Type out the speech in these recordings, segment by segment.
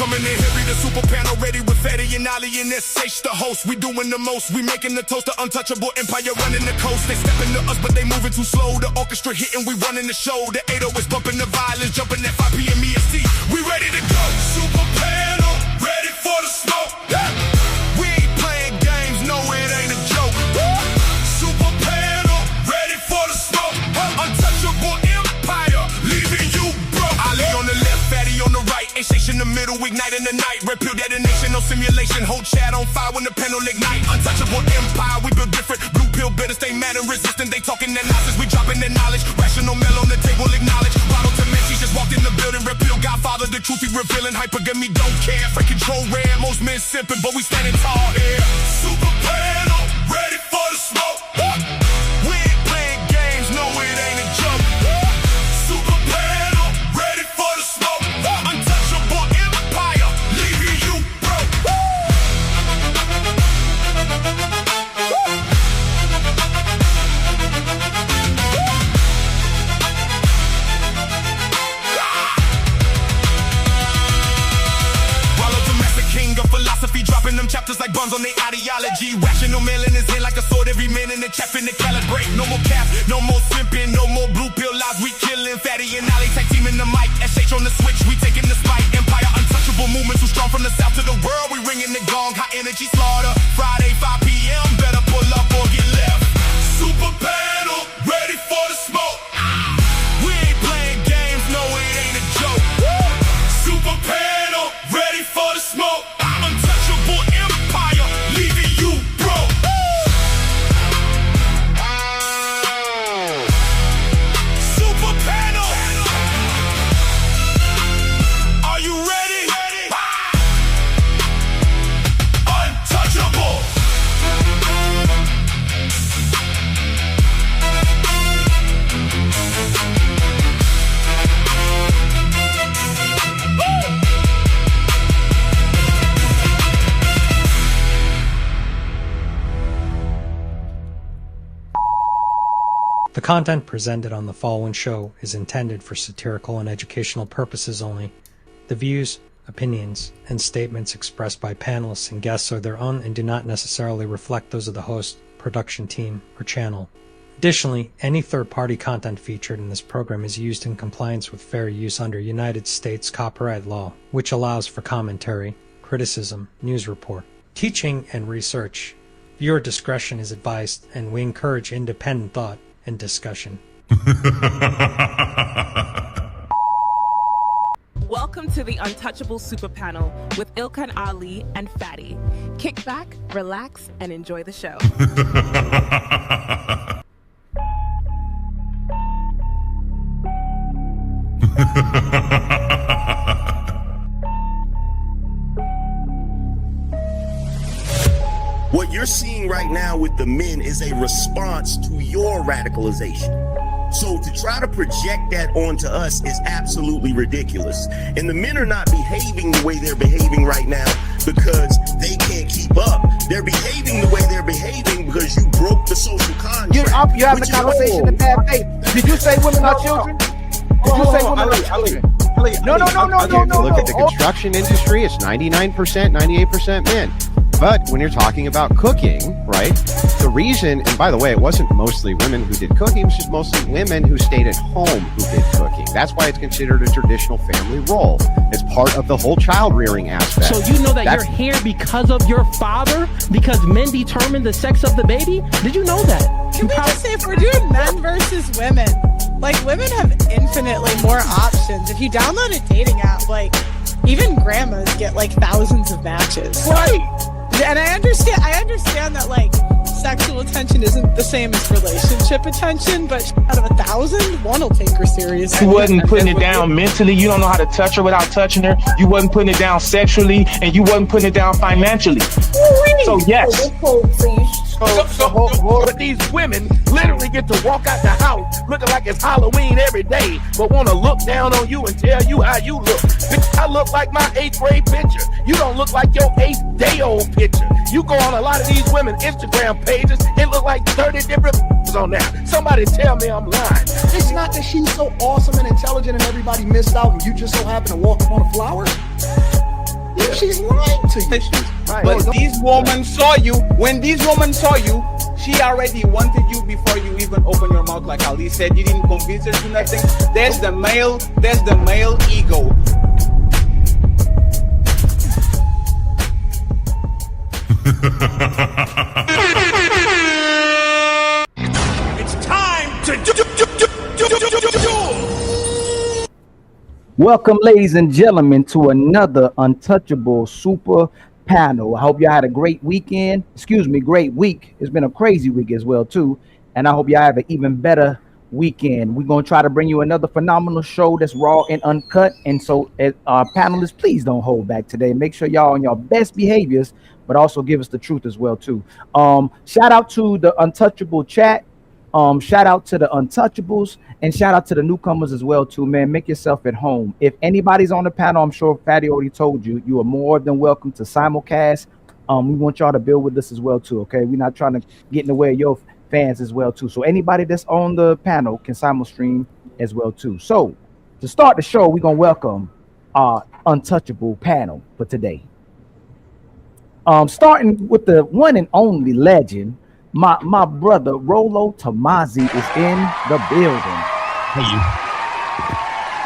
Coming in heavy, the super panel ready with Fatty and Ali and SH the host. We doing the most, we making the toast, the untouchable empire running the coast. They stepping to us, but they moving too slow. The orchestra hitting, we running the show. The 80 is bumping the violins, jumping at 5 p.m. EST. We ready to go. Super panel, ready for the smoke. Yeah. We ain't playing games, no it ain't a joke. Super panel, ready for the smoke. Untouchable empire, leaving you broke. Ali on the left, Fatty on the right. In the middle, igniting the night. Red pill detonation, no simulation. Whole chat on fire when the panel ignite. Untouchable empire, we build different. Blue pill bitter, stay mad and resistant. They talking their nonsense, we dropping their knowledge. Rational mail on the table, acknowledge. Rollo Tomassi just walked in the building. Red pill Godfather, the truth he revealing. Hypergamy don't care. Fake control rare, most men simping, but we standing tall here. Super panel, ready for the smoke. We ain't playing games, no it ain't a joke. Super panel, ready for the smoke. Dropping them chapters like bombs on their ideology. Rational mail in his hand like a sword. Every man in the chap in the calibrate. No more cap, no more simping, no more blue pill lies. We killing Fatty and Ali, tag team in the mic. SH on the switch, we taking the spike. Empire, untouchable movements, too strong from the south to the world. We ringing the gong, high energy slaughter. Friday 5 p.m. Better pull up or get left. Super panel, ready for the smoke. We ain't playing games, no it ain't a joke. Super panel, ready for the smoke. Untouchable empire, leaving you broke. Super panel, are you ready? Untouchable. The content presented on the following show is intended for satirical and educational purposes only. The views, opinions, and statements expressed by panelists and guests are their own and do not necessarily reflect those of the host, production team, or channel. Additionally, any third-party content featured in this program is used in compliance with fair use under United States copyright law, which allows for commentary, criticism, news report, teaching, and research. Viewer discretion is advised, and we encourage independent thought and discussion. Welcome to the Untouchable Super Panel with Ilkan Ali and Fatty. Kick back, relax, and enjoy the show. What you're seeing right now with the men is a response to your radicalization. So to try to project that onto us is absolutely ridiculous. And the men are not behaving the way they're behaving right now because they can't keep up. They're behaving the way they're behaving because you broke the social contract. You're having a conversation in bad faith. Did you say women are children? Did you say women are children? No. Look at the construction industry. It's 99%, 98% men. But when you're talking about cooking, right, the reason, and by the way, it wasn't mostly women who did cooking, it was just mostly women who stayed at home who did cooking. That's why it's considered a traditional family role. It's part of the whole child rearing aspect. So you know that you're here because of your father? Because men determine the sex of the baby? Did you know that? Can we just say, if we're doing men versus women, like, women have infinitely more options. If you download a dating app, like, even grandmas get like thousands of matches. Right. And I understand that, like, sexual attention isn't the same as relationship attention, but out of 1,000, one will take her seriously. You wasn't putting it down mentally. You don't know how to touch her without touching her. You wasn't putting it down sexually, and you wasn't putting it down financially. So yes. So you But these women literally get to walk out the house looking like it's Halloween every day, but want to look down on you and tell you how you look. Bitch, I look like my 8th grade picture. You don't look like your 8th day old picture. You go on a lot of these women's Instagram pages, it look like 30 different on there. Somebody tell me I'm lying. It's not that she's so awesome and intelligent and everybody missed out and you just so happen to walk up on a flower. Yeah, she's lying to you. Right. But these women saw you. When these women saw you, she already wanted you before you even open your mouth. Like Ali said, you didn't convince her to nothing. There's the male ego. It's time to do. Welcome, ladies and gentlemen, to another Untouchable Super Panel. I hope y'all had a great weekend. Great week. It's been a crazy week as well, too. And I hope y'all have an even better weekend. We're going to try to bring you another phenomenal show that's raw and uncut. And so, panelists, please don't hold back today. Make sure y'all on your best behaviors, but also give us the truth as well, too. Shout out to the Untouchable chat. Shout out to the Untouchables and shout out to the newcomers as well too, man. Make yourself at home. If anybody's on the panel, I'm sure Fatty already told you, you are more than welcome to simulcast. We want y'all to build with us as well too, okay? We're not trying to get in the way of your fans as well too. So anybody that's on the panel can simul stream as well too. So to start the show, we're gonna welcome our Untouchable panel for today. Starting with the one and only legend, my brother Rollo Tomassi is in the building. Hey,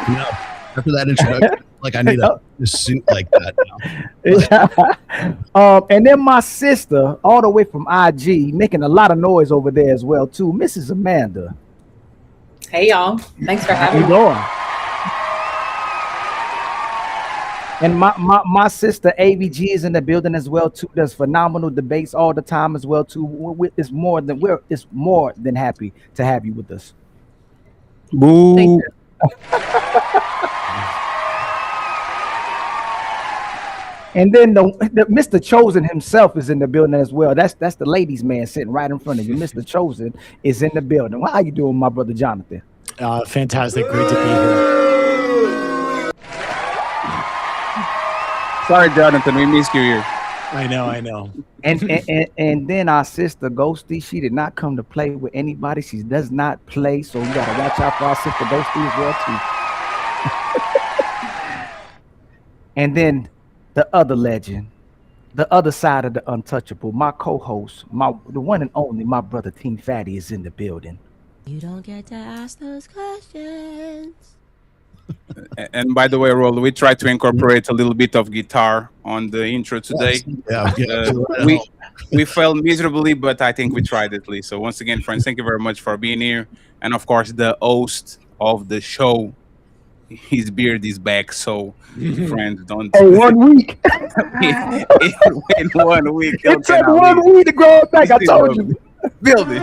you know, after that introduction, like I need a suit like that now. And then my sister, all the way from IG, making a lot of noise over there as well too, Mrs. Amanda. Hey y'all, thanks for having me. How you doing? And my sister AVG is in the building as well too. Does phenomenal debates all the time as well too. It's more than happy to have you with us. Boo. Thank you. And then the Mr. Chosen himself is in the building as well. That's the ladies' man sitting right in front of you. Mr. Chosen is in the building. How you doing, my brother Jonathan? Fantastic, great to be here. Sorry, Jonathan, we missed you here. I know. And then our sister Ghosty, she did not come to play with anybody. She does not play, so we gotta watch out for our sister Ghosty as well too. And then the other legend, the other side of the Untouchable, my co-host, the one and only, my brother Team Fatty is in the building. You don't get to ask those questions. And by the way, Rollo, we tried to incorporate a little bit of guitar on the intro today. We failed miserably, but I think we tried at least. So once again, friends, thank you very much for being here. And of course, the host of the show, his beard is back. So friends, don't. Hey, 1 week. In 1 week. It took 1 week to grow it back. I told you. Build it.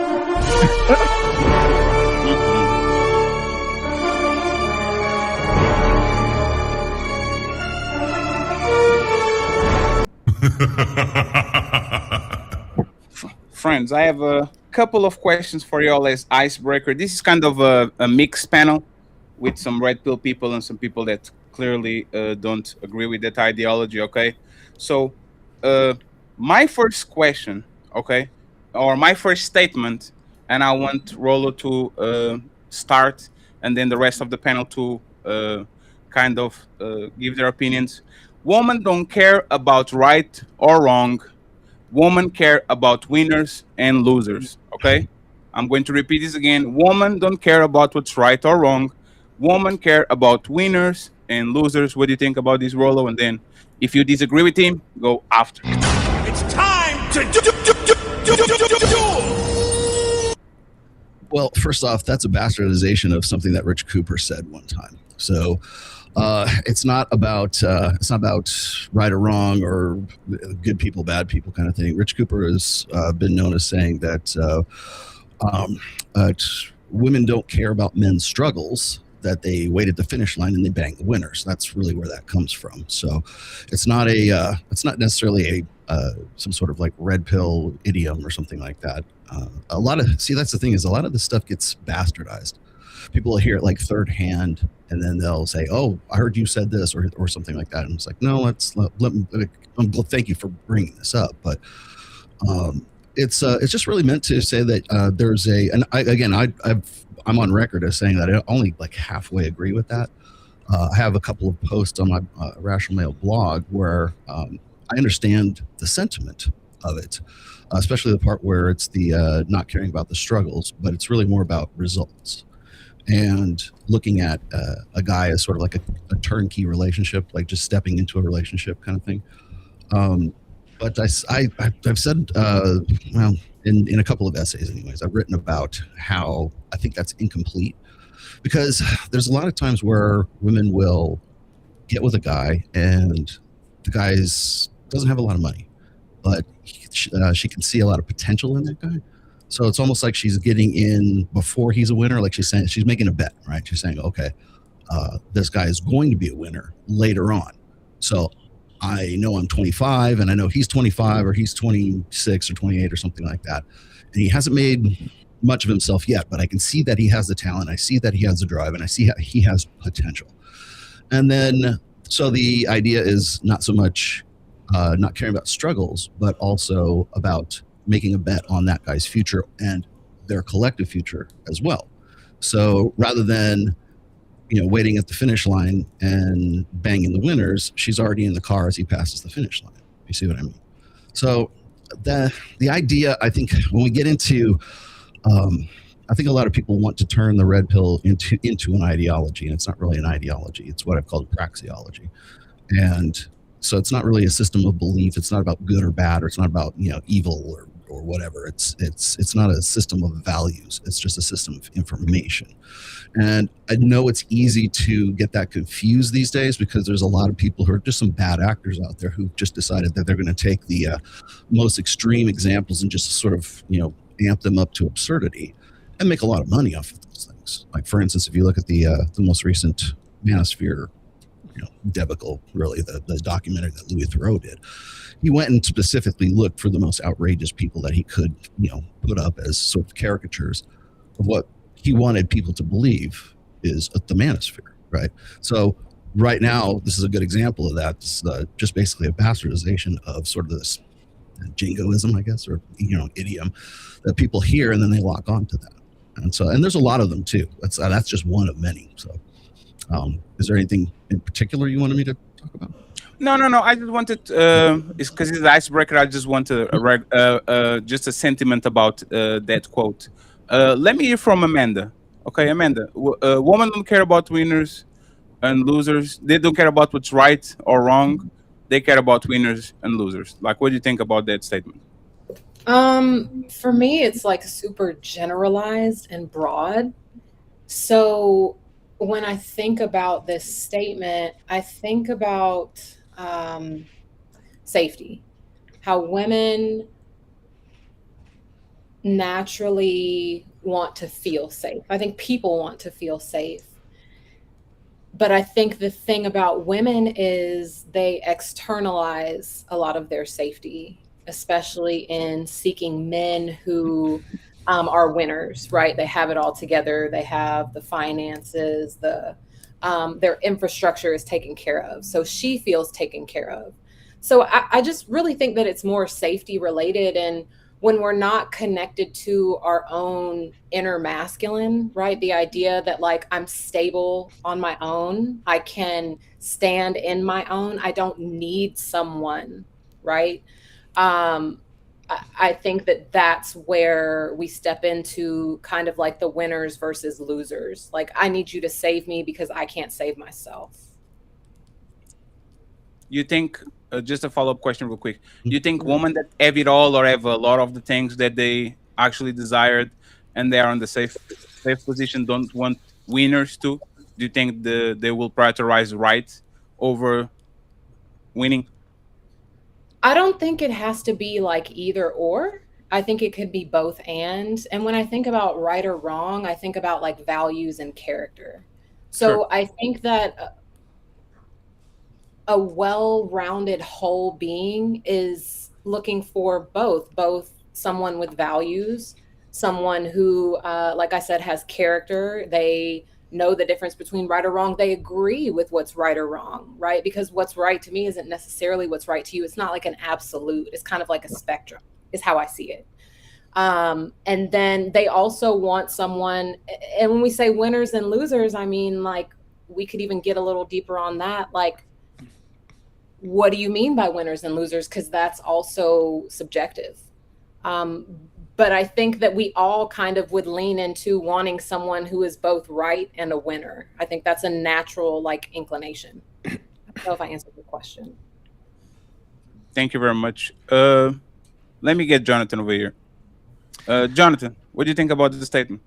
Friends, I have a couple of questions for you all as icebreaker. This is kind of a mixed panel with some red pill people and some people that clearly don't agree with that ideology, okay? So my first question, okay, or my first statement, and I want Rollo to start and then the rest of the panel to kind of give their opinions. Women don't care about right or wrong. Women care about winners and losers, okay? I'm going to repeat this again. Women don't care about what's right or wrong. Women care about winners and losers. What do you think about this, Rollo? And then if you disagree with him, go after. It's time to do. Well, first off, that's a bastardization of something that Rich Cooper said one time. So it's not about right or wrong or good people, bad people kind of thing. Rich Cooper has been known as saying that women don't care about men's struggles. that they wait at the finish line and they bang the winners. That's really where that comes from. So it's not necessarily some sort of like red pill idiom or something like that. That's the thing, is a lot of this stuff gets bastardized. People will hear it like third hand, and then they'll say, "Oh, I heard you said this," or something like that. And it's like, no, let me. Thank you for bringing this up, but it's just really meant to say that there's I'm on record as saying that I only like halfway agree with that. I have a couple of posts on my Rational Male blog where I understand the sentiment of it, especially the part where it's the not caring about the struggles, but it's really more about results and looking at a guy as sort of like a turnkey relationship, like just stepping into a relationship kind of thing. But I've said, well, in a couple of essays anyways, I've written about how I think that's incomplete, because there's a lot of times where women will get with a guy and the guy doesn't have a lot of money, but she can see a lot of potential in that guy. So it's almost like she's getting in before he's a winner. Like she's making a bet, right? She's saying, okay, this guy is going to be a winner later on. So I know I'm 25 and I know he's 25 or he's 26 or 28 or something like that. And he hasn't made much of himself yet, but I can see that he has the talent. I see that he has the drive, and I see he has potential. And then, so the idea is not so much not caring about struggles, but also about making a bet on that guy's future and their collective future as well. So rather than, waiting at the finish line and banging the winners, she's already in the car as he passes the finish line. You see what I mean? So the idea, I think, when we get into, I think a lot of people want to turn the red pill into an ideology, and it's not really an ideology. It's what I've called praxeology. And so it's not really a system of belief. It's not about good or bad, or it's not about, evil or whatever. It's not a system of values. It's just a system of information. And I know it's easy to get that confused these days, because there's a lot of people who are just some bad actors out there who've just decided that they're going to take the most extreme examples and just sort of, amp them up to absurdity and make a lot of money off of those things. Like, for instance, if you look at the most recent Manosphere debacle, really, the documentary that Louis Theroux did, he went and specifically looked for the most outrageous people that he could, put up as sort of caricatures of what he wanted people to believe is the manosphere, right? So right now, this is a good example of that. This is just basically a bastardization of sort of this jingoism, I guess, or idiom that people hear and then they lock onto that. And there's a lot of them too. That's just one of many. So is there anything in particular you wanted me to talk about? No. I just wanted, it's because it's an icebreaker. I just wanted just a sentiment about that quote. Let me hear from Amanda. Okay, Amanda. Women don't care about winners and losers. They don't care about what's right or wrong. They care about winners and losers. Like, what do you think about that statement? For me, it's like super generalized and broad. So when I think about this statement, I think about safety, how women naturally want to feel safe. I think people want to feel safe. But I think the thing about women is they externalize a lot of their safety, especially in seeking men who are winners, right? They have it all together. They have the finances, their infrastructure is taken care of. So she feels taken care of. So I just really think that it's more safety related. And when we're not connected to our own inner masculine, right? The idea that like I'm stable on my own, I can stand in my own, I don't need someone, right? I think that that's where we step into kind of like the winners versus losers. Like, I need you to save me because I can't save myself. You think, just a follow-up question real quick, you think women that have it all or have a lot of the things that they actually desired and they are in the safe position don't want winners too? Do you think they will prioritize right over winning? I don't think it has to be like either or. I think it could be both and. And when I think about right or wrong, I think about like values and character. So I think that a well-rounded whole being is looking for both someone with values, someone who, like I said, has character. They know the difference between right or wrong. They agree with what's right or wrong, right? Because what's right to me isn't necessarily what's right to you. It's not like an absolute. It's kind of like a spectrum, is how I see it. And then they also want someone, and when we say winners and losers, I mean, like, we could even get a little deeper on that. Like, what do you mean by winners and losers? Because that's also subjective. But I think that we all kind of would lean into wanting someone who is both right and a winner. I think that's a natural, like, inclination. I don't know if I answered your question. Thank you very much. Let me get Jonathan over here. Jonathan, what do you think about this statement?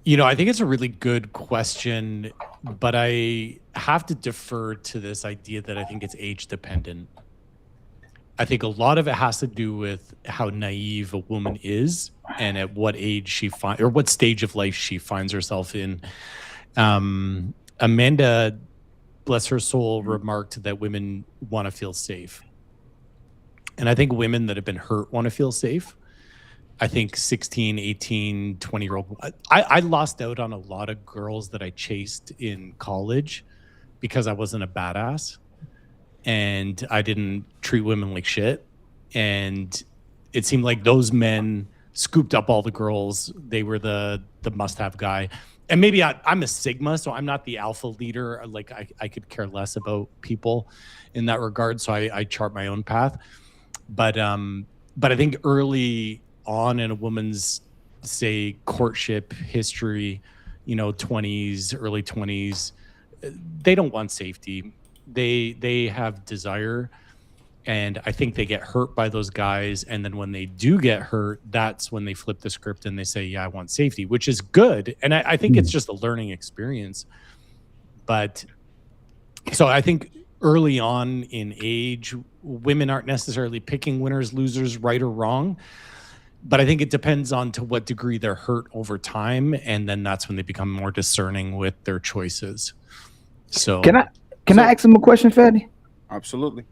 You know, I think it's a really good question, but I have to defer to this idea that I think it's age dependent. I think a lot of it has to do with how naive a woman is and at what age she finds, or what stage of life she finds herself in. Amanda, bless her soul, remarked that women want to feel safe. And I think women that have been hurt want to feel safe. I think 16, 18, 20-year-old. I lost out on a lot of girls that I chased in college because I wasn't a badass and I didn't treat women like shit. And it seemed like those men scooped up all the girls. They were the must-have guy. And maybe I'm a Sigma, so I'm not the alpha leader. Like I could care less about people in that regard. So I chart my own path. But I think early on in a woman's, say, courtship history, you know, 20s, early 20s, they don't want safety. They have desire, and I think they get hurt by those guys. And then when they do get hurt, that's when they flip the script and they say, yeah, I want safety, which is good. And I think it's just a learning experience. But so I think early on in age, women aren't necessarily picking winners, losers, right or wrong. But I think it depends on to what degree they're hurt over time, and then that's when they become more discerning with their choices. So Can I ask him a question, Fetty? Absolutely.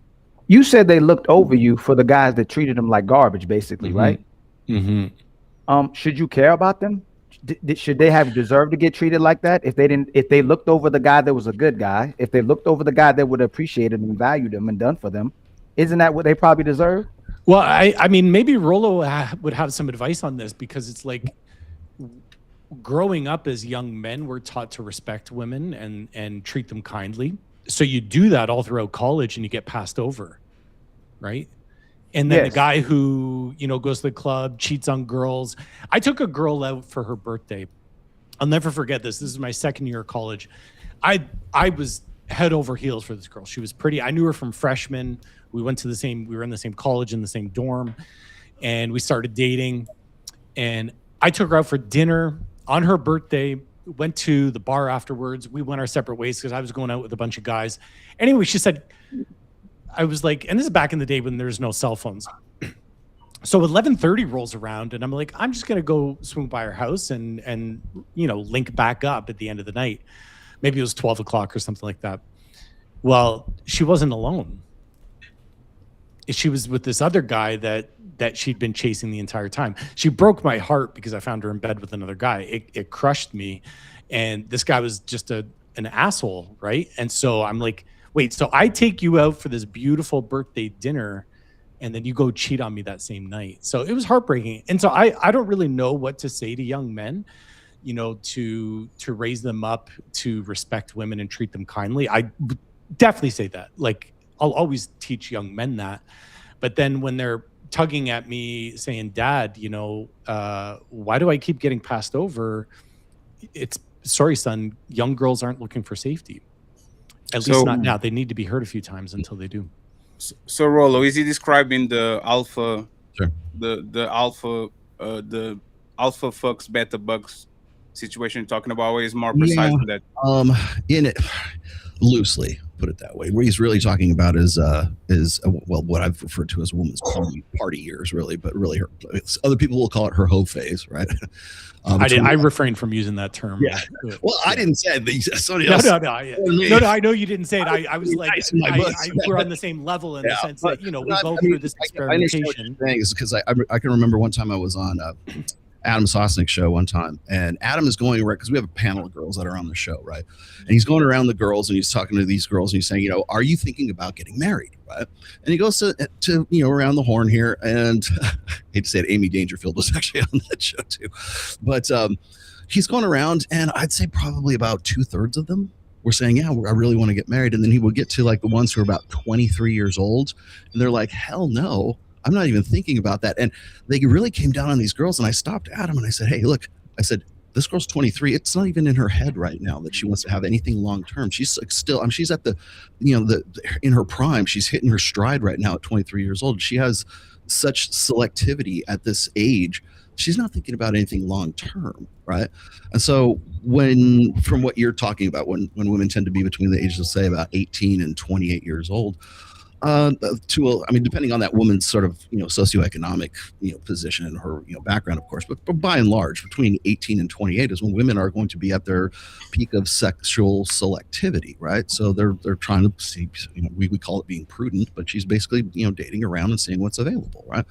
You said they looked over you for the guys that treated them like garbage, basically, right? Mm-hmm. Should you care about them? Should they have deserved to get treated like that? If they looked over the guy that was a good guy, if they looked over the guy that would have appreciated and valued them and done for them, isn't that what they probably deserve? Well, I mean, maybe Rollo would have some advice on this, because it's like growing up as young men, we're taught to respect women and treat them kindly. So you do that all throughout college and you get passed over, right? And then the guy who, you know, goes to the club, cheats on girls. I took a girl out for her birthday. I'll never forget this. This is my second year of college. I was head over heels for this girl. She was pretty. I knew her from freshman. We were in the same college, in the same dorm, and we started dating. And I took her out for dinner on her birthday, went to the bar afterwards. We went our separate ways because I was going out with a bunch of guys. Anyway, she said, I was like, and this is back in the day when there's no cell phones. So 11:30 rolls around and I'm like, I'm just going to go swing by her house and, you know, link back up at the end of the night. Maybe it was 12 o'clock or something like that. Well, she wasn't alone. She was with this other guy that she'd been chasing the entire time. She broke my heart because I found her in bed with another guy. It crushed me. And this guy was just an asshole, right? And so I'm like, wait, so I take you out for this beautiful birthday dinner and then you go cheat on me that same night. So it was heartbreaking. And so I don't really know what to say to young men, you know, to raise them up to respect women and treat them kindly. I definitely say that. Like, I'll always teach young men that. But then when they're tugging at me saying, Dad, you know, why do I keep getting passed over? It's, sorry, son, young girls aren't looking for safety. At least not now. They need to be hurt a few times until they do. So Rollo, is he describing the alpha, the alpha fucks beta bugs situation you're talking about, or is more precise than that? In it, loosely put it that way. What he's really talking about is well, what I've referred to as a woman's party years, really, but really other people will call it her hoe phase, right? I refrained from using that term. Yeah. Well, I didn't say it. Somebody No, else. no. I know you didn't say it. I was like, we're on the same level in the sense that, we go through this experimentation. Things because I can remember one time I was on Adam Sosnick's show one time, and Adam is going around because we have a panel of girls that are on the show, right? And he's going around the girls and he's talking to these girls and he's saying, are you thinking about getting married, right? And he goes to around the horn here, and I hate to say it, Amy Dangerfield was actually on that show too, but he's going around, and I'd say probably about 2/3 of them were saying, yeah, I really want to get married. And then he would get to like the ones who are about 23 years old, and they're like, hell no, I'm not even thinking about that. And they really came down on these girls, and I stopped Adam and I said, hey, look, I said, this girl's 23. It's not even in her head right now that she wants to have anything long term. She's like still, she's at the in her prime. She's hitting her stride right now at 23 years old. She has such selectivity at this age. She's not thinking about anything long term, right? And so from what you're talking about, when women tend to be between the ages of, say, about 18 and 28 years old, depending on that woman's sort of socioeconomic position and her background, of course, but by and large, between 18 and 28 is when women are going to be at their peak of sexual selectivity, right? So they're trying to see, we call it being prudent, but she's basically dating around and seeing what's available, right?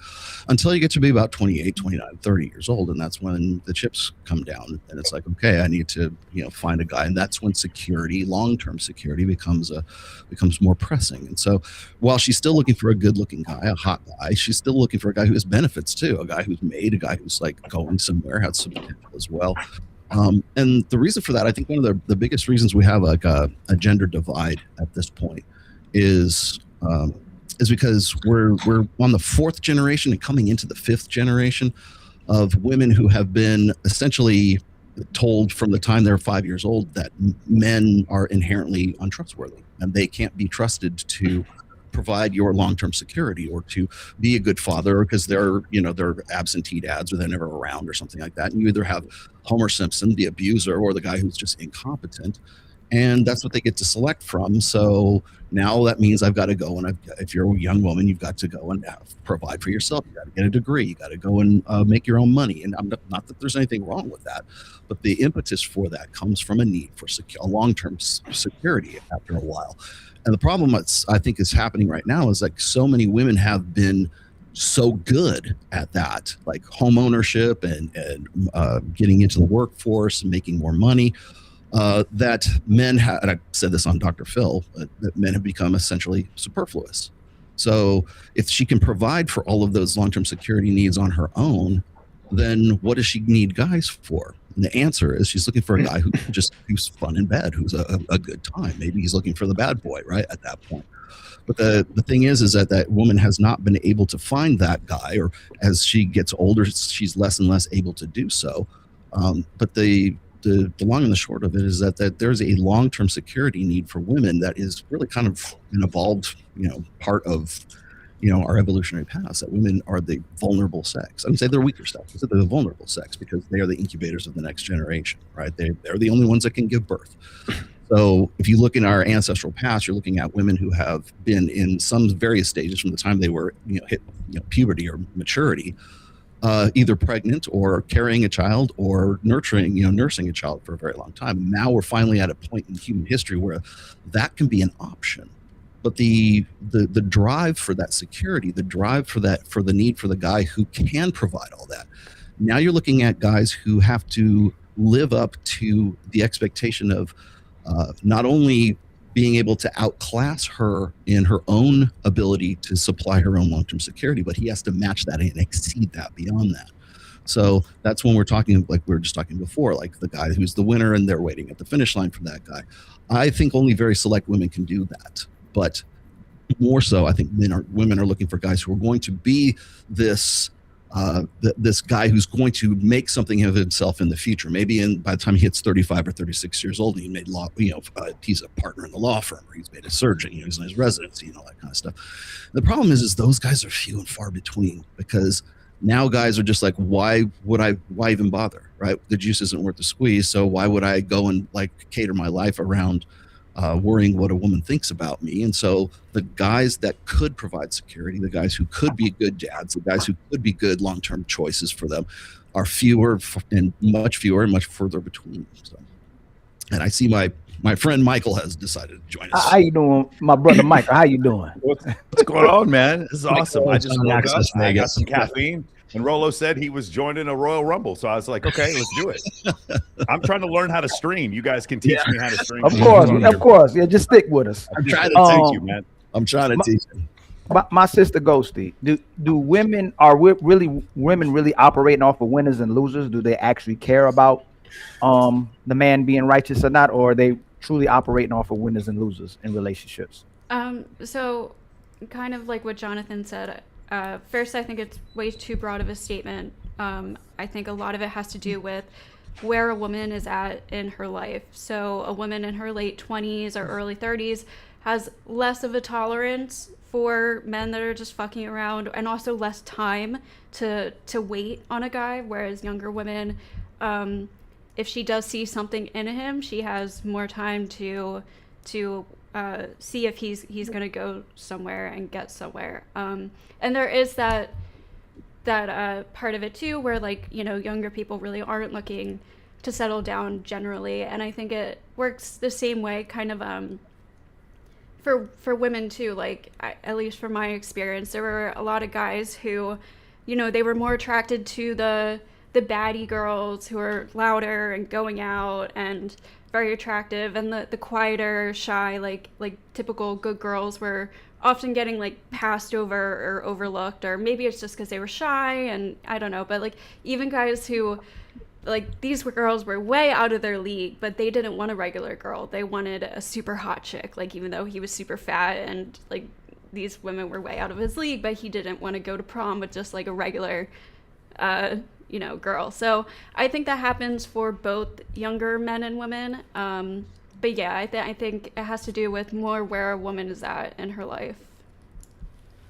Until you get to be about 28, 29, 30 years old, and that's when the chips come down, and it's like, okay, I need to find a guy, and that's when security, long-term security, becomes more pressing. And so while she's still looking for a good-looking guy, a hot guy, she's still looking for a guy who has benefits too, a guy who's made, a guy who's like going somewhere, has some potential as well. And the reason for that, I think one of the biggest reasons we have like a gender divide at this point is because we're on the fourth generation and coming into the fifth generation of women who have been essentially told from the time they're 5 years old that men are inherently untrustworthy and they can't be trusted to provide your long-term security or to be a good father because they're absentee dads or they're never around or something like that. And you either have Homer Simpson, the abuser, or the guy who's just incompetent, and that's what they get to select from. So now that means I've got to go, and if you're a young woman, you've got to go and provide for yourself. You got to get a degree. You got to go and make your own money. And not that there's anything wrong with that, but the impetus for that comes from a need for a long-term security after a while. And the problem that's, I think, is happening right now is like so many women have been so good at that, like home ownership and getting into the workforce and making more money, that men have, and I said this on Dr. Phil, that men have become essentially superfluous. So if she can provide for all of those long-term security needs on her own, then what does she need guys for? And the answer is she's looking for a guy who's fun in bed, who's a good time. Maybe he's looking for the bad boy, right, at that point. But the thing is that woman has not been able to find that guy, or as she gets older, she's less and less able to do so. But the long and the short of it is that there's a long-term security need for women that is really kind of an evolved, part of our evolutionary past, that women are the vulnerable sex. I would say they're weaker sex, but they're the vulnerable sex because they are the incubators of the next generation, right? They're the only ones that can give birth. So if you look in our ancestral past, you're looking at women who have been in some various stages from the time they were, hit puberty or maturity, either pregnant or carrying a child or nursing a child for a very long time. Now we're finally at a point in human history where that can be an option. But the drive for that security, the drive for the need for the guy who can provide all that. Now you're looking at guys who have to live up to the expectation of not only being able to outclass her in her own ability to supply her own long-term security, but he has to match that and exceed that beyond that. So that's when we're talking, like we were just talking before, like the guy who's the winner and they're waiting at the finish line for that guy. I think only very select women can do that. But more so, I think women are looking for guys who are going to be this guy who's going to make something of himself in the future. Maybe by the time he hits 35 or 36 years old, he made law. He's a partner in the law firm, or he's made a surgeon. He's in his residency and all that kind of stuff. The problem is those guys are few and far between because Now guys are just like, why even bother, right? The juice isn't worth the squeeze, so why would I go and like cater my life around worrying what a woman thinks about me? And so the guys that could provide security, the guys who could be good dads, the guys who could be good long-term choices for them are fewer and much further between. So, and I see my friend Michael has decided to join us. How you doing, my brother Michael? How you doing? What's going on, man? This is awesome. I just woke up, Access I got Vegas. some caffeine, and Rollo said he was joining a Royal Rumble. So I was like, okay, let's do it. I'm trying to learn how to stream. You guys can teach me how to stream. Of course. Yeah, just stick with us. I'm trying to teach you, man. I'm trying to teach you. My sister Ghosty, do women really operating off of winners and losers? Do they actually care about the man being righteous or not, or are they truly operating off of winners and losers in relationships? So kind of like what Jonathan said, first, I think it's way too broad of a statement. I think a lot of it has to do with where a woman is at in her life. So a woman in her late 20s or early 30s has less of a tolerance for men that are just fucking around, and also less time to wait on a guy, whereas younger women, if she does see something in him, she has more time to see if he's gonna go somewhere and get somewhere. And there is that part of it too, where like, you know, younger people really aren't looking to settle down generally, and I think it works the same way kind of for women too. Like at least from my experience, there were a lot of guys who, you know, they were more attracted to the baddie girls who are louder and going out and very attractive, and the quieter, shy, like typical good girls were often getting like passed over or overlooked, or maybe it's just because they were shy, and I don't know. But like even guys who, like, these girls were way out of their league, but they didn't want a regular girl. They wanted a super hot chick, like even though he was super fat, and like these women were way out of his league, but he didn't want to go to prom with just like a regular you know, girl. So I think that happens for both younger men and women. But yeah, I think it has to do with more where a woman is at in her life.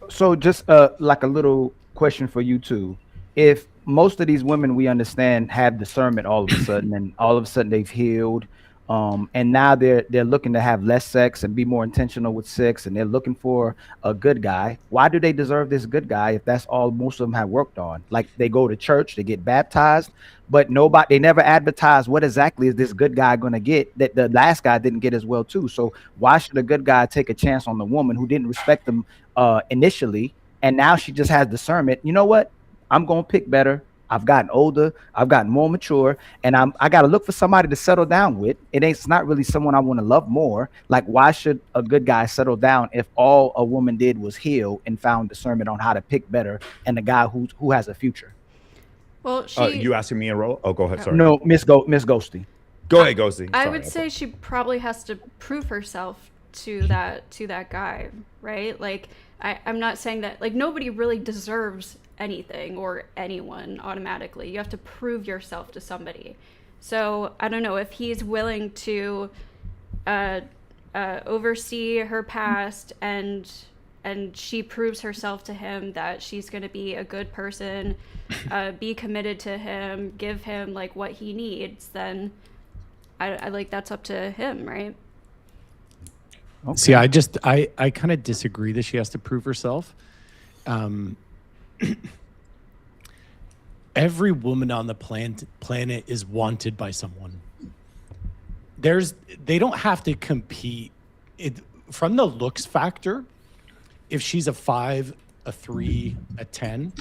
So just like a little question for you too. If most of these women we understand have discernment all of a sudden, and all of a sudden they've healed, and now they're looking to have less sex and be more intentional with sex, and they're looking for a good guy. Why do they deserve this good guy if that's all most of them have worked on? Like they go to church, they get baptized, but they never advertise what exactly is this good guy going to get that the last guy didn't get as well too. So why should a good guy take a chance on the woman who didn't respect them initially, and now she just has discernment? You know what? I'm going to pick better. I've gotten older, I've gotten more mature, and I got to look for somebody to settle down with. It's not really someone I want to love more. Like, why should a good guy settle down if all a woman did was heal and found discernment on how to pick better, and the guy who has a future? Well, you asking me a role? Oh, go ahead. Sorry. No, Miss Ghosty. Go ahead, Ghosty. I would say she probably has to prove herself to that guy, right? Like, I'm not saying that, like, nobody really deserves anything or anyone automatically. You have to prove yourself to somebody. So I don't know if he's willing to oversee her past, and she proves herself to him that she's going to be a good person, be committed to him, give him like what he needs, then I like that's up to him, right? Okay. See, I kind of disagree that she has to prove herself. Every woman on the planet is wanted by someone. They don't have to compete. From the looks factor, if she's a 5, a 3, a 10,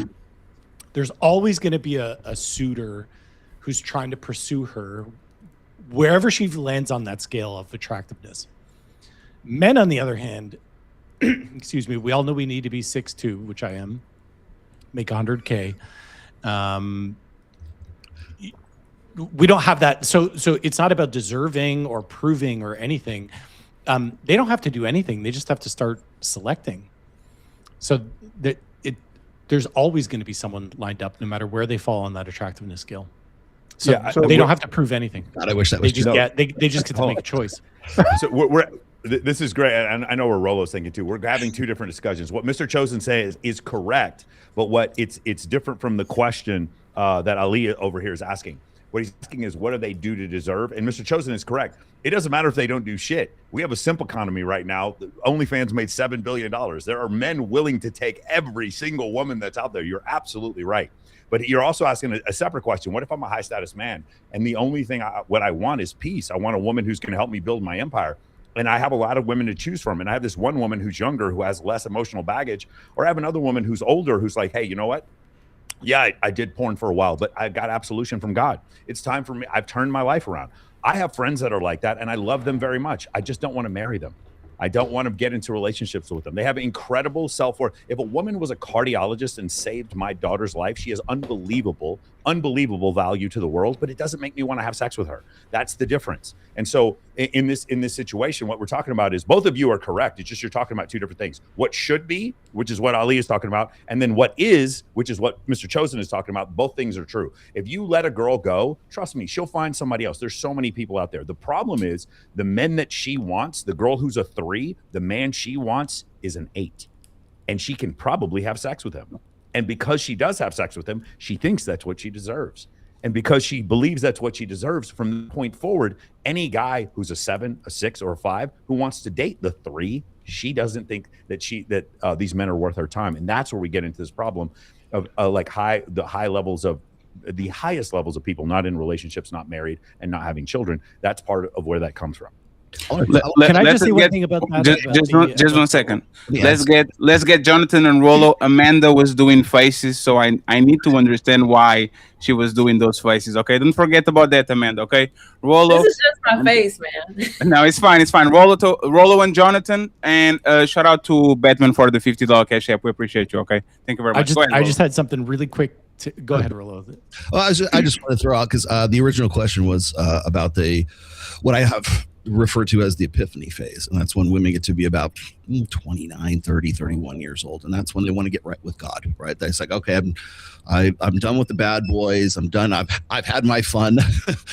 there's always going to be a suitor who's trying to pursue her wherever she lands on that scale of attractiveness. Men, on the other hand, excuse me, we all know we need to be 6'2", which I am, make 100K. We don't have that. So it's not about deserving or proving or anything. They don't have to do anything. They just have to start selecting. So there's always going to be someone lined up, no matter where they fall on that attractiveness scale. So they don't have to prove anything. God, I wish that was they just get to make a choice. So This is great, and I know where Rollo's thinking too. We're having two different discussions. What Mr. Chosen says is correct, but what it's different from the question that Ali over here is asking. What he's asking is, what do they do to deserve? And Mr. Chosen is correct. It doesn't matter if they don't do shit. We have a simp economy right now. OnlyFans made $7 billion. There are men willing to take every single woman that's out there. You're absolutely right. But you're also asking a separate question. What if I'm a high status man and the only thing what I want is peace? I want a woman who's going to help me build my empire. And I have a lot of women to choose from. And I have this one woman who's younger, who has less emotional baggage, or I have another woman who's older, who's like, hey, you know what? Yeah, I did porn for a while, but I got absolution from God. It's time for me. I've turned my life around. I have friends that are like that, and I love them very much. I just don't want to marry them. I don't want to get into relationships with them. They have incredible self-worth. If a woman was a cardiologist and saved my daughter's life, she has unbelievable value to the world, but it doesn't make me want to have sex with her. That's the difference. And so in this situation, what we're talking about is both of you are correct. It's just you're talking about two different things. What should be, which is what Ali is talking about, and then what is, which is what Mr. Chosen is talking about. Both things are true. If you let a girl go, trust me, she'll find somebody else. There's so many people out there. The problem is the men that she wants, the girl who's a 3, the man she wants is an 8. And she can probably have sex with him. And because she does have sex with him, she thinks that's what she deserves. And because she believes that's what she deserves, from the point forward, any guy who's a 7, a 6, or a 5 who wants to date the 3, she doesn't think that these men are worth her time. And that's where we get into this problem of the highest levels of people not in relationships, not married, and not having children. That's part of where that comes from. Can I just say one thing about that? Just 1 second. Yes. Let's get Jonathan and Rollo. Amanda was doing faces, so I need to understand why she was doing those faces. Okay, don't forget about that, Amanda. Okay, Rollo. This is just my face, man. No, it's fine. It's fine. Rollo and Jonathan, and shout out to Batman for the $50 cash app. We appreciate you. Okay, thank you very much. I just had something really quick. Go ahead, Rollo. Well, I just want to throw out, because the original question was about what I have referred to as the epiphany phase, and that's when women get to be about 29, 30, 31 years old, and that's when they want to get right with God, right? It's like, okay, I'm done with the bad boys. I'm done. I've had my fun.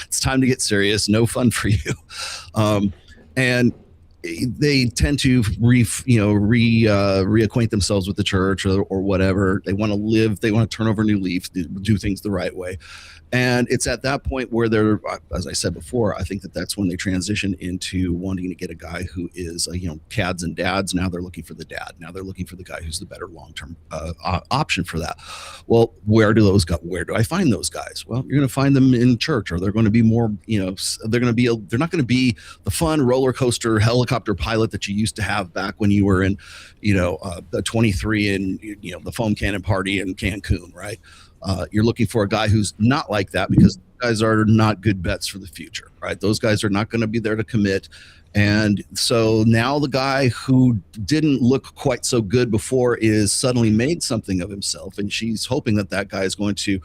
It's time to get serious. No fun for you. And they tend to reacquaint themselves with the church or whatever. They want to live. They want to turn over a new leaf, do things the right way. And it's at that point where they're, as I said before, I think that's when they transition into wanting to get a guy who is, cads and dads. Now they're looking for the dad. Now they're looking for the guy who's the better long-term option for that. Well, where do I find those guys? Well, you're going to find them in church, or they're going to be more, they're not going to be the fun roller coaster helicopter pilot that you used to have back when you were in, the 23 and, the foam cannon party in Cancun, right? You're looking for a guy who's not like that, because guys are not good bets for the future, right? Those guys are not going to be there to commit. And so now the guy who didn't look quite so good before is suddenly made something of himself, and she's hoping that guy is going to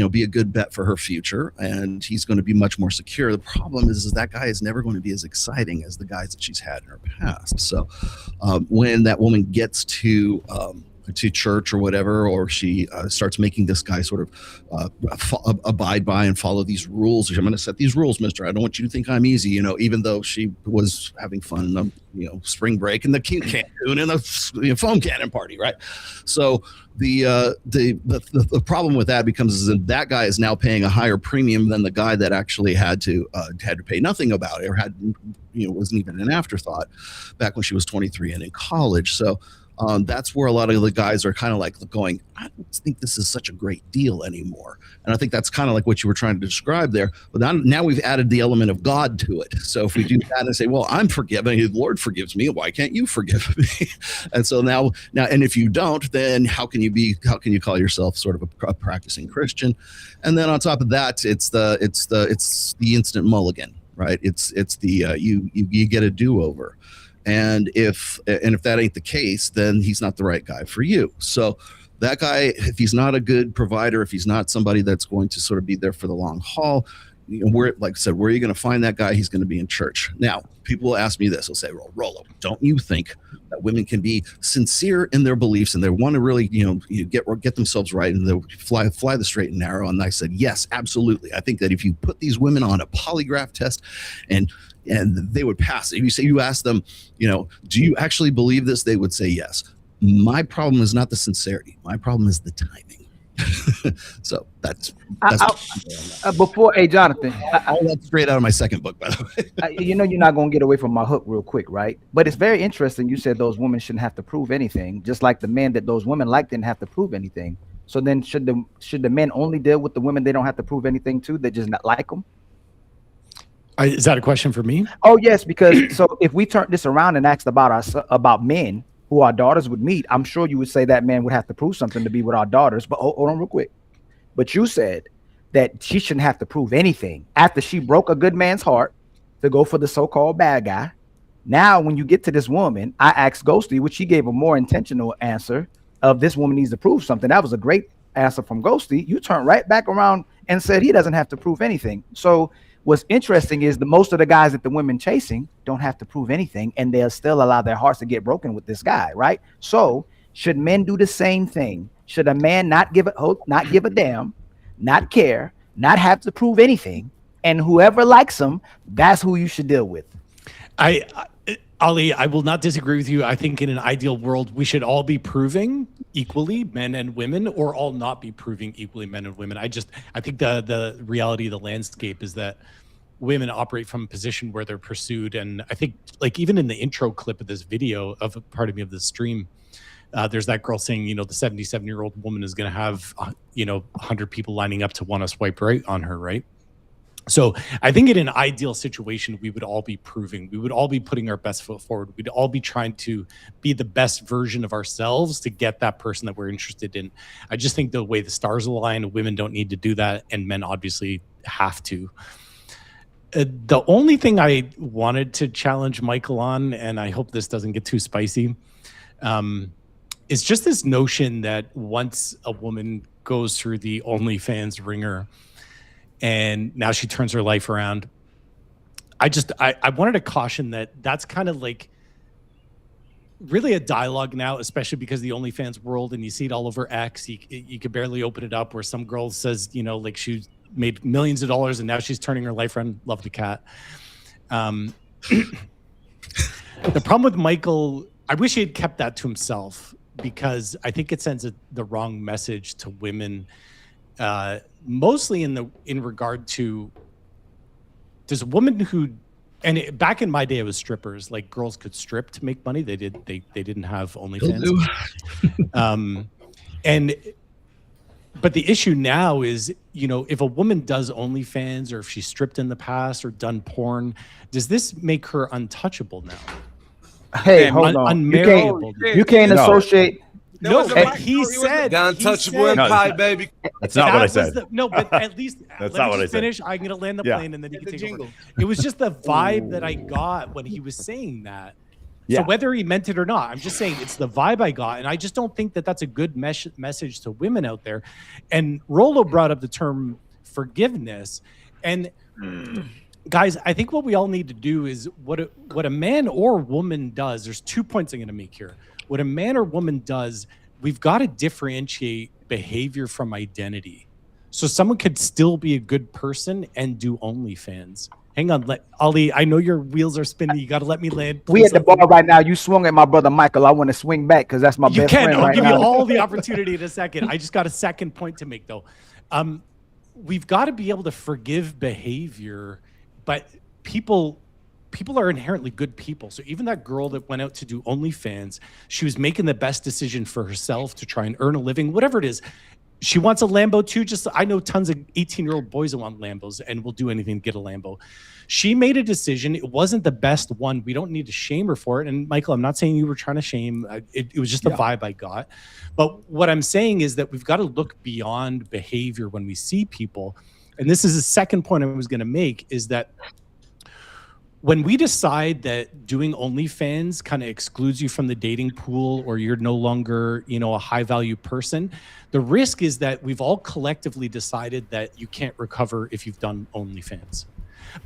be a good bet for her future, and he's going to be much more secure. The problem is that guy is never going to be as exciting as the guys that she's had in her past. So when that woman gets to church or whatever, or she starts making this guy sort of abide by and follow these rules. I'm going to set these rules, mister. I don't want you to think I'm easy, even though she was having fun in the spring break and the Cancun and the foam cannon party, right? So the problem with that becomes is that guy is now paying a higher premium than the guy that actually had to pay nothing about it, or wasn't even an afterthought back when she was 23 and in college. So that's where a lot of the guys are kind of like going, I don't think this is such a great deal anymore. And I think that's kind of like what you were trying to describe there. But now we've added the element of God to it. So if we do that and say, well, I'm forgiven, the Lord forgives me, why can't you forgive me? And so now, and if you don't, then how can you call yourself sort of a practicing Christian? And then on top of that, it's the instant mulligan, right? It's the you get a do-over. And if that ain't the case, then he's not the right guy for you. So that guy, if he's not a good provider, if he's not somebody that's going to sort of be there for the long haul, where, like I said, where are you going to find that guy? He's going to be in church. Now, people will ask me this. They'll say, well, Rollo, don't you think that women can be sincere in their beliefs and they want to really, get themselves right and they'll fly the straight and narrow? And I said, yes, absolutely. I think that if you put these women on a polygraph test and they would pass, if you ask them, do you actually believe this? They would say yes. My problem is not the sincerity. My problem is the timing. So that's before, hey Jonathan, all that's straight out of my second book, by the way. You're not going to get away from my hook real quick, right? But it's very interesting. You said those women shouldn't have to prove anything, just like the men that those women like didn't have to prove anything. So then should the men only deal with the women they don't have to prove anything to? They just not like them? Is that a question for me? Oh yes, because so if we turn this around and asked about men who our daughters would meet, I'm sure you would say that man would have to prove something to be with our daughters. But hold on real quick. But you said that she shouldn't have to prove anything after she broke a good man's heart to go for the so-called bad guy. Now, when you get to this woman, I asked Ghosty, which she gave a more intentional answer of this woman needs to prove something. That was a great answer from Ghosty. You turned right back around and said he doesn't have to prove anything. So what's interesting is most of the guys that the women chasing don't have to prove anything, and they'll still allow their hearts to get broken with this guy, right? So should men do the same thing? Should a man not give a damn, not care, not have to prove anything, and whoever likes him, that's who you should deal with? Ali, I will not disagree with you. I think in an ideal world, we should all be proving equally, men and women, or all not be proving equally, men and women. I think the reality of the landscape is that women operate from a position where they're pursued. And I think, like, even in the intro clip of this video of the stream, there's that girl saying, the 77-year-old woman is going to have, 100 people lining up to want to swipe right on her, right? So I think in an ideal situation, we would all be proving, we would all be putting our best foot forward. We'd all be trying to be the best version of ourselves to get that person that we're interested in. I just think the way the stars align, women don't need to do that, and men obviously have to. The only thing I wanted to challenge Michael on, and I hope this doesn't get too spicy, is just this notion that once a woman goes through the OnlyFans ringer, and now she turns her life around, I wanted to caution that that's kind of like really a dialogue now, especially because the OnlyFans world, and you see it all over X, you could barely open it up, where some girl says, like she made millions of dollars and now she's turning her life around. Love the cat. The problem with Michael, I wish he had kept that to himself, because I think it sends the wrong message to women. Mostly in regard to, there's a woman who, and back in my day it was strippers, like girls could strip to make money. They didn't have OnlyFans. But the issue now is, if a woman does OnlyFans, or if she stripped in the past or done porn, does this make her untouchable now? Hey, hold on. You can't associate. No, but he said the untouchable empire, baby. That's not what I said. But at least that's not what I said. Finish. I'm gonna land the plane, and then you can take over. It was just the vibe that I got when he was saying that. Yeah. So whether he meant it or not, I'm just saying it's the vibe I got, and I just don't think that that's a good message to women out there. And Rollo brought up the term forgiveness, and guys, I think what we all need to do is what a man or woman does. There's 2 points I'm going to make here. What a man or woman does, we've got to differentiate behavior from identity. So someone could still be a good person and do OnlyFans. Hang on, Ali, I know your wheels are spinning. You got to let me land. We at the bar right now. You swung at my brother Michael. I want to swing back because that's my best friend. I'll give you all the opportunity in a second. I just got a second point to make, though. We've got to be able to forgive behavior, but people are inherently good people. So even that girl that went out to do OnlyFans, she was making the best decision for herself to try and earn a living, whatever it is. She wants a Lambo too. I know tons of 18-year-old boys that want Lambos and will do anything to get a Lambo. She made a decision. It wasn't the best one. We don't need to shame her for it. And Michael, I'm not saying you were trying to shame. It was just the vibe I got. But what I'm saying is that we've got to look beyond behavior when we see people. And this is the second point I was going to make, is that when we decide that doing OnlyFans kind of excludes you from the dating pool, or you're no longer, a high value person, the risk is that we've all collectively decided that you can't recover if you've done OnlyFans.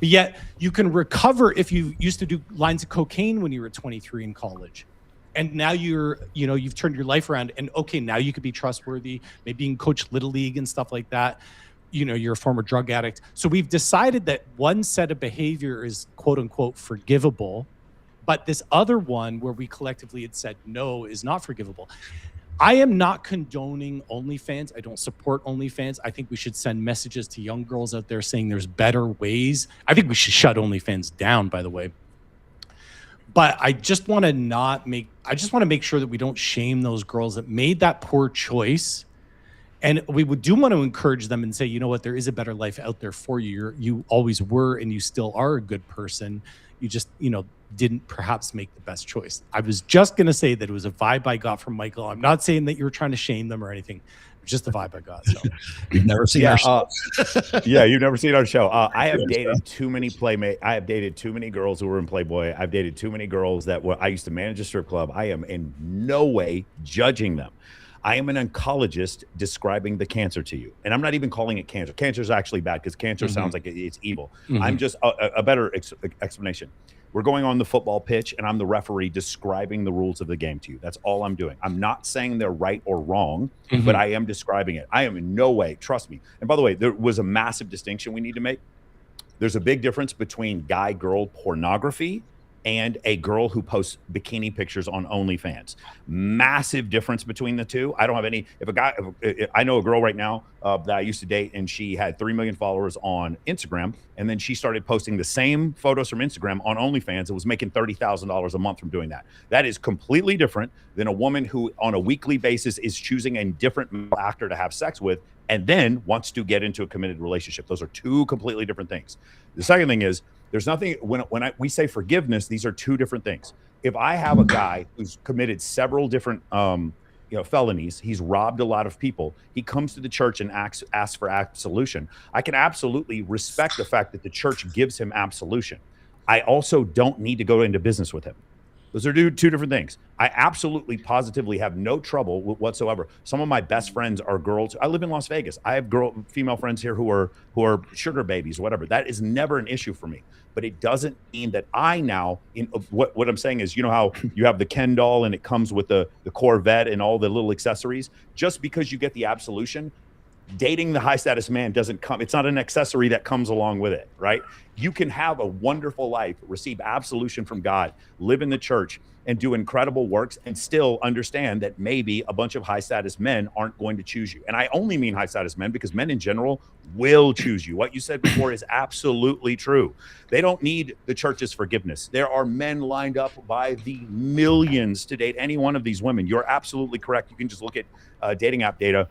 But yet you can recover if you used to do lines of cocaine when you were 23 in college. And now you've turned your life around, and okay, now you could be trustworthy, maybe you can coach Little League and stuff like that. You're a former drug addict. So we've decided that one set of behavior is quote unquote forgivable, but this other one where we collectively had said no is not forgivable. I am not condoning OnlyFans. I don't support OnlyFans. I think we should send messages to young girls out there saying there's better ways. I think we should shut OnlyFans down, by the way. But I just want to make sure that we don't shame those girls that made that poor choice. And we do want to encourage them and say, you know what, there is a better life out there for you. You always were, and you still are a good person. You just, didn't perhaps make the best choice. I was just going to say that it was a vibe I got from Michael. I'm not saying that you were trying to shame them or anything. Just the vibe I got. So you've never seen our show. Yeah, you've never seen our show. I have dated too many playmates. I have dated too many girls who were in Playboy. I've dated too many girls that I used to manage a strip club. I am in no way judging them. I am an oncologist describing the cancer to you. And I'm not even calling it cancer. Cancer is actually bad because cancer sounds like it's evil. I'm just a better explanation. We're going on the football pitch, and I'm the referee describing the rules of the game to you. That's all I'm doing. I'm not saying they're right or wrong, but I am describing it. I am in no way, trust me. And by the way, there was a massive distinction we need to make. There's a big difference between guy-girl pornography and a girl who posts bikini pictures on OnlyFans. Massive difference between the two. I don't have any. I know a girl right now that I used to date, and she had 3 million followers on Instagram, and then she started posting the same photos from Instagram on OnlyFans and was making $30,000 a month from doing that. That is completely different than a woman who on a weekly basis is choosing a different actor to have sex with and then wants to get into a committed relationship. Those are two completely different things. The second thing is, there's nothing, we say forgiveness, these are two different things. If I have a guy who's committed several different felonies, he's robbed a lot of people, he comes to the church and asks for absolution, I can absolutely respect the fact that the church gives him absolution. I also don't need to go into business with him. Those are two different things. I absolutely positively have no trouble whatsoever. Some of my best friends are girls. I live in Las Vegas. I have female friends here who are sugar babies, whatever. That is never an issue for me. But it doesn't mean that I now, what I'm saying is, you know how you have the Ken doll and it comes with the Corvette and all the little accessories? Just because you get the absolution, dating the high status man doesn't come. It's not an accessory that comes along with it, right? You can have a wonderful life, receive absolution from God, live in the church, and do incredible works, and still understand that maybe a bunch of high status men aren't going to choose you. And I only mean high status men because men in general will choose you. What you said before is absolutely true. They don't need the church's forgiveness. There are men lined up by the millions to date any one of these women. You're absolutely correct. You can just look at dating app data.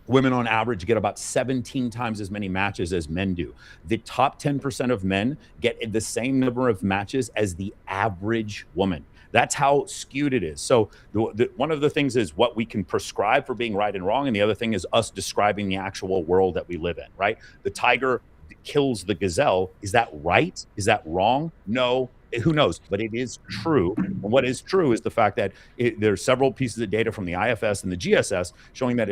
Women on average get about 17 times as many matches as men do. The top 10% of men get the same number of matches as the average woman. That's how skewed it is. So one of the things is what we can prescribe for being right and wrong. And the other thing is us describing the actual world that we live in, right? The tiger kills the gazelle. Is that right? Is that wrong? No. Who knows? But it is true. And what is true is the fact that there are several pieces of data from the IFS and the GSS showing that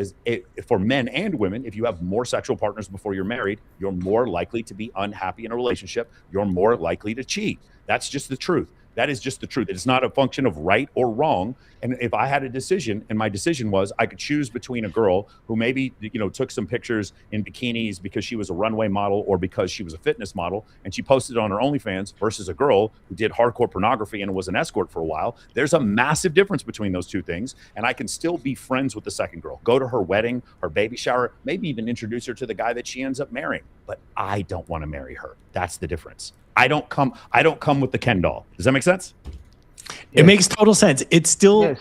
for men and women, if you have more sexual partners before you're married, you're more likely to be unhappy in a relationship. You're more likely to cheat. That's just the truth. That is just the truth. It's not a function of right or wrong. And if I had a decision, and my decision was I could choose between a girl who maybe, took some pictures in bikinis because she was a runway model or because she was a fitness model, and she posted it on her OnlyFans, versus a girl who did hardcore pornography and was an escort for a while. There's a massive difference between those two things. And I can still be friends with the second girl, go to her wedding, her baby shower, maybe even introduce her to the guy that she ends up marrying. But I don't want to marry her. That's the difference. I don't come with the Ken doll. Does that make sense? It makes total sense. It's still,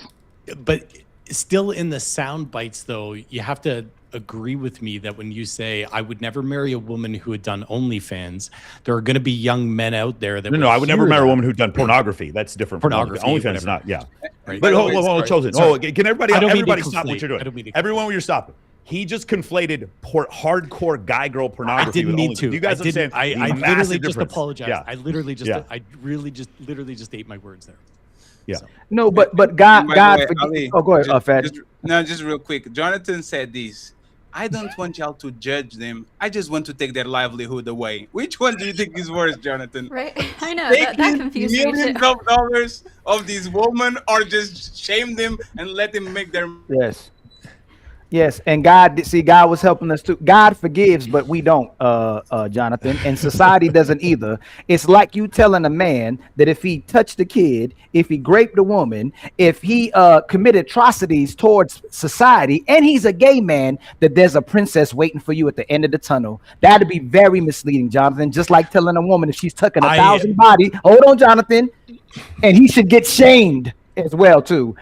but still in the sound bites though, you have to agree with me that when you say I would never marry a woman who had done OnlyFans, there are going to be young men out there that I would never marry a woman who'd done pornography. That's different. Pornography. OnlyFans is not. Yeah. Right. But hold on, Chosen. Can everybody stop what you're doing? Everyone, you're stopping. He just conflated hardcore guy-girl pornography. I didn't with need only- to. Do you guys I didn't. understand? I the literally massive just difference? apologized. Yeah. I literally just. Yeah. I really just ate my words there. Yeah. No, but God, By the God way, forgive. Ali, Oh, go ahead, Fatty. just real quick. Jonathan said this. I don't want y'all to judge them. I just want to take their livelihood away. Which one do you think is worse, Jonathan? Right? I know Taking that confused me millions too. of dollars of these women, or just shame them and let them make their. Yes. Yes, and God was helping us too. God forgives, but we don't, Jonathan, and society doesn't either. It's like you telling a man that if he touched a kid, if he raped a woman, if he committed atrocities towards society, and he's a gay man, that there's a princess waiting for you at the end of the tunnel. That'd be very misleading, Jonathan. Just like telling a woman if she's tucking 1,000 body, hold on, Jonathan, and he should get shamed as well too.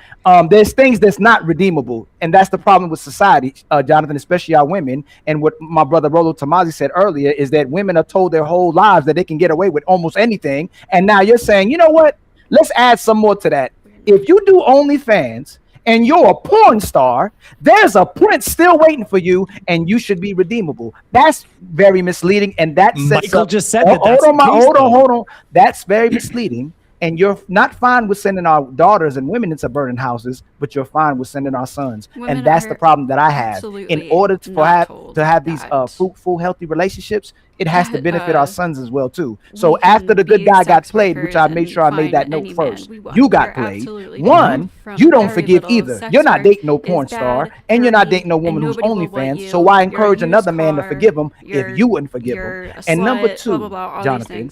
There's things that's not redeemable, and that's the problem with society, Jonathan, especially our women. And what my brother Rollo Tomassi said earlier is that women are told their whole lives that they can get away with almost anything, and now you're saying, you know what? Let's add some more to that. If you do OnlyFans and you're a porn star, there's a prince still waiting for you, and you should be redeemable. That's very misleading, and that sets Michael up, just said that. Hold on. That's very misleading. And you're not fine with sending our daughters and women into burning houses, but you're fine with sending our sons. Women and that's are the problem that I have. absolutely In order to not have these fruitful, healthy relationships, it has to benefit our sons as well too. So after the good guy got played, which I made sure I made that note first, you got played. One, you don't forgive either. You're not dating no porn star, and you're not dating no woman who's OnlyFans. So why encourage another man to forgive him if you wouldn't forgive him? And number two, Jonathan,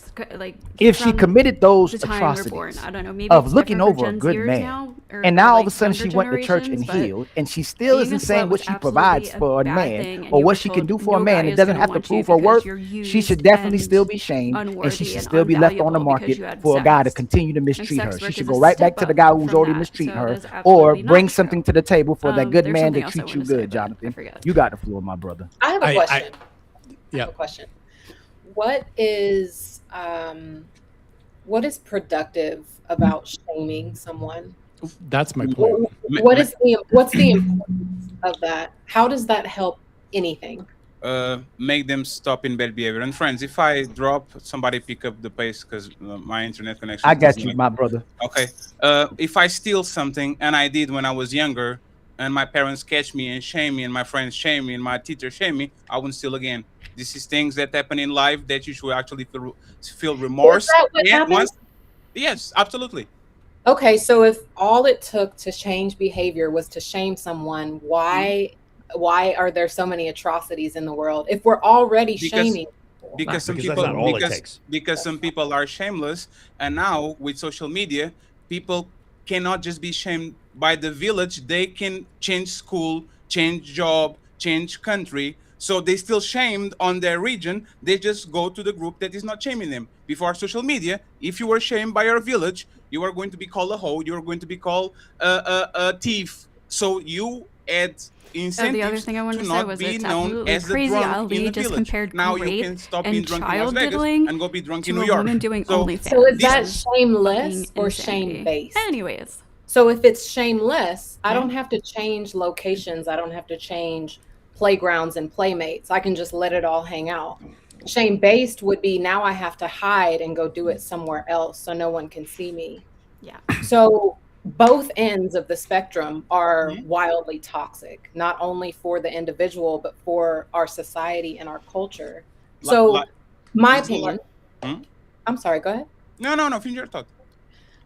if she committed those atrocities of looking over a good man, and now all of a sudden she went to church and healed, and she still isn't saying what she provides for a man or what she can do for a man, it doesn't have to prove her worth. She should definitely still be shamed, and she should still be left on the market for a guy to continue to mistreat her. She should go right back to the guy who's already mistreating her, or bring something to the table for that good man to treat you good, Jonathan. You got the floor, my brother. I have a question. Yeah. I have a question. What is productive about shaming someone? That's my point. What's the importance of that? How does that help anything? Make them stop in bad behavior. And friends, if I drop, somebody pick up the pace because my internet connection. I got you, my brother. Okay. If I steal something, and I did when I was younger, and my parents catch me and shame me, and my friends shame me, and my teacher shame me, I wouldn't steal again. This is things that happen in life that you should actually feel remorse. Is that what happened? Yes, absolutely. Okay, so if all it took to change behavior was to shame someone, why are there so many atrocities in the world if we're already shaming? Because some that's not all people it takes. because some people are shameless, and now with social media, people cannot just be shamed by the village. They can change school, change job, change country. So they still shamed on their region. They just go to the group that is not shaming them. Before social media, if you were shamed by your village, you are going to be called a hoe. You are going to be called a thief. So you add incentives the other thing I wanted to to say not was be it's known absolutely as the crazy. drunk Ali in the just village. compared Now you rape can stop and being drunk in Las child Vegas diddling and go be drunk to in a New York. woman doing So OnlyFans. So is that This is shameless fucking or insanity. shame-based? Anyways. So if it's shameless, I don't have to change locations. I don't have to change playgrounds and playmates. I can just let it all hang out. Shame-based would be now I have to hide and go do it somewhere else so no one can see me. Yeah. So both ends of the spectrum are wildly toxic, not only for the individual, but for our society and our culture. So my opinion, I'm sorry, go ahead. No, finish your thought.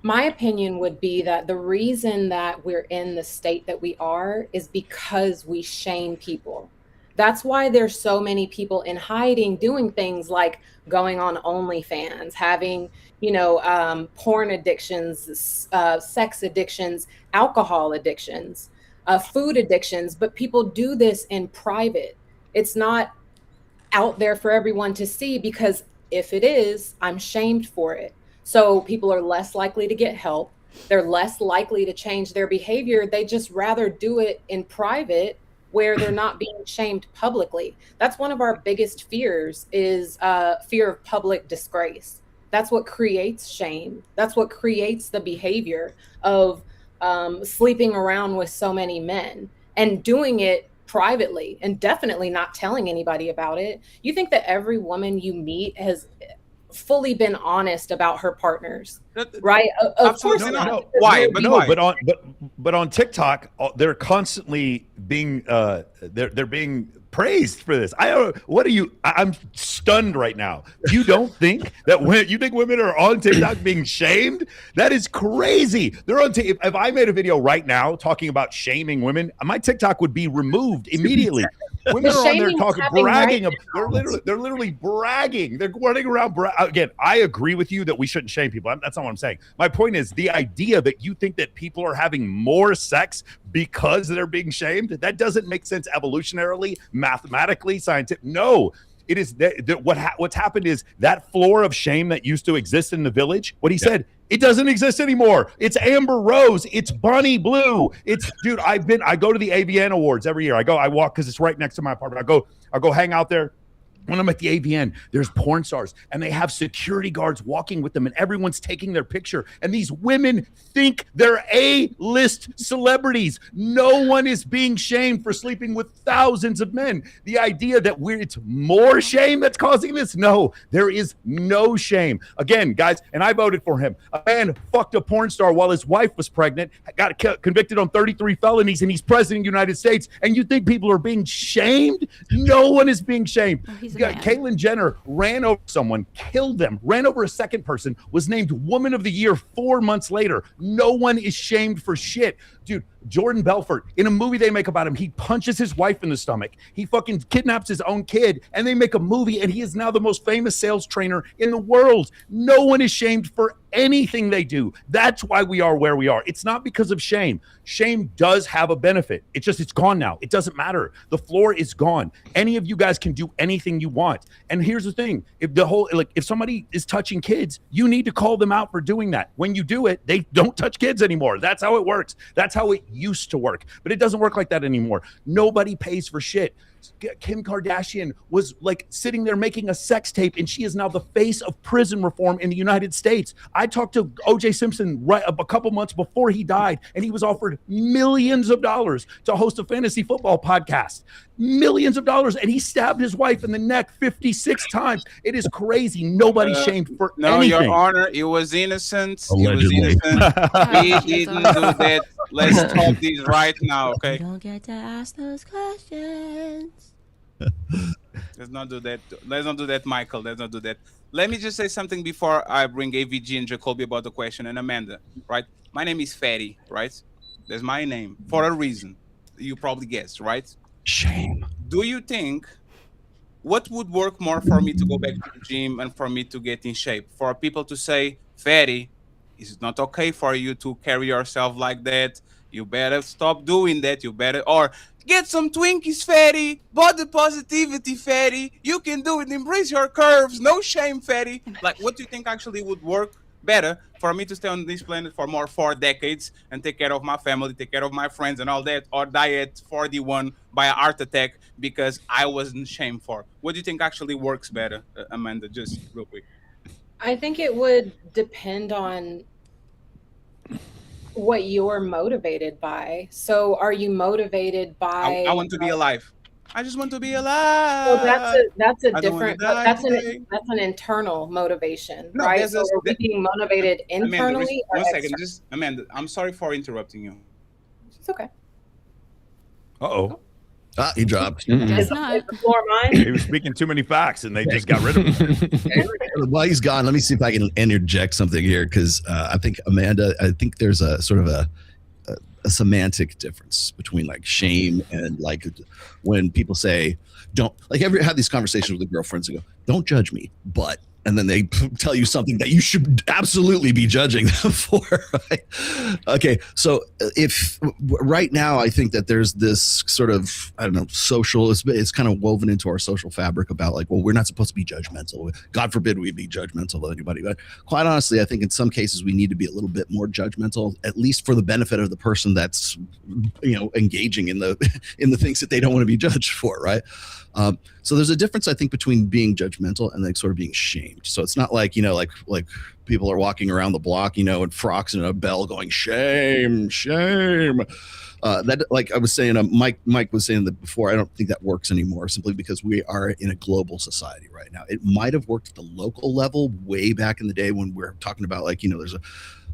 My opinion would be that the reason that we're in the state that we are is because we shame people. That's why there's so many people in hiding doing things like going on OnlyFans, having, porn addictions, sex addictions, alcohol addictions, food addictions. But people do this in private. It's not out there for everyone to see, because if it is, I'm shamed for it. So people are less likely to get help. They're less likely to change their behavior. They just rather do it in private where they're not being shamed publicly. That's one of our biggest fears, is fear of public disgrace. That's what creates shame. That's what creates the behavior of sleeping around with so many men and doing it privately and definitely not telling anybody about it. You think that every woman you meet has fully been honest about her partners, right? Of course not. No, Why? But no, but on TikTok, they're constantly being they're being praised for this. I'm stunned right now. You don't think that you think women are on TikTok being shamed? That is crazy. They're on if I made a video right now talking about shaming women, my TikTok would be removed immediately. Women are on there talking, bragging. They're literally bragging. They're running around. Again, I agree with you that we shouldn't shame people. That's not what I'm saying. My point is the idea that you think that people are having more sex because they're being shamed, that doesn't make sense evolutionarily, mathematically, scientific. No. It is what's happened is that floor of shame that used to exist in the village. What he said, it doesn't exist anymore. It's Amber Rose. It's Bunny Blue. It's dude. I go to the AVN Awards every year. I walk because it's right next to my apartment. I go hang out there. When I'm at the AVN, there's porn stars and they have security guards walking with them and everyone's taking their picture. And these women think they're A-list celebrities. No one is being shamed for sleeping with thousands of men. The idea that it's more shame that's causing this? No, there is no shame. Again, guys, and I voted for him. A man fucked a porn star while his wife was pregnant, got convicted on 33 felonies, and he's president of the United States. And you think people are being shamed? No one is being shamed. Caitlyn Jenner ran over someone, killed them, ran over a second person, was named Woman of the Year 4 months later. No one is shamed for shit. Dude, Jordan Belfort, in a movie they make about him, he punches his wife in the stomach. He fucking kidnaps his own kid, and they make a movie, and he is now the most famous sales trainer in the world. No one is shamed for anything they do. That's why we are where we are. It's not because of shame. Shame does have a benefit. It's gone now. It doesn't matter. The floor is gone. Any of you guys can do anything you want. And here's the thing. If somebody is touching kids, you need to call them out for doing that. When you do it, they don't touch kids anymore. That's how it works. That's how it used to work. But it doesn't work like that anymore. Nobody pays for shit. Kim Kardashian was like sitting there making a sex tape, and she is now the face of prison reform in the United States. I talked to O.J. Simpson a couple months before he died, and he was offered millions of dollars to host a fantasy football podcast. Millions of dollars, and he stabbed his wife in the neck 56 times. It is crazy. Nobody's shamed for anything. Your Honor, it was innocent. Allegedly. He didn't do that. Let's talk this right now, okay? You don't get to ask those questions. Let's not do that. Let's not do that, Michael. Let's not do that. Let me just say something before I bring AVG and Jacoby about the question, and Amanda, right? My name is Fatty, right? That's my name for a reason. You probably guessed, right? Shame. Do you think what would work more for me to go back to the gym and for me to get in shape? For people to say, Fatty, it's not okay for you to carry yourself like that. You better stop doing that. You better, or get some Twinkies, Fatty. Body positivity, Fatty. You can do it. Embrace your curves. No shame, Fatty. Like, what do you think actually would work better for me to stay on this planet for more 4 decades and take care of my family, take care of my friends and all that, or die at 41 by a heart attack because I wasn't shamed for? What do you think actually works better, Amanda? Just real quick. I think it would depend on what you're motivated by. So are you motivated by I want to be alive. I just want to be alive. Well, that's a different that's an internal motivation, No, right? there's So are we being motivated internally Amanda, or one second, externally? just Amanda, I'm sorry for interrupting you. It's okay. Uh-oh. Ah, he dropped. Is the floor mine? He was speaking too many facts, and they just got rid of him. While he's gone, let me see if I can interject something here, because I think, Amanda, I think there's a sort of a semantic difference between like shame and like when people say, don't, like, ever had these conversations with girlfriends and go, don't judge me, but, and then they tell you something that you should absolutely be judging them for, right? Okay, so if right now I think that there's this sort of, I don't know, social, it's kind of woven into our social fabric about like, well, we're not supposed to be judgmental. God forbid we be judgmental of anybody. But quite honestly, I think in some cases we need to be a little bit more judgmental, at least for the benefit of the person that's, you know, engaging in the things that they don't want to be judged for, right? So there's a difference, I think, between being judgmental and like sort of being shamed. So it's not like, like people are walking around the block, in frocks and a bell going, shame, shame. That, like I was saying, Mike was saying that before, I don't think that works anymore, simply because we are in a global society right now. It might have worked at the local level way back in the day when we're talking about like, there's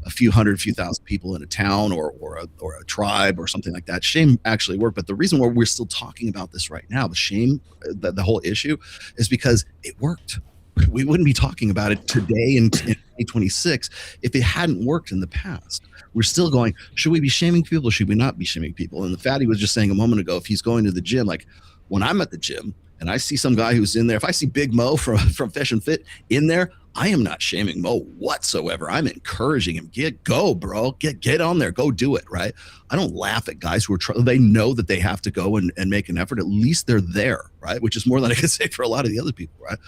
a few thousand people in a town or a tribe or something like that. Shame actually worked. But the reason why we're still talking about this right now, the shame, the whole issue, is because it worked. We wouldn't be talking about it today in 2026 if it hadn't worked in the past. We're still going, should we be shaming people? Should we not be shaming people? And the fatty was just saying a moment ago, if he's going to the gym, like when I'm at the gym and I see some guy who's in there, if I see Big Mo from Fish and Fit in there, I am not shaming Mo whatsoever. I'm encouraging him. Go, bro. Get on there. Go do it, right? I don't laugh at guys who are they know that they have to go and make an effort. At least they're there, right? Which is more than I can say for a lot of the other people, right?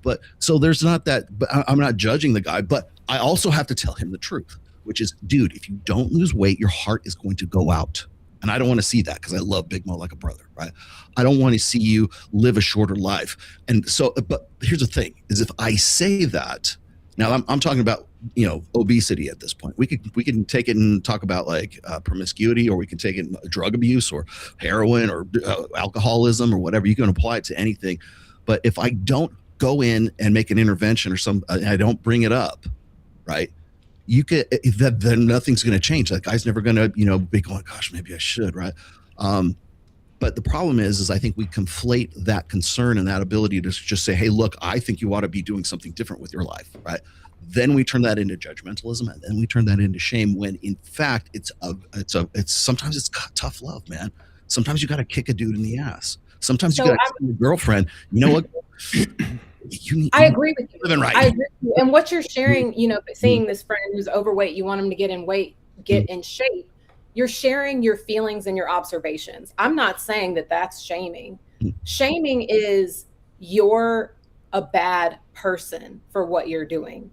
But so there's not that, but I'm not judging the guy, but I also have to tell him the truth, which is, dude, if you don't lose weight, your heart is going to go out. And I don't want to see that because I love Big Mo like a brother, right? I don't want to see you live a shorter life. And so, but here's the thing, is if I say that, now I'm talking about, obesity at this point. We can take it and talk about like promiscuity, or we can take it in drug abuse or heroin or alcoholism or whatever. You can apply it to anything. But if I don't go in and make an intervention or I don't bring it up, right? You could, then nothing's going to change. That guy's never going to, be going, gosh, maybe I should, right? But the problem is I think we conflate that concern and that ability to just say, hey, look, I think you ought to be doing something different with your life, right? Then we turn that into judgmentalism, and then we turn that into shame, when in fact it's sometimes it's tough love, man. Sometimes you got to kick a dude in the ass. Sometimes you got to tell your girlfriend, you know what? I agree with you. Living right. I agree with you. And what you're sharing, seeing this friend who's overweight, you want him to get in shape. You're sharing your feelings and your observations. I'm not saying that that's shaming. Shaming is you're a bad person for what you're doing.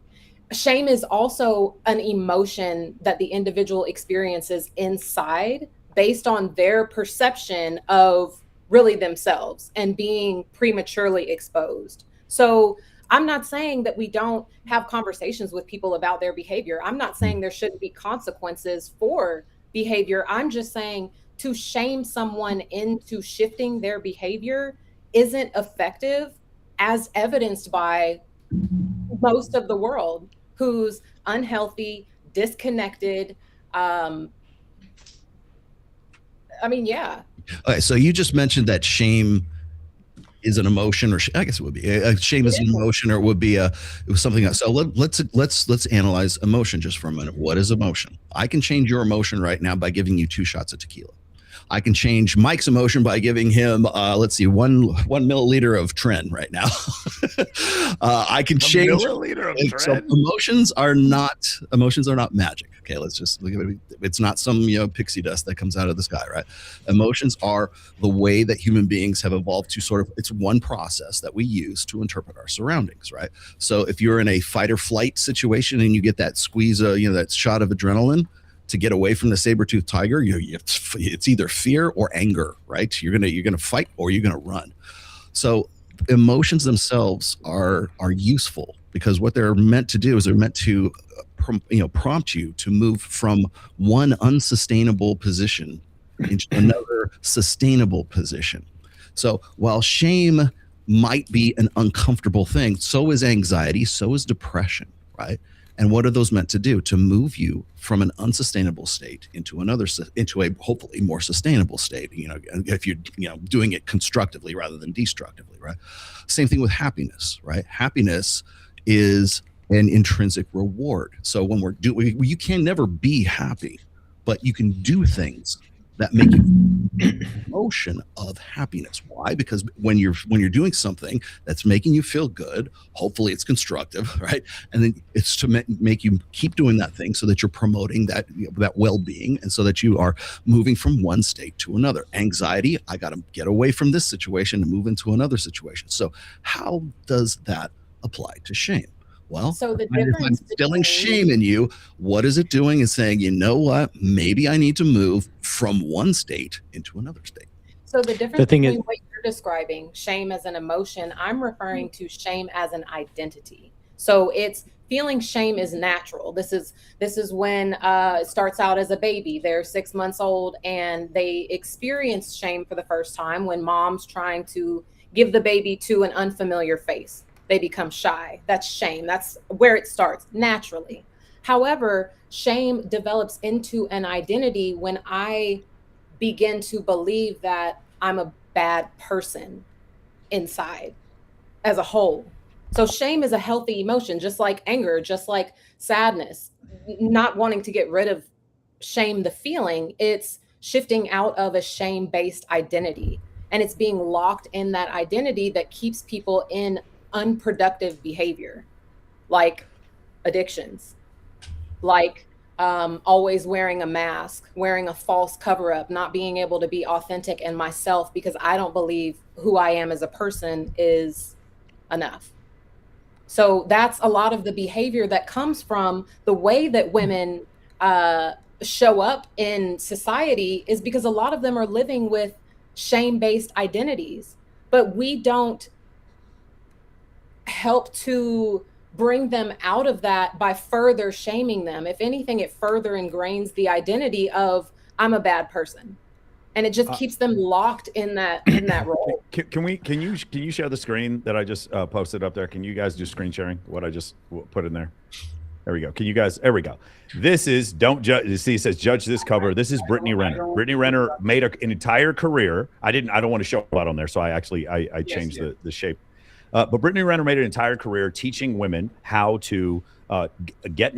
Shame is also an emotion that the individual experiences inside based on their perception of really themselves and being prematurely exposed. So I'm not saying that we don't have conversations with people about their behavior. I'm not saying there shouldn't be consequences for behavior. I'm just saying to shame someone into shifting their behavior isn't effective, as evidenced by most of the world who's unhealthy, disconnected. Yeah. Okay, so you just mentioned that shame is an emotion, or I guess it would be shame is an emotion, or it would be it was something else. So let's analyze emotion just for a minute. What is emotion? I can change your emotion right now by giving you 2 shots of tequila. I can change Mike's emotion by giving him, let's see, one milliliter of Tren right now. I can change. Milliliter of Tren? So emotions are not magic. Okay, let's just look at it. It's not some pixie dust that comes out of the sky, right? Emotions are the way that human beings have evolved to sort of. It's one process that we use to interpret our surroundings, right? So if you're in a fight or flight situation and you get that squeeze, that shot of adrenaline to get away from the saber-toothed tiger, it's either fear or anger, right? You're gonna fight or you're gonna run. So emotions themselves are useful because what they're meant to do is they're meant to prompt you to move from one unsustainable position into another sustainable position. So while shame might be an uncomfortable thing, so is anxiety, so is depression, right? And what are those meant to do? To move you from an unsustainable state into a hopefully more sustainable state, if you're doing it constructively rather than destructively, right? Same thing with happiness, right? Happiness is an intrinsic reward. So when you can never be happy, but you can do things that make you emotion of happiness. Why? Because when you're doing something that's making you feel good, hopefully it's constructive, right? And then it's to make you keep doing that thing so that you're promoting that well-being, and so that you are moving from one state to another. Anxiety, I got to get away from this situation and move into another situation. So how does that apply to shame? Well, so the if I'm difference instilling shame in you, what is it doing? Is saying, you know what? Maybe I need to move from one state into another state. So the difference between what you're you're describing, shame as an emotion, I'm referring to shame as an identity. So it's feeling shame is natural. This is when it starts out as a baby. They're 6 months old and they experience shame for the first time when mom's trying to give the baby to an unfamiliar face. They become shy. That's shame. That's where it starts naturally. However, shame develops into an identity when I begin to believe that I'm a bad person inside as a whole. So shame is a healthy emotion, just like anger, just like sadness. Not wanting to get rid of shame, the feeling, it's shifting out of a shame-based identity. And it's being locked in that identity that keeps people in unproductive behavior, like addictions, like always wearing a mask, wearing a false cover up, not being able to be authentic and myself because I don't believe who I am as a person is enough. So that's a lot of the behavior that comes from the way that women show up in society, is because a lot of them are living with shame-based identities, but we don't help to bring them out of that by further shaming them. If anything, it further ingrains the identity of I'm a bad person. And it just keeps them locked in that role. Can you share the screen that I just posted up there? Can you guys do screen sharing? What I just put in there. There we go. Can you guys? There we go. This is don't judge. You see, it says judge this cover. This is Brittany Renner. Brittany Renner made an entire career. I don't want to show a lot on there, so I changed the shape. But Brittany Renner made an entire career teaching women how to get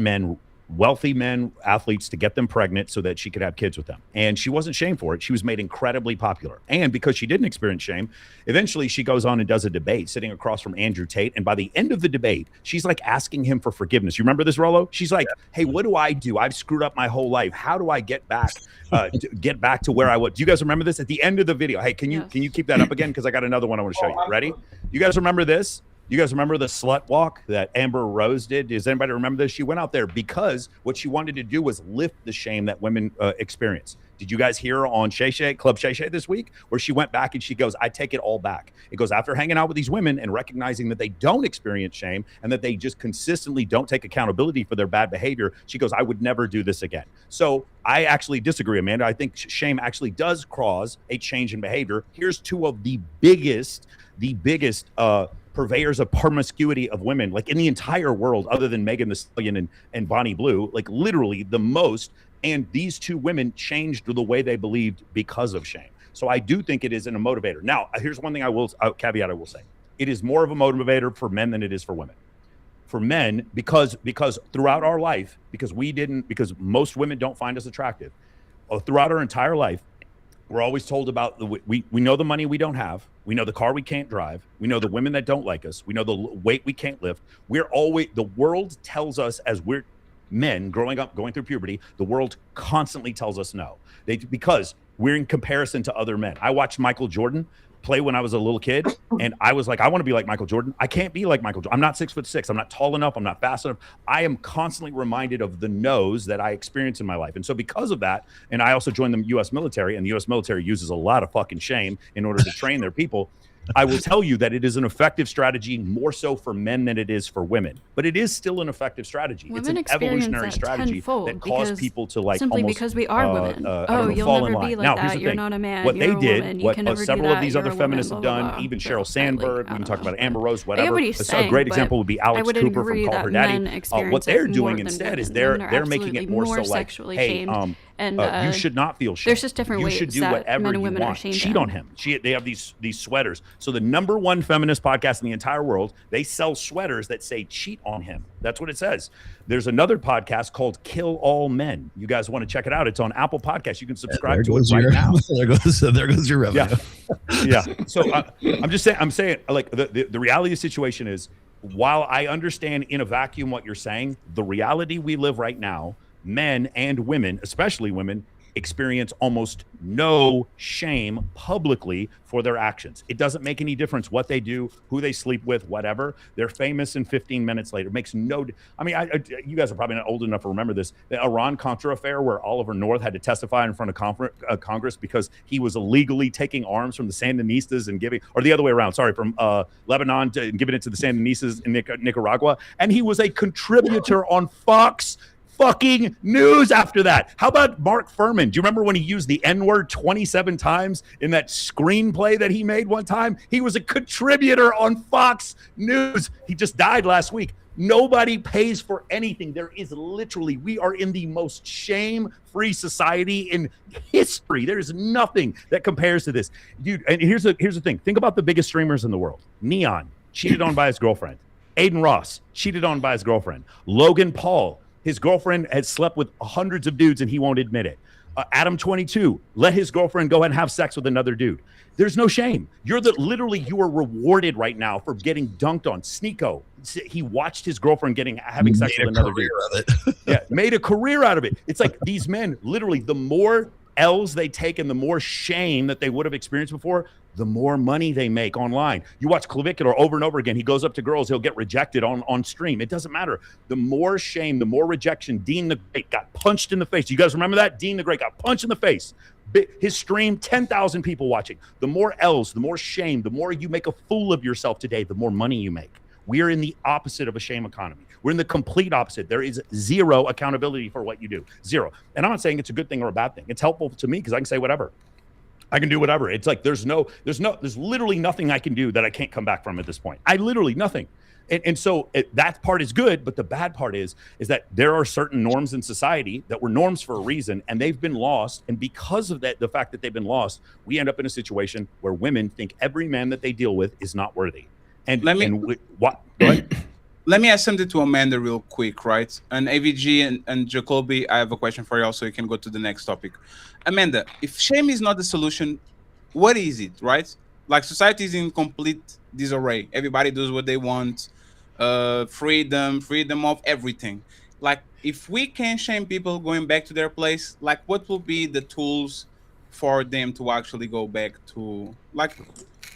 wealthy men, athletes, to get them pregnant so that she could have kids with them. And she wasn't shamed for it. She was made incredibly popular. And because she didn't experience shame, eventually she goes on and does a debate sitting across from Andrew Tate. And by the end of the debate, she's like asking him for forgiveness. You remember this, Rollo? She's like, hey, what do I do? I've screwed up my whole life. How do I get back to where I was? Do you guys remember this at the end of the video? Hey, can you keep that up again? Because I got another one I want to show you. Ready? You guys remember this? You guys remember the slut walk that Amber Rose did? Does anybody remember this? She went out there because what she wanted to do was lift the shame that women experience. Did you guys hear her on Club Shay Shay this week, where she went back and she goes, I take it all back. It goes, after hanging out with these women and recognizing that they don't experience shame and that they just consistently don't take accountability for their bad behavior, she goes, I would never do this again. So I actually disagree, Amanda. I think shame actually does cause a change in behavior. Here's two of the biggest purveyors of promiscuity of women, like in the entire world, other than Megan Thee Stallion and Bonnie Blue, like literally the most. And these two women changed the way they believed because of shame. So I do think it is a motivator. Now, here's one thing caveat I will say. It is more of a motivator for men than it is for women. For men, because throughout our life, because most women don't find us attractive, throughout our entire life, we're always told about we know the money we don't have. We know the car we can't drive. We know the women that don't like us. We know the weight we can't lift. The world tells us, as we're men growing up, going through puberty, the world constantly tells us no. Because we're in comparison to other men. I watched Michael Jordan play when I was a little kid, and I was like, I want to be like Michael Jordan. I can't be like Michael Jordan. I'm not 6'6". I'm not tall enough. I'm not fast enough. I am constantly reminded of the no's that I experience in my life. And so because of that, and I also joined the U.S. military, and the U.S. military uses a lot of fucking shame in order to train their people. I will tell you that it is an effective strategy, more so for men than it is for women. But it is still an effective strategy. Women it's an evolutionary strategy that causes people to simply almost, because we are women. You'll fall never be like now, that. You're not a man. What you're they a did, woman. You can never several do of that. these You're other a woman, feminists blah, have blah, done, blah. even Sheryl Sandberg, we can talk about Amber Rose, whatever. what he's A saying, great but example would be I Alex would Cooper agree from Call that Her men Daddy. experience What they're it doing more than instead women. is Women are they're making it more so like, sexually hey, shamed, and you should not feel shame. there's just different you ways should do that whatever men and you women are want. shamed Cheat in. on him. They have these sweaters. So the number one feminist podcast in the entire world, they sell sweaters that say cheat on him. That's what it says. There's another podcast called Kill All Men. You guys want to check it out? It's on Apple Podcasts. You can subscribe to it right now. There goes your revenue. Yeah. So I'm saying like the reality of the situation is, while I understand in a vacuum what you're saying, the reality we live right now, men and women, especially women, experience almost no shame publicly for their actions. It doesn't make any difference what they do, who they sleep with, whatever. They're famous, and 15 minutes later, it makes no. I mean, you guys are probably not old enough to remember this. The Iran-Contra affair, where Oliver North had to testify in front of Congress because he was illegally taking arms from the Sandinistas and giving, or the other way around, sorry, from Lebanon and giving it to the Sandinistas in Nicaragua. And he was a contributor on Fox fucking News after that. How about Mark Furman? Do you remember when he used the N-word 27 times in that screenplay that he made one time? He was a contributor on Fox News. He just died last week. Nobody pays for anything. There is literally, we are in the most shame-free society in history. There's nothing that compares to this. Dude, and here's the thing. Think about the biggest streamers in the world. Neon, cheated on by his girlfriend. Aiden Ross, cheated on by his girlfriend. Logan Paul, his girlfriend has slept with hundreds of dudes and he won't admit it. Adam 22, let his girlfriend go ahead and have sex with another dude. There's no shame. You are rewarded right now for getting dunked on. Sneeko, he watched his girlfriend having sex with another dude. Yeah, made a career out of it. It's like these men, literally, the more L's they take and the more shame that they would have experienced before, the more money they make online. You watch Clavicular over and over again. He goes up to girls, he'll get rejected on stream. It doesn't matter. The more shame, the more rejection. Dean the Great got punched in the face. You guys remember that? Dean the Great got punched in the face. His stream, 10,000 people watching. The more L's, the more shame, the more you make a fool of yourself today, the more money you make. We are in the opposite of a shame economy. We're in the complete opposite. There is zero accountability for what you do. Zero. And I'm not saying it's a good thing or a bad thing. It's helpful to me because I can say whatever. I can do whatever. It's like there's literally nothing I can do that I can't come back from at this point. Nothing. And so that part is good, but the bad part is that there are certain norms in society that were norms for a reason, and they've been lost. And because of that, the fact that they've been lost, we end up in a situation where women think every man that they deal with is not worthy. And Let me- Go ahead. Let me ask something to Amanda real quick, right? And AVG and Jacoby, I have a question for you, so you can go to the next topic. Amanda, if shame is not the solution, what is it, right? Like, society is in complete disarray. Everybody does what they want, freedom of everything. Like, if we can shame people going back to their place, like, what will be the tools for them to actually go back to, like,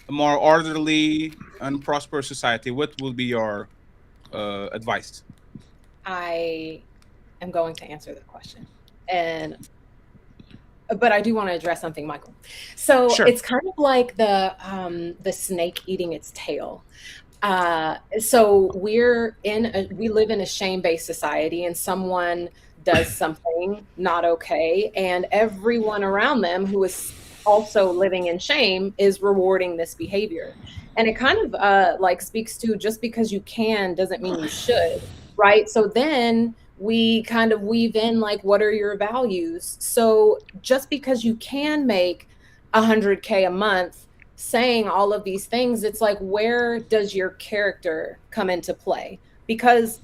a more orderly and prosperous society? What will be your advice? I am going to answer the question, but I do want to address something, Michael. So Sure. It's kind of like the snake eating its tail. So we live in a shame-based society, and someone does something not okay, and everyone around them who is also living in shame is rewarding this behavior. And it kind of like speaks to, just because you can doesn't mean you should, right? So then we kind of weave in, like, what are your values? So just because you can make 100K a month saying all of these things, it's like, where does your character come into play? Because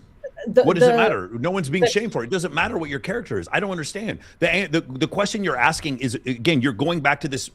what does it matter? No one's being shamed for it. It doesn't matter what your character is. I don't understand. The question you're asking is, again, you're going back to this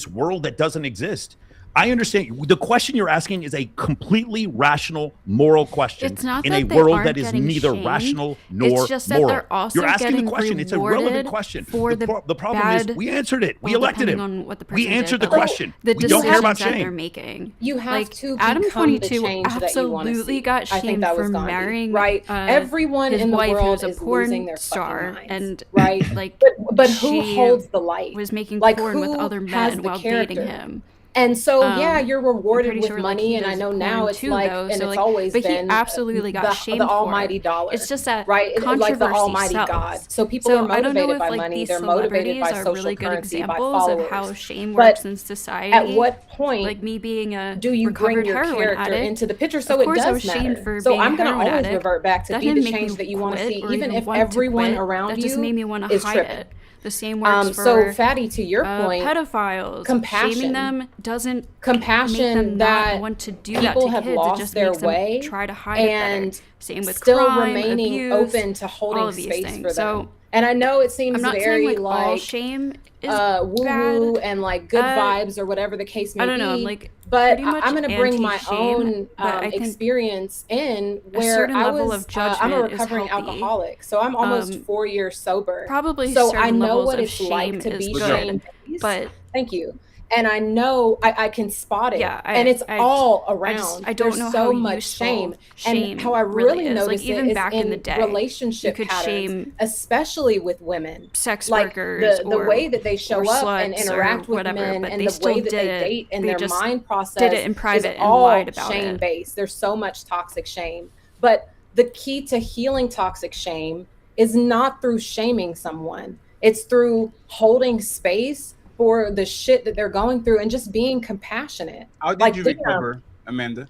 world that doesn't exist. I understand. The question you're asking is a completely rational, moral question. It's not in that a they world aren't that is getting neither shamed. rational nor It's just that moral. they're also You're asking the getting question. It's a relevant rewarded question. for The problem bad- is we answered it. We well, elected depending him. on what the We person answered did, the but, like, question. the We don't care about decisions that they're shame. making. You have Like, to Adam become 22 the change that you want to absolutely see. got I think shamed that was for Gandhi, marrying right? Everyone his in the wife, who world was a is porn losing their star, fucking minds, and right? like, but who she holds the light? was making Like, porn with who other has men the while character? dating him. And so, yeah, you're I'm rewarded pretty with sure, like, money, he and I does know now porn it's too, like, though, and so, it's like, always but he been absolutely got shamed the for almighty it. dollar. It's just that right, like the controversy almighty sells. God. So people So are I don't know motivated if, by like, money. these They're motivated by celebrities are social really good currency, by examples followers. of how shame But works in society. at what point, like me being a do you bring recovered your heroin character addict, into the picture? So of it course I does was shamed matter. for So being I'm a going to heroin always addict. revert back to That be didn't the make change me that you want to quit see, or even even if want to everyone quit. around That you just made me want to is hide tripping. it. The same works for So Fatty, to your point, pedophiles. compassion. Shaming them doesn't Compassion make them that not want to do people that to have kids. lost It just their makes them way try to hide it and better. Same with still crime, remaining abuse, open to holding all of these space things. for them. So And I know it seems I'm not very saying like all like shame is woo woo bad. and like good vibes or whatever the case may I don't know. I'm be. like But pretty much I'm going to bring my anti-shame, own but I think experience in a where certain I level was. of judgment I'm a is recovering healthy. alcoholic, so I'm almost 4 years sober. Probably So I certain know levels what of it's like shame to is be good, shame based. but Thank you. And I know I can spot it, yeah, and it's all I around. I don't There's know so how much useful shame, shame and how I really really is. Like notice even it is back in the day, relationship you could patterns, shame especially with women. sex Like workers the or way that they show or up and sluts interact or with whatever, men, but and they the still way that did they it. date and They their just mind did process it in is private and all lied about shame it. based. There's so much toxic shame, but the key to healing toxic shame is not through shaming someone. It's through holding space for the shit that they're going through and just being compassionate. How did Like, you damn, recover, Amanda?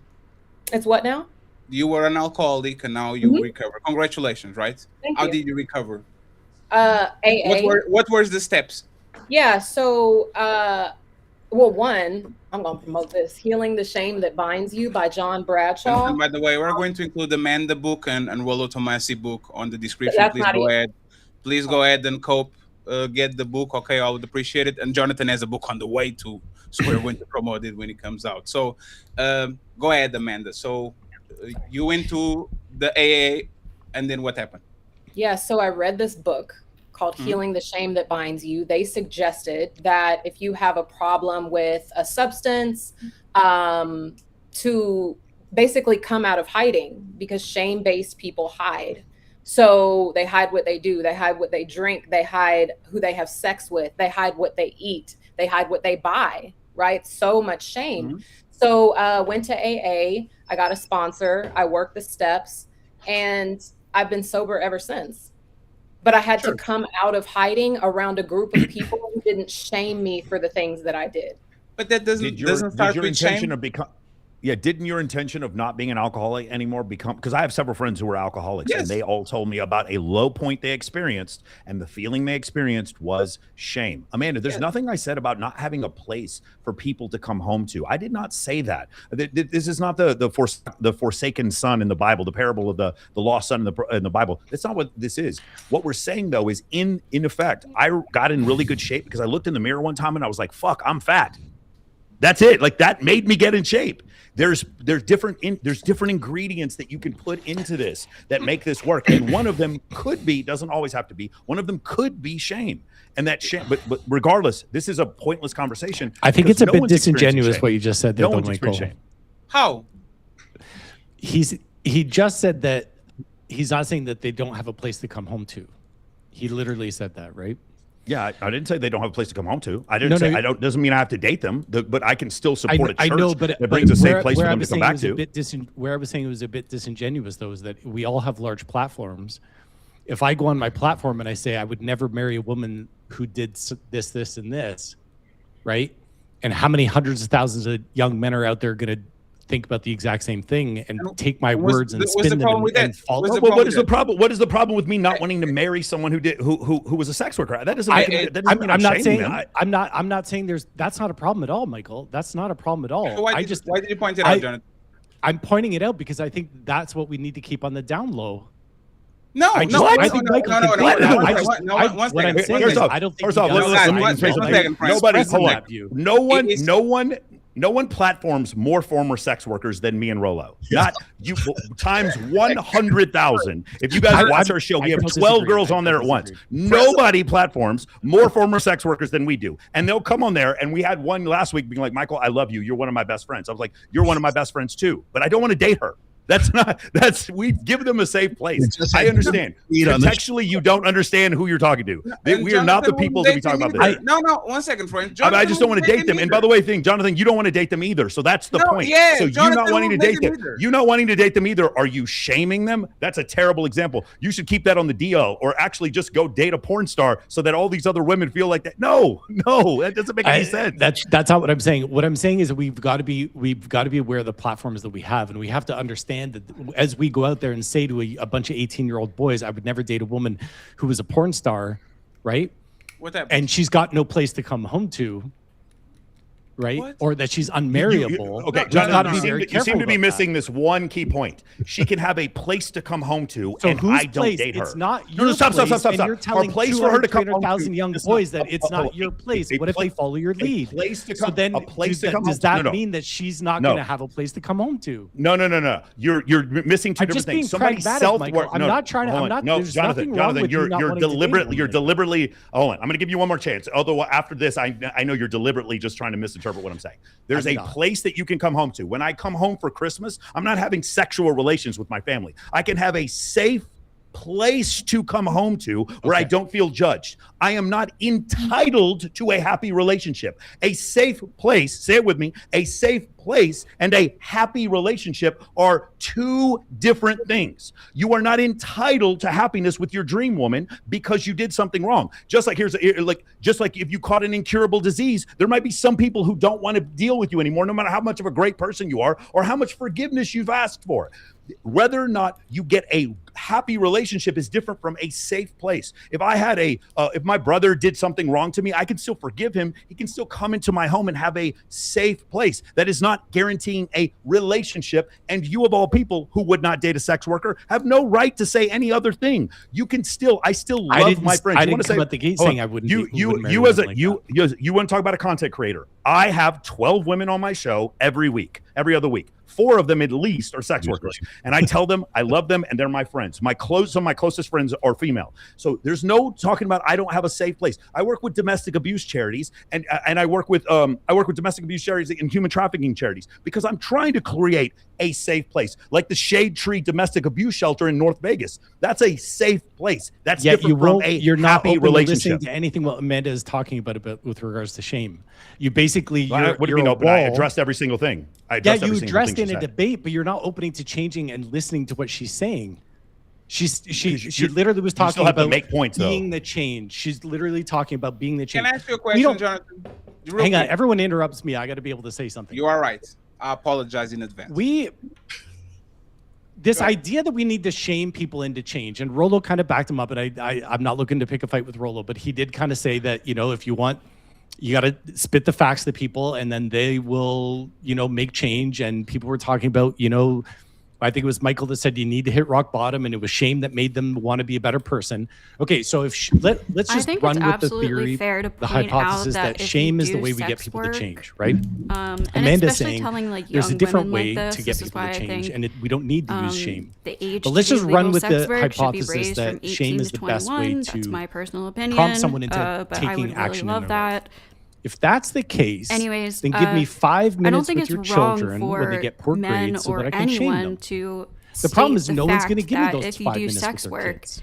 it's what now? You were an alcoholic and now you recover. Congratulations, right? Thank How you. did you recover? AA. What were the steps? Yeah, so well, one, I'm gonna promote this, Healing the Shame That Binds You by John Bradshaw. And by the way, we're going to include the Amanda book and Rollo Tomassi book on the description. That's Please not go it. ahead. Please go ahead and get the book. Okay, I would appreciate it. And Jonathan has a book on the way too, so we're going to promote it when it comes out. So go ahead, Amanda. So you went to the AA, and then what happened? Yeah, so I read this book called Healing the Shame That Binds You. They suggested that if you have a problem with a substance, to basically come out of hiding, because shame-based people hide. So they hide what they do, they hide what they drink, they hide who they have sex with, they hide what they eat, they hide what they buy, right? So much shame. So went to AA, I got a sponsor, I worked the steps, and I've been sober ever since. But I had to come out of hiding around a group of people who didn't shame me for the things that I did. But that doesn't start with shame. Didn't your intention of not being an alcoholic anymore become, because I have several friends who are alcoholics and they all told me about a low point they experienced, and the feeling they experienced was shame. Amanda, there's nothing I said about not having a place for people to come home to. I did not say that. This is not the forsaken son in the Bible, the parable of the lost son in the Bible. That's not what this is. What we're saying though is in effect, I got in really good shape because I looked in the mirror one time and I was like, fuck, I'm fat. That's it. Like that made me get in shape. There's different ingredients that you can put into this that make this work, and one of them could be, doesn't always have to be, one of them could be shame. And that shame, but regardless, this is a pointless conversation. I think it's a bit disingenuous what you just said there, though, Michael. How? He just said that he's not saying that they don't have a place to come home to. He literally said that, right? Yeah, I didn't say they don't have a place to come home to. I didn't say I don't. Doesn't mean I have to date them, but I can still support a church that brings a safe place for them to come back to. Where I was saying it was a bit disingenuous, though, is that we all have large platforms. If I go on my platform and I say I would never marry a woman who did this, this, and this, right? And how many hundreds of thousands of young men are out there going to think about the exact same thing and take my words and spin them and fall? What is the problem? What is the problem with me not wanting to marry someone who was a sex worker? That doesn't make I'm not saying I'm not saying that's not a problem at all, Michael. That's not a problem at all. So why did you point it out, Jonathan? I'm pointing it out because I think that's what we need to keep on the down low. No, I think Michael can do that. What I'm saying is, I don't think. First off, let me say something. Nobody, hold on. No one platforms more former sex workers than me and Rollo. Not you times 100,000. If you guys watch our show, we have 12 girls on there at once. Nobody platforms more former sex workers than we do. And they'll come on there. And we had one last week being like, Michael, I love you. You're one of my best friends. I was like, you're one of my best friends too. But I don't want to date her. We give them a safe place. I understand. Contextually, you don't understand who you're talking to. We are not the people to be talking about this. No, 1 second, friend. I just don't want to date them. And by the way, Jonathan, you don't want to date them either. So that's the point. Yeah, so you not wanting to date them. You not wanting to date them either. Are you shaming them? That's a terrible example. You should keep that on the DL, or actually just go date a porn star so that all these other women feel like that. No, that doesn't make any sense. That's not what I'm saying. What I'm saying is we've got to be aware of the platforms that we have, and we have to understand that as we go out there and say to a bunch of 18-year-old boys, I would never date a woman who was a porn star, right? What that? And she's got no place to come home to, right? Or that she's unmarriable. Okay, We've got to be you very seem careful to be about missing this one key point. She can have a place to come home to, So and whose I don't place? date her. It's not No, your stop. place, and Her you're telling place for her to come home 200,000 to. young Listen, boys that it's not your place. What if they follow your lead? A place to So come. then, A place to come does home. that No. mean that she's not No. going to have a place to come home to? No. You're missing two I'm just different things. being Somebody pragmatic, Michael. self-worth. I'm not trying to. Hold I'm on. not. No, There's nothing wrong with you not you're wanting to date deliberately. You're women. deliberately. Hold on. I'm going to give you one more chance. Although after this, I know you're deliberately just trying to misinterpret what I'm saying. There's I'm a not. place that you can come home to. When I come home for Christmas, I'm not having sexual relations with my family. I can have a safe place to come home to where I don't feel judged. I am not entitled to a happy relationship. A safe place, say it with me, a safe place and a happy relationship are two different things. You are not entitled to happiness with your dream woman because you did something wrong. Just like just like if you caught an incurable disease, there might be some people who don't want to deal with you anymore, no matter how much of a great person you are or how much forgiveness you've asked for. Whether or not you get a happy relationship is different from a safe place. If I had if my brother did something wrong to me, I can still forgive him. He can still come into my home and have a safe place. That is not guaranteeing a relationship. And you of all people who would not date a sex worker have no right to say any other thing. You can still, I still love my friends. I didn't come at the gate saying I wouldn't. You want to talk about a content creator. I have 12 women on my show every other week. 4 of them at least are sex workers. And I tell them I love them and they're my friends. Some of my closest friends are female. So there's no talking about I don't have a safe place. I work with domestic abuse charities and I work with domestic abuse charities and human trafficking charities because I'm trying to create a safe place. Like the Shade Tree Domestic Abuse Shelter in North Vegas. That's a safe place. That's different from a you're not happy open to listening relationship. to anything what Amanda is talking about with regards to shame. You basically What do you mean open? I addressed every single thing. You addressed in a debate, but you're not opening to changing and listening to what she's saying. She literally was talking about make points, being the change. She's literally talking about being the change. Can I ask you a question, Jonathan? Hang on, everyone interrupts me. I got to be able to say something. You are right. I apologize in advance. This idea that we need to shame people into change, and Rollo kind of backed him up, and I'm not looking to pick a fight with Rollo, but he did kind of say that, if you want, you got to spit the facts to people and then they will, make change. And people were talking about, I think it was Michael that said you need to hit rock bottom, and it was shame that made them want to be a better person. Okay, so if let's just run with the theory, the hypothesis that shame is the way we get people to change, right? And Amanda's especially saying telling like there's a young different women way like this, to get this is people why to I change, think, and we don't need to use shame. The age But let's to just do run legal with sex the work should be hypothesis raised from that shame 18 is to the best way 21. to That's my personal opinion. prompt someone into but I would taking really action in love their that. If that's the case, Anyways, then give me 5 I don't minutes think with it's your wrong children for when they get poor men grades so or that I can shame anyone them. to The problem state is no one's going to fact give me that those if you 5 do minutes sex with their work, kids.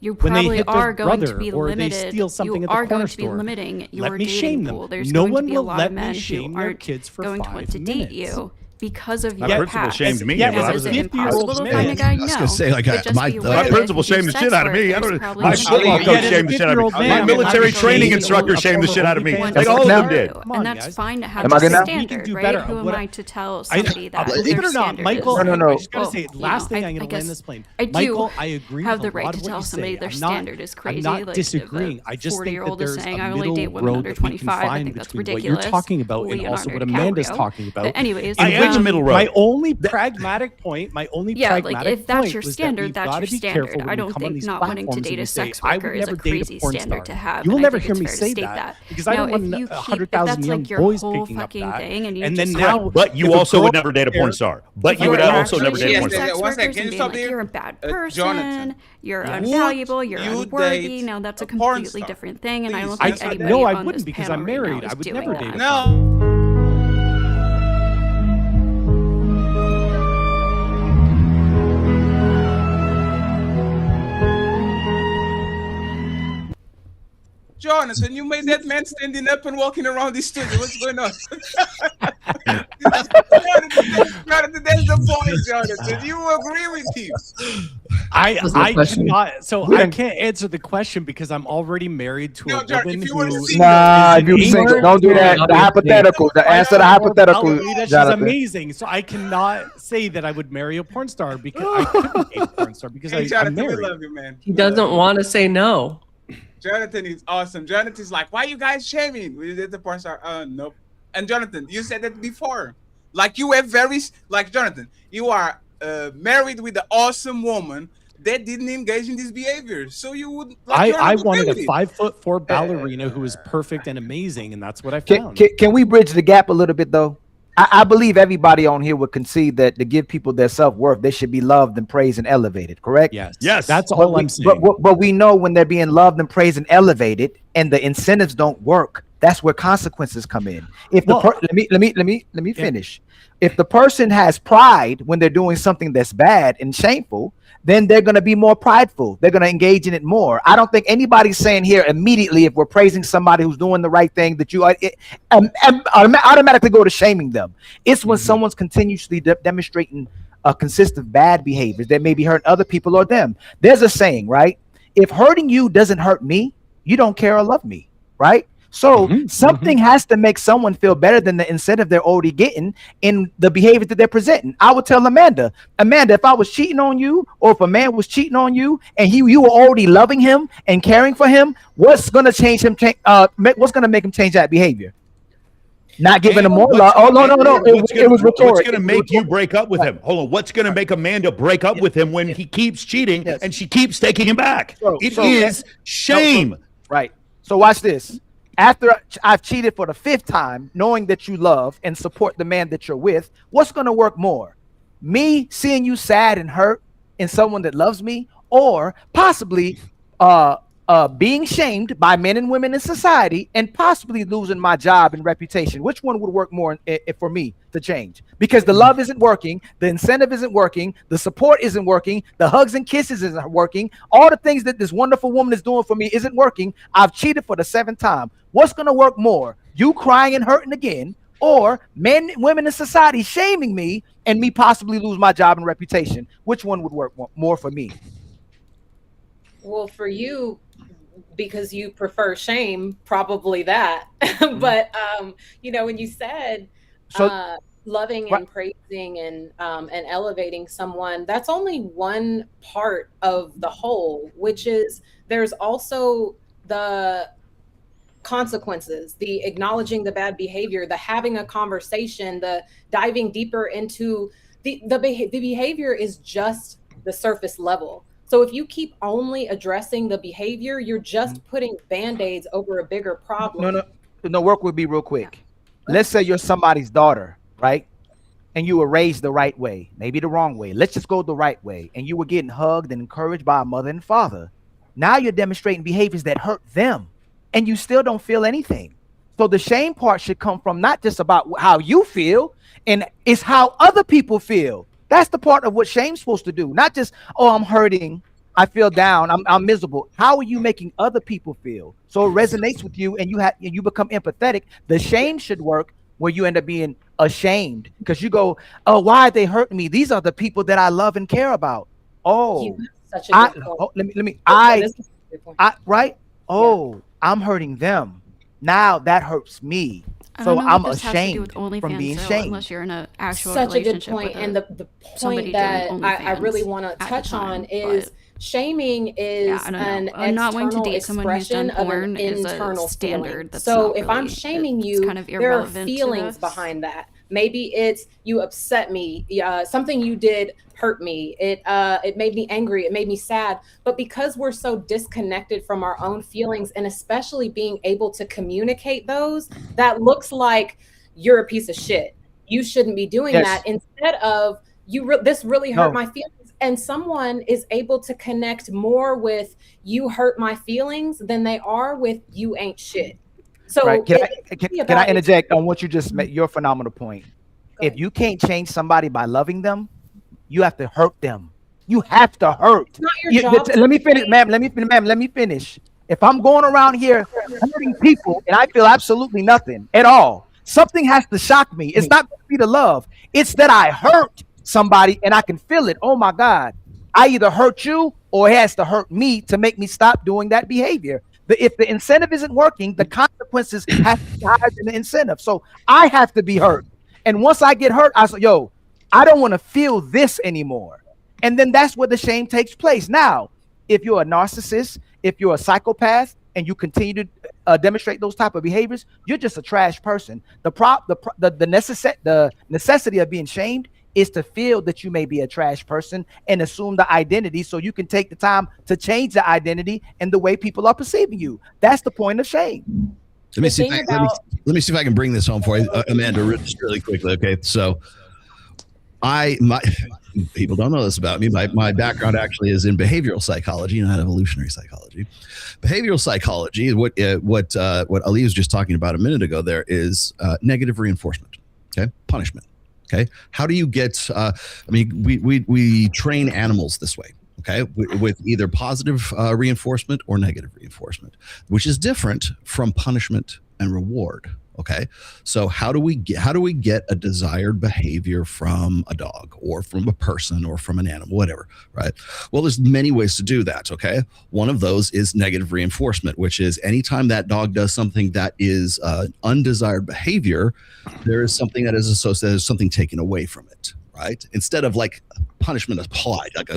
you When they probably hit their are going to brother be or they limited. steal something You at the are corner going to be store, limiting your let me dating shame them. pool. There's No going one to be a will lot let of men me shame who their aren't kids for going to 5 want to minutes. date you because of My your principal past. shamed me. Yeah, when I Is was it a impossible to man. find a guy? I was gonna No. say, like, But just my be aware that principal if you do shamed the sex shit out of work, me. there's My probably football gonna be coach a shamed the shit out of me. man, My I'm military not training saying instructor that shamed the shit out of me. Point Like is all of them hard. did. Come on, and that's guys. fine to have Am I a good now? We can standard, do right? better. Who am What I to tell somebody that believe their it or not, standard Michael, is? No. I just gotta say, last thing I'm gonna land this plane. I do Michael, I agree have with the a right lot to of what tell you somebody say. their I'm not- standard is crazy. I'm not like, disagreeing. If a I just think that 40-year-old is there's saying, a I only middle date women road under that we can 25. I find think that's between what ridiculous. you're talking about and also Leonardo what Amanda's DiCaprio. talking about. But anyways, I am the middle road. My only pragmatic point, if that's your was that standard, we've that's gotta your be standard. careful when I we don't come on think these not wanting to platforms date and a we say, sex I would worker is a never date a crazy porn standard star. to have. You will and I never think hear it's me fair to say state that because I Now, don't if want you keep- 100,000 if that's young like your boys whole picking up fucking that. thing and you And then just now, like- But you if a also girl would never date a porn there- star. But you You're would also actually never date a dating porn star. sex One second, workers can and you being stop like, there? you're a bad person, Jonathan, you're would unvaluable, you're you unworthy. date Now that's a a porn completely star? different thing, and I don't Please, think answer that. anybody No, I on wouldn't this because panel I'm right now married. is I would doing never that. date a No. Jonathan, you made that man standing up and walking around the studio. What's going on? Jonathan, that's the point, Jonathan. You agree with him. I cannot. So I can't answer the question because I'm already married to a woman who. Nah, if you single, don't do that. The hypothetical. The answer the hypothetical. She's Jonathan. amazing. So I cannot say that I would marry a porn star because I couldn't date a porn star because Hey, I'm Jonathan, we married. love you, man. He doesn't want to say no. Jonathan is awesome. Jonathan's like, why you guys shaming? We did the porn star. Nope. And Jonathan, you said that before. Like you were like Jonathan, you are married with an awesome woman that didn't engage in this behavior. So you would like I okay wanted a with it. 5'4" ballerina who was perfect and amazing, and that's what I Can, found. can we bridge the gap a little bit though? I believe everybody on here would concede that to give people their self-worth, they should be loved and praised and elevated, correct? Yes. Yes. That's all I'm saying. But we know when they're being loved and praised and elevated and the incentives don't work, that's where consequences come in. If the let me finish. If the person has pride when they're doing something that's bad and shameful, then they're going to be more prideful. They're going to engage in it more. I don't think anybody's saying here immediately, if we're praising somebody who's doing the right thing, that you automatically go to shaming them. It's when someone's continuously demonstrating consistent bad behaviors that may be hurting other people or them. There's a saying, right? If hurting you doesn't hurt me, you don't care or love me, right? So something has to make someone feel better than the incentive they're already getting in the behavior that they're presenting. I would tell Amanda, if I was cheating on you, or if a man was cheating on you and you were already loving him and caring for him, what's going to change him? What's going to make him change that behavior? Not giving him more love. Oh, no. It was rhetorical. What's going to make you break up with him? Hold on. What's going to make Amanda break up with him when he keeps cheating and she keeps taking him back? It is shame. Right. So watch this. After I've cheated for the 5th time, knowing that you love and support the man that you're with, what's going to work more? Me seeing you sad and hurt in someone that loves me, or possibly being shamed by men and women in society and possibly losing my job and reputation? Which one would work more for me to change? Because the love isn't working, the incentive isn't working, the support isn't working, the hugs and kisses isn't working, all the things that this wonderful woman is doing for me isn't working. I've cheated for the 7th time. What's going to work more? You crying and hurting again, or men and women in society shaming me and me possibly lose my job and reputation? Which one would work more for me? Well, for you, because you prefer shame, probably that. But when you said loving and praising and elevating someone, that's only one part of the whole, which is there's also the consequences, the acknowledging the bad behavior, the having a conversation, the diving deeper into the behavior is just the surface level. So if you keep only addressing the behavior, you're just putting band-aids over a bigger problem. No, work would be real quick. Let's say you're somebody's daughter, right? And you were raised the right way, maybe the wrong way. Let's just go the right way. And you were getting hugged and encouraged by a mother and father. Now you're demonstrating behaviors that hurt them, and you still don't feel anything. So the shame part should come from not just about how you feel, and it's how other people feel. That's the part of what shame's supposed to do. Not just, oh, I'm hurting, I feel down, I'm miserable. How are you making other people feel? So it resonates with you, and you become empathetic. The shame should work where you end up being ashamed because you go, oh, why are they hurting me? These are the people that I love and care about. Oh, such a good point. Right? Oh, I'm hurting them. Now that hurts me. So I'm ashamed from being shamed. Unless you're in an actual such a good relationship point. with And the point that I really want to touch on is shaming is an not wanting to external date someone who's done expression of porn an is a internal standard feeling. that's So not if I'm really- shaming it's you, kind of there are irrelevant to feelings this. behind that. Maybe it's you upset me, something you did hurt me, it made me angry, it made me sad. But because we're so disconnected from our own feelings, and especially being able to communicate those, that looks like you're a piece of shit, you shouldn't be doing that, instead of this really hurt my feelings. And someone is able to connect more with you hurt my feelings than they are with you ain't shit. So right. Can I interject on what you just made? Your phenomenal point. If you can't change somebody by loving them, you have to hurt them. You have to hurt. It's not your job. Let me finish, ma'am. Let me finish. If I'm going around here hurting people and I feel absolutely nothing at all, something has to shock me. It's not going to be the love. It's that I hurt somebody and I can feel it. Oh my God. I either hurt you or it has to hurt me to make me stop doing that behavior. If the incentive isn't working, the consequences have to be higher than the incentive. So I have to be hurt. And once I get hurt, I say, yo, I don't want to feel this anymore. And then that's where the shame takes place. Now, if you're a narcissist, if you're a psychopath, and you continue to demonstrate those type of behaviors, you're just a trash person. The necessity of being shamed is to feel that you may be a trash person and assume the identity so you can take the time to change the identity and the way people are perceiving you. That's the point of shame. Let me see if I can bring this home for you, Amanda, just really quickly. Okay, so my people don't know this about me. My background actually is in behavioral psychology, not evolutionary psychology. Behavioral psychology, what Ali was just talking about a minute ago, there is negative reinforcement. Okay, punishment. Okay, how do you get? We train animals this way. Okay, with either positive reinforcement or negative reinforcement, which is different from punishment and reward. Okay, so how do we get a desired behavior from a dog or from a person or from an animal, whatever, right? Well, there's many ways to do that. Okay, one of those is negative reinforcement, which is anytime that dog does something that is undesired behavior, there is something that is associated, there's something taken away from it, right? Instead of like punishment applied, like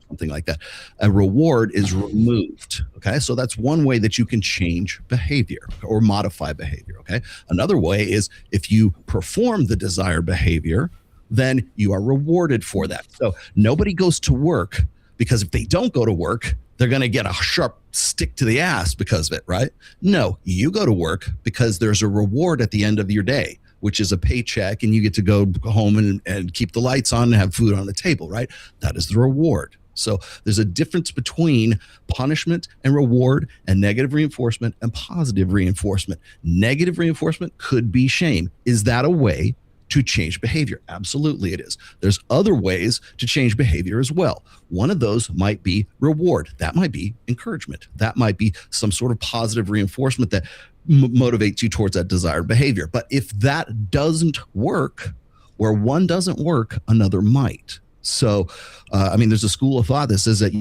something like that, a reward is removed. Okay, so that's one way that you can change behavior or modify behavior. Okay, another way is if you perform the desired behavior, then you are rewarded for that. So nobody goes to work because if they don't go to work, they're going to get a sharp stick to the ass because of it, right? No, you go to work because there's a reward at the end of your day, which is a paycheck, and you get to go home and keep the lights on and have food on the table, right? That is the reward. So there's a difference between punishment and reward and negative reinforcement and positive reinforcement. Negative reinforcement could be shame. Is that a way to change behavior? Absolutely it is. There's other ways to change behavior as well. One of those might be reward. That might be encouragement. That might be some sort of positive reinforcement that motivates you towards that desired behavior. But if that doesn't work, where one doesn't work, another might. So, there's a school of thought that says that,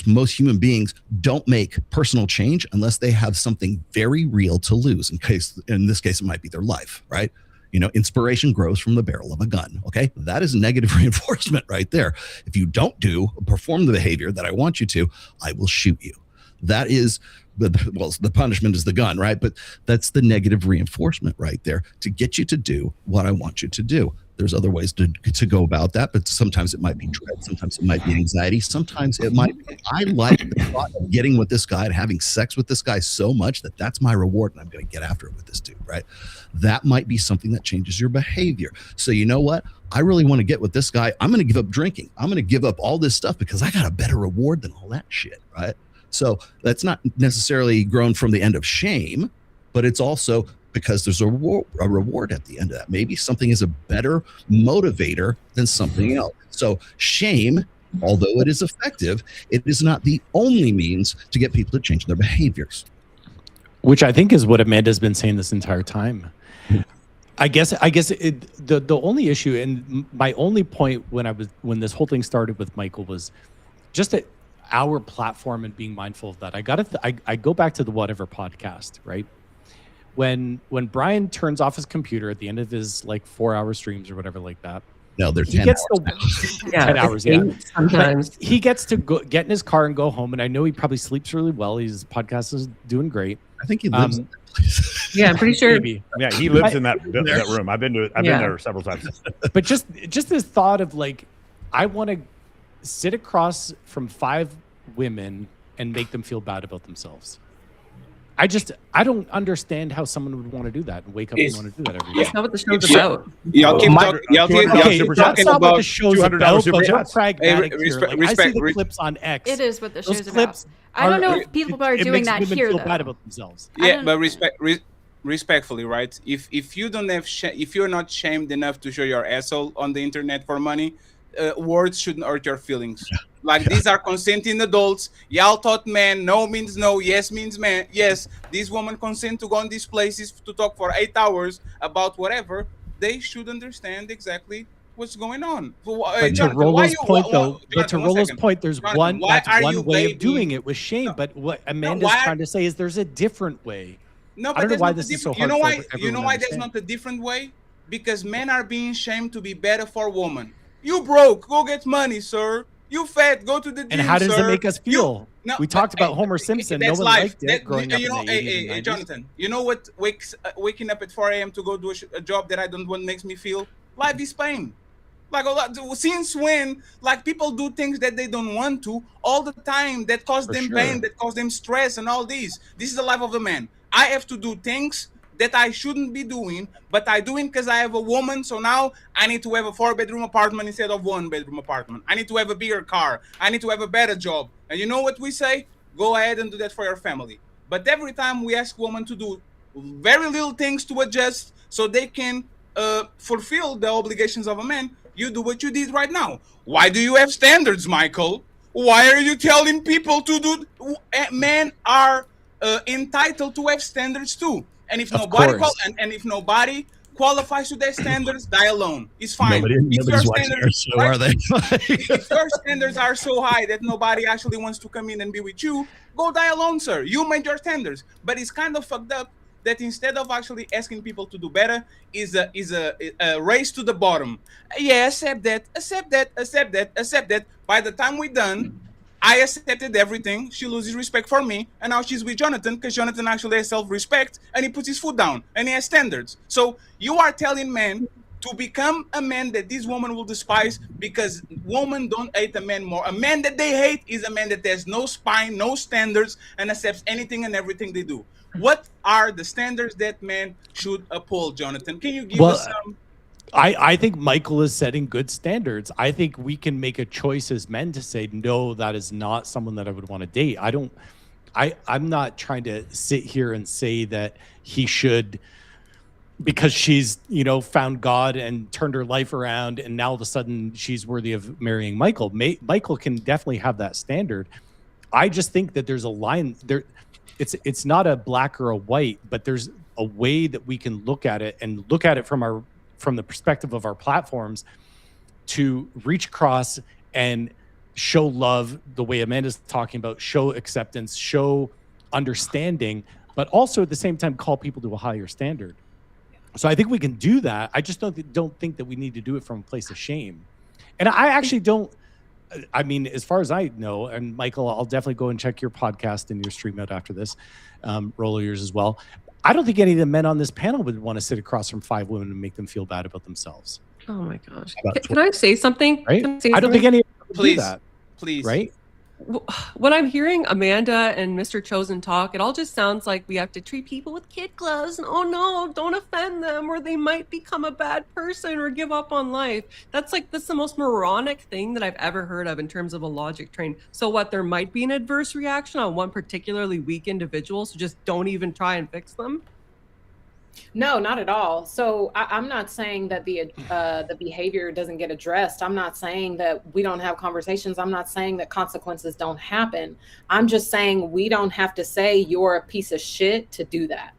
most human beings don't make personal change unless they have something very real to lose. In this case, it might be their life, right? Inspiration grows from the barrel of a gun. Okay. That is negative reinforcement right there. If you don't perform the behavior that I want you to, I will shoot you. That is the punishment is the gun, right? But that's the negative reinforcement right there to get you to do what I want you to do. There's other ways to go about that, but sometimes it might be dread, sometimes it might be anxiety, sometimes it might be, I like the thought of getting with this guy and having sex with this guy so much that that's my reward and I'm going to get after it with this dude, right? That might be something that changes your behavior. So you know what? I really want to get with this guy. I'm going to give up drinking. I'm going to give up all this stuff because I got a better reward than all that shit, right? So that's not necessarily grown from the end of shame, but it's also because there's a reward at the end of that. Maybe something is a better motivator than something else. So shame, although it is effective, it is not the only means to get people to change their behaviors. Which I think is what Amanda's been saying this entire time. I guess the only issue and my only point when this whole thing started with Michael was just that our platform and being mindful of that. I go back to the Whatever podcast, right? When Brian turns off his computer at the end of his 4-hour streams or whatever like that. No, they're 10 hours. 10 hours, yeah. Sometimes. But he gets to get in his car and go home, and I know he probably sleeps really well. His podcast is doing great. I think he lives in that place. Yeah, I'm pretty sure. Maybe. Yeah, he lives in that room. I've been there several times. But just this thought of I want to sit across from 5 women and make them feel bad about themselves. I don't understand how someone would want to do that and wake up and want to do that every day. That's not what the show's about. Y'all keep talking. That's not what the show's about. But we're pragmatic Hey, here. I see the clips on X. It is what the Those show's clips about. I don't know if people are doing that makes women here feel though. bad about themselves. Yeah, but respectfully, right? If you don't have if you're not shamed enough to show your asshole on the internet for money, words shouldn't hurt your feelings. These are consenting adults. Y'all taught man, no means no, yes means man. Yes, these women consent to go on these places to talk for 8 hours about whatever. They should understand exactly what's going on. But to Rollo's point, there's one way of doing it with shame. But what Amanda's trying to say is there's a different way. No, but I don't know why this is so hard. You know why there's not a different way? Because men are being shamed to be better for women. You broke, go get money, sir. You fat, go to the gym, And how does sir. it make us feel? No, we talked about Homer Simpson. No that's one life. liked it growing up in the 80s and 90s. Jonathan, you know what waking up at 4 a.m. to go do a job that I don't want makes me feel? Life is pain. Like since when, like people do things that they don't want to all the time that cause them pain, that cause them stress and all these. This is the life of a man. I have to do things that I shouldn't be doing, but I doing because I have a woman. So now I need to have a 4-bedroom apartment instead of 1-bedroom apartment. I need to have a bigger car. I need to have a better job. And you know what we say? Go ahead and do that for your family. But every time we ask women to do very little things to adjust so they can fulfill the obligations of a man, you do what you did right now. Why do you have standards, Michael? Why are you telling people to do? Men are entitled to have standards too. And if if nobody qualifies to their standards, die alone. It's fine. Nobody's watching our show, are they? If your standards are so high that nobody actually wants to come in and be with you, go die alone, sir. You made your standards. But it's kind of fucked up that instead of actually asking people to do better, is a race to the bottom. Yeah, accept that. By the time we're done, I accepted everything. She loses respect for me, and now she's with Jonathan because Jonathan actually has self-respect and he puts his foot down and he has standards. So you are telling men to become a man that this woman will despise because women don't hate a man more. A man that they hate is a man that has no spine, no standards, and accepts anything and everything they do. What are the standards that men should uphold, Jonathan? Can you give us some? I think Michael is setting good standards. I think we can make a choice as men to say, no, that is not someone that I would want to date. I'm not trying to sit here and say that he should, because she's, found God and turned her life around and now all of a sudden she's worthy of marrying Michael. Michael can definitely have that standard. I just think that there's a line there. It's not a black or a white, but there's a way that we can look at it and look at it from the perspective of our platforms to reach across and show love the way Amanda's talking about, show acceptance, show understanding, but also at the same time call people to a higher standard. So I think we can do that. I just don't think that we need to do it from a place of shame. And I actually don't. I mean, as far as I know, and Michael, I'll definitely go and check your podcast and your stream out after this, Rollo yours as well. I don't think any of the men on this panel would want to sit across from 5 women and make them feel bad about themselves. Oh my gosh! Can I say something? Right? I don't think any of them would do that. Please. Right? When I'm hearing Amanda and Mr. Chosen talk, it all just sounds like we have to treat people with kid gloves and oh no, don't offend them or they might become a bad person or give up on life. That's the most moronic thing that I've ever heard of in terms of a logic train. So what, there might be an adverse reaction on one particularly weak individual, so just don't even try and fix them? No, not at all. So I'm not saying that the behavior doesn't get addressed. I'm not saying that we don't have conversations. I'm not saying that consequences don't happen. I'm just saying we don't have to say you're a piece of shit to do that.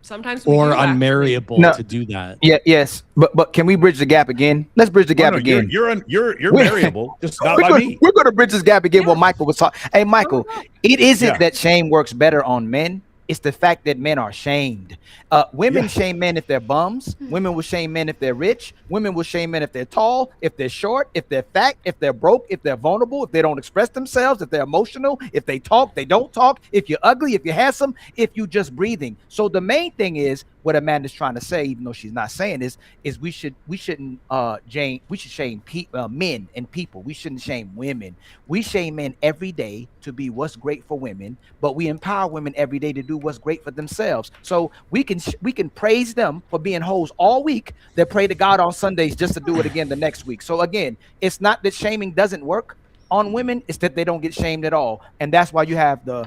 Sometimes we or do unmarryable to do that. Yeah, yes, but can we bridge the gap again? Let's bridge the gap again. You're marryable, just not by me. We're going to bridge this gap again. What Michael was talking. Hey, Michael, it isn't that shame works better on men. It's the fact that men are shamed. Women shame men if they're bums. Women will shame men if they're rich. Women will shame men if they're tall, if they're short, if they're fat, if they're broke, if they're vulnerable, if they don't express themselves, if they're emotional, if they talk, they don't talk, if you're ugly, if you're handsome, if you're just breathing. So the main thing is what Amanda's trying to say, even though she's not saying this, is we shouldn't shame men and people. We shouldn't shame women. We shame men every day to be what's great for women, but we empower women every day to do what's great for themselves. So we can praise them for being hoes all week, then pray to God on Sundays just to do it again the next week. So again, it's not that shaming doesn't work on women, it's that they don't get shamed at all. And that's why you have the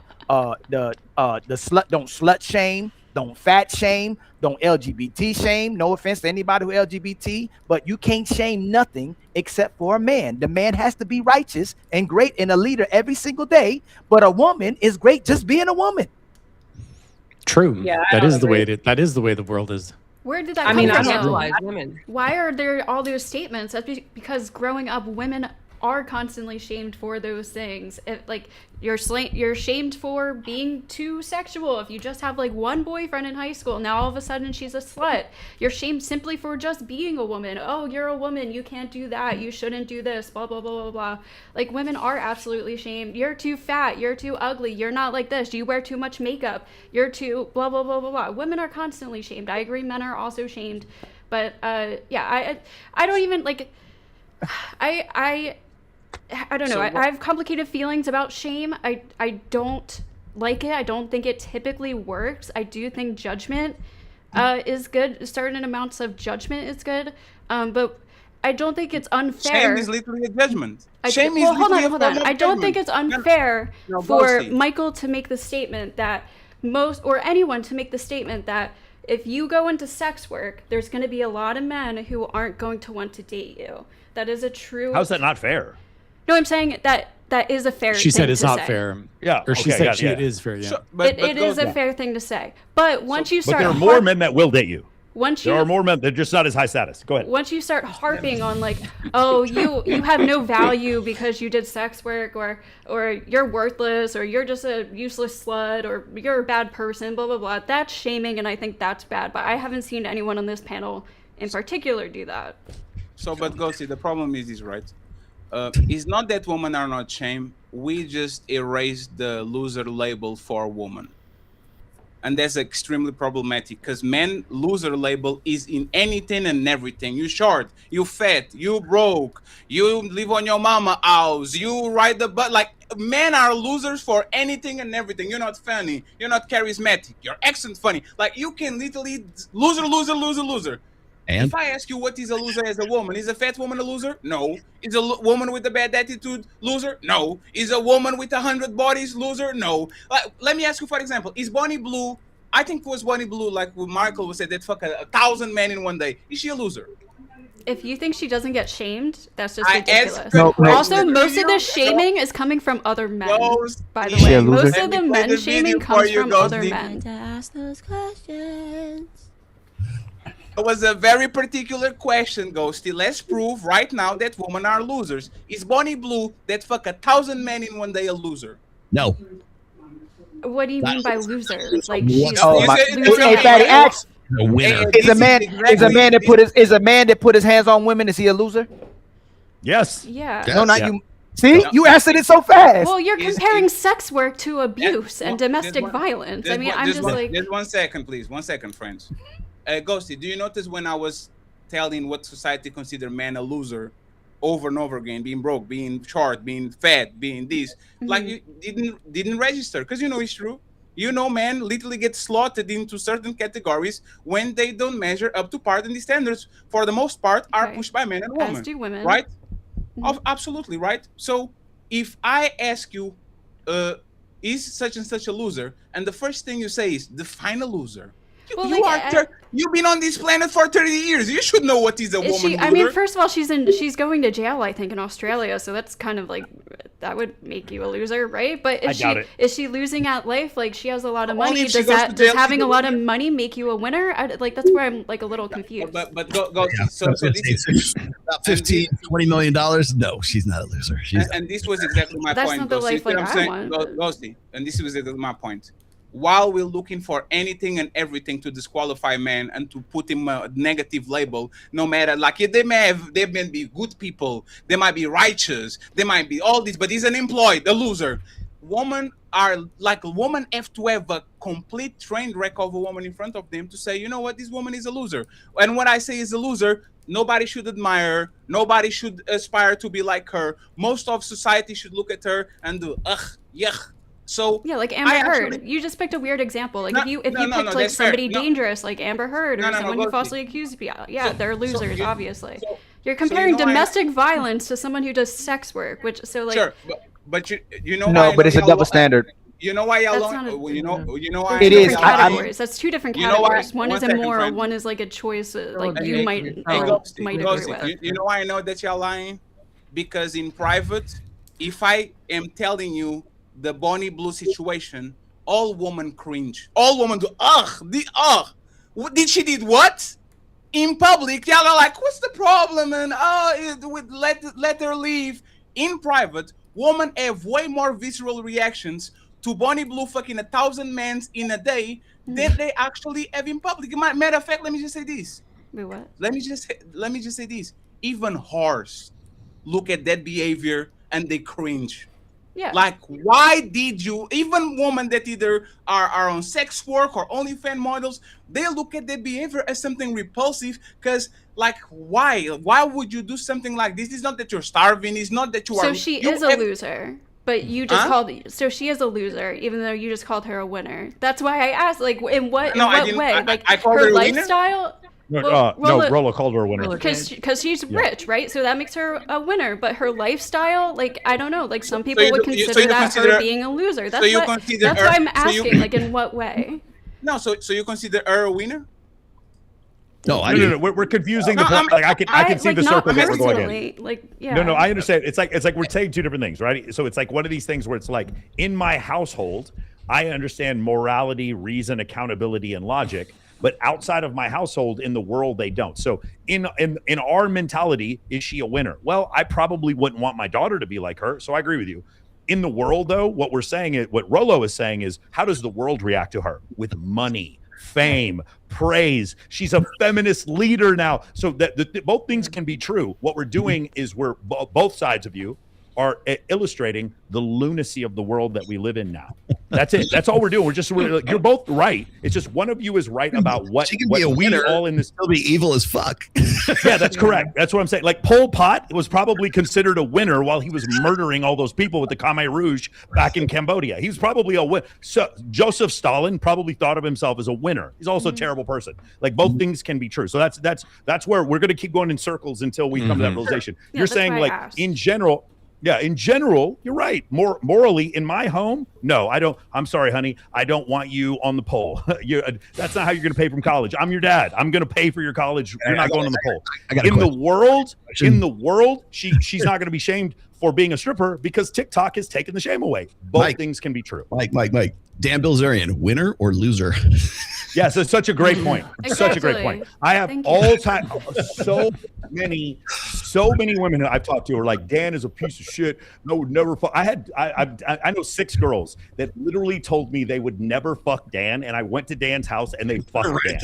slut shame, don't fat shame, don't LGBT shame. No offense to anybody who LGBT, but you can't shame nothing except for a man. The man has to be righteous and great and a leader every single day, but a woman is great just being a woman. True. Yeah, that is the way the world is. Where did that I come mean, from? I don't Sexualize women. Why are there all those statements? That's because growing up, women are constantly shamed for those things. Like you're shamed for being too sexual. If you just have like one boyfriend in high school, now all of a sudden she's a slut. You're shamed simply for just being a woman. Oh, you're a woman, you can't do that, you shouldn't do this, blah blah blah blah blah. Like women are absolutely shamed. You're too fat, you're too ugly, you're not like this, you wear too much makeup, you're too blah blah blah blah blah. Women are constantly shamed. I agree, men are also shamed. But yeah, I don't even like I don't know. I have complicated feelings about shame. I don't like it. I don't think it typically works. I do think judgment is good. Certain amounts of judgment is good. But I don't think it's unfair. Shame is literally a judgment. Hold on. I don't think it's unfair for Michael to make the statement that or anyone to make the statement that if you go into sex work, there's going to be a lot of men who aren't going to want to date you. That is a true... How's that not fair? No, I'm saying that is a fair thing to say. She said it's not fair. Yeah. Or she said it is fair, yeah. So, it is a fair thing to say. But once you start... But there are more men that will date you. There are more men. They're just not as high status. Go ahead. Once you start harping on like, oh, you have no value because you did sex work, or you're worthless, or you're just a useless slut, or you're a bad person, blah blah blah. That's shaming, and I think that's bad. But I haven't seen anyone on this panel in particular do that. So, but Ghosty, the problem is right. It's not that women are not shamed. We just erased the loser label for women. And that's extremely problematic because men loser label is in anything and everything. You short, you fat, you broke, you live on your mama house, you ride the butt. Like men are losers for anything and everything. You're not funny, you're not charismatic, your accent's funny. Like you can literally loser. And if I ask you what is a loser as a woman, is a fat woman a loser? No. Is a woman with a bad attitude loser? No. Is a woman with 100 bodies loser? No. Like, let me ask you, for example, is Bonnie Blue, I think it was Bonnie Blue, like what Michael said, that fuck 1,000 men in one day. Is she a loser? If you think she doesn't get shamed, that's just ridiculous. Also, most of the shaming is coming from other men, by the way. Most of the men shaming comes from other men. To ask those questions. It was a very particular question, Ghosty. Let's prove right now that women are losers. Is Bonnie Blue that fuck 1,000 men in one day a loser? No. What do you mean by loser? Like she's hey, Fatty, ask. A winner. Is a man that put his hands on women? Is he a loser? Yes. Yeah. No, not you. See, you answered it so fast. Well, you're comparing sex work to abuse and domestic violence. I mean, I'm just like. Just 1 second, please. 1 second, friends. Ghosty, do you notice when I was telling what society consider man a loser over and over again, being broke, being short, being fat, being this, like you didn't register because you know it's true. You know, men literally get slotted into certain categories when they don't measure up to par, and the standards, for the most part, are pushed by men and women. As do women. Right? Absolutely, right? So if I ask you, is such and such a loser, and the first thing you say is define a loser. You've been on this planet for 30 years. You should know what is a woman loser. I mean, first of all, she's going to jail, I think, in Australia. So that's kind of like, that would make you a loser, right? But is she losing at life? Like, she has a lot of money. Does having a lot of money make you a winner? That's where I'm like a little confused. But go. Yeah. So this is about $15-20 million. No, she's not a loser. And this was exactly my point. That's not the life like I want. Ghosty, and this was exactly my point. While we're looking for anything and everything to disqualify men and to put him a negative label, no matter, like, they may be good people, they might be righteous, they might be all this, but he's unemployed, a loser. Women have to have a complete train wreck of a woman in front of them to say, you know what, this woman is a loser. And when I say is a loser, nobody should admire her, nobody should aspire to be like her. Most of society should look at her and do, yuck. So yeah, like Amber Heard. You just picked a weird example. Like if you picked like somebody dangerous like Amber Heard or someone who falsely accused people, they're losers, obviously. You're comparing domestic violence to someone who does sex work, which sure, but you know no, but it's a double standard. You know why y'all you know why it is categories. That's two different categories. One is immoral, one is like a choice like you might agree with. You know why I know that y'all lying? Because in private, if I am telling you the Bonnie Blue situation, all women cringe. All women do, did she did what? In public, y'all are like, what's the problem? And let her leave. in private, women have way more visceral reactions to Bonnie Blue fucking 1,000 men in a day than they actually have in public. Matter of fact, let me just say this. Wait, what? Let me just say this. Even whores look at that behavior and they cringe. Yeah. Like, why did you, even women that either are on sex work or OnlyFans models, they look at their behavior as something repulsive because, like, why? Why would you do something like this? It's not that you're starving. It's not that you are. So she is a loser, but you just called. So she is a loser, even though you just called her a winner. That's why I asked, like, in what way? Like, I called her her a winner? lifestyle. No, Rollo called her a winner. Because she's rich, right? So that makes her a winner. But her lifestyle, like, I don't know, like some people would consider that her being a loser. That's why I'm asking, like, in what way? No, so you consider her a winner? No, we're confusing the point. Like I can see the circle that we're going in. Like, yeah. No, I understand. It's like we're saying two different things, right? So it's like one of these things where it's like in my household, I understand morality, reason, accountability, and logic. But outside of my household, in the world, they don't. So in our mentality, is she a winner? Well, I probably wouldn't want my daughter to be like her. So I agree with you. In the world, though, what we're saying is, what Rollo is saying is, how does the world react to her? With money, fame, praise. She's a feminist leader now. So that both things can be true. What we're doing is both sides of you are illustrating the lunacy of the world that we live in now. That's it. That's all we're doing. You're both right. It's just one of you is right about what, she can be a winner, all in this still be evil as fuck. Yeah, that's correct. That's what I'm saying. Like Pol Pot was probably considered a winner while he was murdering all those people with the Khmer Rouge back in Cambodia. He was probably a winner. So Joseph Stalin probably thought of himself as a winner. He's also a terrible person. Like both things can be true. So that's where we're going to keep going in circles until we come to that realization. Yeah, you're saying like in general. Yeah, in general, you're right. Morally, in my home, no, I don't. I'm sorry, honey. I don't want you on the pole. That's not how you're going to pay from college. I'm your dad. I'm going to pay for your college. You're not going on the pole. In the world, she's not going to be shamed for being a stripper because TikTok has taken the shame away. Both things can be true. Mike. Dan Bilzerian, winner or loser? Yes, it's such a great point. Such a great point. I have all time so many women who I've talked to are like, Dan is a piece of shit. No, would never fuck. I know 6 girls that literally told me they would never fuck Dan, and I went to Dan's house and they fucked Dan.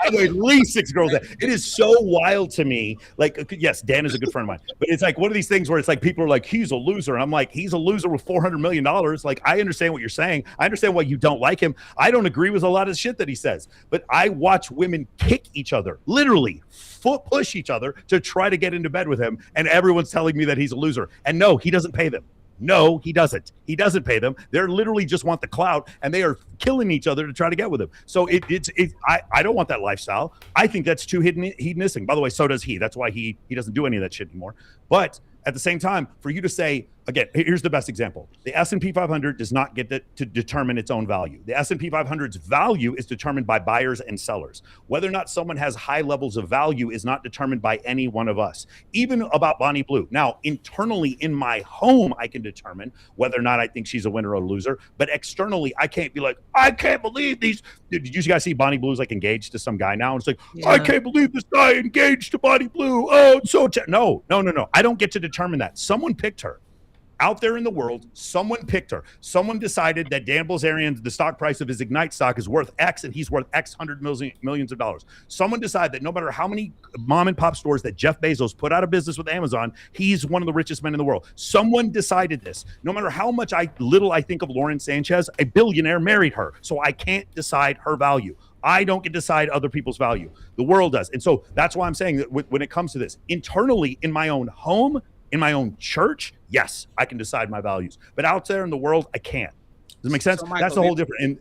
I know at least 6 girls. It is so wild to me. Like, yes, Dan is a good friend of mine, but it's like one of these things where it's like people are like, he's a loser, and I'm like, he's a loser with $400 million. Like, I understand what you're saying. I understand why you don't like him. I don't agree with a lot of shit that he says, but I watch women kick each other, literally foot push each other to try to get into bed with him, and everyone's telling me that he's a loser. And no, he doesn't pay them. No, he doesn't. He doesn't pay them. They're literally just want the clout, and they are killing each other to try to get with him. So I don't want that lifestyle. I think that's too hedonistic. By the way, so does he. That's why he doesn't do any of that shit anymore. But at the same time, for you to say, again, here's the best example. The S&P 500 does not get to determine its own value. The S&P 500's value is determined by buyers and sellers. Whether or not someone has high levels of value is not determined by any one of us. Even about Bonnie Blue. Now, internally in my home, I can determine whether or not I think she's a winner or a loser. But externally, I can't be like, I can't believe these. Did you guys see Bonnie Blue's like engaged to some guy now? And it's like, I can't believe this guy engaged to Bonnie Blue. Oh, it's so no. I don't get to determine that. Someone picked her. Out there in the world, someone picked her. Someone decided that Dan Bilzerian, the stock price of his Ignite stock is worth X, and he's worth X millions of dollars. Someone decided that no matter how many mom and pop stores that Jeff Bezos put out of business with Amazon, he's one of the richest men in the world. Someone decided this. No matter how much little I think of Lauren Sanchez, a billionaire married her. So I can't decide her value. I don't get to decide other people's value. The world does. And so that's why I'm saying that when it comes to this, internally in my own home, in my own church, yes, I can decide my values. But out there in the world, I can't. Does it make sense? So, Michael, that's a whole different.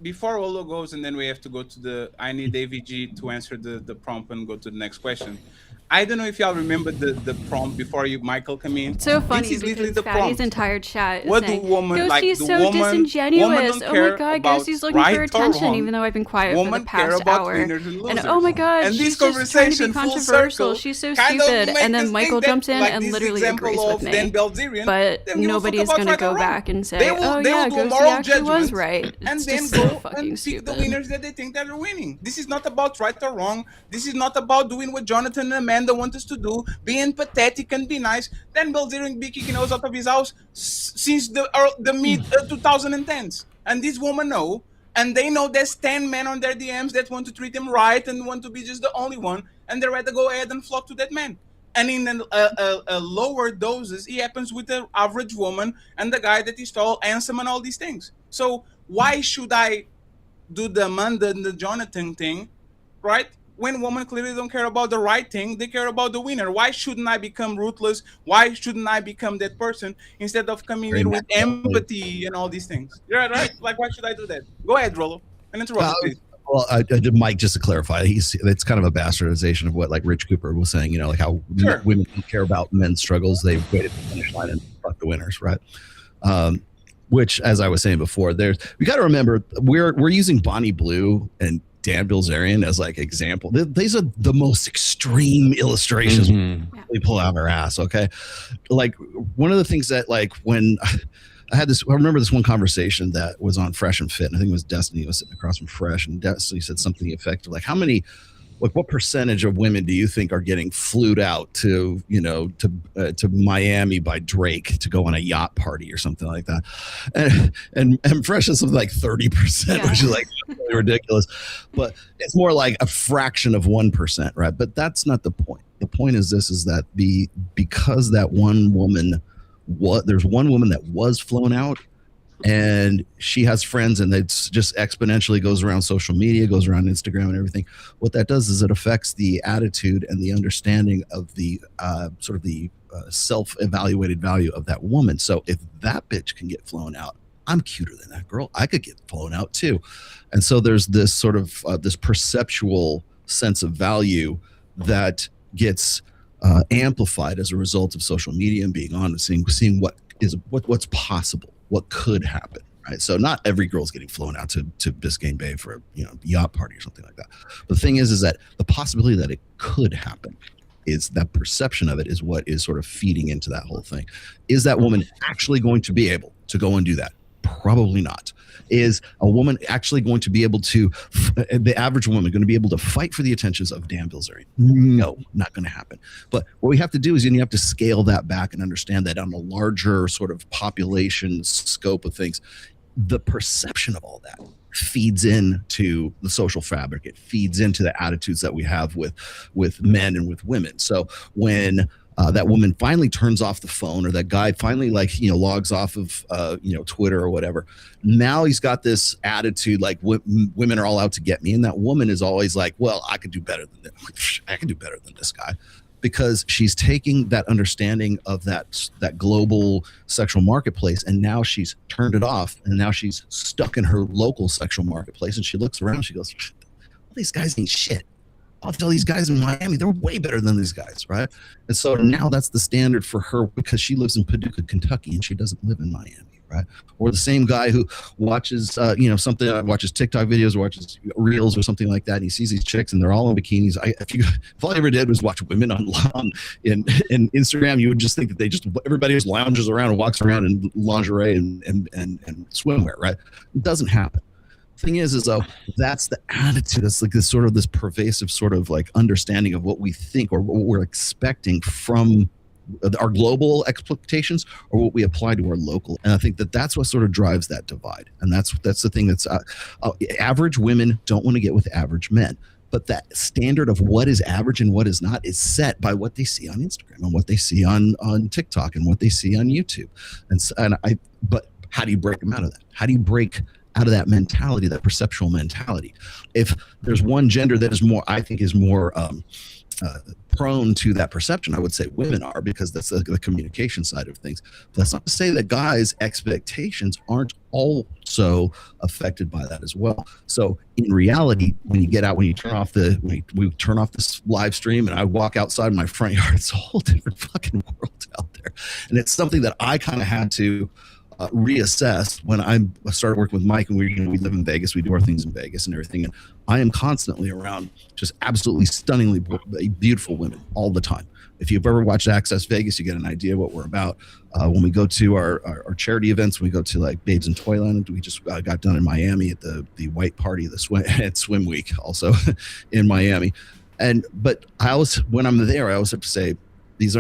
Before Rollo goes, and then we have to go to I need AVG to answer the prompt and go to the next question. I don't know if y'all remember the prompt before Michael come in. It's so funny this is because the Fatty's prompt. entire chat is What saying, do women like? Ghosty's Do so woman disingenuous. don't Oh care my god, about Ghosty's looking right for or attention, wrong. even though I've been quiet Women for the care past about hour. winners and losers. And oh my god, And she's this just trying to be conversation, full controversial. circle, She's so kind of stupid. make And then us Michael think that, jumps in like and this literally example agrees of with Dan me. Bilzerian, But they give a nobody's fuck about gonna right go or back wrong. and say, They will oh yeah, do Ghosty moral actually was judgment right. and It's then just go so fucking and pick the stupid. winners that they think that are winning. This is not about right or wrong. This is not about doing what Jonathan and Amanda Amanda wants us to do, being pathetic and be nice, then Bilzerian be kicking us out of his house since the mid 2010s. And this woman know, and they know there's 10 men on their DMs that want to treat him right and want to be just the only one, and they're ready to go ahead and flock to that man. And in a lower doses, it happens with the average woman and the guy that is tall, handsome, and all these things. So why should I do the Amanda and the Jonathan thing, right? When women clearly don't care about the right thing, they care about the winner. Why shouldn't I become ruthless? Why shouldn't I become that person instead of coming in with empathy and all these things? You're right. Like, why should I do that? Go ahead, Rollo, and interrupt me, please. Well, Mike, just to clarify, it's kind of a bastardization of what like Rich Cooper was saying. You know, like how women don't care about men's struggles; they wait at the finish line and fuck the winners, right? Which, as I was saying before, we got to remember we're using Bonnie Blue and Dan Bilzerian as like example. These are the most extreme illustrations we pull out our ass. Okay, like one of the things that like when. I remember this one conversation that was on Fresh and Fit, and I think it was Destiny was sitting across from Fresh, and Destiny said something effective like, what percentage of women do you think are getting flued out to Miami by Drake to go on a yacht party or something like that? And Fresh is something like 30%, which is like really ridiculous. But it's more like a fraction of 1%, right? But that's not the point. The point is this: is that because that one woman. There's one woman that was flown out, and she has friends, and it's just exponentially goes around social media, goes around Instagram and everything. What that does is it affects the attitude and the understanding of the sort of the self-evaluated value of that woman. So if that bitch can get flown out, I'm cuter than that girl. I could get flown out too. And so there's this sort of this perceptual sense of value that gets amplified as a result of social media and being on and seeing what's possible, what could happen, right? So not every girl's getting flown out to Biscayne Bay for a yacht party or something like that. But the thing is that the possibility that it could happen is that perception of it is what is sort of feeding into that whole thing. Is that woman actually going to be able to go and do that? Probably not. Is a woman actually going to be able to, the average woman going to be able to fight for the attentions of Dan Bilzerian? No, not going to happen. But what we have to do is you have to scale that back and understand that on a larger sort of population scope of things, the perception of all that feeds into the social fabric. It feeds into the attitudes that we have with men and with women. So when that woman finally turns off the phone, or that guy finally logs off of Twitter or whatever, now he's got this attitude like women are all out to get me, and that woman is always like, well, I could do better than this. I can do better than this guy, because she's taking that understanding of that global sexual marketplace, and now she's turned it off, and now she's stuck in her local sexual marketplace, and she looks around, she goes, all these guys ain't shit. I'll tell these guys in Miami, they're way better than these guys, right? And so now that's the standard for her, because she lives in Paducah, Kentucky, and she doesn't live in Miami, right? Or the same guy who watches, watches TikTok videos, or watches reels or something like that, and he sees these chicks and they're all in bikinis. If all I ever did was watch women in Instagram, you would just think that everybody just lounges around and walks around in lingerie and swimwear, right? It doesn't happen. Thing is though, that's the attitude. That's like this pervasive sort of like understanding of what we think or what we're expecting from our global expectations, or what we apply to our local. And I think that's what sort of drives that divide. And that's the thing that's average women don't want to get with average men. But that standard of what is average and what is not is set by what they see on Instagram and what they see on TikTok and what they see on YouTube. But how do you break them out of that? How do you break out of that mentality, that perceptual mentality? If there's one gender that is more prone to that perception, I would say women are, because that's the communication side of things. But that's not to say that guys' expectations aren't also affected by that as well. So in reality, when you get out, when you turn off we turn off this live stream and I walk outside my front yard, it's a whole different fucking world out there. And it's something that I kind of had to reassess when I started working with Mike, and we live in Vegas, we do our things in Vegas and everything, and I am constantly around just absolutely stunningly beautiful women all the time. If you've ever watched Access Vegas, you get an idea what we're about. When we go to our charity events, when we go to like Babes in Toyland, we just got done in Miami at the white party, at Swim Week, also in Miami. But I always, when I'm there, I always have to say, this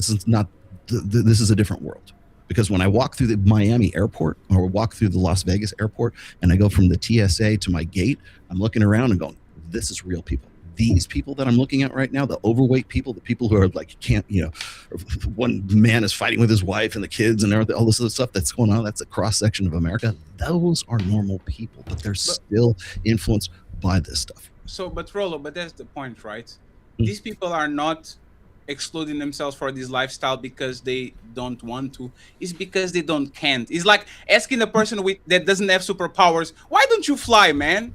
is not, this is a different world. Because when I walk through the Miami airport or walk through the Las Vegas airport and I go from the TSA to my gate, I'm looking around and going, this is real people. These people that I'm looking at right now, the overweight people, the people who are like, can't, one man is fighting with his wife and the kids and everything, all this other stuff that's going on, that's a cross section of America. Those are normal people, but they're still influenced by this stuff. So, but Rollo, but that's the point, right? These people are not excluding themselves for this lifestyle because they don't want to. It's because they can't. It's like asking a person that doesn't have superpowers, why don't you fly, man?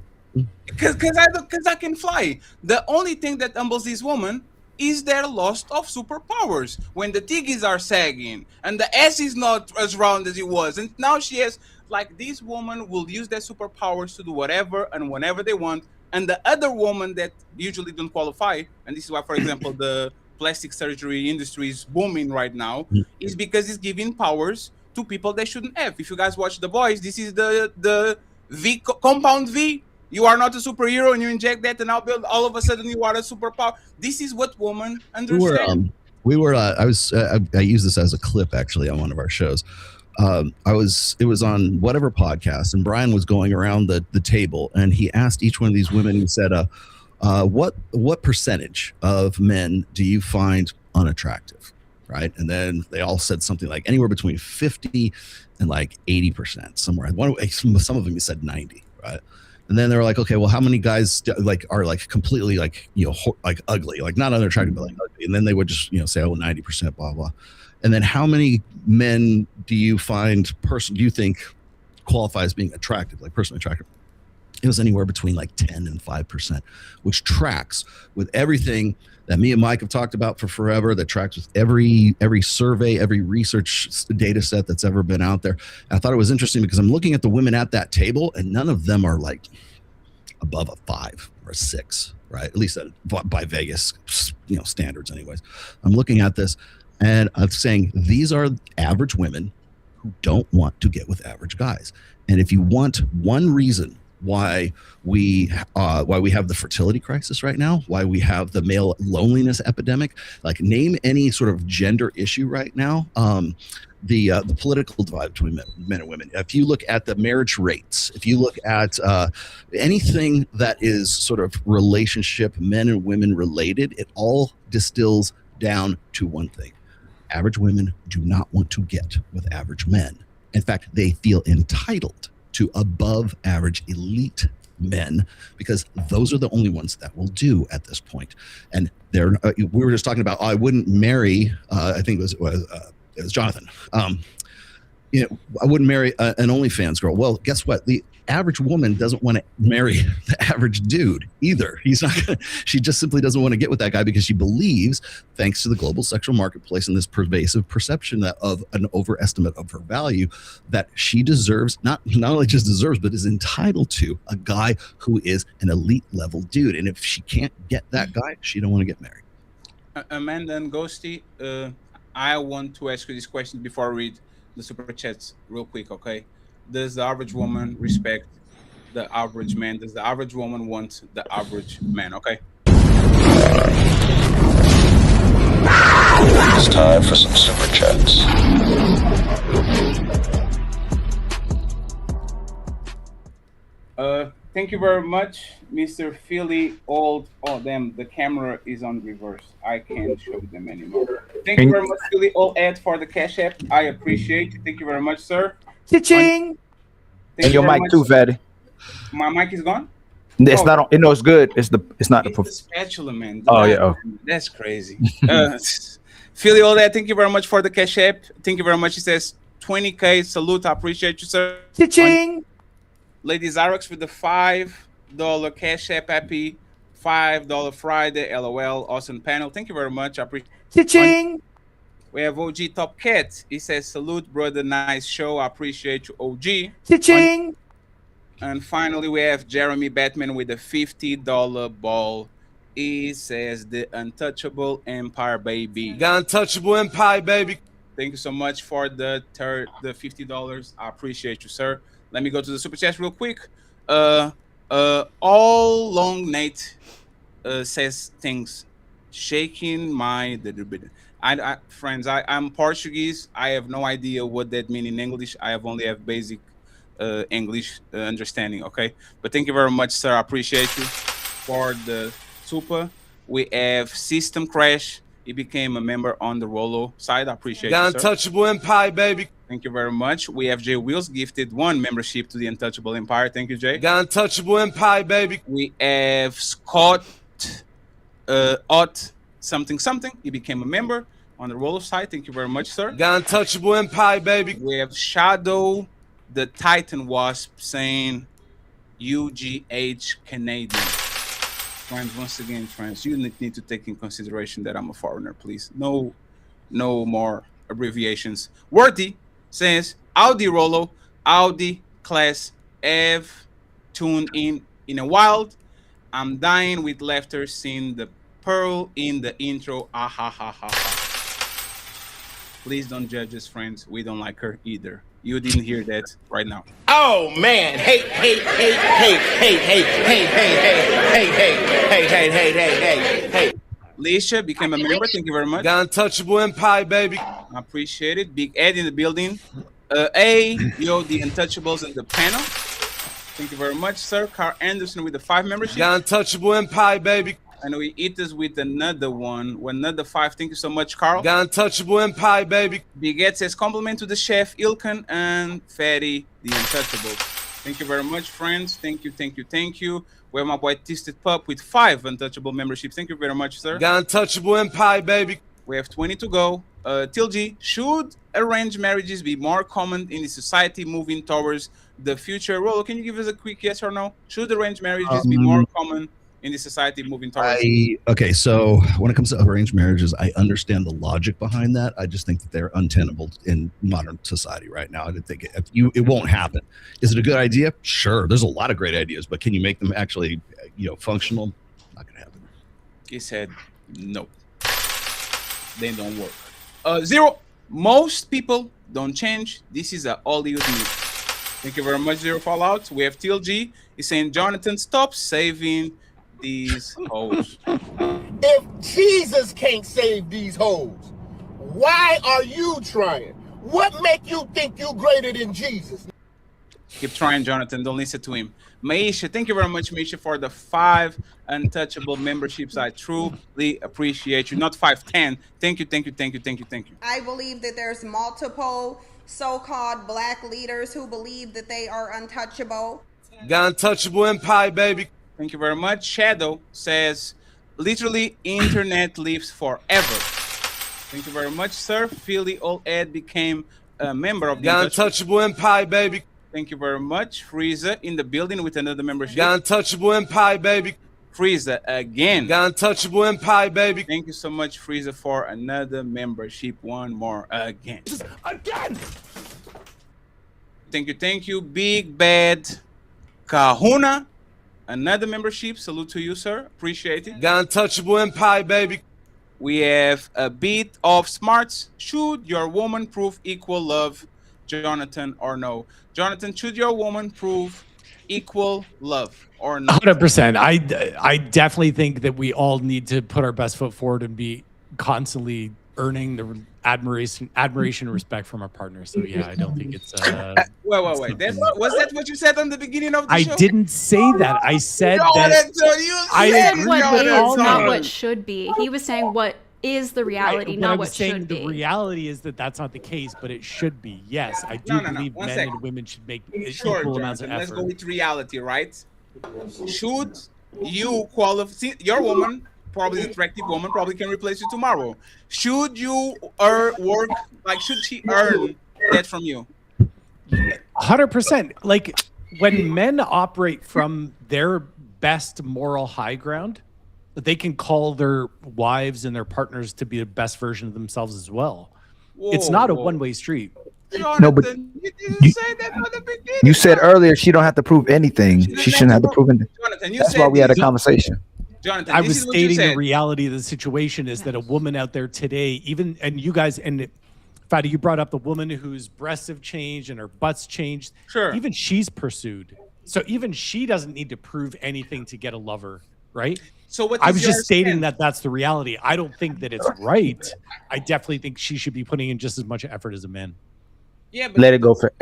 Because I can fly. The only thing that humbles this woman is their loss of superpowers. When the tiggies are sagging and the ass is not as round as it was, and now she has, like, this woman will use their superpowers to do whatever and whenever they want. And the other woman that usually don't qualify, and this is why, for example, the plastic surgery industry is booming right now, is because it's giving powers to people they shouldn't have. If you guys watch The Boys, this is the V, compound V. You are not a superhero, and you inject that, and now all of a sudden you are a superpower. This is what women understand. I use this as a clip actually on one of our shows. It was on whatever podcast, and Brian was going around the table, and he asked each one of these women, he said, what percentage of men do you find unattractive? Right. And then they all said something like anywhere between 50 and like 80%, somewhere. Some of them he said 90. Right. And then they were like, okay, well, how many guys are like completely like, like ugly, like not unattractive, but like ugly. And then they would just, say, oh, 90%, blah, blah. And then how many men do you think qualify as being attractive, like personally attractive? It was anywhere between like 10 and 5%, which tracks with everything that me and Mike have talked about for forever, that tracks with every survey, every research data set that's ever been out there. And I thought it was interesting because I'm looking at the women at that table, and none of them are like above a 5 or a 6, right? At least by Vegas, standards anyways. I'm looking at this and I'm saying these are average women who don't want to get with average guys. And if you want one reason why we have the fertility crisis right now, why we have the male loneliness epidemic, like name any sort of gender issue right now, the political divide between men and women. If you look at the marriage rates, if you look at anything that is sort of relationship, men and women related, it all distills down to one thing. Average women do not want to get with average men. In fact, they feel entitled to above average elite men because those are the only ones that will do at this point. And we were just talking about, I wouldn't marry, I think it was Jonathan. I wouldn't marry an OnlyFans girl. Well, guess what? The average woman doesn't want to marry the average dude either. She just simply doesn't want to get with that guy because she believes, thanks to the global sexual marketplace and this pervasive perception of an overestimate of her value, that she deserves, not only just deserves, but is entitled to a guy who is an elite level dude. And if she can't get that guy, she don't want to get married. Amanda and Ghosty, I want to ask you this question before I read the super chats real quick, okay? Does the average woman respect the average man? Does the average woman want the average man? Okay. It's time for some super chats. Thank you very much, Mr. Philly Old. Oh, damn, the camera is on reverse. I can't show them anymore. Thank you very much, Philly Old Ed, for the Cash App. I appreciate it. Thank you very much, sir. Cha-ching! And your mic too, Fatty. My mic is gone? It's not on. It's good. It's not the spatula, man. Oh, yeah. Oh. That's crazy. Philly Old Ed, thank you very much for the Cash App. Thank you very much. He says 20K. Salute. I appreciate you, sir. Cha-ching! Lady Xerox with the $5 Cash App. Happy $5 Friday. LOL. Awesome panel. Thank you very much. I appreciate it. Cha-ching! We have OG Top Cat. He says, salute, brother. Nice show. I appreciate you, OG. Cha-ching! And finally, we have Jeremy Batman with a $50 ball. He says, the Untouchable Empire, baby. The Untouchable Empire, baby. Thank you so much for the $50. I appreciate you, sir. Let me go to the super chat real quick. All Long Nate says things, shaking my friends. I'm Portuguese. I have no idea what that means in English. I have only have basic English understanding. Okay, but thank you very much, sir. I appreciate you for the super. We have System Crash. He became a member on the Rollo side. I appreciate The you, sir. Untouchable Empire, baby. Thank you very much. We have Jay Wills gifted 1 membership to the Untouchable Empire. Thank you, Jay. The Untouchable Empire, baby. We have Scott Ott something. He became a member on the Rollo side. Thank you very much, sir. The Untouchable Empire, baby. We have Shadow the Titan Wasp saying UGH Canadian. Friends, once again, friends, you need to take in consideration that I'm a foreigner, please. No more abbreviations. Worthy says Audi Rollo, Audi class F, tuned in a wild. I'm dying with laughter seeing the pearl in the intro. Ah ha ha ha ha. Please don't judge us, friends. We don't like her either. You didn't hear that right now. Oh man, hey. Leisha became a member. Thank you very much. The Untouchable Empire, baby. I appreciate it. Big Ed in the building. The Untouchables in the panel. Thank you very much, sir. Carl Anderson with the 5 membership. The Untouchable Empire, baby. And we eat this with another one. With another 5. Thank you so much, Carl. The Untouchable Empire, baby. Big Ed says compliment to the chef, Ilkan and Fatty, the Untouchables. Thank you very much, friends. Thank you. We have my boy Tisted Pup with 5 Untouchable memberships. Thank you very much, sir. The Untouchable Empire, baby. We have 20 to go. Tilji, should arranged marriages be more common in the society moving towards the future? Rollo, can you give us a quick yes or no? Should arranged marriages be more common in the society moving towards? Okay, so when it comes to arranged marriages, I understand the logic behind that. I just think that they're untenable in modern society right now. I didn't think it won't happen. Is it a good idea? Sure. There's a lot of great ideas, but can you make them actually, functional? Not gonna happen. He said no. They don't work. 0. Most people don't change. This is all you need. Thank you very much, Zero Fallout. We have TLG. He's saying, Jonathan, stop saving these hoes. If Jesus can't save these hoes, why are you trying? What make you think you greater than Jesus? Keep trying, Jonathan. Don't listen to him. Maisha, thank you very much, Maisha, for the 5 Untouchable memberships. I truly appreciate you. Not 5, 10. Thank you. I believe that there's multiple so-called black leaders who believe that they are untouchable. The Untouchable Empire, baby. Thank you very much. Shadow says, literally, internet lives forever. Thank you very much, sir. Philly Old Ed became a member of the Untouchable Empire, baby. Thank you very much. Frieza in the building with another membership. The Untouchable Empire, baby. Frieza again. The Untouchable Empire, baby. Thank you so much, Frieza, for another membership. One more again. Again. Thank you. Big Bad Kahuna. Another membership. Salute to you, sir. Appreciate it. The Untouchable Empire, baby. We have a bit of smarts. Should your woman prove equal love, Jonathan, or no? Jonathan, should your woman prove equal love or not? 100%. I definitely think that we all need to put our best foot forward and be constantly earning the admiration and respect from our partners. So yeah, I don't think it's wait. Was that what you said on the beginning of the show? I didn't say that. I said that I said what is, not what should be. He was saying what is the reality, not what should be. The reality is that that's not the case, but it should be. Yes, I do believe men and women should make equal amounts of effort. Let's go with reality, right? Should you qualify your woman, probably an attractive woman, probably can replace you tomorrow? Should you work, like, should she earn that from you? 100%. Like, when men operate from their best moral high ground, they can call their wives and their partners to be the best version of themselves as well. It's not a one-way street. Jonathan, no, but you didn't say that at the beginning. You said earlier she don't have to prove anything. She shouldn't have to prove anything. Jonathan, that's why we had a conversation. Jonathan, I was stating the reality of the situation is that a woman out there today, and you guys, and Fatty, you brought up the woman whose breasts have changed and her butt's changed. Sure. Even she's pursued. So even she doesn't need to prove anything to get a lover, right? So what I is was your just stating stand? that that's the reality. I don't think that it's right. I definitely think she should be putting in just as much effort as a man. Yeah, but Let it go, Fat.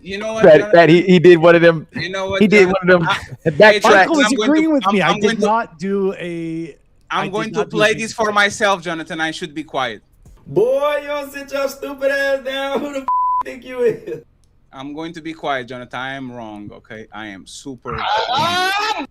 you know what, Fat, Jonathan? he did one of them. You know what, He did Jonathan? one of them Hey, backtracks. Jonathan, Michael is I'm going agreeing to, with me. I I'm going did to, not do a. I I'm did going to not do a play big this for myself, Jonathan. I should be quiet. Boy, you don't sit your stupid ass down. Who the think you is? I'm going to be quiet, Jonathan. I am wrong. Okay, I am super wrong.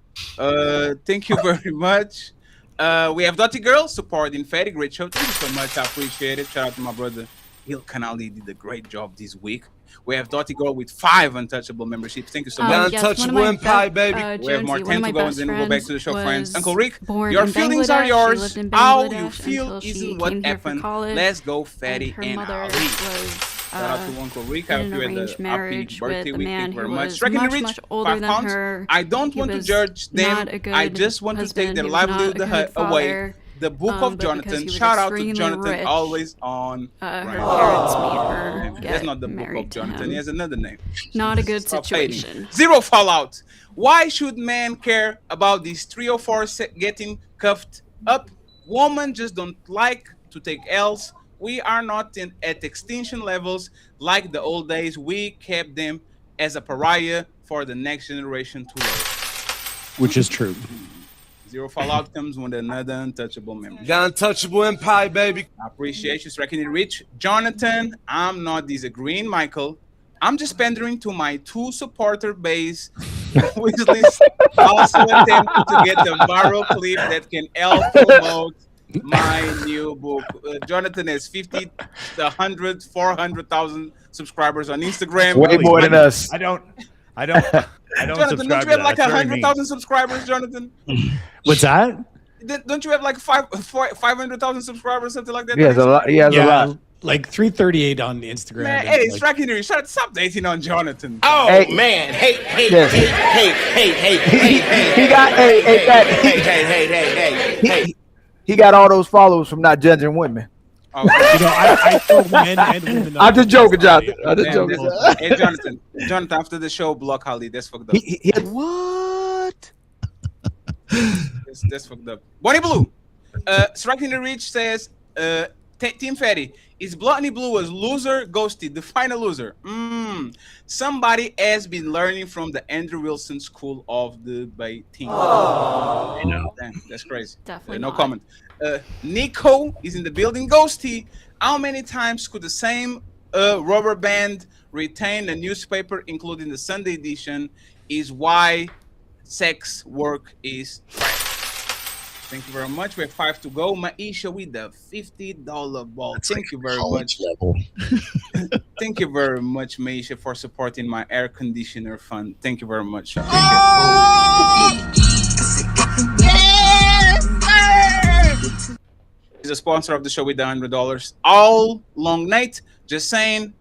Thank you very much. We have Dottie Girl supporting Fatty. Great show. Thank you so much. I appreciate it. Shout out to my brother Il Canali. Did a great job this week. We have Dottie Girl with 5 untouchable memberships. Thank you so much. Yes, Untouchable Empire, baby. We have more 10 to go, and then we'll go back to the show, friends. Uncle Rick, born your in feelings are Bangladesh. She yours. lived in How you Bangladesh feel until she isn't what came here for happened. college, Let's go, Fatty her and mother Ali. was Shout out to Uncle Rick. I in an hope you had arranged a happy marriage birthday with a week. man Thank you very who much. was Reckon much, Rich, much older 5 than pounds. her. I don't He want to was judge them. not a good I just want to take husband. their He was not a livelihood good away. father. The Book of But because Jonathan. he was Shout out to extremely Jonathan, rich, always on. her brand. parents made her That's get not the Book married of to Jonathan. him. He has another name. Not a good Stop hating. situation. Zero fallout. Why should men care about these 3 or 4 getting cuffed up? Women just don't like to take L's. We are not at extinction levels like the old days. We kept them as a pariah for the next generation to learn. Which is true. Zero fallout comes with another untouchable member. The Untouchable Empire, baby. I appreciate you striking it rich. Jonathan, I'm not disagreeing, Michael. I'm just pandering to my 2 supporter base, which list also attempting to get the viral clip that can help promote my new book. Jonathan has 50, 100, 400,000 subscribers on Instagram. Way more than us. I don't Jonathan, subscribe don't to you have that. like That's very mean. 100,000 subscribers, Jonathan? What's that? Don't you have like 500,000 subscribers, something like that? He has a lot. He has a lot. Like 338 on Instagram. Man, and hey, like, striking here. Stop dating on Jonathan. Oh Hey. man, hey, Yes. He got he got all those followers from not judging women. Oh, you know, I told men and women. I'm just joking, Jonathan. I'm just damn, joking. hey, Jonathan, after the show, block Holly. That's fucked up. What? That's fucked up. Bonnie Blue, striking the reach says, Team Fatty, is Bloody Blue as loser ghosted? Define a loser. Somebody has been learning from the Andrew Wilson School of Debating. Oh. Damn, that's crazy. Definitely No not. comment. Nico is in the building. Ghosty, how many times could the same rubber band retain a newspaper, including the Sunday edition? Is why sex work is trash. Thank you very much. We have 5 to go. Maisha with the $50 ball. Thank you very much. Level. Thank you very much, Maisha, for supporting my air conditioner fund. Thank you very much. He's a sponsor of the show with the $100. All long night. Just saying,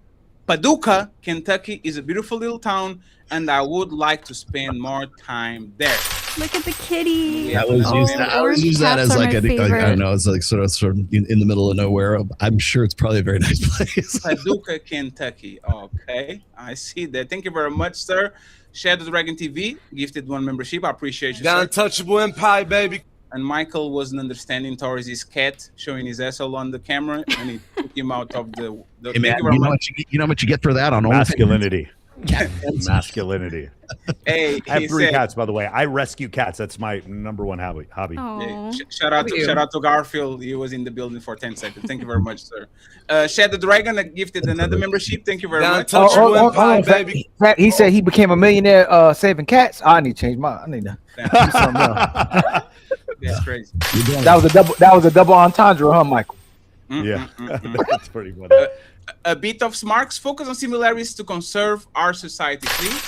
Paducah, Kentucky is a beautiful little town, and I would like to spend more time there. Look at the kitty. I always use that. I always use that as like I don't know. It's like sort of in the middle of nowhere. I'm sure it's probably a very nice place. Paducah, Kentucky. Okay, I see that. Thank you very much, sir. Shadow Dragon TV gifted 1 membership. I appreciate you, The sir. Untouchable Empire, baby. And Michael wasn't understanding towards his cat showing his asshole on the camera, and he took him out of the Hey, man, thank you very much. you know what you get for that on Masculinity. Masculinity. Hey, I have he 3 said- cats, by the way. I rescue cats. That's my #1 hobby. Yeah, shout out to Garfield. He was in the building for 10 seconds. Thank you very much, sir. Shadow Dragon gifted another membership. Thank you very much. He said he became a millionaire saving cats. I need to change my. I need to do something else. That's crazy. That was a double entendre, huh, Michael? Yeah, that's pretty funny. A bit of smarks. Focus on similarities to conserve our society, please.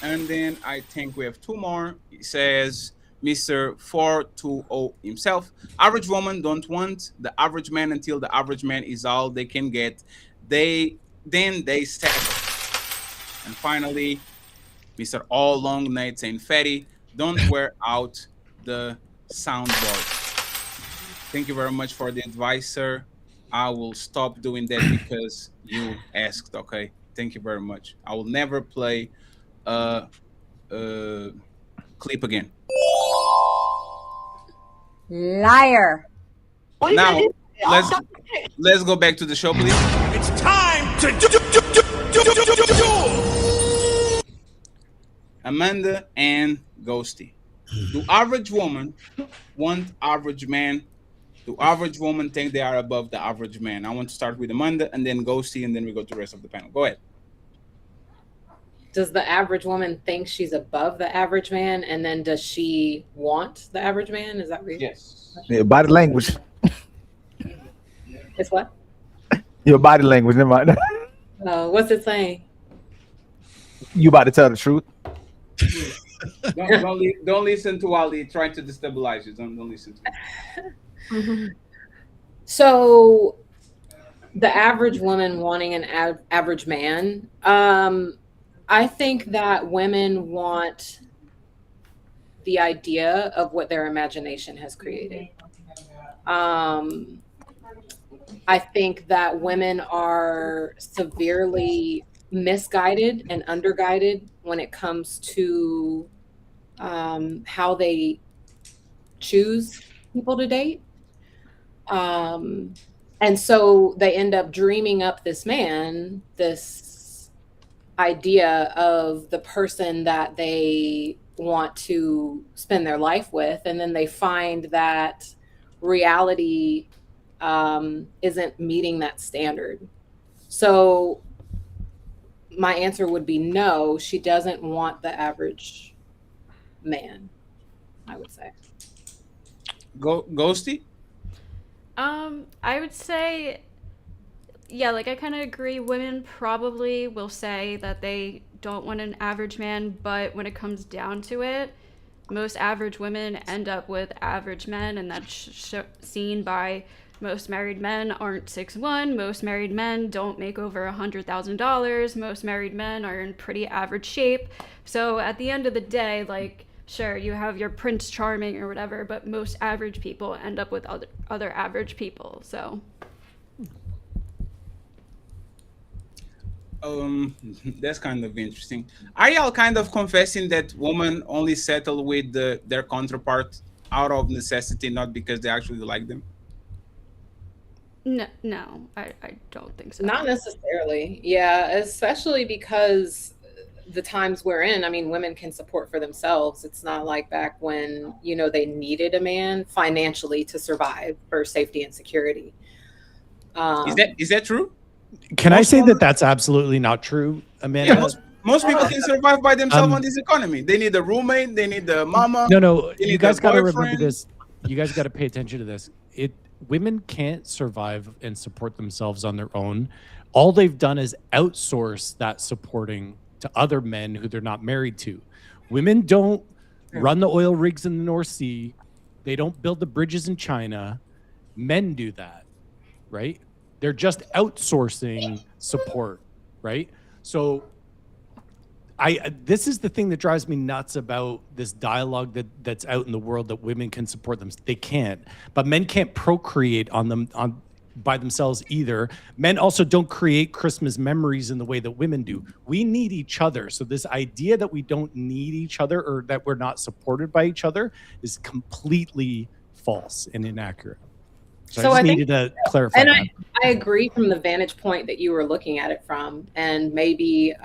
And then I think we have 2 more. It says Mr. 420 himself. Average woman don't want the average man until the average man is all they can get. Then they settle. And finally, Mr. All Long Night saying, Fatty, don't wear out the soundboard. Thank you very much for the advice, sir. I will stop doing that because you asked. Okay, thank you very much. I will never play a clip again. Liar. Now, let's go back to the show, please. It's time to do. Amanda and Ghosty. Do average women want average man? Do average women think they are above the average man? I want to start with Amanda and then Ghosty, and then we go to the rest of the panel. Go ahead. Does the average woman think she's above the average man, and then does she want the average man? Is that right? Yes. Yeah, body language. It's what? Your body language, never mind. What's it saying? You about to tell the truth? Don't listen to Ali trying to destabilize you. Don't listen to him. So, the average woman wanting an average man. I think that women want the idea of what their imagination has created. I think that women are severely misguided and underguided when it comes to how they choose people to date. And so they end up dreaming up this man, this idea of the person that they want to spend their life with. And then they find that reality isn't meeting that standard. So my answer would be no, she doesn't want the average man, I would say. Ghosty? I would say, yeah, like I kind of agree. Women probably will say that they don't want an average man, but when it comes down to it, most average women end up with average men, and that's seen by most married men aren't 6'1". Most married men don't make over $100,000. Most married men are in pretty average shape. So at the end of the day, like, sure, you have your Prince Charming or whatever, but most average people end up with other average people. So that's kind of interesting. Are y'all kind of confessing that women only settle with their counterpart out of necessity, not because they actually like them? No, I don't think so. Not necessarily. Yeah, especially because the times we're in, I mean, women can support for themselves. It's not like back when, they needed a man financially to survive for safety and security. Is that true? Can I say that that's absolutely not true, Amanda? Yeah, most people can survive by themselves on this economy. They need a roommate. They need a mama. No. They You need guys a got to boyfriend. remember this. You guys got to pay attention to this. Women can't survive and support themselves on their own. All they've done is outsource that supporting to other men who they're not married to. Women don't run the oil rigs in the North Sea. They don't build the bridges in China. Men do that, right? They're just outsourcing support, right? So this is the thing that drives me nuts about this dialogue that's out in the world, that women can support them. They can't, but men can't procreate by themselves either. Men also don't create Christmas memories in the way that women do. We need each other. So this idea that we don't need each other, or that we're not supported by each other, is completely false and inaccurate. So I needed to clarify and that. I agree from the vantage point that you were looking at it from, and maybe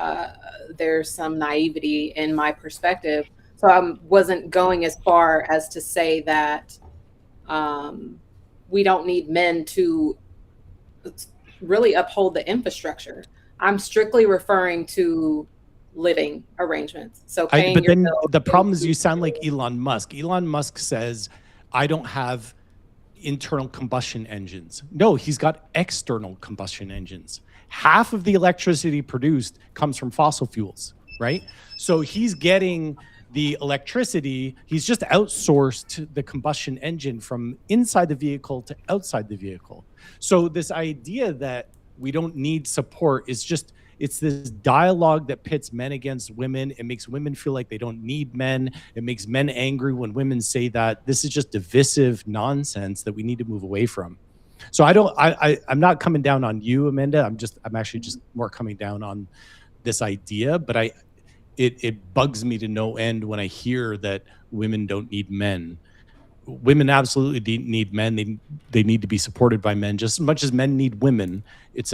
there's some naivety in my perspective. So I wasn't going as far as to say that we don't need men to really uphold the infrastructure. I'm strictly referring to living arrangements. So paying But your then bills, the problem is you sound like Elon Musk. Elon Musk says, I don't have internal combustion engines. No, he's got external combustion engines. Half of the electricity produced comes from fossil fuels, right? So he's getting the electricity, he's just outsourced the combustion engine from inside the vehicle to outside the vehicle. So this idea that we don't need support is just, it's this dialogue that pits men against women. It makes women feel like they don't need men. It makes men angry when women say that. This is just divisive nonsense that we need to move away from. So I'm not coming down on you, Amanda. I'm actually just more coming down on this idea, but it bugs me to no end when I hear that women don't need men. women absolutely need men. They need to be supported by men just as much as men need women. It's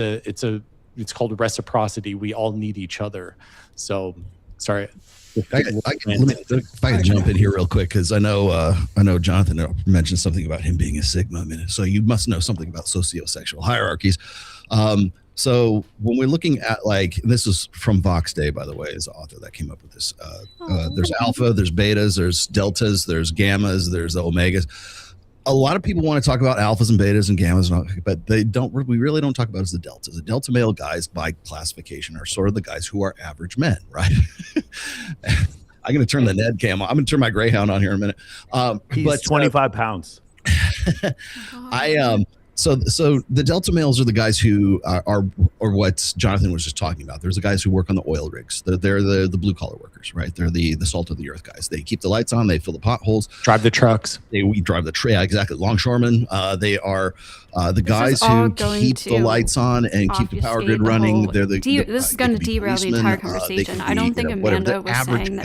called reciprocity. We all need each other. So, sorry. If I can jump in here real quick, because I know Jonathan mentioned something about him being a Sigma. So you must know something about sociosexual hierarchies. So when we're looking at, like, this is from Vox Day, by the way, is the author that came up with this. There's alpha, there's betas, there's deltas, there's gammas, there's omegas. A lot of people want to talk about alphas and betas and gammas, but they don't. We really don't talk about as the deltas. The delta male guys, by classification, are sort of the guys who are average men, right? I'm going to turn the Ned cam on. I'm going to turn my Greyhound on here in a minute. He's 25 pounds. So the delta males are the guys who are what Jonathan was just talking about. There's the guys who work on the oil rigs. They're the blue collar workers, right? They're the salt of the earth guys. They keep the lights on. They fill the potholes. Drive the trucks. They drive the tray. Exactly. Longshoremen. They are the guys who keep the lights on and keep the power grid running. They're the this is going to derail the entire conversation. I don't think Amanda was saying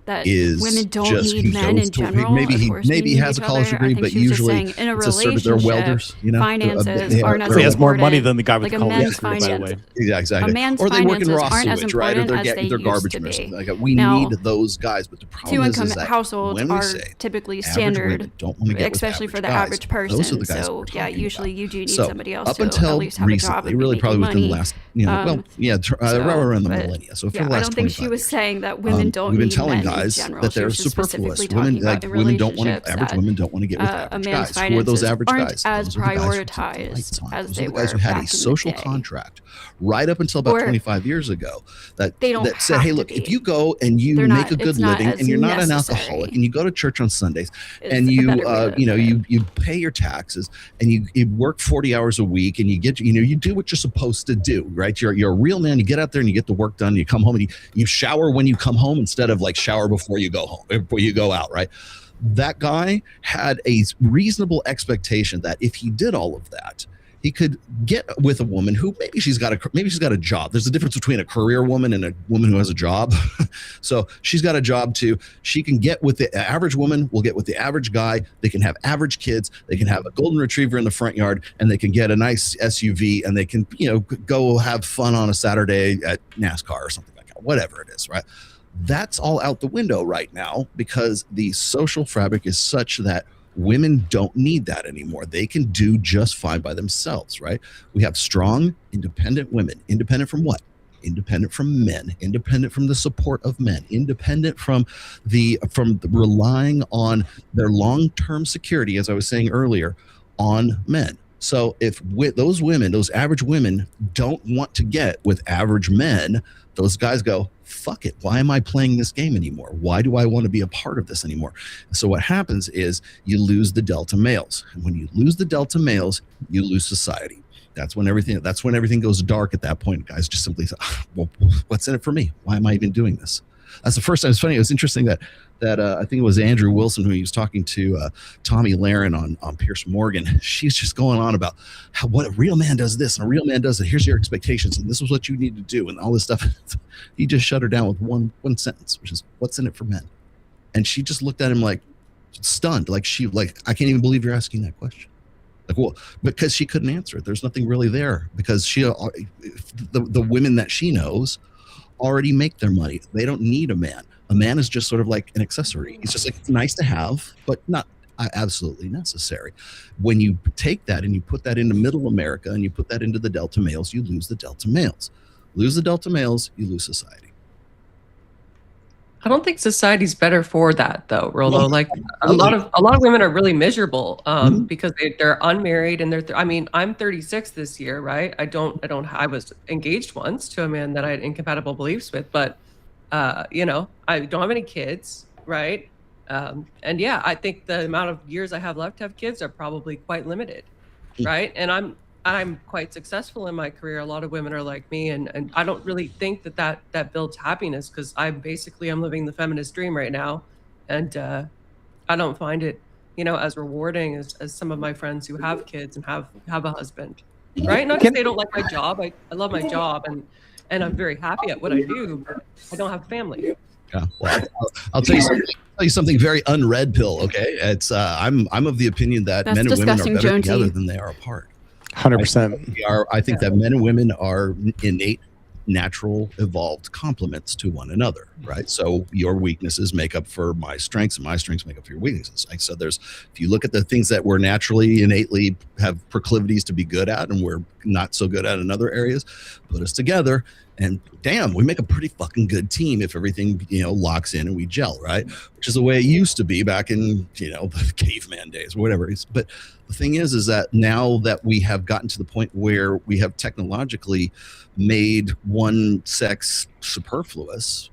that women don't need men in general. Maybe he has a college degree, but usually in a relationship, they're welders. Finances aren't as important. He has more money than the guy with like college degree, by the way. Yeah, exactly. A man's or they work in raw finances aren't as sewage, right? Or important as they're they garbage used to men. be. Like, we Now, need those guys, but the problem two-income is that households when we are say typically average standard, women don't want to get with especially for the guys, average those are person. the guys So we're yeah, talking usually about. you do need So, somebody else up to until at least have a job recently, and really be probably making within the money. last, right around the millennia. So for Yeah, the last I don't think 25 she was years. saying that women don't We've been need telling men guys in general. that She they're was just superfluous. specifically Women, talking about women don't want relationships average that women don't want to get with average men's guys. Who are those finances average aren't guys? as Those are the guys who keep the lights prioritized on. as Those they are the guys were who had back a in the social day. contract right up until about Or 25 years ago that they don't said, have hey, to look, if be. you go and you They're make not- a good it's not living as and you're not an necessary. alcoholic and you go to church on Sundays Is and a you better way to you pay your taxes and you work 40 hours a week and you get you do what you're supposed to do, right? You're a real man. You get out there and you get the work done. You come home and you shower when you come home instead of like shower before you go home, before you go out, right? That guy had a reasonable expectation that if he did all of that, he could get with a woman who maybe she's got a job. There's a difference between a career woman and a woman who has a job. So she's got a job too. She can get with the average woman, will get with the average guy. They can have average kids. They can have a golden retriever in the front yard, and they can get a nice SUV, and they can go have fun on a Saturday at NASCAR or something like that. Whatever it is, right? That's all out the window right now because the social fabric is such that women don't need that anymore. They can do just fine by themselves, right? We have strong, independent women. Independent from what? Independent from men, independent from the support of men, independent from the relying on their long-term security, as I was saying earlier, on men. So if those women, those average women, don't want to get with average men, those guys go, fuck it. Why am I playing this game anymore? Why do I want to be a part of this anymore? So what happens is you lose the delta males. And when you lose the delta males, you lose society. That's when everything goes dark at that point. Guys just simply say, well, what's in it for me? Why am I even doing this? That's the first time. It's funny. It was interesting that I think it was Andrew Wilson who he was talking to Tommy Lahren on Pierce Morgan. She's just going on about what a real man does this and a real man does it. Here's your expectations and this is what you need to do and all this stuff. He just shut her down with one sentence, which is, what's in it for men? And she just looked at him like stunned, like I can't even believe you're asking that question. Like, well, because she couldn't answer it. There's nothing really there because the women that she knows already make their money. They don't need a man. A man is just sort of like an accessory. It's just like, it's nice to have, but not absolutely necessary. When you take that and you put that into middle America and you put that into the delta males, you lose the delta males. Lose the delta males, you lose society. I don't think society's better for that though, Rollo. Like a lot of women are really miserable because they're unmarried and I'm 36 this year, right? I was engaged once to a man that I had incompatible beliefs with, but I don't have any kids, right? And yeah, I think the amount of years I have left to have kids are probably quite limited, right? And I'm quite successful in my career. A lot of women are like me, and I don't really think that builds happiness because I'm living the feminist dream right now, and I don't find it, as rewarding as some of my friends who have kids and have a husband, right? Not because they don't like my job. I love my job, and I'm very happy at what I do, but I don't have family. Yeah. Well, I'll tell you something. Something very unread pill. Okay, it's I'm of the opinion that That's men and women are disgusting, better Jonesy. together than they are apart. 100%. I think that men and women are innate, natural, evolved complements to one another, right? So your weaknesses make up for my strengths, and my strengths make up for your weaknesses. Like, so if you look at the things that we're naturally, innately have proclivities to be good at, and we're not so good at in other areas, put us together, and damn, we make a pretty fucking good team if everything, locks in and we gel, right? Which is the way it used to be back in, the caveman days or whatever. But the thing is that now that we have gotten to the point where we have technologically made one sex superfluous,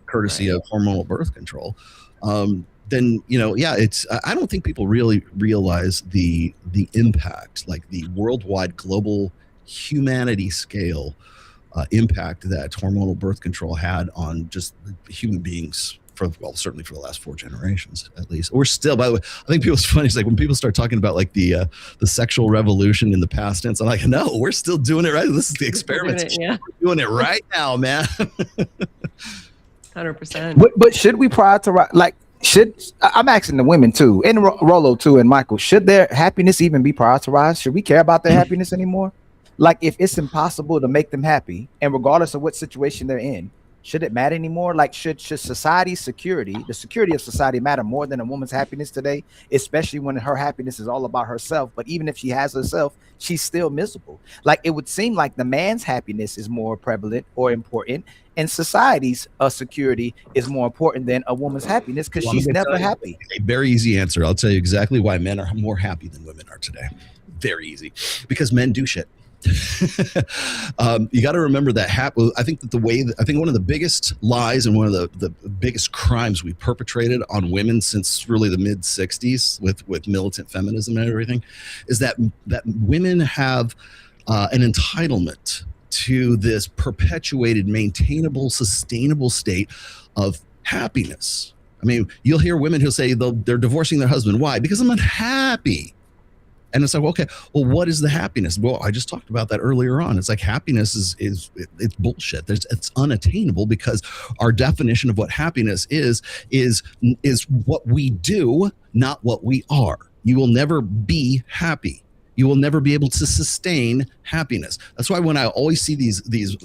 courtesy of hormonal birth control, then it's I don't think people really realize the impact, like the worldwide global humanity scale impact that hormonal birth control had on just human beings certainly for the last 4 generations at least. We're still, by the way, I think it's funny, it's like when people start talking about like the sexual revolution in the past tense, I'm like, no, we're still doing it right. This is the experiment. We're doing it right now, man. 100%. But should we prioritize, I'm asking the women too, and Rollo too, and Michael, should their happiness even be prioritized? Should we care about their happiness anymore? Like, if it's impossible to make them happy, and regardless of what situation they're in, should it matter anymore? Like, should society's security, the security of society, matter more than a woman's happiness today, especially when her happiness is all about herself? But even if she has herself, she's still miserable. Like, it would seem like the man's happiness is more prevalent or important, and society's security is more important than a woman's happiness, because she's never happy. A very easy answer. I'll tell you exactly why men are more happy than women are today. Very easy. Because men do shit. You got to remember that I think one of the biggest lies and one of the biggest crimes we perpetrated on women since really the mid 60s with militant feminism and everything is that women have an entitlement to this perpetuated, maintainable, sustainable state of happiness. I mean, you'll hear women who'll say they're divorcing their husband. Why? Because I'm unhappy. And it's like, okay, well, what is the happiness? Well, I just talked about that earlier on. It's like happiness is bullshit. It's unattainable, because our definition of what happiness is what we do, not what we are. You will never be happy. You will never be able to sustain happiness. That's why when I always see these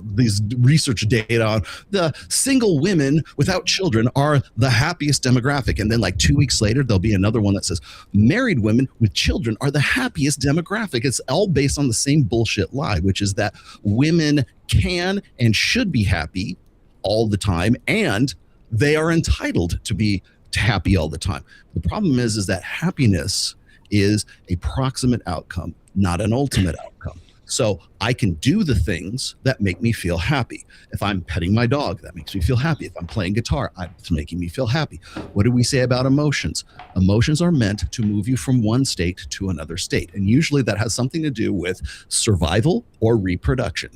research data on the single women without children are the happiest demographic, and then like 2 weeks later there'll be another one that says married women with children are the happiest demographic. It's all based on the same bullshit lie, which is that women can and should be happy all the time, and they are entitled to be happy all the time. The problem is that happiness is a proximate outcome, not an ultimate outcome. So I can do the things that make me feel happy. If I'm petting my dog, that makes me feel happy. If I'm playing guitar, it's making me feel happy. What do we say about emotions? Emotions are meant to move you from one state to another state. And usually that has something to do with survival or reproduction.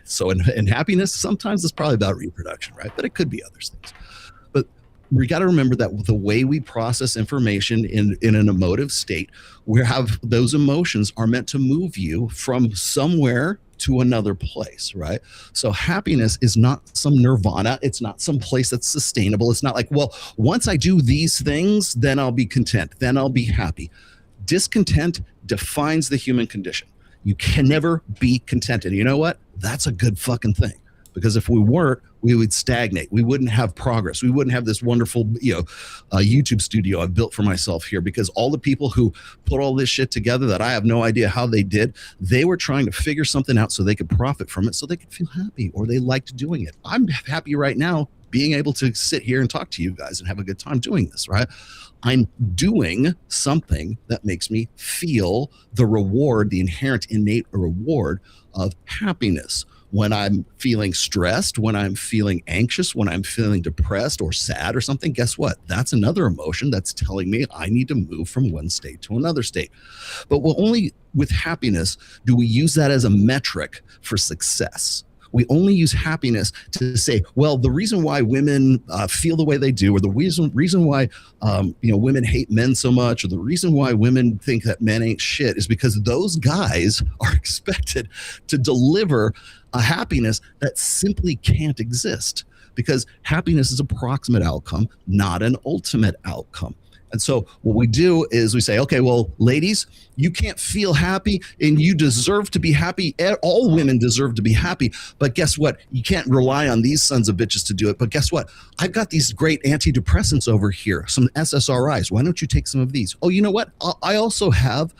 So in happiness, sometimes it's probably about reproduction, right? But it could be other things. We got to remember that the way we process information in an emotive state, we have those emotions are meant to move you from somewhere to another place, right? So happiness is not some nirvana. It's not some place that's sustainable. It's not like, well, once I do these things, then I'll be content. Then I'll be happy. Discontent defines the human condition. You can never be contented. You know what? That's a good fucking thing. Because if we weren't, we would stagnate. We wouldn't have progress. We wouldn't have this wonderful, YouTube studio I've built for myself here, because all the people who put all this shit together that I have no idea how they did, they were trying to figure something out so they could profit from it, so they could feel happy, or they liked doing it. I'm happy right now being able to sit here and talk to you guys and have a good time doing this, right? I'm doing something that makes me feel the reward, the inherent innate reward of happiness. When I'm feeling stressed, when I'm feeling anxious, when I'm feeling depressed or sad or something, guess what? That's another emotion that's telling me I need to move from one state to another state. But only with happiness do we use that as a metric for success. We only use happiness to say, well, the reason why women feel the way they do, or the reason why women hate men so much, or the reason why women think that men ain't shit, is because those guys are expected to deliver a happiness that simply can't exist, because happiness is a proximate outcome, not an ultimate outcome. And so what we do is we say, okay, well, ladies, you can't feel happy and you deserve to be happy. All women deserve to be happy. But guess what? You can't rely on these sons of bitches to do it. But guess what? I've got these great antidepressants over here, some SSRIs. Why don't you take some of these? Oh, you know what? I also have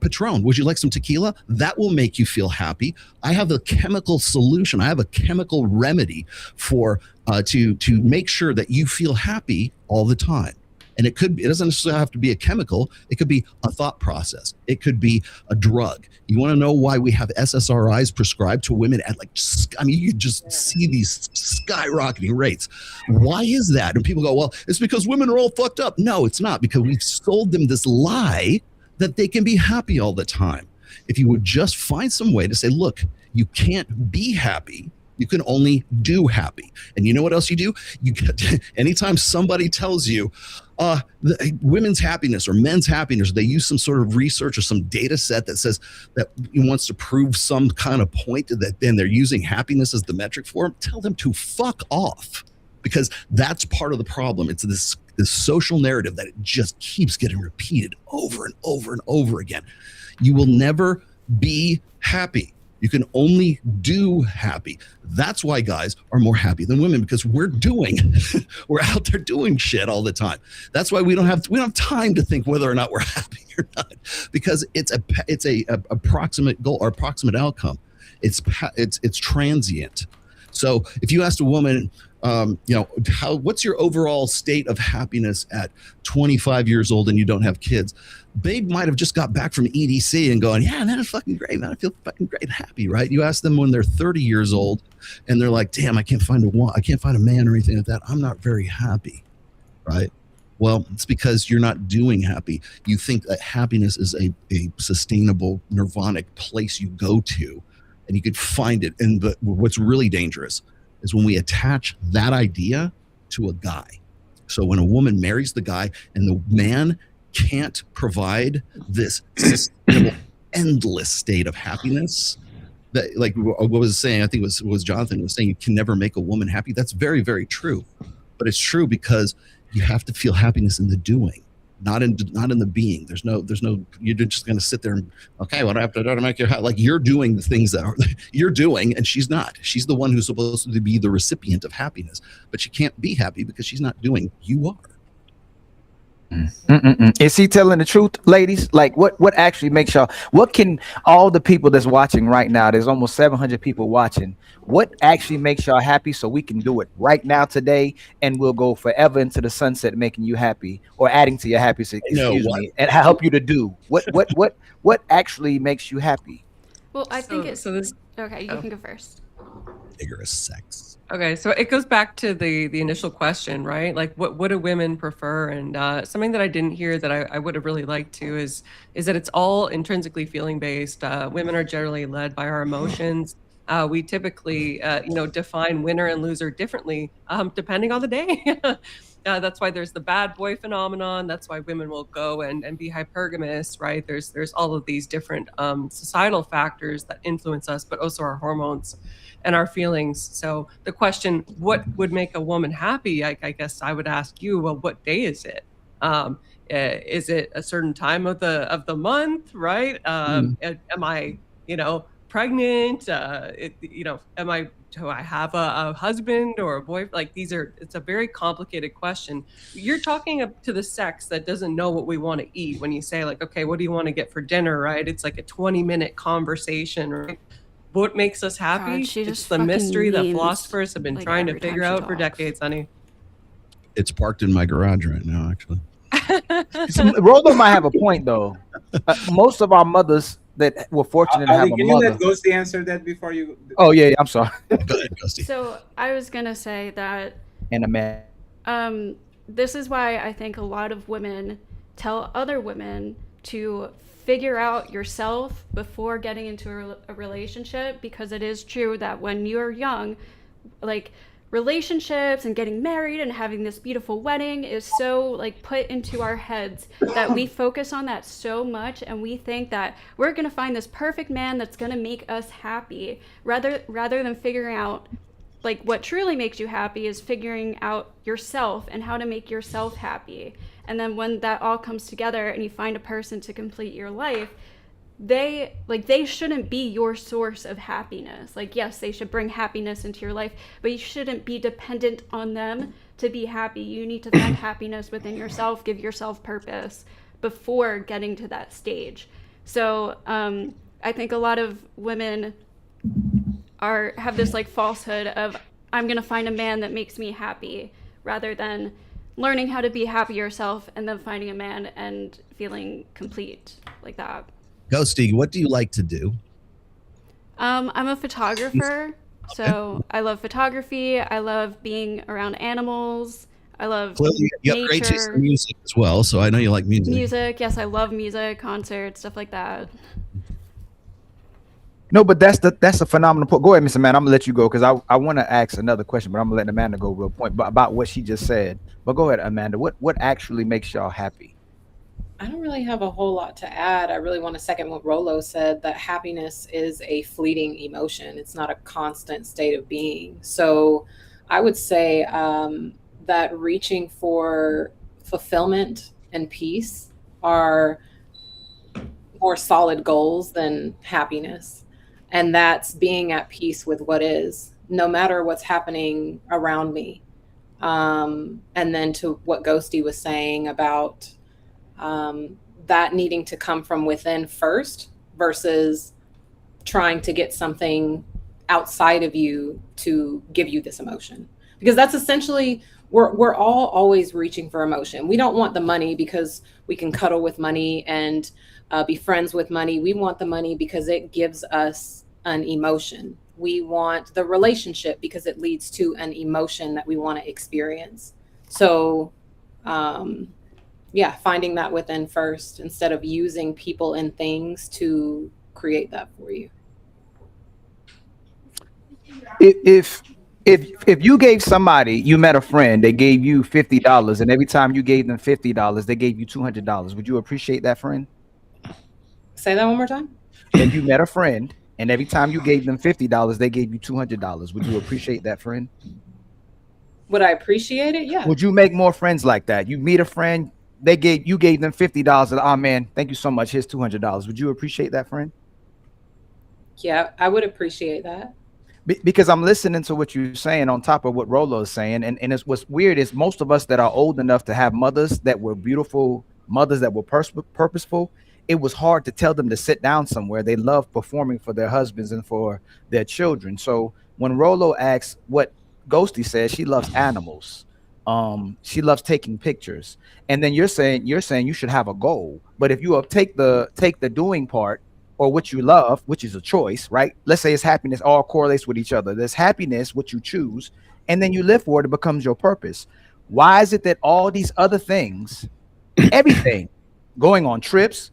Patron. Would you like some tequila? That will make you feel happy. I have a chemical solution. I have a chemical remedy for to make sure that you feel happy all the time. And it doesn't necessarily have to be a chemical. It could be a thought process. It could be a drug. You want to know why we have SSRIs prescribed to women at you just see these skyrocketing rates. Why is that? And people go, well, it's because women are all fucked up. No, it's not, because we've sold them this lie that they can be happy all the time. If you would just find some way to say, look, you can't be happy. You can only do happy. And you know what else you do? You get anytime somebody tells you women's happiness or men's happiness, they use some sort of research or some data set that says that wants to prove some kind of point, that then they're using happiness as the metric for them, tell them to fuck off, because that's part of the problem. It's this social narrative that it just keeps getting repeated over and over and over again. You will never be happy. You can only do happy. That's why guys are more happy than women, because we're out there doing shit all the time. That's why we don't have time to think whether or not we're happy or not, because it's a approximate goal or approximate outcome. It's transient. So if you asked a woman, what's your overall state of happiness at 25 years old and you don't have kids? They might have just got back from EDC and going, yeah, man, it's fucking great, man. I feel fucking great and happy, right? You ask them when they're 30 years old and they're like, damn, I can't find a man or anything like that. I'm not very happy, right? Well, it's because you're not doing happy. You think that happiness is a sustainable nirvanic place you go to and you could find it. And what's really dangerous is when we attach that idea to a guy. So when a woman marries the guy and the man can't provide this sustainable, endless state of happiness, that, like what was saying, I think it was Jonathan was saying, you can never make a woman happy. That's very, very true. But it's true because you have to feel happiness in the doing, not in the being. There's no, you're just going to sit there and, okay, what do I have to do to make you happy? Like, you're doing the things that you're doing, and she's not. She's the one who's supposed to be the recipient of happiness, but she can't be happy because she's not doing. You are. Is he telling the truth, ladies? Like, what actually makes y'all, what can all the people that's watching right now, there's almost 700 people watching, what actually makes y'all happy so we can do it right now today, and we'll go forever into the sunset making you happy or adding to your happiness, excuse me, and help you to do what actually makes you happy? Well, I think it's okay, you can go first. Vigorous sex. Okay, so it goes back to the initial question, right? Like, what do women prefer? And something that I didn't hear that I would have really liked to is that it's all intrinsically feeling based. Women are generally led by our emotions. We typically, define winner and loser differently depending on the day. That's why there's the bad boy phenomenon. That's why women will go and be hypergamous, right? There's all of these different societal factors that influence us, but also our hormones and our feelings. So the question, what would make a woman happy? I guess I would ask you, well, what day is it? Is it a certain time of the month, right? Am I, pregnant? Do I have a husband or a boyfriend? Like, it's a very complicated question. You're talking to the sex that doesn't know what we want to eat. When you say, like, okay, what do you want to get for dinner, right? It's like a 20-minute conversation, right? What makes us happy? God, it's the mystery that philosophers have been trying to figure out for decades, honey. It's parked in my garage right now, actually. Rollo might have a point, though. Most of our mothers that were fortunate to have a mother. Can you let Ghosty answer that before you? Oh, yeah, I'm sorry. Go ahead, Ghosty. So I was going to say that... And a man. This is why I think a lot of women tell other women to figure out yourself before getting into a relationship, because it is true that when you're young, like, relationships and getting married and having this beautiful wedding is so like put into our heads that we focus on that so much, and we think that we're going to find this perfect man that's going to make us happy, rather than figuring out like what truly makes you happy is figuring out yourself and how to make yourself happy. And then when that all comes together and you find a person to complete your life, they shouldn't be your source of happiness. Like, yes, they should bring happiness into your life, but you shouldn't be dependent on them to be happy. You need to find happiness within yourself, give yourself purpose before getting to that stage. So I think a lot of women have this like falsehood of, I'm gonna find a man that makes me happy, rather than learning how to be happy yourself and then finding a man and feeling complete like that. Ghosty, what do you like to do? I'm a photographer, so I love photography. I love being around animals. I love Clearly, you have great taste in music as well, so I know you like music. Music, yes, I love music, concerts, stuff like that. No, but that's a phenomenal point. Go ahead, Mr. Man. I'm gonna let you go because I want to ask another question, but I'm gonna let Amanda go real point about what she just said. But go ahead, Amanda. What actually makes y'all happy? I don't really have a whole lot to add. I really want to second what Rollo said, that happiness is a fleeting emotion. It's not a constant state of being. So I would say that reaching for fulfillment and peace are more solid goals than happiness. And that's being at peace with what is, no matter what's happening around me. And then to what Ghosty was saying about that needing to come from within first versus trying to get something outside of you to give you this emotion, because that's essentially we're all always reaching for emotion. We don't want the money because we can cuddle with money and be friends with money. We want the money because it gives us an emotion. We want the relationship because it leads to an emotion that we want to experience. So yeah, finding that within first instead of using people and things to create that for you. If you gave somebody, you met a friend, they gave you $50, and every time you gave them $50, they gave you $200, would you appreciate that friend? Say that one more time. If you met a friend and every time you gave them $50, they gave you $200, would you appreciate that friend? Would I appreciate it? Yeah. Would you make more friends like that? You meet a friend, you gave them $50, and oh man, thank you so much, here's $200. Would you appreciate that friend? Yeah, I would appreciate that. Because I'm listening to what you're saying on top of what Rollo is saying, and it's what's weird is most of us that are old enough to have mothers that were beautiful, mothers that were purposeful, it was hard to tell them to sit down somewhere. They love performing for their husbands and for their children. So when Rollo asks what Ghosty says, she loves animals. She loves taking pictures. And then you're saying you should have a goal. But if you take the doing part, or what you love, which is a choice, right? Let's say it's happiness, all correlates with each other. There's happiness, what you choose, and then you live for it, it becomes your purpose. Why is it that all these other things, everything, going on trips,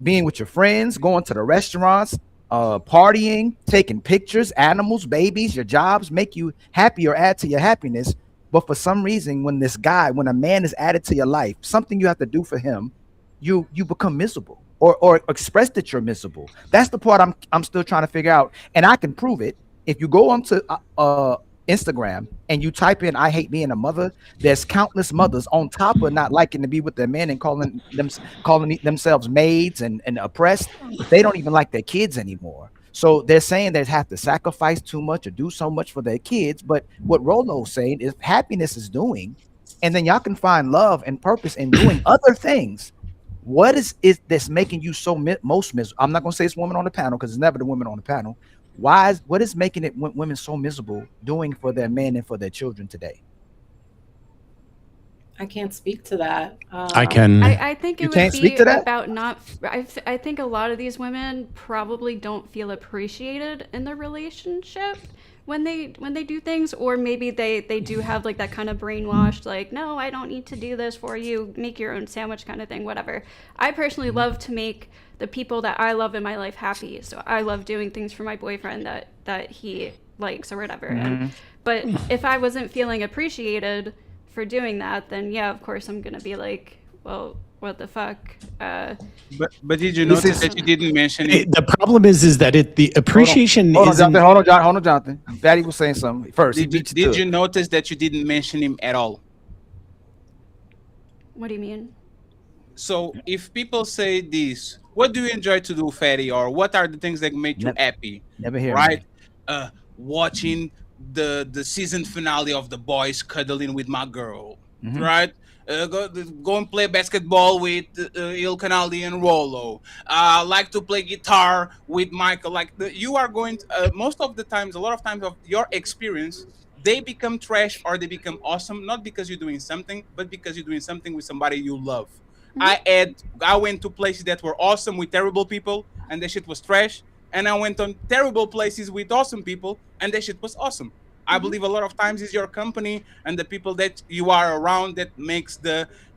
being with your friends, going to the restaurants, partying, taking pictures, animals, babies, your jobs make you happy or add to your happiness. But for some reason, when a man is added to your life, something you have to do for him, you become miserable. Or express that you're miserable. That's the part I'm still trying to figure out, and I can prove it. If you go onto Instagram and you type in "I hate being a mother," there's countless mothers on top of not liking to be with their men and calling themselves maids and oppressed. They don't even like their kids anymore. So they're saying they have to sacrifice too much or do so much for their kids. But what Rollo's saying is happiness is doing, and then y'all can find love and purpose in doing other things. What is this making you so most miserable? I'm not going to say it's women on the panel because it's never the women on the panel. What is making it women so miserable doing for their men and for their children today? I can't speak to that. I can. I think it You would can't be speak to that? about not. I think a lot of these women probably don't feel appreciated in their relationship, when they do things, or maybe they do have like that kind of brainwashed, like, no, I don't need to do this for you, make your own sandwich kind of thing, whatever. I personally love to make the people that I love in my life happy, so I love doing things for my boyfriend that he likes or whatever. And but if I wasn't feeling appreciated for doing that, then yeah, of course I'm gonna be like, well, what the fuck. But did you notice that you didn't mention it? The problem is that the appreciation Hold on, isn't. Jonathan. Hold on, Jonathan. Fatty was saying something first. Did you notice that you didn't mention him at all? What do you mean? So if people say this, what do you enjoy to do, Fatty, or what are the things that make you happy? Never hear right? me. Watching the season finale of The Boys, cuddling with my girl, Mhm. right? Go and play basketball with Il Canali and Rollo. Like to play guitar with Michael. Like you are going to, most of the times, a lot of times of your experience, they become trash or they become awesome, not because you're doing something, but because you're doing something with somebody you love. I went to places that were awesome with terrible people, and the shit was trash. And I went on terrible places with awesome people, and the shit was awesome. I believe a lot of times it's your company and the people that you are around that makes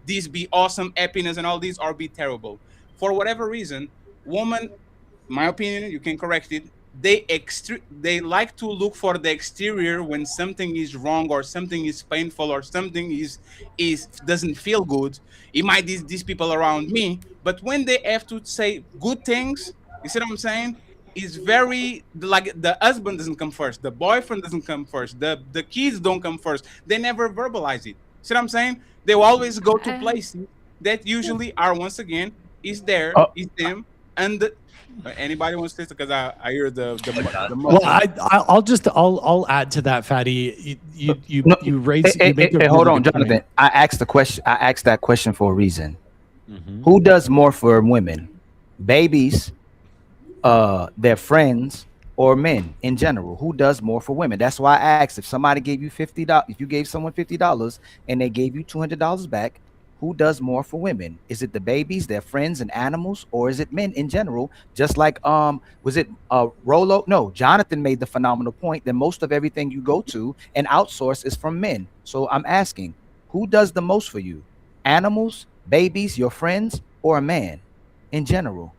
these be awesome, happiness, and all these, or be terrible. For whatever reason, woman, my opinion, you can correct it. They like to look for the exterior when something is wrong or something is painful or something is doesn't feel good. It might be these people around me, but when they have to say good things, you see what I'm saying? Is very like the husband doesn't come first, the boyfriend doesn't come first, the kids don't come first. They never verbalize it. See what I'm saying? They will always go to places that usually are once again is there, is them, and anybody wants this because I hear the Well, I'll add to that, Fatty. You raise. You make a hold really on, good point. Jonathan. I asked the question. I asked that question for a reason. Mm-hmm. Who does more for women? Babies, their friends, or men in general? Who does more for women? That's why I asked, if somebody gave you $50, if you gave someone $50 and they gave you $200 back, who does more for women? Is it the babies, their friends and animals, or is it men in general? Just like was it Rollo? No, Jonathan made the phenomenal point that most of everything you go to and outsource is from men. So I'm asking, who does the most for you? Animals, babies, your friends, or a man in general?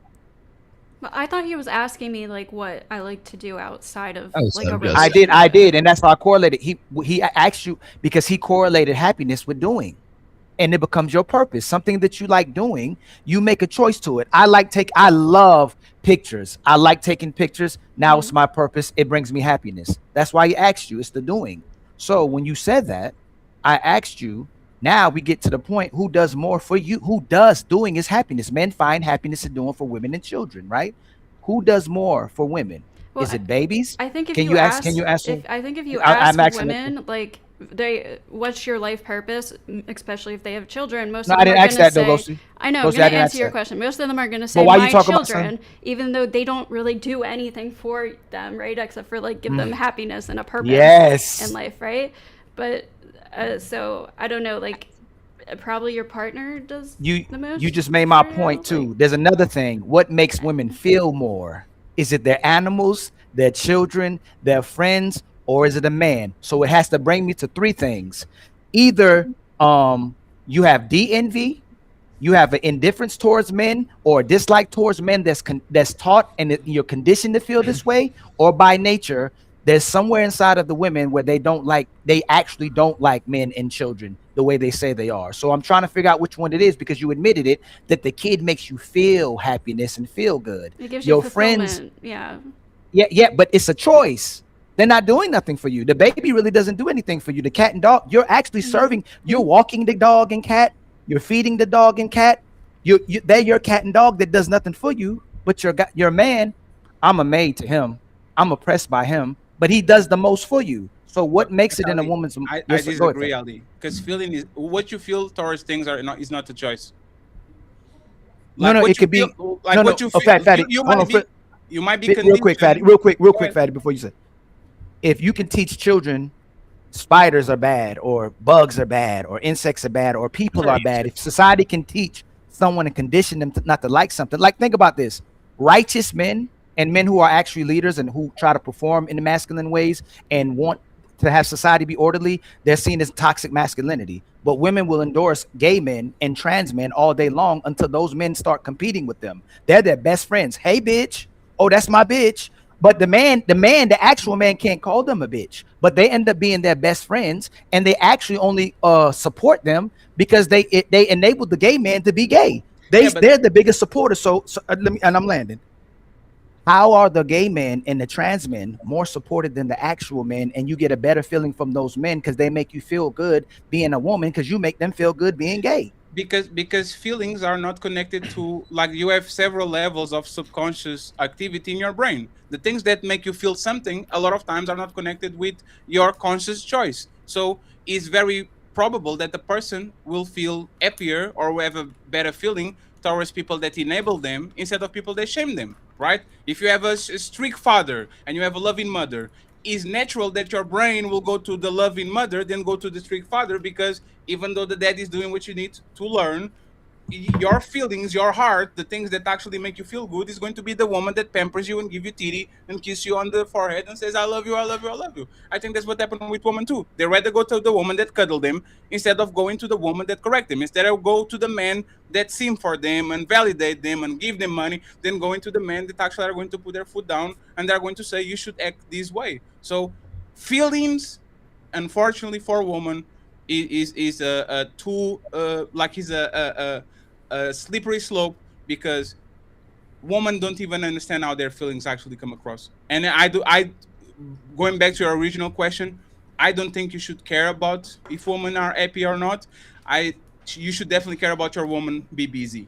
But I thought he was asking me like what I like to do outside of Outside like a of just- relationship. I did, and that's why I correlated. He asked you because he correlated happiness with doing, and it becomes your purpose, something that you like doing. You make a choice to it. I love pictures. I like taking pictures. Now it's my purpose. It brings me happiness. That's why he asked you. It's the doing. So when you said that, I asked you. Now we get to the point, who does more for you? Who does doing is happiness? Men find happiness in doing for women and children, right? Who does more for women? Well, Is it babies? I think if Can you you ask, answer? I think if you I'm ask asking women like what's your life purpose, especially if they have children, most No, of I them didn't are ask going that, to though, say, Ghosty. I know, Ghosty, I'm I going to didn't ask answer your that. question. Most of them are going to say why you my talking about children, even though they don't really do anything for them, right? Except for like give them happiness and a purpose Yes. in life, right? But so I don't know, like probably your partner does the most. You just made my for you, point like- too. There's another thing. What makes women feel more? Is it their animals, their children, their friends, or is it a man? So it has to bring me to three things. Either you have DNV, you have an indifference towards men, or a dislike towards men that's taught and you're conditioned to feel this way, or by nature there's somewhere inside of the women where they actually don't like men and children the way they say they are. So I'm trying to figure out which one it is, because you admitted it, that the kid makes you feel happiness and feel good. It gives Your you friends, fulfillment. Yeah. yeah, but it's a choice. They're not doing nothing for you. The baby really doesn't do anything for you. The cat and dog, you're actually serving, you're walking the dog and cat, you're feeding the dog and cat. They're your cat and dog that does nothing for you, but your man, I'm a maid to him. I'm oppressed by him, but he does the most for you. So what makes it in a Ali, woman's? I Yes, sir, go ahead, disagree, Fat. Ali, because feeling is what you feel towards things is not a choice. Like No, what it you could be. feel, like No, what you feel. Fatty. You Hold might on, be, you might be real quick, Fatty. conditioned. Real quick, Fatty. Before you say, if you can teach children spiders are bad, or bugs are bad, or insects are bad, or people are bad, if society can teach someone and condition them not to like something, like think about this: righteous men and men who are actually leaders and who try to perform in the masculine ways and want to have society be orderly, they're seen as toxic masculinity. But women will endorse gay men and trans men all day long until those men start competing with them. They're their best friends. Hey, bitch. Oh, that's my bitch. But the actual man can't call them a bitch. But they end up being their best friends, and they actually only support them because they enabled the gay man to be gay. They're the biggest supporters. So let me, and I'm landing. How are the gay men and the trans men more supported than the actual men? And you get a better feeling from those men because they make you feel good being a woman because you make them feel good being gay. Because feelings are not connected to, like, you have several levels of subconscious activity in your brain. The things that make you feel something a lot of times are not connected with your conscious choice. So it's very probable that the person will feel happier or will have a better feeling towards people that enable them instead of people that shame them, right? If you have a strict father and you have a loving mother, it's natural that your brain will go to the loving mother, then go to the strict father, because even though the dad is doing what you need to learn, your feelings, your heart, the things that actually make you feel good is going to be the woman that pampers you and give you titty and kiss you on the forehead and says, I love you, I love you, I love you. I think that's what happened with women too. They rather go to the woman that cuddle them instead of going to the woman that correct them. Instead of go to the man that sim for them and validate them and give them money, then going to the men that actually are going to put their foot down and they're going to say, you should act this way. So feelings, unfortunately for women, is a too like is a slippery slope, because women don't even understand how their feelings actually come across. And I going back to your original question, I don't think you should care about if women are happy or not. You should definitely care about your woman be busy.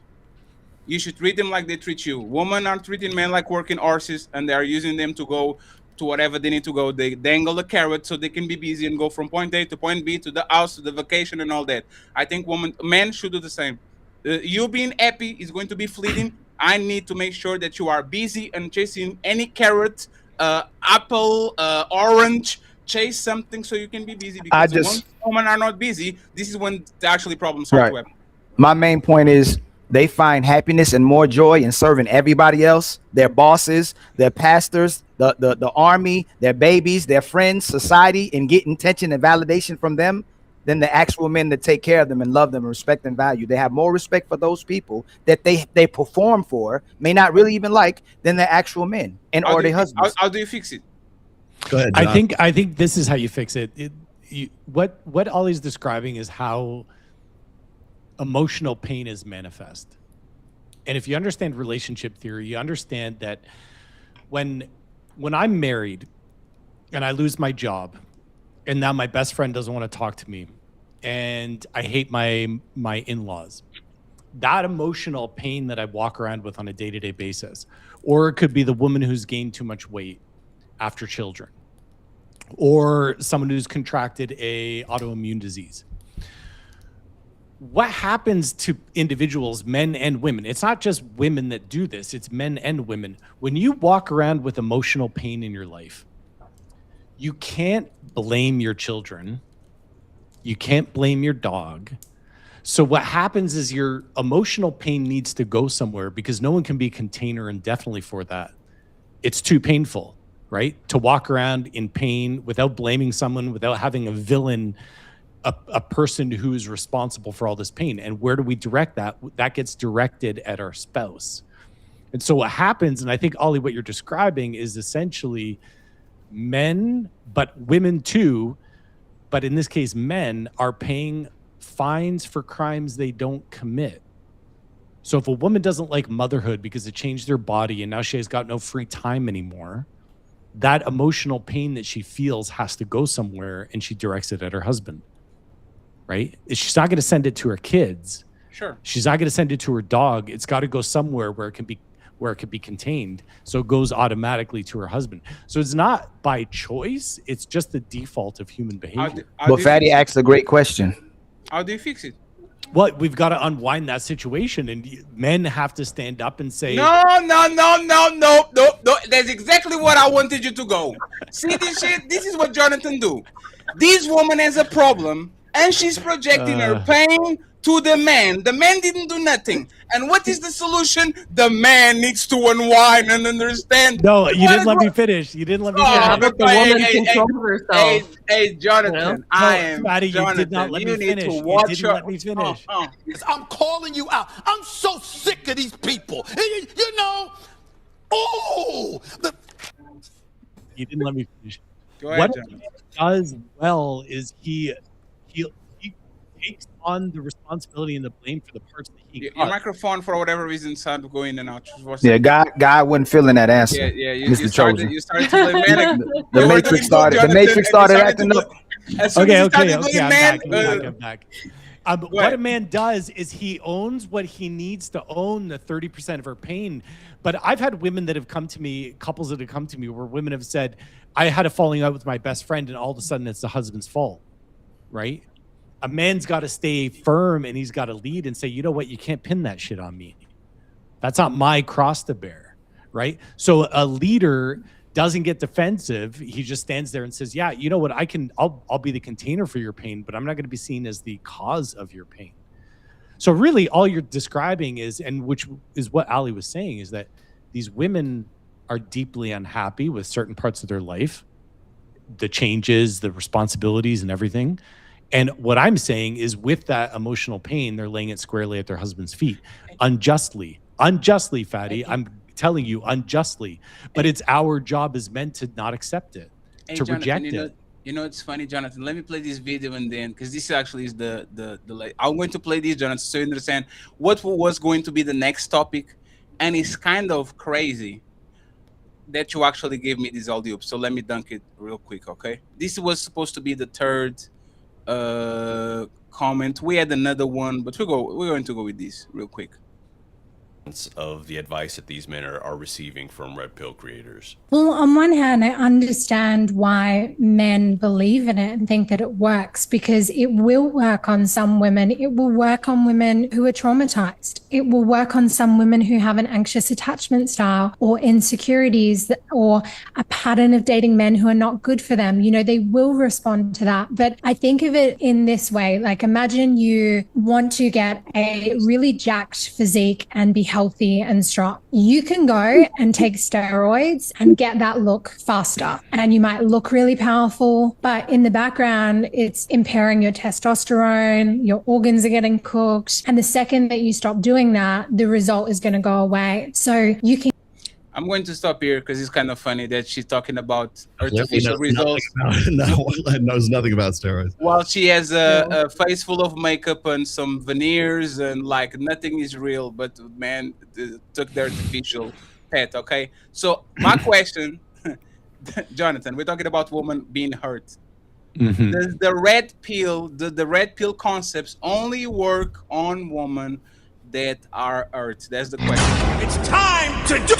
You should treat them like they treat you. Women are treating men like working horses, and they are using them to go to whatever they need to go. They dangle a carrot so they can be busy and go from point A to point B to the house to the vacation and all that. I think men should do the same. You being happy is going to be fleeting. I need to make sure that you are busy and chasing any carrot, apple, orange. Chase something so you can be busy, because once women are not busy, this is when the actually problems start to happen. My main point is they find happiness and more joy in serving everybody else, their bosses, their pastors, the army, their babies, their friends, society, and getting attention and validation from them than the actual men that take care of them and love them and respect and value. They have more respect for those people that they perform for, may not really even like, than the actual men and or their husbands. How do you fix it? Go ahead, John. I think this is how you fix it. What Ollie's describing is how emotional pain is manifest. And if you understand relationship theory, you understand that when I'm married and I lose my job, and now my best friend doesn't want to talk to me, and I hate my in-laws, that emotional pain that I walk around with on a day-to-day basis, or it could be the woman who's gained too much weight after children, or someone who's contracted a autoimmune disease. What happens to individuals, men and women? It's not just women that do this, it's men and women. When you walk around with emotional pain in your life, you can't blame your children. You can't blame your dog. So what happens is your emotional pain needs to go somewhere, because no one can be a container indefinitely for that. It's too painful, right? To walk around in pain without blaming someone, without having a villain, a person who is responsible for all this pain. And where do we direct that? That gets directed at our spouse. And so what happens, and I think, Ollie, what you're describing is essentially men, but women too, but in this case, men are paying fines for crimes they don't commit. So if a woman doesn't like motherhood because it changed their body and now she has got no free time anymore, that emotional pain that she feels has to go somewhere, and she directs it at her husband. Right? She's not going to send it to her kids. Sure. She's not going to send it to her dog. It's got to go somewhere where it can be contained. So it goes automatically to her husband. So it's not by choice. It's just the default of human behavior. But Fatty asked a great question. How do you fix it? Well, we've got to unwind that situation, and men have to stand up and say, No. That's exactly what I wanted you to go. See this shit? This is what Jonathan do. This woman has a problem, and she's projecting her pain to the man. The man didn't do nothing. And what is the solution? The man needs to unwind and understand. No, you didn't let me finish. You didn't let me Oh, finish. but hey, Jonathan, I am Fatty, you Jonathan. did not let me You need finish. to You watch didn't your. let me finish. I'm calling you out. I'm so sick of these people. You know, You didn't let me finish. Go ahead, What Jonathan. he does well is he takes on the responsibility and the blame for the parts that he Your caused. microphone, for whatever reason, started going in and out. Yeah, guy wasn't feeling that answer. Yeah, you Mr. Chosen. started to blame man. The Matrix started. The Matrix started acting up. As soon as you started blaming man, I'm back. What a man does is he owns what he needs to own, the 30% of her pain. But I've had women that have come to me, couples that have come to me, where women have said, I had a falling out with my best friend, and all of a sudden it's the husband's fault, right? A man's got to stay firm, and he's got to lead and say, you know what, you can't pin that shit on me. That's not my cross to bear, right? So a leader doesn't get defensive. He just stands there and says, yeah, you know what, I'll be the container for your pain, but I'm not going to be seen as the cause of your pain. So really all you're describing is, and which is what Ali was saying, is that these women are deeply unhappy with certain parts of their life, the changes, the responsibilities and everything. And what I'm saying is with that emotional pain, they're laying it squarely at their husband's feet, unjustly, Fatty. I'm telling you, unjustly. But it's our job as men to not accept it, to Jonathan, reject it. You know, it's funny, Jonathan. Let me play this video and then, because this actually is the I'm going to play this, Jonathan, so you understand what was going to be the next topic. And it's kind of crazy that you actually gave me this audio. So let me dunk it real quick, okay? This was supposed to be the third comment. We had another one, but we're going to go with this real quick. Of the advice that these men are receiving from red pill creators. Well, on one hand, I understand why men believe in it and think that it works, because it will work on some women. It will work on women who are traumatized. It will work on some women who have an anxious attachment style or insecurities or a pattern of dating men who are not good for them. You know, they will respond to that. But I think of it in this way, like imagine you want to get a really jacked physique and be healthy and strong. You can go and take steroids and get that look faster, and you might look really powerful, but in the background it's impairing your testosterone, your organs are getting cooked, and the second that you stop doing that, the result is going to go away. So you can I'm going to stop here because it's kind of funny that she's talking about artificial results. Knows nothing about steroids. While she has a face full of makeup and some veneers and like nothing is real, but man took the artificial pet. Okay, so my question, Jonathan, we're talking about women being hurt. Mm-hmm. Does the red pill concepts only work on women that are hurt? That's the question. It's time to do.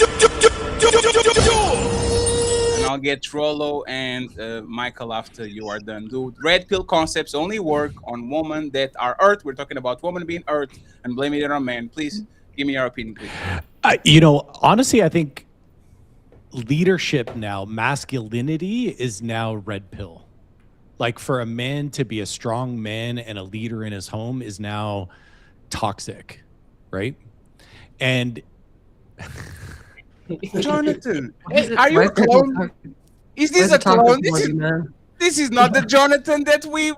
And I'll get Rollo and Michael after you are done. Do red pill concepts only work on women that are hurt? We're talking about women being hurt and blaming it on men. Please give me your opinion, please. You know, honestly, I think leadership now, masculinity is now red pill. Like for a man to be a strong man and a leader in his home is now toxic, right? And Jonathan, are you a clone? Is this a clone? This is not the Jonathan that we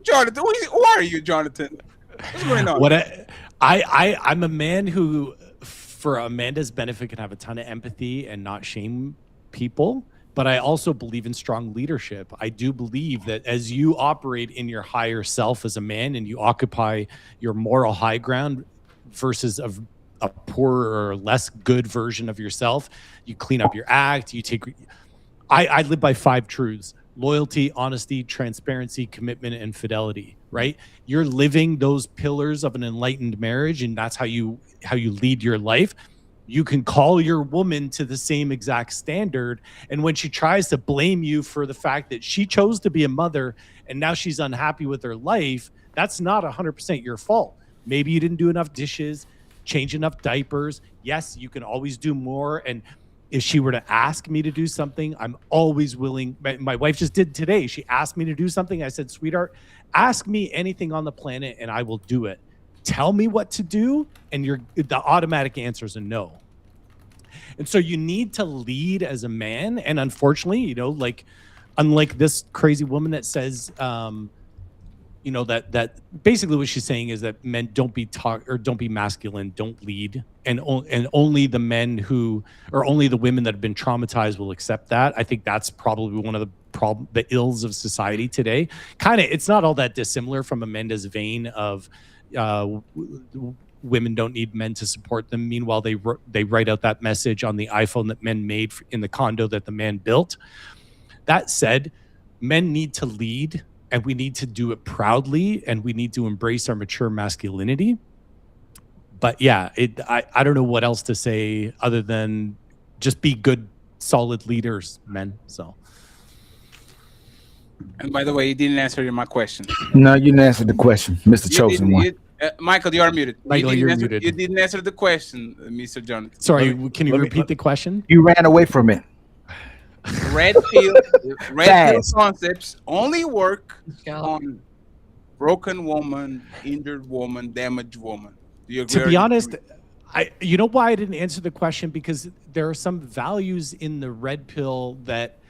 Jonathan. Who are you, Jonathan? What's going on? I'm a man who, for Amanda's benefit, can have a ton of empathy and not shame people. But I also believe in strong leadership. I do believe that as you operate in your higher self as a man and you occupy your moral high ground versus a poorer or less good version of yourself, you clean up your act, you take... I live by 5 truths: loyalty, honesty, transparency, commitment, and fidelity, right? You're living those pillars of an enlightened marriage, and that's how you lead your life. You can call your woman to the same exact standard, and when she tries to blame you for the fact that she chose to be a mother and now she's unhappy with her life, that's not 100% your fault. Maybe you didn't do enough dishes, change enough diapers. Yes, you can always do more. And if she were to ask me to do something, I'm always willing. My wife just did today. She asked me to do something. I said, sweetheart, ask me anything on the planet and I will do it. tell me what to do, and the automatic answer is a no. And so you need to lead as a man. And unfortunately, you know, like, unlike this crazy woman that says, you know, that basically what she's saying is that men don't be masculine, don't lead, and only the men who, or only the women that have been traumatized will accept that. I think that's probably one of the ills of society today. Kind of, it's not all that dissimilar from Amanda's vein of women don't need men to support them. Meanwhile, they write out that message on the iPhone that men made in the condo that the man built. That said, men need to lead, and we need to do it proudly, and we need to embrace our mature masculinity. But yeah, I don't know what else to say other than just be good, solid leaders, men. So. And by the way, you didn't answer my question. No, you didn't answer the question, Mr. Chosen One. Michael, you are muted. Michael, you're muted. You didn't answer the question, Mr. Jonathan. Sorry, can you repeat the question? You ran away from it. Red pill concepts only work on broken woman, injured woman, damaged woman. Do you agree? To be honest, you know why I didn't answer the question? Because there are some values in the red pill that,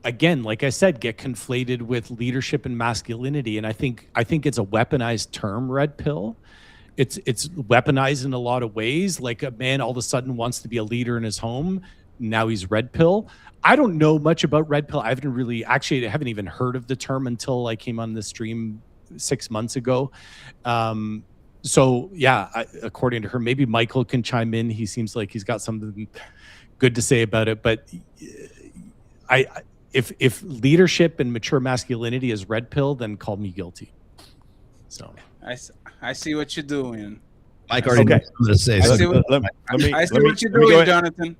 again, like I said, get conflated with leadership and masculinity. And I think it's a weaponized term, red pill. It's weaponized in a lot of ways. Like a man all of a sudden wants to be a leader in his home. Now he's red pill. I don't know much about red pill. I haven't even heard of the term until I came on the stream 6 months ago. So yeah, according to her, maybe Michael can chime in. He seems like he's got something good to say about it. But if leadership and mature masculinity is red pill, then call me guilty. So I see what you're doing. Mike already knows what to say. I see what you're doing, Jonathan.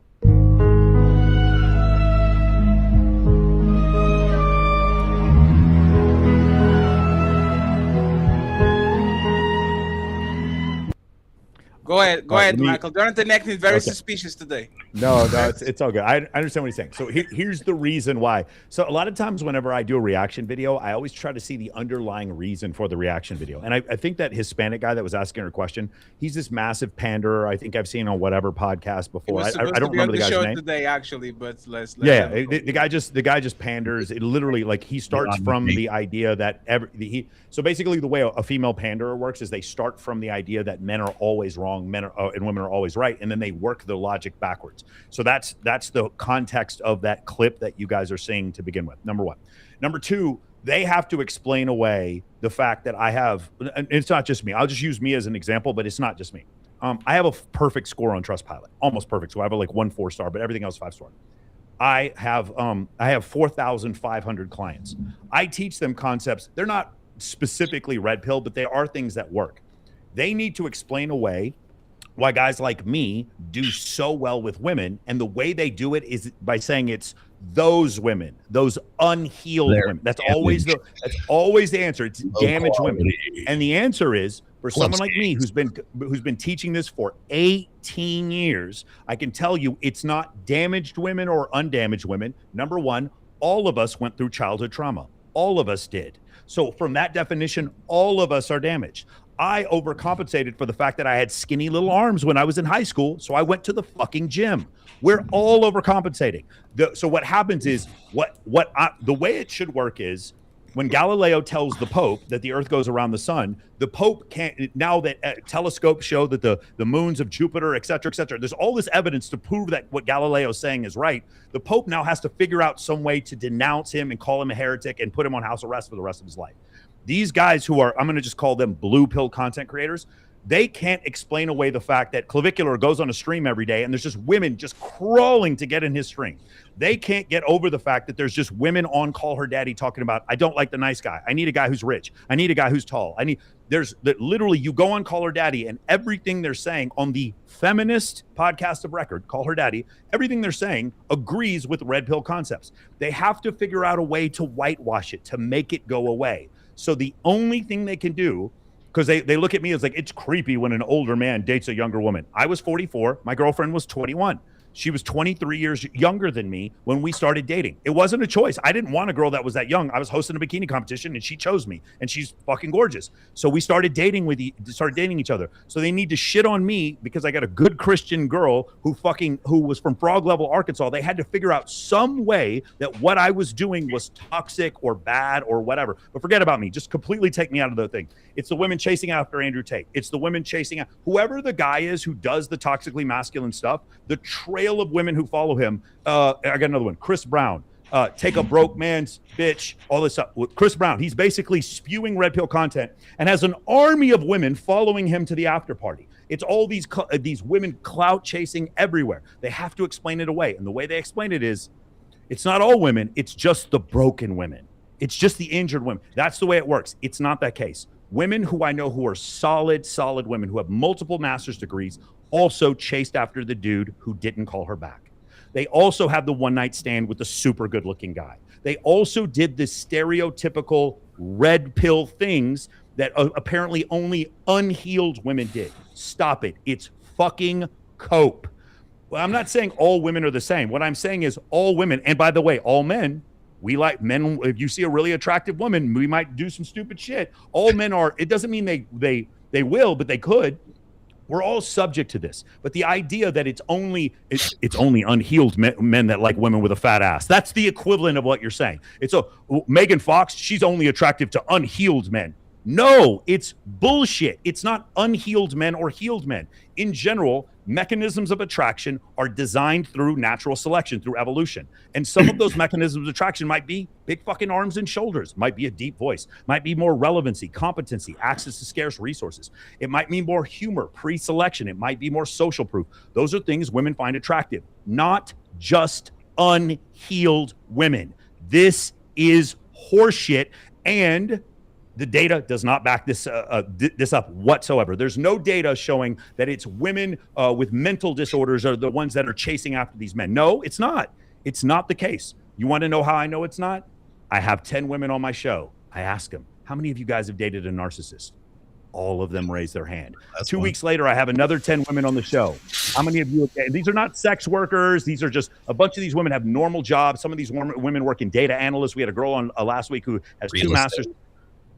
Go ahead, Michael. Jonathan acting very suspicious today. No, it's all good. I understand what he's saying. So here's the reason why. So a lot of times whenever I do a reaction video, I always try to see the underlying reason for the reaction video. And I think that Hispanic guy that was asking her question, he's this massive panderer. I think I've seen on whatever podcast before. I don't remember the guy's name today, actually, but let's the guy just panders. It literally, like, he starts from the idea that so basically the way a female panderer works is they start from the idea that men are always wrong, men are, and women are always right, and then they work the logic backwards. So that's the context of that clip that you guys are seeing to begin with. Number one. Number two, they have to explain away the fact that I have, and it's not just me. I'll just use me as an example, but it's not just me. I have a perfect score on Trustpilot, almost perfect. So I have like 1 4-star, but everything else 5-star. I have 4,500 clients. I teach them concepts. They're not specifically red pill, but they are things that work. They need to explain away why guys like me do so well with women, and the way they do it is by saying it's those women, those unhealed women. That's always the answer. It's damaged women, and the answer is for someone like me who's been teaching this for 18 years. I can tell you it's not damaged women or undamaged women. Number one, all of us went through childhood trauma. All of us did. So from that definition, all of us are damaged. I overcompensated for the fact that I had skinny little arms when I was in high school, so I went to the fucking gym. We're all overcompensating. So what happens is, the way it should work is, when Galileo tells the Pope that the Earth goes around the sun, the Pope can't, now that telescopes show that the moons of Jupiter, et cetera, there's all this evidence to prove that what Galileo is saying is right. The Pope now has to figure out some way to denounce him and call him a heretic and put him on house arrest for the rest of his life. These guys who are, I'm going to just call them blue pill content creators, they can't explain away the fact that Clavicular goes on a stream every day and there's just women just crawling to get in his stream. They can't get over the fact that there's just women on Call Her Daddy talking about, I don't like the nice guy. I need a guy who's rich. I need a guy who's tall. Literally, you go on Call Her Daddy and everything they're saying on the feminist podcast of record, Call Her Daddy, everything they're saying agrees with red pill concepts. They have to figure out a way to whitewash it, to make it go away. So the only thing they can do, because they look at me as like, it's creepy when an older man dates a younger woman. I was 44. My girlfriend was 21. She was 23 years younger than me when we started dating. It wasn't a choice. I didn't want a girl that was that young. I was hosting a bikini competition and she chose me, and she's fucking gorgeous. So we started dating each other. So they need to shit on me because I got a good Christian girl who was from Frog Level, Arkansas. They had to figure out some way that what I was doing was toxic or bad or whatever. But forget about me. Just completely take me out of the thing. It's the women chasing after Andrew Tate. It's the women chasing out whoever the guy is who does the toxically masculine stuff. The trail of women who follow him. I got another one. Chris Brown. Take a broke man's bitch. All this stuff. With Chris Brown, he's basically spewing red pill content and has an army of women following him to the after party. It's all these women clout chasing everywhere. They have to explain it away, and the way they explain it is, it's not all women. It's just the broken women. It's just the injured women. That's the way it works. It's not that case. Women who I know who are solid women who have multiple master's degrees also chased after the dude who didn't call her back. They also have the one night stand with the super good looking guy. They also did the stereotypical red pill things that apparently only unhealed women did. Stop it. It's fucking cope. Well, I'm not saying all women are the same. What I'm saying is all women, and by the way, all men, we like men. If you see a really attractive woman, we might do some stupid shit. All men are. It doesn't mean they will, but they could. We're all subject to this. But the idea that it's only unhealed men that like women with a fat ass. That's the equivalent of what you're saying. It's Megan Fox. She's only attractive to unhealed men. No, it's bullshit. It's not unhealed men or healed men. In general, mechanisms of attraction are designed through natural selection, through evolution. And some of those mechanisms of attraction might be big fucking arms and shoulders, might be a deep voice, might be more relevancy, competency, access to scarce resources. It might mean more humor, pre-selection. It might be more social proof. Those are things women find attractive, not just unhealed women. This is horseshit, and the data does not back this up whatsoever. There's no data showing that it's women with mental disorders are the ones that are chasing after these men. No, it's not. It's not the case. You want to know how I know it's not? I have 10 women on my show. I ask them, how many of you guys have dated a narcissist? All of them raise their hand. That's 2 weeks later, I have another 10 women on the show. How many of you? These are not sex workers. These are just a bunch of these women have normal jobs. Some of these women work in data analysts. We had a girl on last week who has two masters.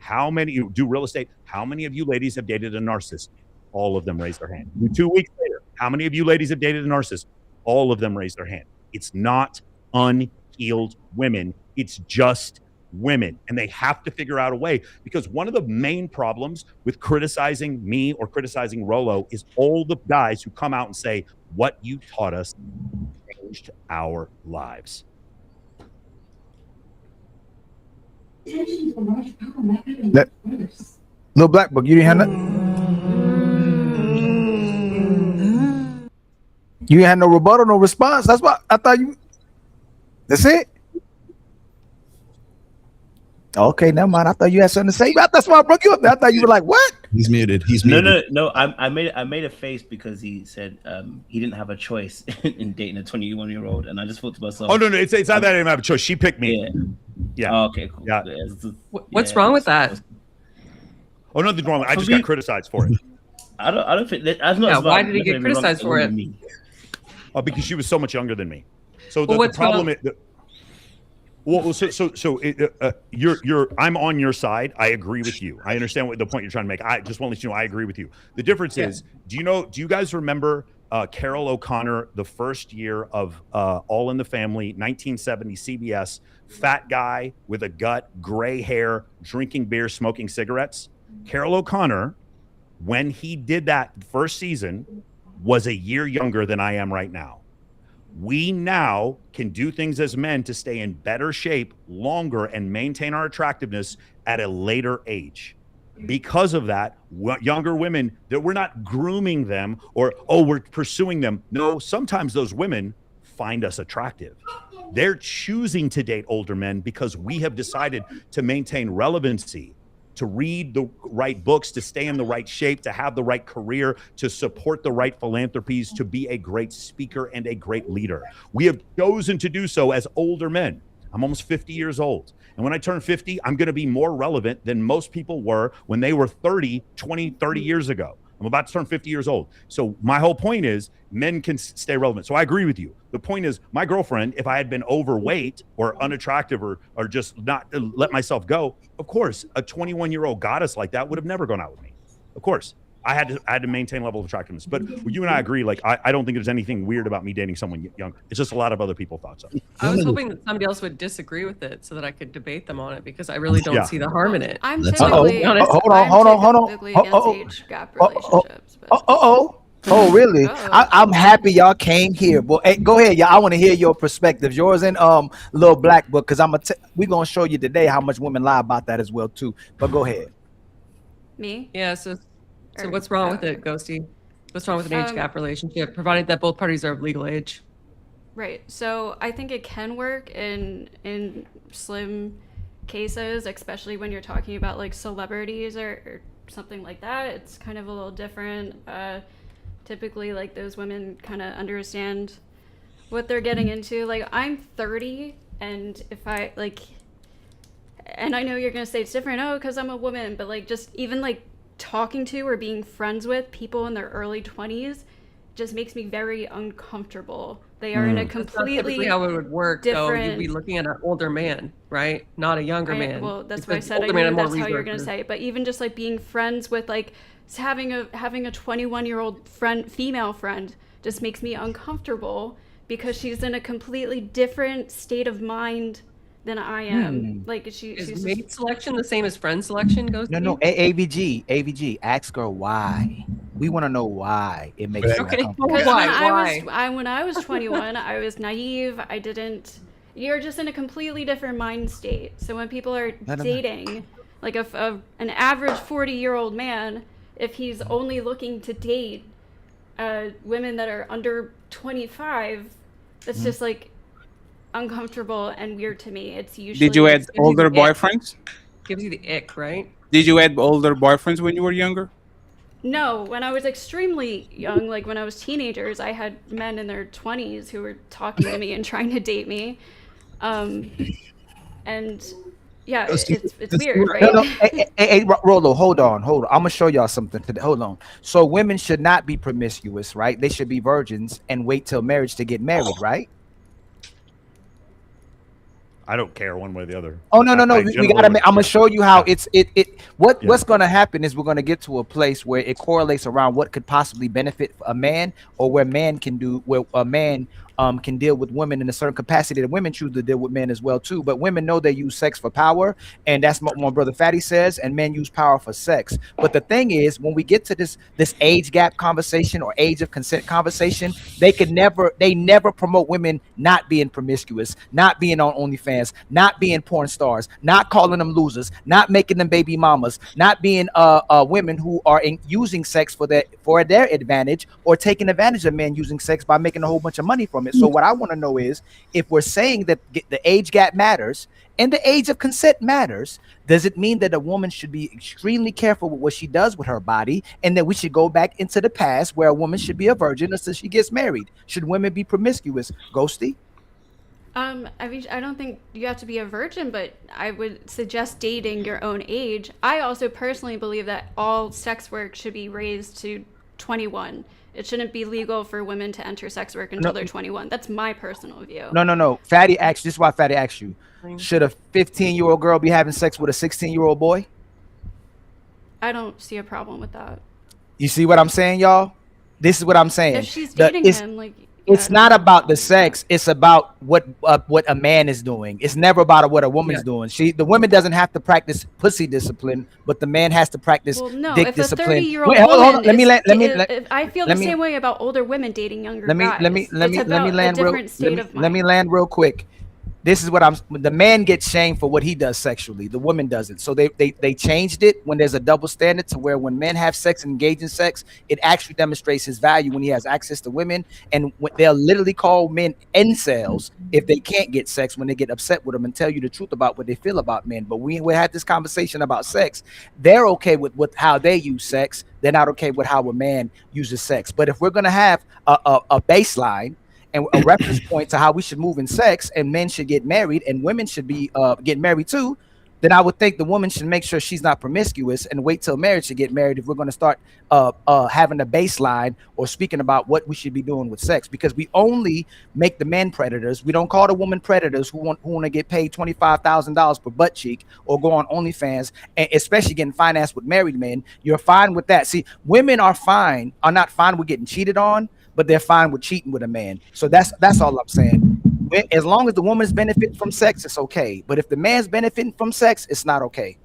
How many you do real estate? How many of you ladies have dated a narcissist? All of them raise their hand. 2 weeks later, how many of you ladies have dated a narcissist? All of them raise their hand. It's not unhealed women. It's just women. And they have to figure out a way, because one of the main problems with criticizing me or criticizing Rollo is all the guys who come out and say, what you taught us changed our lives. That little black book, you didn't have nothing. You didn't have no rebuttal, no response. That's what I thought you. That's it. Okay, never mind. I thought you had something to say. That's why I brought you up there. I thought you were like, what? He's muted. He's muted. No. I made a face because he said he didn't have a choice in dating a 21-year-old, and I just thought to myself, oh no, it's not that I didn't have a choice. She picked me. Yeah. Oh, okay, cool. Yeah. What's wrong with that? Oh, nothing's wrong. I just got criticized for it. I don't think that's not. Why did he get criticized for it? Oh, because she was so much younger than me. So well, the problem is. I'm on your side. I agree with you. I understand what the point you're trying to make. I just want to let you know I agree with you. The difference is, do you guys remember Carol O'Connor, the first year of All in the Family, 1970 CBS, fat guy with a gut, gray hair, drinking beer, smoking cigarettes? Carol O'Connor, when he did that first season, was a year younger than I am right now. We now can do things as men to stay in better shape longer and maintain our attractiveness at a later age. Because of that, younger women, that we're not grooming them or, we're pursuing them. No, sometimes those women find us attractive. They're choosing to date older men because we have decided to maintain relevancy, to read the right books, to stay in the right shape, to have the right career, to support the right philanthropies, to be a great speaker and a great leader. We have chosen to do so as older men. I'm almost 50 years old. And when I turn 50, I'm going to be more relevant than most people were when they were 30 years ago. I'm about to turn 50 years old. So my whole point is men can stay relevant. So I agree with you. The point is my girlfriend, if I had been overweight or unattractive or just not let myself go, of course, a 21-year-old goddess like that would have never gone out with me. Of course. I had to maintain level of attractiveness. But you and I agree, like, I don't think there's anything weird about me dating someone younger. It's just a lot of other people thought so. I was hoping that somebody else would disagree with it so that I could debate them on it, because I really don't see the harm in it. I'm That's typically honest. Hold on. typically against age gap relationships. Oh, really? I'm happy y'all came here. Well, hey, go ahead, y'all. I want to hear your perspectives. Yours and Little Black Book, because we're gonna show you today how much women lie about that as well too. But go ahead. Me? Yeah. So what's wrong with it, Ghosty? What's wrong with an age gap relationship, provided that both parties are of legal age? Right. So I think it can work in slim cases, especially when you're talking about like celebrities or something like that. It's kind of a little different. Typically, like, those women kind of understand what they're getting into. Like, I'm 30, and if I like, and I know you're gonna say it's different, because I'm a woman, but like, just even like talking to or being friends with people in their early 20s just makes me very uncomfortable. They are in a completely how it would work. different. Though you'd be looking at an older man, right? Not a younger man. Well, that's Because what I said. I older men knew have more that's how you're gonna resources. say it. But even just like being friends with like having a 21-year-old female friend just makes me uncomfortable because she's in a completely different state of mind than I am. Like she's mate selection the same as friend selection goes? No, AVG. Ask her why. We want to know why it makes you uncomfortable. Because when I was 21, I was naive. You're just in a completely different mind state. So when people are dating, like an average 40-year-old man, if he's only looking to date women that are under 25, that's just like uncomfortable and weird to me. It's usually. Did you add older boyfriends? Gives you the ick, right? Did you add older boyfriends when you were younger? No, when I was extremely young, like when I was teenagers, I had men in their 20s who were talking to me and trying to date me. And yeah, it's weird, right? Hey, Rollo, hold on. I'm gonna show y'all something today. Hold on. So women should not be promiscuous, right? They should be virgins and wait till marriage to get married, right? I don't care one way or the other. Oh no. We gotta. I'm gonna show you how what's gonna happen is we're gonna get to a place where it correlates around what could possibly benefit a man, or where a man can deal with women in a certain capacity that women choose to deal with men as well too. But women know they use sex for power, and that's what my brother Fatty says, and men use power for sex. But the thing is, when we get to this age gap conversation or age of consent conversation, they never promote women not being promiscuous, not being on OnlyFans, not being porn stars, not calling them losers, not making them baby mamas, not being women who are using sex for their advantage, or taking advantage of men using sex by making a whole bunch of money from it. So what I want to know is, if we're saying that the age gap matters and the age of consent matters, does it mean that a woman should be extremely careful with what she does with her body, and that we should go back into the past where a woman should be a virgin until she gets married? Should women be promiscuous? Ghosty? I mean, I don't think you have to be a virgin, but I would suggest dating your own age. I also personally believe that all sex work should be raised to 21. It shouldn't be legal for women to enter sex work until they're 21. That's my personal view. No. Fatty asked. This is why Fatty asked you. Should a 15-year-old girl be having sex with a 16-year-old boy? I don't see a problem with that. You see what I'm saying, y'all? This is what I'm saying. If she's dating him, like. It's not about the sex. It's about what a man is doing. It's never about what a woman's doing. The woman doesn't have to practice pussy discipline, but the man has to practice dick discipline. If a 30-year-old woman I feel the same way about older women dating younger guys. Let me land real quick. This is what the man gets shamed for what he does sexually. The woman doesn't. So they changed it when there's a double standard, to where when men have sex and engage in sex, it actually demonstrates his value when he has access to women. And they'll literally call men incels if they can't get sex, when they get upset with them and tell you the truth about what they feel about men. But we had this conversation about sex. They're okay with how they use sex. They're not okay with how a man uses sex. But if we're going to have a baseline and a reference point to how we should move in sex, and men should get married and women should be get married too, then I would think the woman should make sure she's not promiscuous and wait till marriage to get married if we're going to start having a baseline or speaking about what we should be doing with sex, because we only make the men predators. We don't call the women predators who want to get paid $25,000 per butt cheek or go on OnlyFans, and especially getting financed with married men. You're fine with that. See, women are not fine with getting cheated on, but they're fine with cheating with a man. So that's all I'm saying. As long as the woman's benefiting from sex, it's okay. But if the man's benefiting from sex, it's not okay.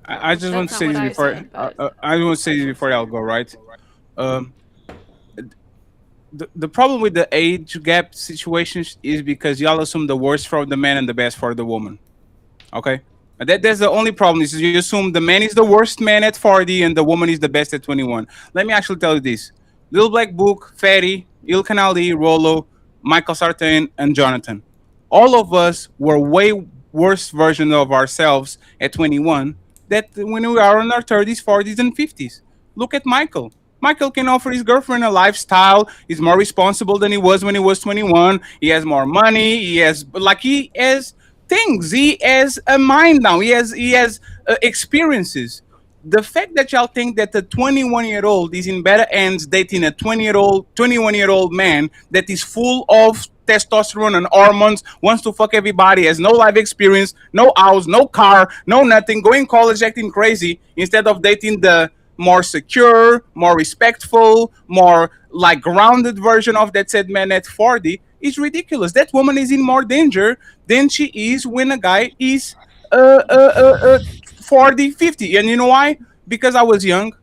I just want to say this before. I want to say this before y'all go. Right. The problem with the age gap situations is because y'all assume the worst for the man and the best for the woman. Okay. That's the only problem. Is you assume the man is the worst man at 40 and the woman is the best at 21. Let me actually tell you this: Little Black Book, Fatty, Ilkan Ali, Rollo, Michael Sartain, and Jonathan. All of us were way worse version of ourselves at 21 than when we are in our 30s, 40s, and 50s. Look at Michael. Michael can offer his girlfriend a lifestyle. He's more responsible than he was when he was 21. He has more money. He has things. He has a mind now. He has experiences. The fact that y'all think that the 21-year-old is in better hands dating a 21-year-old man that is full of testosterone and hormones, wants to fuck everybody, has no life experience, no house, no car, no nothing, going college acting crazy, instead of dating the more secure, more respectful, more like grounded version of that said man at 40, is ridiculous. That woman is in more danger than she is when a guy is 40, 50. And you know why? Because I was young.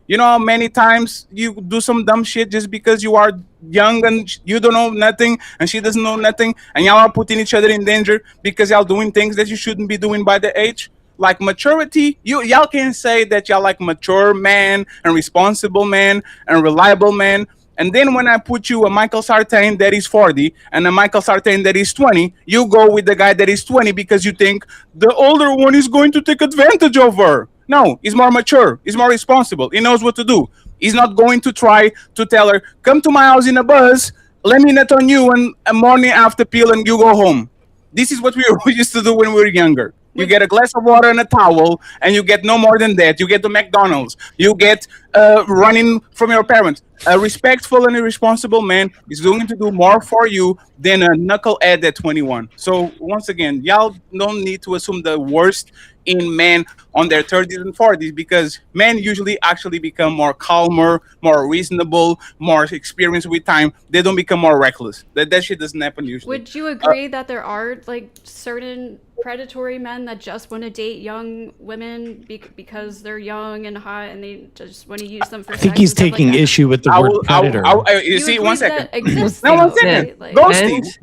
You know how many times you do some dumb shit just because you are young and you don't know nothing and she doesn't know nothing, and y'all are putting each other in danger because y'all doing things that you shouldn't be doing by the age? Like maturity, y'all can say that y'all like mature man and responsible man and reliable man. And then when I put you a Michael Sartain that is 40 and a Michael Sartain that is 20, you go with the guy that is 20 because you think the older one is going to take advantage of her. No, he's more mature. He's more responsible. He knows what to do. He's not going to try to tell her, come to my house in a bus, let me nut on you and a morning after pill and you go home. This is what we used to do when we were younger. You get a glass of water and a towel, and you get no more than that. You get the McDonald's. You get running from your parents. A respectful and irresponsible man is going to do more for you than a knucklehead at 21. So once again, y'all don't need to assume the worst in men on their 30s and 40s, because men usually actually become more calmer, more reasonable, more experienced with time. They don't become more reckless. That shit doesn't happen usually. Would you agree that there are like certain predatory men that just want to date young women because they're young and hot and they just want to use them for I think he's taking issue with the word predator. You see, agree one that second. exists, No, one though, second. right? Like-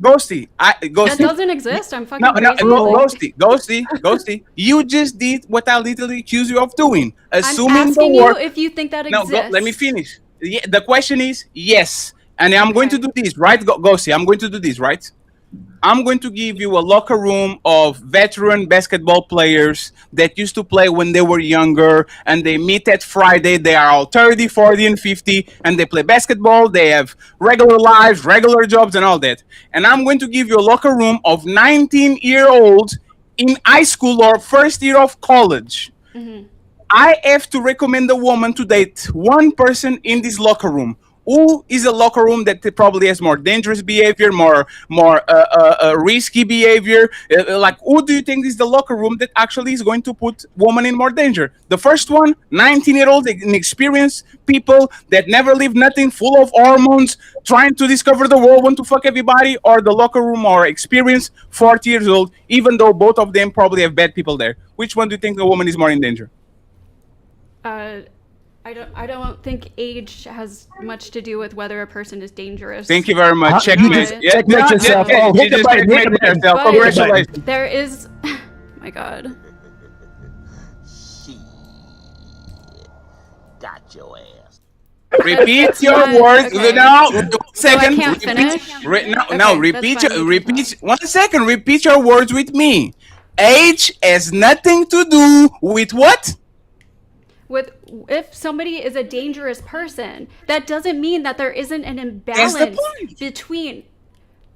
Ghosty. That doesn't exist. I'm fucking crazy. Ghosty. You just did what I literally accused you of doing. Assuming I'm asking the you word. if you think that No, exists. let me finish. Yeah, the question is yes, and I'm going to do this, right? Ghosty, I'm going to do this, right? I'm going to give you a locker room of veteran basketball players that used to play when they were younger, and they meet at Friday. They are all 30, 40, and 50, and they play basketball. They have regular lives, regular jobs, and all that. And I'm going to give you a locker room of 19-year-olds in high school or first year of college. Mm-hmm. I have to recommend a woman to date one person in this locker room. Who is a locker room that probably has more dangerous behavior, more risky behavior? Like, who do you think is the locker room that actually is going to put women in more danger? The first one, 19-year-old inexperienced people that never lived nothing, full of hormones, trying to discover the world, want to fuck everybody, or the locker room or experienced 40 years old, even though both of them probably have bad people there. Which one do you think the woman is more in danger? I don't think age has much to do with whether a person is dangerous. Thank you very much. Checkmate. Checkmate yourself. Oh, hit the button, hit the button. Yourself. Congratulations. There is, oh my God. Got your ass. Repeat your words. Okay. Now, 1 second. So I can't finish? Repeat 1 second. Repeat your words with me. Age has nothing to do with what? If somebody is a dangerous person, that doesn't mean that there isn't an imbalance between.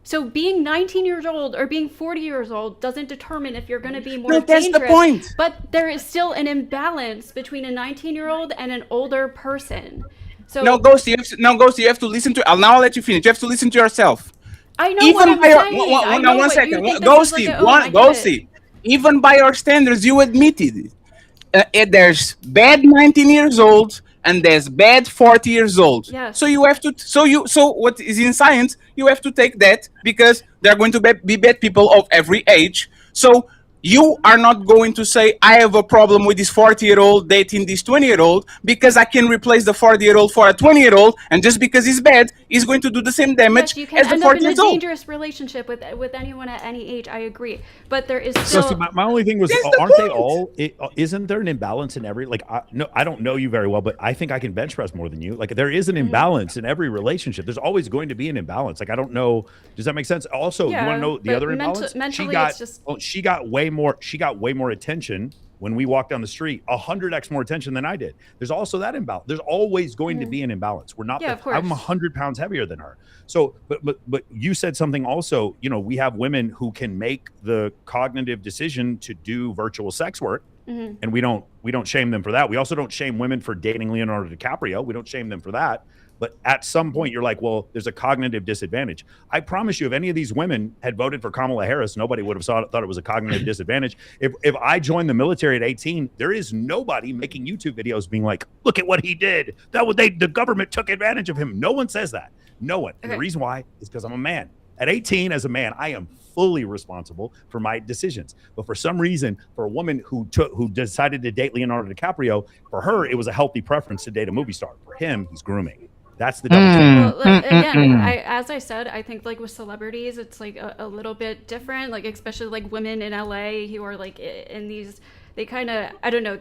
So being 19 years old or being 40 years old doesn't determine if you're going to be more No, that's dangerous. the point. But there is still an imbalance between a 19-year-old and an older person. So No, Ghosty, you have to listen to. Now I'll let you finish. You have to listen to yourself. I know what I'm saying. I know one what second. you think. This is like Ghosty. Even by your standards, you admitted there's bad 19 years old and there's bad 40 years old. Yes. So you have to. So what is in science? You have to take that because there are going to be bad people of every age. So you are not going to say, I have a problem with this 40-year-old dating this 20-year-old because I can replace the 40-year-old for a 20-year-old, and just because he's bad, he's going to do the same damage Yes, you as can the end up in a 40-year-old. dangerous relationship with anyone at any age. I agree, but there is still. So my only thing was, That's the aren't they point. all? Isn't there an imbalance in every? Like, I don't know you very well, but I think I can bench press more than you. Like, there is an imbalance in every relationship. There's always going to be an imbalance. Like, I don't know. Does that make sense? Also, you want to know the other imbalance? Mentally, she it's just. She got way more. She got way more attention when we walked down the street. 100x more attention than I did. There's also that imbalance. There's always going to be an imbalance. We're not. Yeah, of course. I'm 100 pounds heavier than her. So, but you said something also. You know, we have women who can make the cognitive decision to do virtual sex work, and we don't shame them for that. We also don't shame women for dating Leonardo DiCaprio. We don't shame them for that. But at some point, you're like, well, there's a cognitive disadvantage. I promise you, if any of these women had voted for Kamala Harris, nobody would have thought it was a cognitive disadvantage. If I joined the military at 18, there is nobody making YouTube videos being like, look at what he did. The government took advantage of him. No one says that. No one. And the reason why is because I'm a man. At 18, as a man, I am fully responsible for my decisions. But for some reason, for a woman who decided to date Leonardo DiCaprio, for her, it was a healthy preference to date a movie star. For him, he's grooming. That's the double standard. Well, again, as I said, I think like with celebrities, it's like a little bit different. Like especially like women in LA who are like in these, they kind of, I don't know,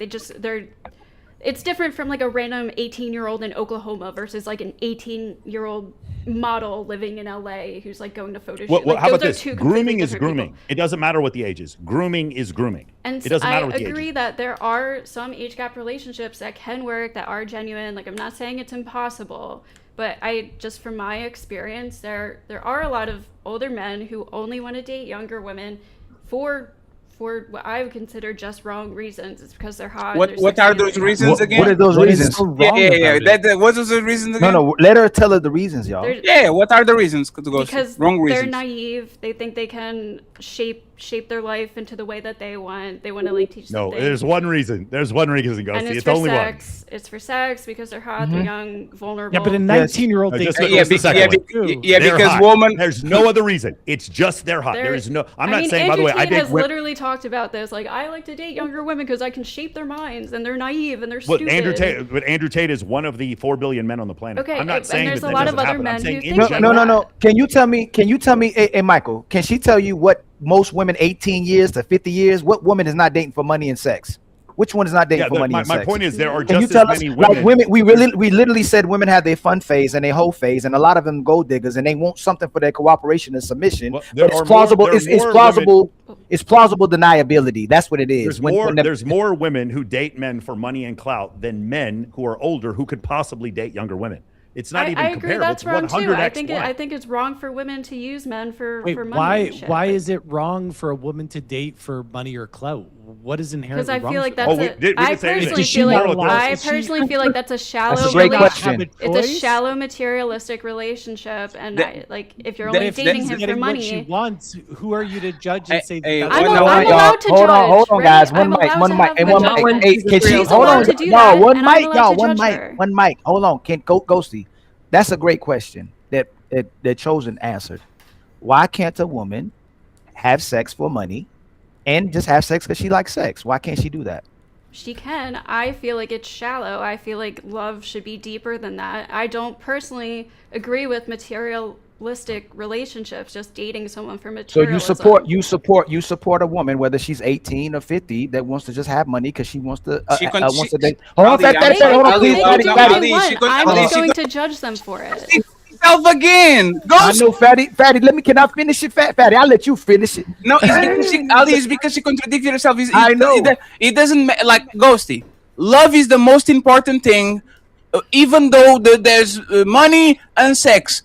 it's different from like a random 18-year-old in Oklahoma versus like an 18-year-old model living in LA who's like going to photo shoot. Well, Like, how about those are this? two completely Grooming is different grooming. people. It doesn't matter what the age is. Grooming is grooming. And it doesn't matter what the I age agree is. that there are some age gap relationships that can work, that are genuine. Like I'm not saying it's impossible, but I just from my experience, there are a lot of older men who only want to date younger women for what I would consider just wrong reasons. It's because they're hot. What are those reasons again? What are those reasons? What are those reasons again? No, let her tell her the reasons, y'all. Yeah, what are the reasons to go? Because wrong they're reasons. naive. They think they can shape their life into the way that they want. They want to like teach. No, them there's one reason. There's one reason, Ghosty. And it's It's for only sex. It's for sex because they're hot, they're young, vulnerable. Yeah, but a 19-year-old Just thinks just the second one. They're because hot. woman. There's no other reason. It's just they're hot. There is no. I'm not saying, by the way, I Andrew Tate date has literally talked about this. Like, I like to date younger women because I can shape their minds, and they're naive and they're But stupid. Andrew Tate is one of the 4 billion men on the planet. Okay, I'm not and saying there's that a lot of doesn't other happen. I'm men saying who in think general. No. Can you tell me, hey, Michael, can she tell you what most women 18 years to 50 years, what woman is not dating for money and sex? Which one is not dating for money and sex? My point is there are Can you just tell as us, many like women. we literally said women have their fun phase and their hoe phase, and a lot of them gold diggers, and they want something for their cooperation and submission. there But it's are plausible. more- It's there are more plausible. It's plausible deniability. That's what it is. There's more women who date men for money and clout than men who are older who could possibly date younger women. It's not even I agree comparable. that's It's wrong too. 100x I think it's wrong for women to use men for Wait, money. and shit. why is it wrong for a woman to date for money or clout? What is inherently Because I wrong? feel like for that's that? I personally feel like that's a shallow. That's a great question. It's a shallow materialistic relationship, and if you're Then only if dating she's him for getting what she money. wants, who are you to judge and say hey, that? I'm allowed to hold judge. on, guys. right? One I'm mic, allowed one to mic, have and my one judgment. mic. Hey, can she? She's Hold allowed on. to do No, that, one and I'm mic, allowed y'all. to One judge mic. her. One mic. Hold on. Can Ghosty? That's a great question that Chosen answered. Why can't a woman have sex for money and just have sex because she likes sex? Why can't she do that? She can. I feel like it's shallow. I feel like love should be deeper than that. I don't personally agree with materialistic relationships, just dating someone for So materialism. you support a woman, whether she's 18 or 50, that wants to just have money because she wants to wants to date. Hold on, hold on, please, I'm Fatty. just going to judge them for it. Again, I know, Fatty. Can I finish it, Fatty? I'll let you finish it. No, it's because she contradicted herself. I know. It doesn't like Ghosty. Love is the most important thing, even though there's money and sex.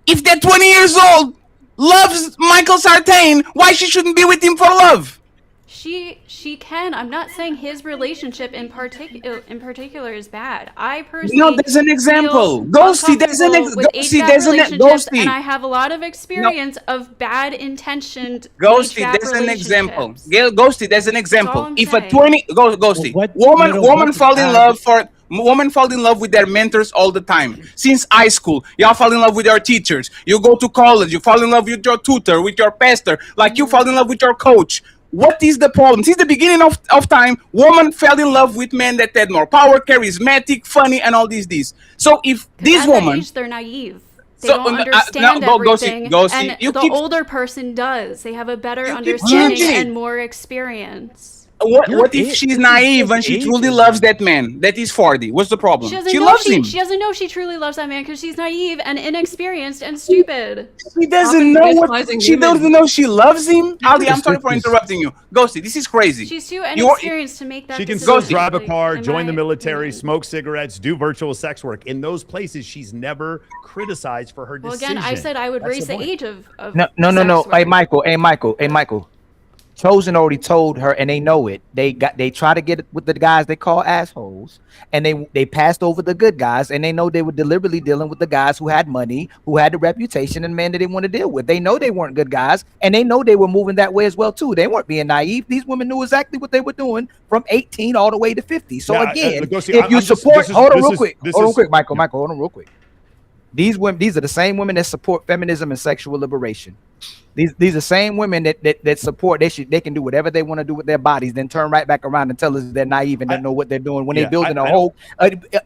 If they're 20 years old, loves Michael Sartain, why she shouldn't be with him for love? She can. I'm not saying his relationship in particular is bad. I personally No, there's an example. Ghosty, there's an with age-gap relationships, and I have a lot of experience of bad-intentioned Ghosty, age-gap there's an example. relationships. Ghosty, there's an example. I'm If saying. a 20 Ghosty, woman fall in love with their mentors all the time. Since high school, y'all fall in love with your teachers. You go to college, you fall in love with your tutor, with your pastor, like you fall in love with your coach. What is the problem? Since the beginning of time, women fell in love with men that had more power, charismatic, funny, and all these. So if this At that woman, age, they're naive. They So, don't understand no, everything, Ghosty, and you the keep- older person does. They have a better keep understanding changing. and more experience. what if she's naive and she truly loves that man that is 40? What's the problem? She doesn't She know loves him. She doesn't know she truly loves that man because she's naive and inexperienced and stupid. She doesn't know what she doesn't know she loves him. Ali, I'm sorry for interrupting you. Ghosty, this is crazy. She's too You are- inexperienced to make that She can decision. still drive a car, Like, join the military, smoke cigarettes, do virtual sex work. In those places, she's never criticized for her Well, decision. again, I said I would That's raise the point. age of No. sex Hey, work. Michael. Chosen already told her, and they know it. They try to get with the guys they call assholes, and they passed over the good guys, and they know they were deliberately dealing with the guys who had money, who had the reputation, and men they didn't want to deal with. They know they weren't good guys, and they know they were moving that way as well too. They weren't being naive. These women knew exactly what they were doing from 18 all the way to 50. So Yeah, again, Ghosty, if you support, hold on real quick, Michael, hold on real quick. These women, these are the same women that support feminism and sexual liberation. These are the same women that support they can do whatever they want to do with their bodies, then turn right back around and tell us they're naive and don't know what they're doing when they're building a whole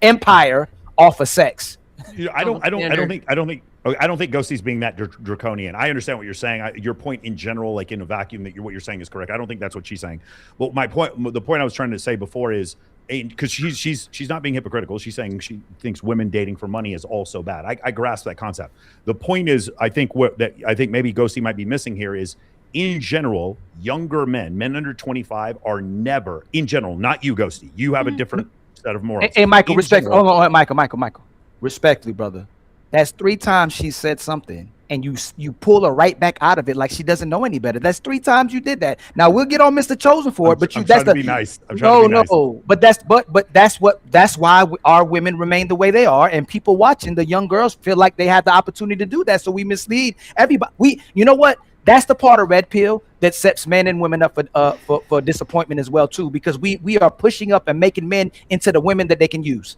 empire off of sex. I don't think Ghosty's being that draconian. I understand what you're saying. Your point in general, like in a vacuum, what you're saying is correct. I don't think that's what she's saying. But the point I was trying to say before is, because she's not being hypocritical. She's saying she thinks women dating for money is also bad. I grasp that concept. The point is, I think maybe Ghosty might be missing here is, in general, younger men under 25 are never, in general, not you, Ghosty. You have a different set of morals. Hey, Michael, In respect. general- Hold on, Michael. Respectfully, brother. That's 3 times she said something, and you pull her right back out of it like she doesn't know any better. That's 3 times you did that. Now we'll get on Mr. Chosen for it, but I'm trying to be nice. But that's why our women remain the way they are, and people watching, the young girls feel like they have the opportunity to do that. So we mislead everybody. You know what? That's the part of red pill that sets men and women up for disappointment as well too, because we are pushing up and making men into the women that they can use.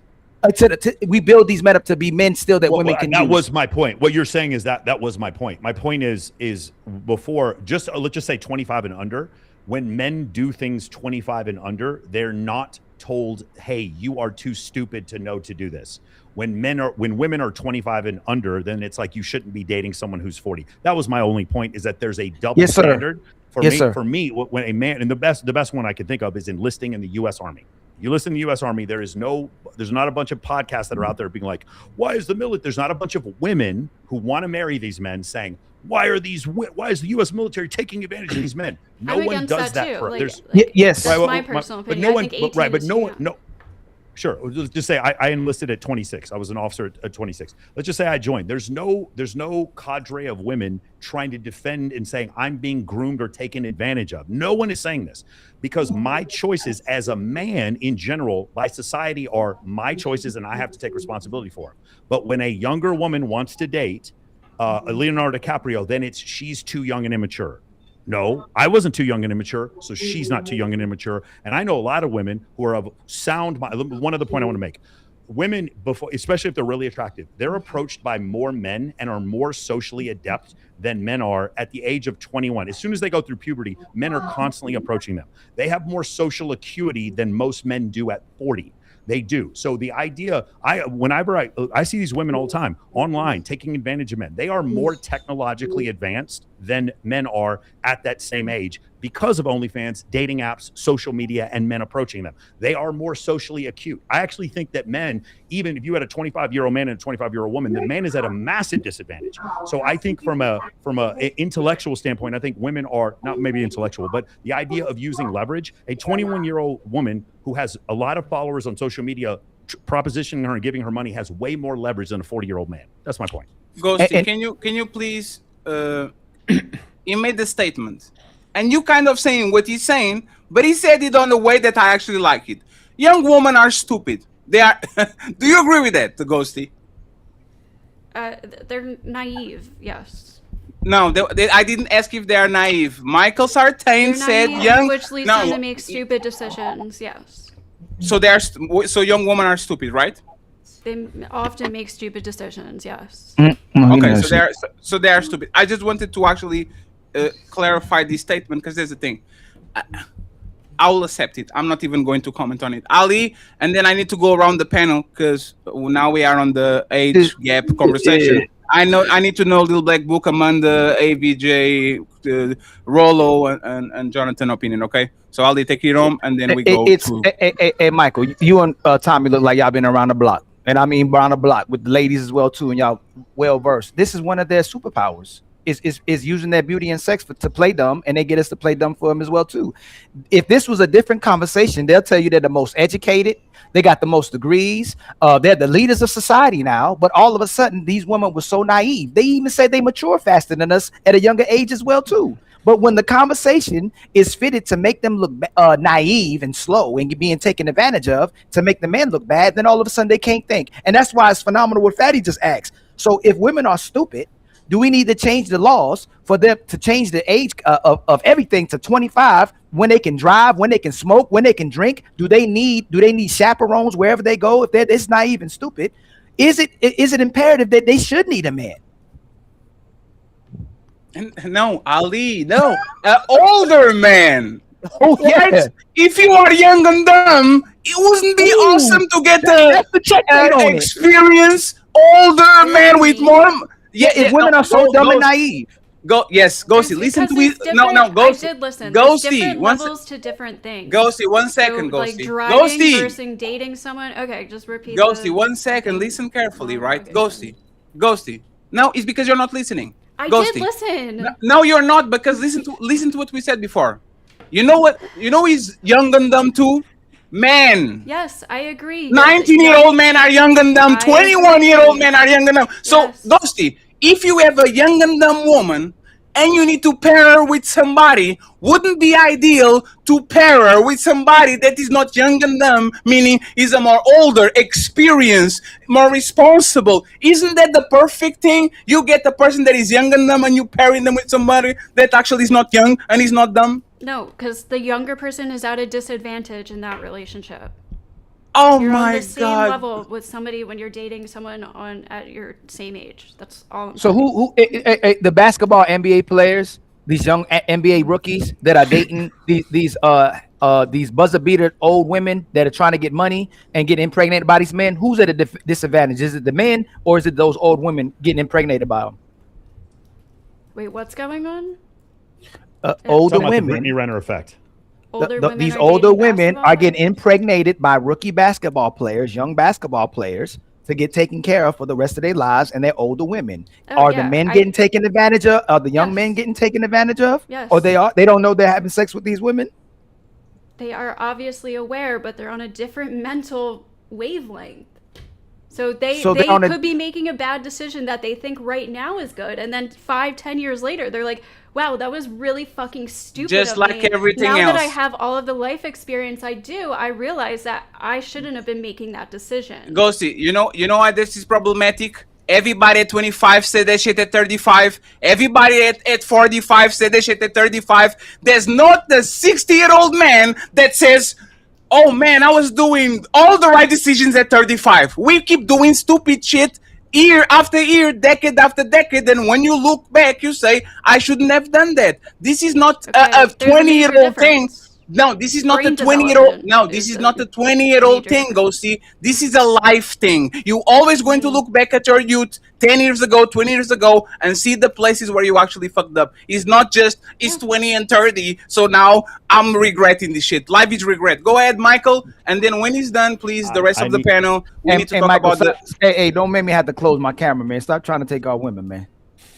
We build these men up to be men still that women can use. That was my point. What you're saying is that was my point. My point is before, let's just say 25 and under, when men do things 25 and under, they're not told, hey, you are too stupid to know to do this. When women are 25 and under, then it's like you shouldn't be dating someone who's 40. That was my only point, is that there's a double standard. For me, when a man, and the best one I can think of is enlisting in the U.S. Army. You listen to the U.S. Army, there's not a bunch of podcasts that are out there being like, why is the military? There's not a bunch of women who want to marry these men saying, why is the U.S. military taking advantage of these men? No I'm one against does that that. too. Yes, that's my personal opinion. But no I think 18 but is no too one, no. Sure. Let's just say I enlisted at 26. I was an officer at 26. Let's just say I joined. There's no cadre of women trying to defend and saying I'm being groomed or taken advantage of. No one is saying this, because my choices as a man in general by society are my choices, and I have to take responsibility for them. But when a younger woman wants to date Leonardo DiCaprio, then it's she's too young and immature. No, I wasn't too young and immature, so she's not too young and immature. And I know a lot of women who are of sound mind. One other point I want to make. Women, especially if they're really attractive, they're approached by more men and are more socially adept than men are at the age of 21. As soon as they go through puberty, men are constantly approaching them. They have more social acuity than most men do at 40. They do. So the idea, whenever I see these women all the time online taking advantage of men, they are more technologically advanced than men are at that same age because of OnlyFans, dating apps, social media, and men approaching them. They are more socially acute. I actually think that men, even if you had a 25-year-old man and a 25-year-old woman, the man is at a massive disadvantage. So I think from a intellectual standpoint, I think women are not maybe intellectual, but the idea of using leverage, a 21-year-old woman who has a lot of followers on social media propositioning her and giving her money has way more leverage than a 40-year-old man. That's my point. Ghosty, can you please He made the statement, and you kind of saying what he's saying, but he said it on a way that I actually like it. Young women are stupid. They are. Do you agree with that, Ghosty? They're naive. Yes. No, I didn't ask if they are naive. Michael Sartain said Naive, young. which leads them to make stupid decisions. Yes. So so young women are stupid, right? They often make stupid decisions. Yes. Okay, so they are stupid. I just wanted to actually clarify this statement because there's a thing. I will accept it. I'm not even going to comment on it. Ali, and then I need to go around the panel because now we are on the age gap conversation. I need to know Little Black Book, Amanda, AVJ, Rollo, and Jonathan opinion. Okay, so Ali, take it home, and then we go. Hey, Michael, you and Tommy look like y'all been around the block, and I mean around the block with the ladies as well too, and y'all well versed. This is one of their superpowers. Is using their beauty and sex to play dumb, and they get us to play dumb for them as well too. If this was a different conversation, they'll tell you they're the most educated, they got the most degrees, they're the leaders of society now. But all of a sudden, these women were so naive. They even say they mature faster than us at a younger age as well too. But when the conversation is fitted to make them look naive and slow and being taken advantage of to make the men look bad, then all of a sudden they can't think. And that's why it's phenomenal what Fatty just asked. So if women are stupid, do we need to change the laws for them to change the age of everything to 25 when they can drive, when they can smoke, when they can drink? Do they need chaperones wherever they go? If it's naive and stupid, is it imperative that they should need a man? No, Ali, no, older man. Oh yeah. Right? If you are young and dumb, it wouldn't be awesome to get the experience. Older man with more. Yeah, if women are so dumb and naive. Ghosty, listen to me. No, Ghosty. I did listen. Ghosty, different levels to different things. Ghosty, 1 second, so, Ghosty. Like driving Ghosty. versus dating someone. Okay, just repeat. Ghosty, 1 second. Listen carefully, right? Ghosty. No, it's because you're not listening. I Ghosty. did listen. No, you're not, because listen to what we said before. You know what? You know he's young and dumb too? Man. Yes, I agree. 19-year-old men are young and dumb. 21-year-old men are young and dumb. So, Ghosty, if you have a young and dumb woman and you need to pair her with somebody, wouldn't be ideal to pair her with somebody that is not young and dumb, meaning is a more older, experienced, more responsible? Isn't that the perfect thing? You get a person that is young and dumb and you pairing them with somebody that actually is not young and is not dumb? No, because the younger person is at a disadvantage in that relationship. Oh you're my on the same God. level with somebody when you're dating someone at your same age. That's all. So who the basketball NBA players, these young NBA rookies that are dating these buzzer beater old women that are trying to get money and get impregnated by these men, who's at a disadvantage? Is it the men or is it those old women getting impregnated by them? Wait, what's going on? Older Talking about the women. Brittany Renner effect. These older women are getting impregnated by rookie basketball players, young basketball players, to get taken care of for the rest of their lives, and they're older women. Are the men getting taken advantage of? Are the young men getting taken advantage of? Yes. Or they don't know they're having sex with these women? They are obviously aware, but they're on a different mental wavelength. So they could be making a bad decision that they think right now is good, and then 5-10 years later, they're like, wow, that was really fucking stupid. Just of like me. everything now else. that I have all of the life experience I do, I realize that I shouldn't have been making that decision. Ghosty, you know why this is problematic? Everybody at 25 said that shit at 35. Everybody at 45 said that shit at 35. There's not the 60-year-old man that says, oh man, I was doing all the right decisions at 35. We keep doing stupid shit year after year, decade after decade, and when you look back, you say, I shouldn't have done that. This is not a 20-year-old thing. No, this is not a 20-year-old. No, this is not a 20-year-old thing, Ghosty. This is a life thing. You always going to look back at your youth 10 years ago, 20 years ago, and see the places where you actually fucked up. It's not just, it's 20 and 30, so now I'm regretting this shit. Life is regret. Go ahead, Michael, and then when he's done, please, the rest of the panel, we need to talk Michael, about the... Hey, don't make me have to close my camera, man. Stop trying to take our women, man.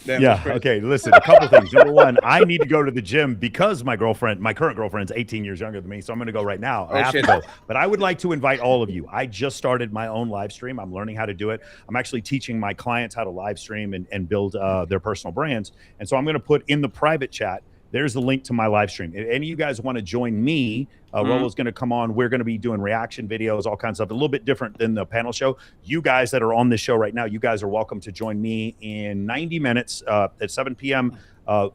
Yeah. Okay. Listen, a couple things. Number one, I need to go to the gym because my current girlfriend's 18 years younger than me. So I'm going to go right now. I have to go. But I would like to invite all of you. I just started my own live stream. I'm learning how to do it. I'm actually teaching my clients how to live stream and build their personal brands. And so I'm going to put in the private chat, there's the link to my live stream. If any of you guys want to join me, Rollo's going to come on. We're going to be doing reaction videos, all kinds of stuff, a little bit different than the panel show. You guys that are on this show right now, you guys are welcome to join me in 90 minutes at 7 p.m.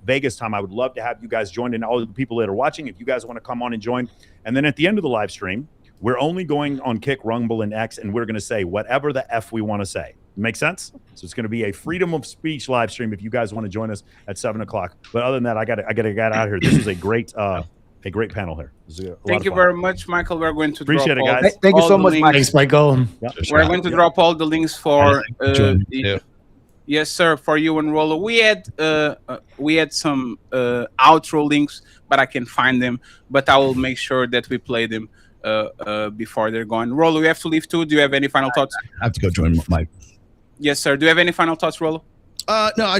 Vegas time. I would love to have you guys join, and all the people that are watching, if you guys want to come on and join. And then at the end of the live stream, we're only going on Kick, Rumble, and X, and we're going to say whatever the F we want to say. Make sense? So it's going to be a freedom of speech live stream if you guys want to join us at 7 o'clock. But other than that, I got to get out of here. This is a great panel here. Thank you very much, Michael. We're going to appreciate it, drop guys. Thank you so much, Mike. Thanks, Michael. Yeah. We're going to drop all the links for yes, sir, for you and Rollo. We had some outro links, but I can find them. But I will make sure that we play them before they're gone. Rollo, we have to leave too. Do you have any final thoughts? I have to go join Mike. Yes, sir. Do you have any final thoughts, Rollo? No, I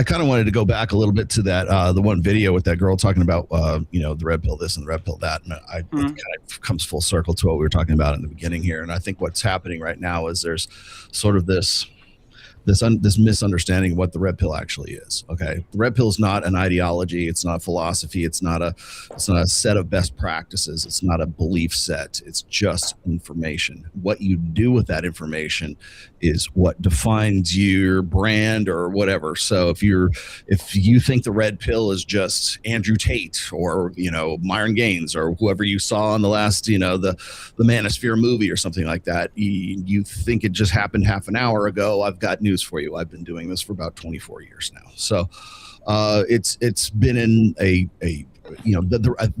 kind of wanted to go back a little bit to that the one video with that girl talking about the red pill this and the red pill that, and it kind of comes full circle to what we were talking about in the beginning here. And I think what's happening right now is there's sort of this misunderstanding of what the red pill actually is. Okay, the red pill is not an ideology. It's not a philosophy. It's not a set of best practices. It's not a belief set. It's just information. What you do with that information is what defines your brand or whatever. So if you think the red pill is just Andrew Tate or Myron Gaines or whoever you saw in the last the Manosphere movie or something like that, you think it just happened half an hour ago, I've got news for you. I've been doing this for about 24 years now. So it's been in the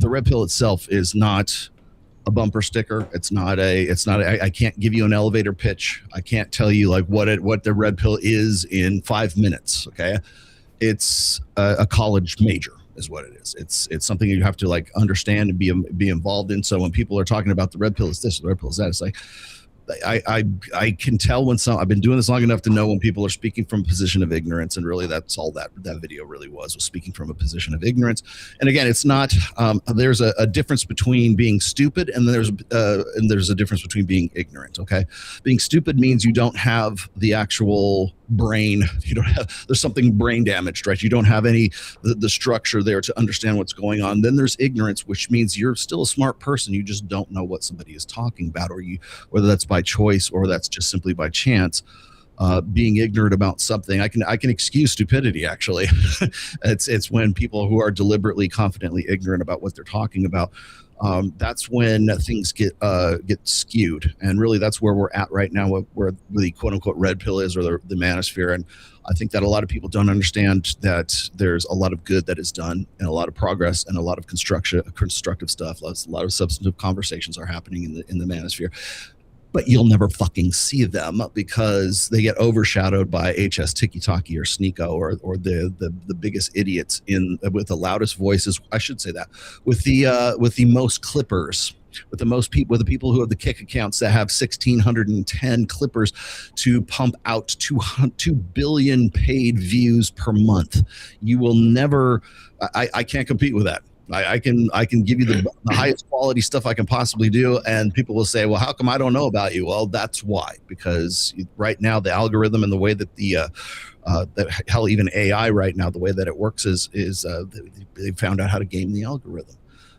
red pill itself is not a bumper sticker. I can't give you an elevator pitch. I can't tell you like what the red pill is in 5 minutes. Okay. It's a college major is what it is. It's something you have to like understand and be involved in. So when people are talking about the red pill is this, the red pill is that, it's like, I can tell when I've been doing this long enough to know when people are speaking from a position of ignorance, and really that's all that video really was speaking from a position of ignorance. And again, it's not there's a difference between being stupid and there's a difference between being ignorant. Okay, being stupid means you don't have the actual brain, there's something brain damaged, right? You don't have the structure there to understand what's going on. Then there's ignorance, which means you're still a smart person, you just don't know what somebody is talking about, or whether that's by choice or that's just simply by chance. Being ignorant about something, I can excuse stupidity. Actually, it's when people who are deliberately, confidently ignorant about what they're talking about. That's when things get skewed, and really that's where we're at right now, where the quote unquote red pill is, or the manosphere. And I think that a lot of people don't understand that there's a lot of good that is done, and a lot of progress, and a lot of constructive stuff. A lot of substantive conversations are happening in the manosphere. But you'll never fucking see them because they get overshadowed by HS Tiki-Taki or Sneeko or the biggest idiots with the loudest voices. I should say that with the most clippers, with the people who have the Kick accounts that have 1,610 clippers to pump out 2 billion paid views per month. You will never. I can't compete with that. I can give you the highest quality stuff I can possibly do, and people will say, well, how come I don't know about you? Well, that's why, because right now the algorithm and the way that hell, even AI right now, the way that it works is they found out how to game the algorithm.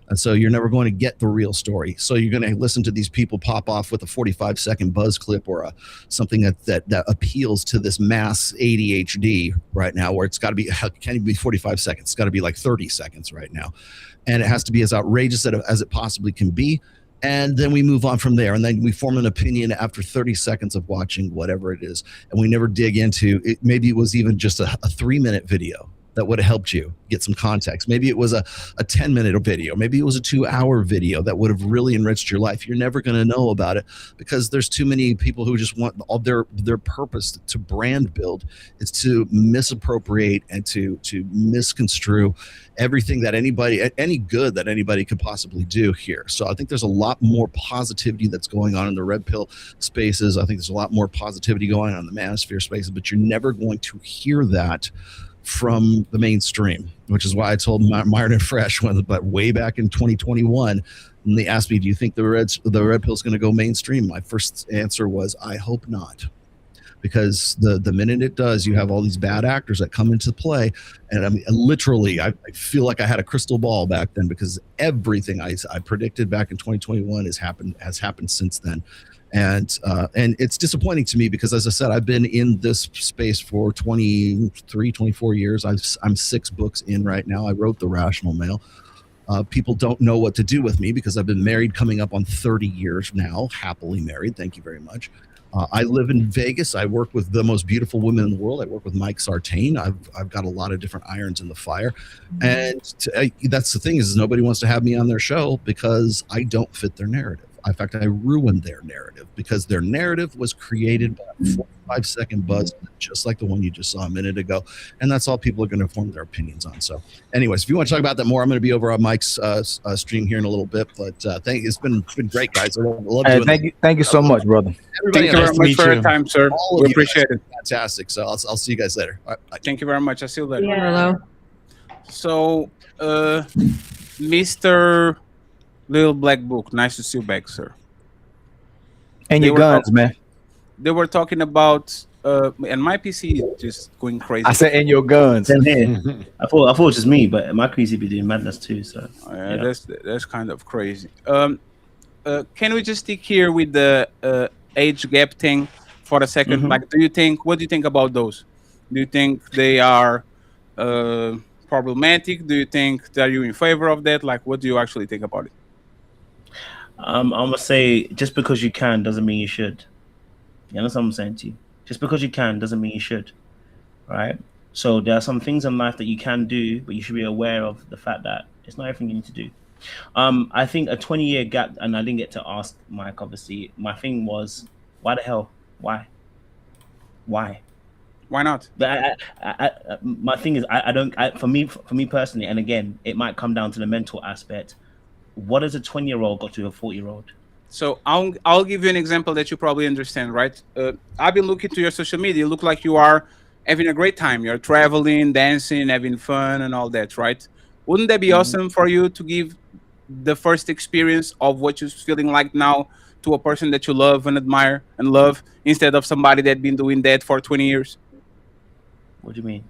And so you're never going to get the real story. So you're going to listen to these people pop off with a 45-second buzz clip or something that appeals to this mass ADHD right now, where it's got to be, it can't even be 45 seconds. It's got to be like 30 seconds right now. And it has to be as outrageous as it possibly can be. And then we move on from there. And then we form an opinion after 30 seconds of watching whatever it is. And we never dig into it. Maybe it was even just a 3-minute video. that would have helped you get some context. Maybe it was a 10-minute video. Maybe it was a 2-hour video that would have really enriched your life. You're never going to know about it because there's too many people who just want all their purpose to brand build is to misappropriate and to misconstrue everything that any good that anybody could possibly do here. So I think there's a lot more positivity that's going on in the red pill spaces. I think there's a lot more positivity going on in the manosphere spaces, but you're never going to hear that from the mainstream, which is why I told Myron and Fresh but way back in 2021, when they asked me, do you think the red pill is going to go mainstream? My first answer was, I hope not. Because the minute it does, you have all these bad actors that come into play. And I mean, literally, I feel like I had a crystal ball back then because everything I predicted back in 2021 has happened since then. And it's disappointing to me because, as I said, I've been in this space for 24 years. I'm 6 books in right now. I wrote The Rational Male. People don't know what to do with me because I've been married coming up on 30 years now, happily married. Thank you very much. I live in Vegas. I work with the most beautiful women in the world. I work with Mike Sartain. I've got a lot of different irons in the fire. And that's the thing is nobody wants to have me on their show because I don't fit their narrative. In fact, I ruined their narrative because their narrative was created by a 45-second buzz, just like the one you just saw a minute ago. And that's all people are going to form their opinions on. So anyways, if you want to talk about that more, I'm going to be over on Mike's stream here in a little bit. But it's been great, guys. I love doing this. Thank you so much, brother. Thank you very much for your time, sir. We appreciate it. Fantastic. So I'll see you guys later. All right, bye. Thank you very much. I'll see you later. Hello. So, Mr. Little Black Book, nice to see you back, sir. And your guns, man. They were talking about, and my PC is just going crazy. I said, and your guns. Same here. I thought it was just me, but my PC be doing madness too. So that's kind of crazy. Can we just stick here with the age gap thing for a second? Like, what do you think about those? Do you think they are problematic? Do you think that you're in favor of that? Like, what do you actually think about it? I'm gonna say just because you can doesn't mean you should. You understand what I'm saying to you? Just because you can doesn't mean you should, right? So there are some things in life that you can do, but you should be aware of the fact that it's not everything you need to do. I think a 20-year gap, and I didn't get to ask Mike, obviously. My thing was, why the hell? Why? Why not? But my thing is, I don't. For me personally, and again, it might come down to the mental aspect. What does a 20-year-old got to a 40-year-old? So I'll give you an example that you probably understand, right? I've been looking to your social media. You look like you are having a great time. You're traveling, dancing, having fun, and all that, right? Wouldn't that be awesome for you to give the first experience of what you're feeling like now to a person that you love and admire and love instead of somebody that's been doing that for 20 years? What do you mean?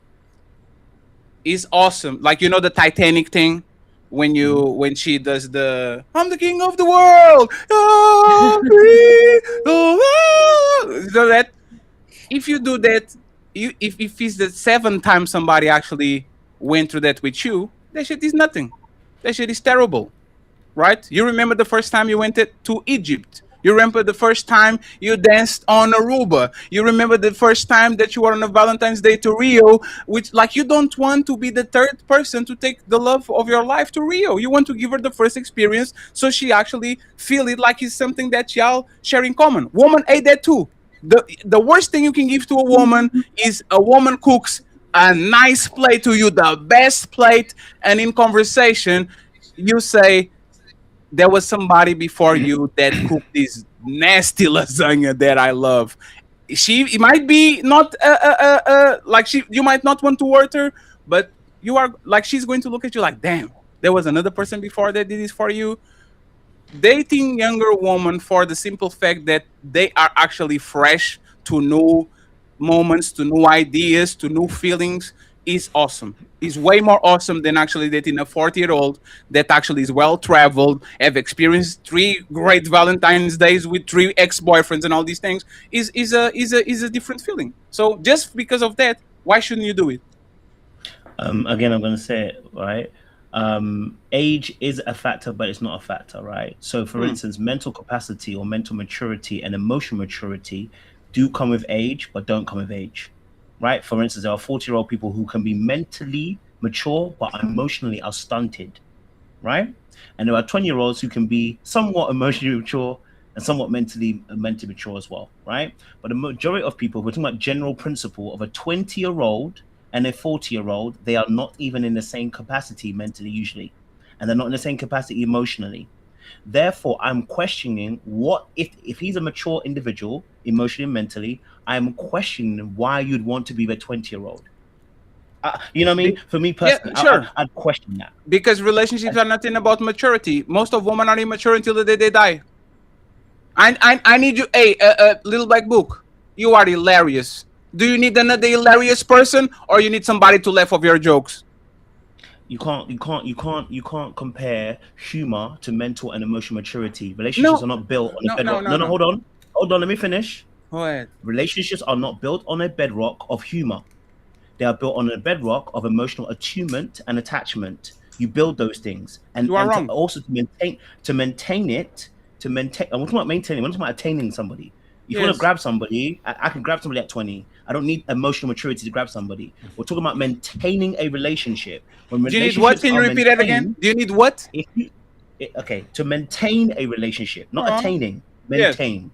It's awesome. Like, you know, the Titanic thing? When she does the I'm the king of the world, so that if you do that, if it's the 7th time somebody actually went through that with you, that shit is nothing. That shit is terrible, right? You remember the first time you went to Egypt. You remember the first time you danced on Aruba. You remember the first time that you were on a Valentine's Day to Rio, which, like, you don't want to be the 3rd person to take the love of your life to Rio. You want to give her the first experience so she actually feel it like it's something that y'all share in common. Woman ate that too. The worst thing you can give to a woman is a woman cooks a nice plate to you, the best plate, and in conversation, you say, there was somebody before you that cooked this nasty lasagna that I love. It might be not you might not want to hurt her, but you are like, she's going to look at you like, damn, there was another person before that did this for you. Dating younger women for the simple fact that they are actually fresh to new moments, to new ideas, to new feelings is awesome. Is way more awesome than actually dating a 40-year-old that actually is well traveled, have experienced 3 great Valentine's days with 3 ex-boyfriends and all these things. Is a different feeling. So just because of that, why shouldn't you do it? Again, I'm going to say it, right? Age is a factor, but it's not a factor, right? So for instance, mental capacity or mental maturity and emotional maturity do come with age, but don't come with age. right? For instance, there are 40-year-old people who can be mentally mature but emotionally are stunted, right? And there are 20-year-olds who can be somewhat emotionally mature and somewhat mentally mature as well, right? But the majority of people, we're talking about general principle of a 20-year-old and a 40-year-old, they are not even in the same capacity mentally usually, and they're not in the same capacity emotionally. Therefore, I'm questioning what if he's a mature individual emotionally and mentally, I'm questioning why you'd want to be the 20-year-old. You know what I mean? For me personally, Yeah, sure. I'd question that. Because relationships are nothing about maturity. Most of women are immature until the day they die. I need you. Hey, Little Black Book, you are hilarious. Do you need another hilarious person, or you need somebody to laugh off your jokes? You can't compare humor to mental and emotional maturity. Relationships are not built on a bedrock. No, hold on, let me finish. Go ahead. Relationships are not built on a bedrock of humor. They are built on a bedrock of emotional attunement and attachment. You build those things, and, you are wrong. Also to maintain it. I'm talking about maintaining. I'm talking about attaining somebody. If you want to grab somebody, I can grab somebody at 20. I don't need emotional maturity to grab somebody. We're talking about maintaining a relationship. When do you need what? Can you repeat that again? Do you need what? Okay, to maintain a relationship, not attaining. Maintain,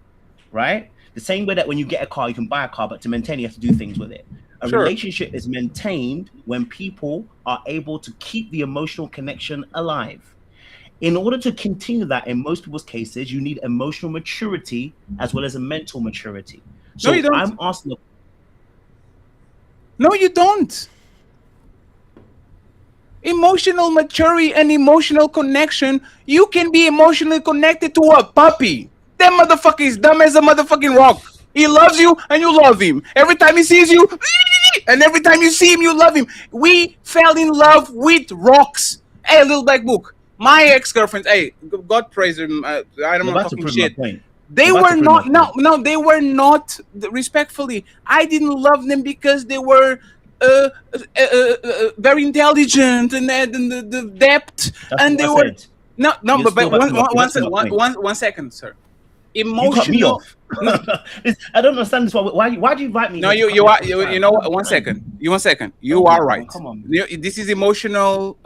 right? The same way that when you get a car, you can buy a car, but to maintain, you have to do things with it. A relationship is maintained when people are able to keep the emotional connection alive. In order to continue that, in most people's cases, you need emotional maturity as well as a mental maturity. So no, you don't. I'm asking. No, you don't. Emotional maturity and emotional connection. You can be emotionally connected to a puppy. That motherfucker is dumb as a motherfucking rock. He loves you and you love him. Every time he sees you, and every time you see him, you love him. We fell in love with rocks. Hey, Little Black Book. My ex-girlfriends, hey, God praise him. I don't know fucking shit. They were not, no, they were not, respectfully, I didn't love them because they were very intelligent and the depth. And they were, no, but one second, sir. Emotional. You cut me off. I don't understand this. Why do you invite me? No, you know what? 1 second. You are right. Come on. This is emotional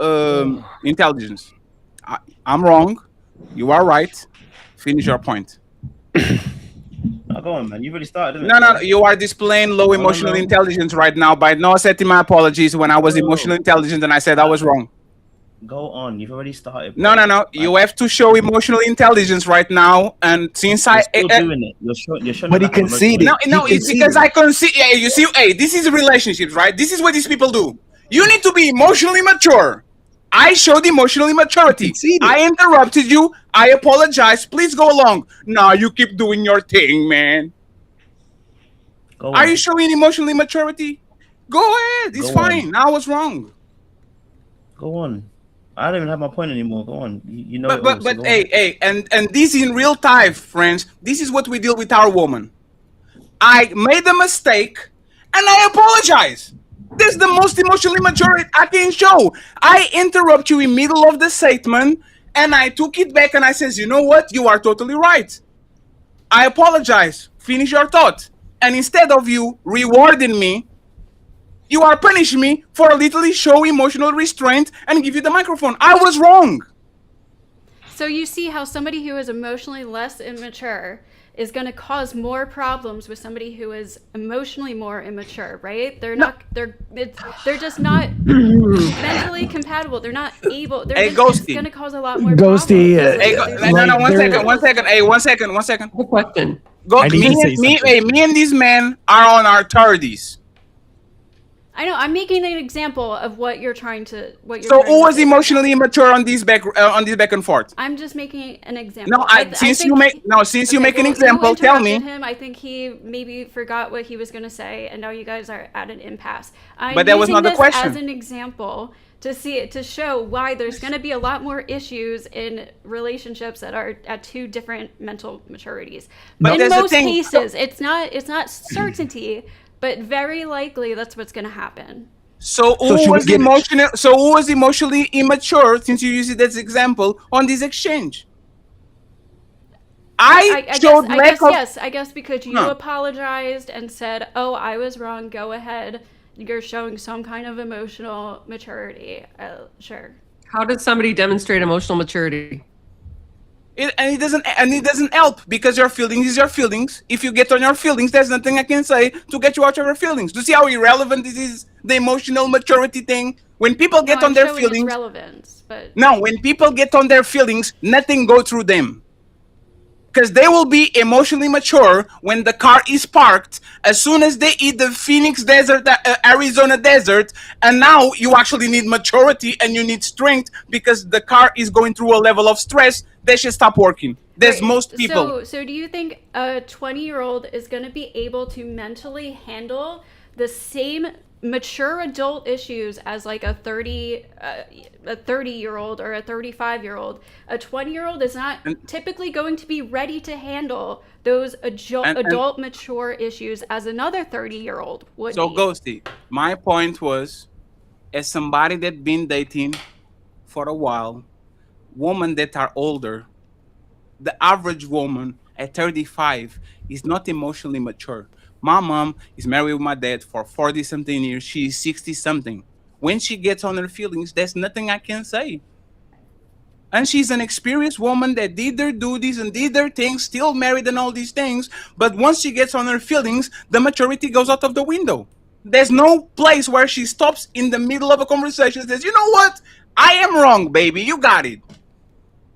intelligence. I'm wrong. You are right. Finish your point. No, go on, man. You've already started. No. You are displaying low emotional intelligence right now by not accepting my apologies when I was emotionally intelligent and I said I was wrong. Go on. You've already started. Bro. No. You have to show emotional intelligence right now. And since you're still doing it, you're showing. But he conceded. No, it's because I concede. Yeah, you see, hey, this is relationships, right? This is what these people do. You need to be emotionally mature. I showed emotional maturity. I interrupted you. I apologize. Please go along. No, you keep doing your thing, man. Are you showing emotional maturity? Go ahead. It's fine. I was wrong. Go on. I don't even have my point anymore. Go on. You know. But hey, and this in real time, friends. This is what we deal with our woman. I made a mistake, and I apologize. This is the most emotionally mature I can show. I interrupt you in middle of the statement, and I took it back, and I says, you know what? You are totally right. I apologize. Finish your thought. And instead of you rewarding me, you are punishing me for literally show emotional restraint and give you the microphone. I was wrong. So you see how somebody who is emotionally less immature is going to cause more problems with somebody who is emotionally more immature, right? They're just not mentally compatible. They're not able. It's going to cause a lot more problems. One second. Hey, one second. Good question. Me and this man are on our 30s. I know. I'm making an example of what you're trying to. So who was emotionally immature on this back and forth? I'm just making an example. No, since you make an example, tell me. Him, I think he maybe forgot what he was going to say, and now you guys are at an impasse. But that was not the question. As an example to show why there's going to be a lot more issues in relationships that are at two different mental maturities. But in most cases, it's not certainty. But very likely that's what's going to happen. So who was emotionally immature, since you use it as an example, on this exchange? I showed lack of. Yes, I guess because you No. apologized and said, "Oh, I was wrong. Go ahead." You're showing some kind of emotional maturity. Sure. How did somebody demonstrate emotional maturity? It doesn't help because your feelings is your feelings. If you get on your feelings, there's nothing I can say to get you out of your feelings. Do you see how irrelevant this is? The emotional maturity thing. When people get on their feelings, relevance, but no. When people get on their feelings, nothing go through them. Because they will be emotionally mature when the car is parked as soon as they hit the Phoenix desert, Arizona desert, and now you actually need maturity and you need strength because the car is going through a level of stress. They should stop working. There's most people. So do you think a 20-year-old is going to be able to mentally handle the same mature adult issues as like a 30-year-old or a 35-year-old? A 20-year-old is not typically going to be ready to handle those adult mature issues as another 30-year-old would So be. Ghosty, my point was, as somebody that been dating for a while, women that are older, the average woman at 35 is not emotionally mature. My mom is married with my dad for 40 something years. She's 60 something. When she gets on her feelings, there's nothing I can say. And she's an experienced woman that did their duties and did their things, still married and all these things. But once she gets on her feelings, the maturity goes out of the window. There's no place where she stops in the middle of a conversation and says, you know what? I am wrong, baby. You got it.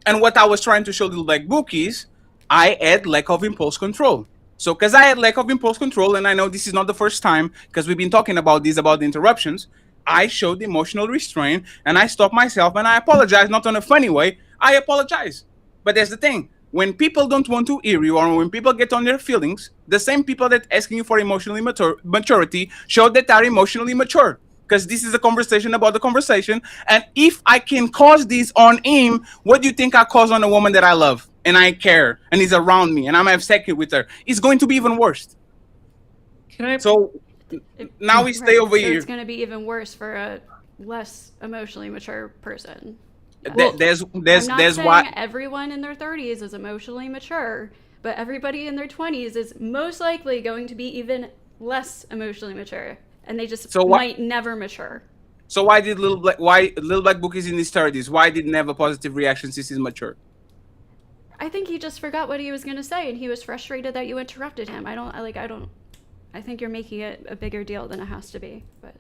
And what I was trying to show Little Black Book is I had lack of impulse control. So because I had lack of impulse control, and I know this is not the first time, because we've been talking about this, about the interruptions, I showed emotional restraint, and I stopped myself, and I apologize, not in a funny way. I apologize. But that's the thing. When people don't want to hear you, or when people get on their feelings, the same people that asking you for emotionally maturity show that are emotionally mature. Because this is a conversation about the conversation. And if I can cause this on him, what do you think I cause on a woman that I love and I care and is around me and I'm have sex with her? It's going to be even worse. Can I? So now we stay over here. It's going to be even worse for a less emotionally mature person. There's I'm not saying why everyone in their 30s is emotionally mature, but everybody in their 20s is most likely going to be even less emotionally mature. And they just might never mature. So why Little Black Book is in his 30s? Why didn't have a positive reaction since he's mature? I think he just forgot what he was going to say, and he was frustrated that you interrupted him. I think you're making it a bigger deal than it has to be. But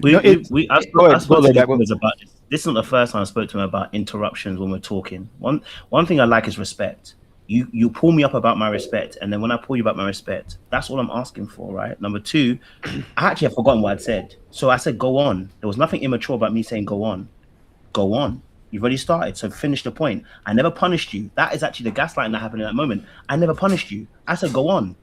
I spoke to him about this. This isn't the first time I spoke to him about interruptions when we're talking. One thing I like is respect. You pull me up about my respect, and then when I pull you about my respect, that's all I'm asking for, right? Number two, I actually have forgotten what I'd said. So I said, go on. There was nothing immature about me saying go on. Go on. You've already started, so finish the point. I never punished you. That is actually the gaslighting that happened in that moment. I never punished you. I said, go on.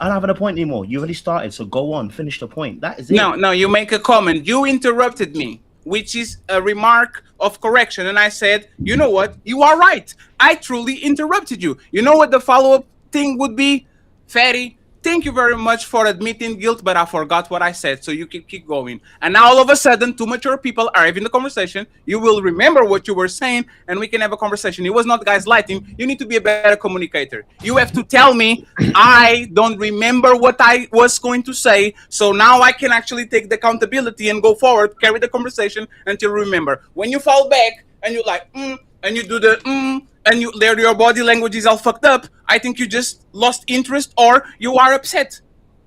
I don't have a point anymore. You already started, so go on. Finish the point. That is it. No, you make a comment. You interrupted me, which is a remark of correction. And I said, you know what? You are right. I truly interrupted you. You know what the follow-up thing would be? Fatty, thank you very much for admitting guilt, but I forgot what I said, so you can keep going. And now all of a sudden, two mature people are having the conversation. You will remember what you were saying, and we can have a conversation. It was not gaslighting. You need to be a better communicator. You have to tell me, I don't remember what I was going to say, so now I can actually take the accountability and go forward, carry the conversation until you remember. When you fall back, and you're like, and you do the and your body language is all fucked up, I think you just lost interest or you are upset.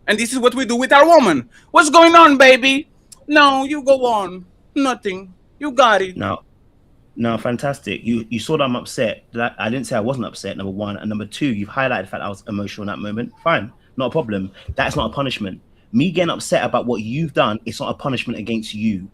And this is what we do with our woman. What's going on, baby? No, you go on. Nothing. You got it. No, fantastic. You saw that I'm upset. That I didn't say I wasn't upset, number one. And number two, you've highlighted the fact I was emotional in that moment. Fine, not a problem. That's not a punishment. Me getting upset about what you've done, it's not a punishment against you.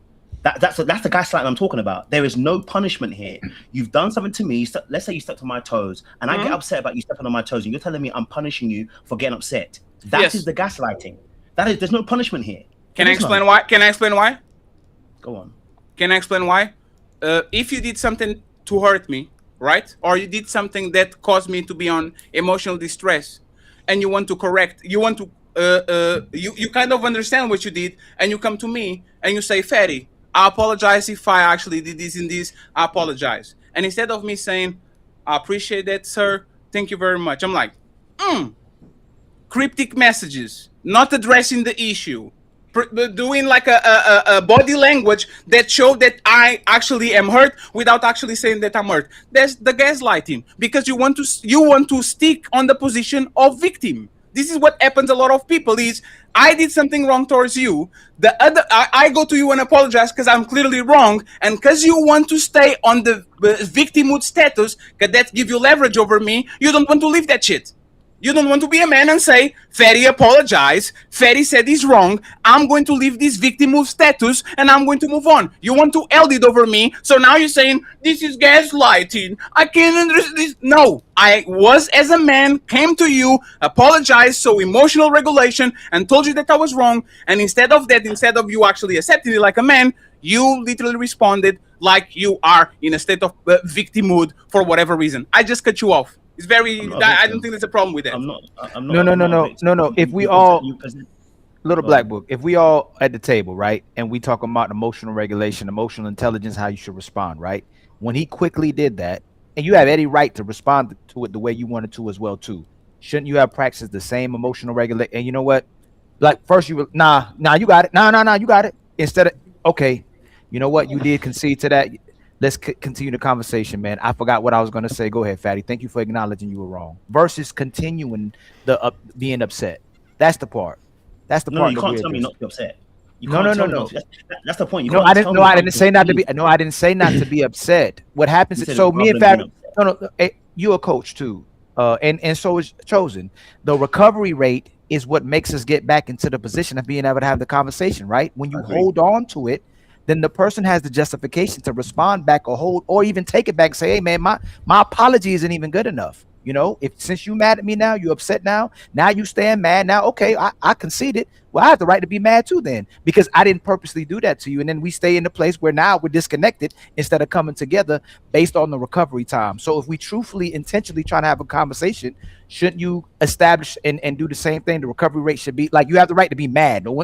That's the gaslighting I'm talking about. There is no punishment here. You've done something to me. Let's say you stepped on my toes, and I get upset about you stepping on my toes, and you're telling me I'm punishing you for getting upset. That is the gaslighting. There's no punishment here. Can I explain why? Can I explain why? Go on. Can I explain why? If you did something to hurt me, right? Or you did something that caused me to be on emotional distress, and you want to correct, you want to, you kind of understand what you did, and you come to me and you say, Fatty, I apologize if I actually did this and this. I apologize. And instead of me saying, I appreciate that, sir. Thank you very much. I'm like, cryptic messages, not addressing the issue, doing like a body language that showed that I actually am hurt without actually saying that I'm hurt. That's the gaslighting, because you want to stick on the position of victim. This is what happens a lot of people is I did something wrong towards you. The other I go to you and apologize because I'm clearly wrong, and because you want to stay on the victimhood status, because that give you leverage over me, you don't want to leave that shit. You don't want to be a man and say, Ferry apologize. Ferry said he's wrong. I'm going to leave this victimhood status and I'm going to move on. You want to eld it over me. So now you're saying, this is gaslighting. I can't understand this. No, I was as a man, came to you, apologized, so emotional regulation, and told you that I was wrong. And instead of that, instead of you actually accepting it like a man, you literally responded like you are in a state of victimhood for whatever reason. I just cut you off. It's very. I don't think there's a problem with that. I'm not. No. If we all, little black book, if we all at the table, right, and we talk about emotional regulation, emotional intelligence, how you should respond, right? When he quickly did that, and you have any right to respond to it the way you wanted to as well too. Shouldn't you have practiced the same emotional regulation? And you know what? Like first you were nah, you got it. Nah, you got it. Instead of okay, you know what? You did concede to that. Let's continue the conversation, man. I forgot what I was going to say. Go ahead, Fatty. Thank you for acknowledging you were wrong. Versus continuing the being upset. That's the part. That's the part. No, you can't tell me not to be upset. No. That's the point. I didn't say not to be. No, I didn't say not to be upset. What happens is so me and Fatty. No. You a coach too, and so is Chosen. The recovery rate is what makes us get back into the position of being able to have the conversation. Right when you hold on to it, then the person has the justification to respond back or hold or even take it back and say, hey man, my apology isn't even good enough. You know, if since you mad at me now, you upset now you stand mad now. Okay, I conceded. Well, I have the right to be mad too then, because I didn't purposely do that to you. And then we stay in the place where now we're disconnected instead of coming together based on the recovery time. So if we truthfully, intentionally trying to have a conversation, shouldn't you establish and do the same thing? The recovery rate should be like, you have the right to be mad. No,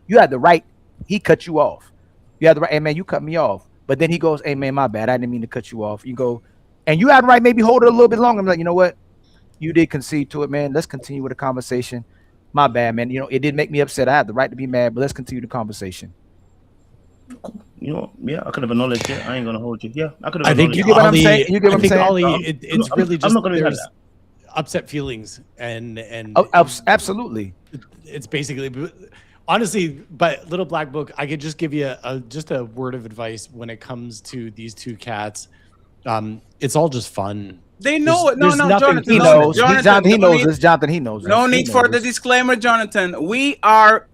you have the right. He cut you off. You have the right, hey man, you cut me off. But then he goes, hey man, my bad. I didn't mean to cut you off. You go, and you have the right, maybe hold it a little bit longer. I'm like, you know what? You did concede to it, man. Let's continue with the conversation. My bad, man. You know, it did make me upset. I have the right to be mad, but let's continue the conversation. You know, yeah, I could have acknowledged it. I ain't gonna hold you. Yeah, I could have. I think you get what I'm saying. You get what I'm saying. Ollie, it's really just I'm not gonna there's that. upset feelings and absolutely. It's basically. Honestly, but Little Black Book, I could just give you just a word of advice when it comes to these two cats. It's all just fun. They know it. No, Jonathan. He knows. Jonathan, he knows this. Jonathan, he knows. No need for the disclaimer, Jonathan. We are.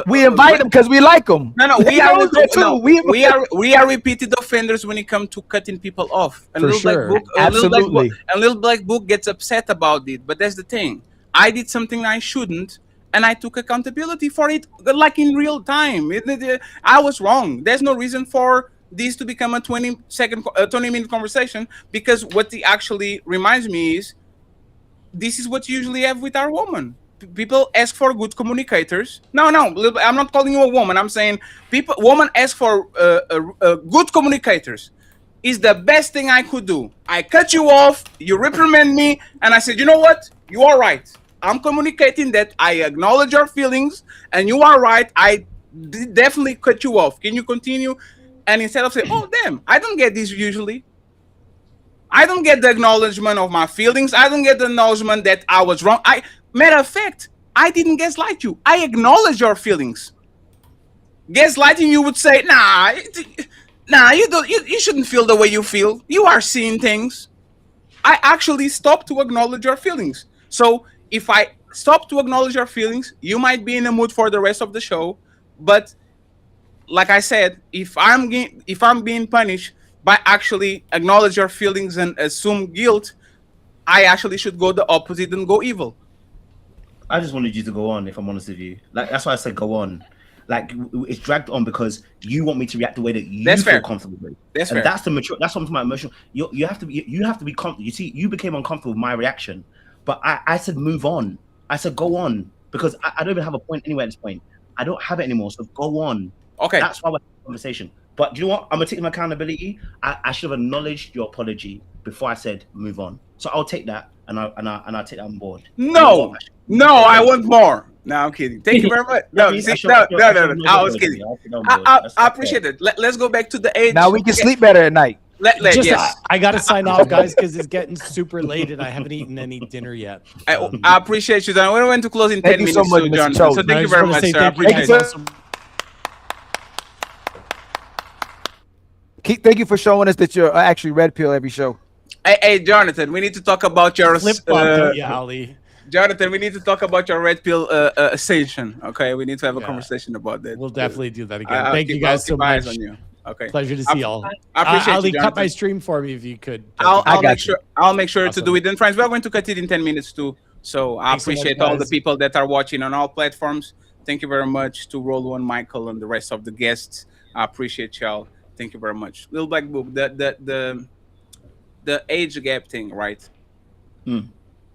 We invite them because we like them. No. We are repeated offenders when it comes to cutting people off. And Little Black Book gets upset about it. But that's the thing. I did something I shouldn't. And I took accountability for it, like in real time. I was wrong. There's no reason for this to become a 20-minute conversation, because what it actually reminds me is, this is what you usually have with our woman. People ask for good communicators. No, I'm not calling you a woman. I'm saying women ask for good communicators. Is the best thing I could do. I cut you off, you reprimand me, and I said, you know what? You are right. I'm communicating that I acknowledge your feelings, and you are right. I definitely cut you off. Can you continue? And instead of saying, oh, damn, I don't get this usually. I don't get the acknowledgement of my feelings. I don't get the acknowledgement that I was wrong. Matter of fact, I didn't gaslight you. I acknowledge your feelings. Gaslighting, you would say, nah, you don't. You shouldn't feel the way you feel. You are seeing things. I actually stopped to acknowledge your feelings. So if I stop to acknowledge your feelings, you might be in the mood for the rest of the show. But like I said, if I'm being punished by actually acknowledge your feelings and assume guilt, I actually should go the opposite and go evil. I just wanted you to go on, if I'm honest with you. Like, that's why I said go on. Like, it's dragged on because you want me to react the way that you feel comfortable with. That's fair. That's the mature. That's what I'm talking about. Emotional. You have to be comfortable. You see, you became uncomfortable with my reaction. But I said move on. I said go on, because I don't even have a point anyway at this point. I don't have it anymore, so go on. Okay. That's why we're having a conversation. But do you know what? I'm gonna take my accountability. I should have acknowledged your apology before I said move on. So I'll take that and I'll take that on board. No, I want more. No, I'm kidding. Thank you very much. No, see, no. I was kidding. I appreciate it. Let's go back to the age. Now we can sleep better at night. Yes. I got to sign off, guys, because it's getting super late and I haven't eaten any dinner yet. I appreciate you, John. We're going to close in 10 minutes, so much, Mr. John. Cho. So thank you very much, sir. I appreciate it. Thank you for showing us that you're actually red pill every show. Hey, Jonathan, we need to talk about your Ali. Jonathan, we need to talk about your red pill ascension. Okay, we need to have a conversation about that. We'll definitely do that again. Thank you guys so eyes much. on you. Okay, Pleasure to see y'all. I appreciate Ali, you, cut my Jonathan. stream for me if you could. I'll make sure to do it. And friends, we're going to cut it in 10 minutes too. So I Thanks so much, appreciate all the guys. people that are watching on all platforms. Thank you very much to Rollo and Michael and the rest of the guests. I appreciate y'all. Thank you very much. Little Black Book, the age gap thing, right?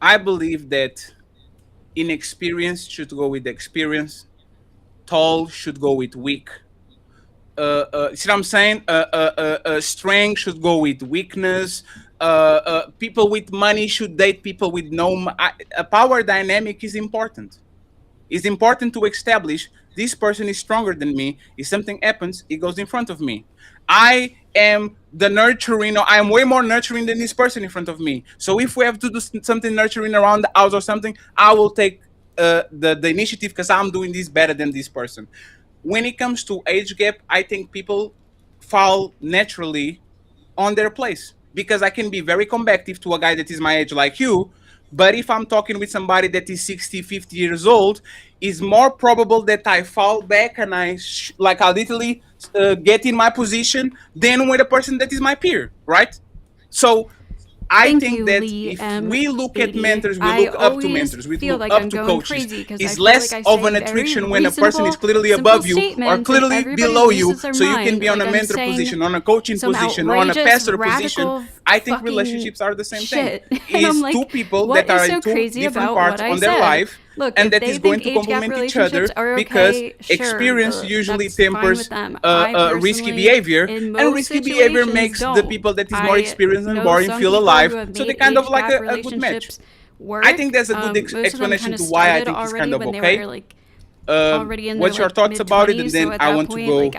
I believe that inexperience should go with experience. Tall should go with weak. See what I'm saying? Strength should go with weakness. People with money should date people with no. A power dynamic is important. It's important to establish this person is stronger than me. If something happens, it goes in front of me. I am the nurturing. I am way more nurturing than this person in front of me. So if we have to do something nurturing around the house or something, I will take the initiative because I'm doing this better than this person. When it comes to age gap, I think people fall naturally on their place because I can be very combative to a guy that is my age like you. But if I'm talking with somebody that is 60, 50 years old, it's more probable that I fall back and I literally get in my position than with a person that is my peer, right? So I think that if we look at mentors, we look up to mentors, we look up to coaches. It's less of an attrition when a person is clearly above you or clearly below you, so you can be on a mentor position, on a coaching position, or on a pastor position. I think relationships are the same thing. It's two people that are in two different parts on their life, and that is going to complement each other because experience usually tempers risky behavior, and risky behavior makes the people that is more experienced and boring feel alive. So they kind of like a good match. I think there's a good explanation to why I think it's kind of okay. What's your thoughts about it? And then I want to go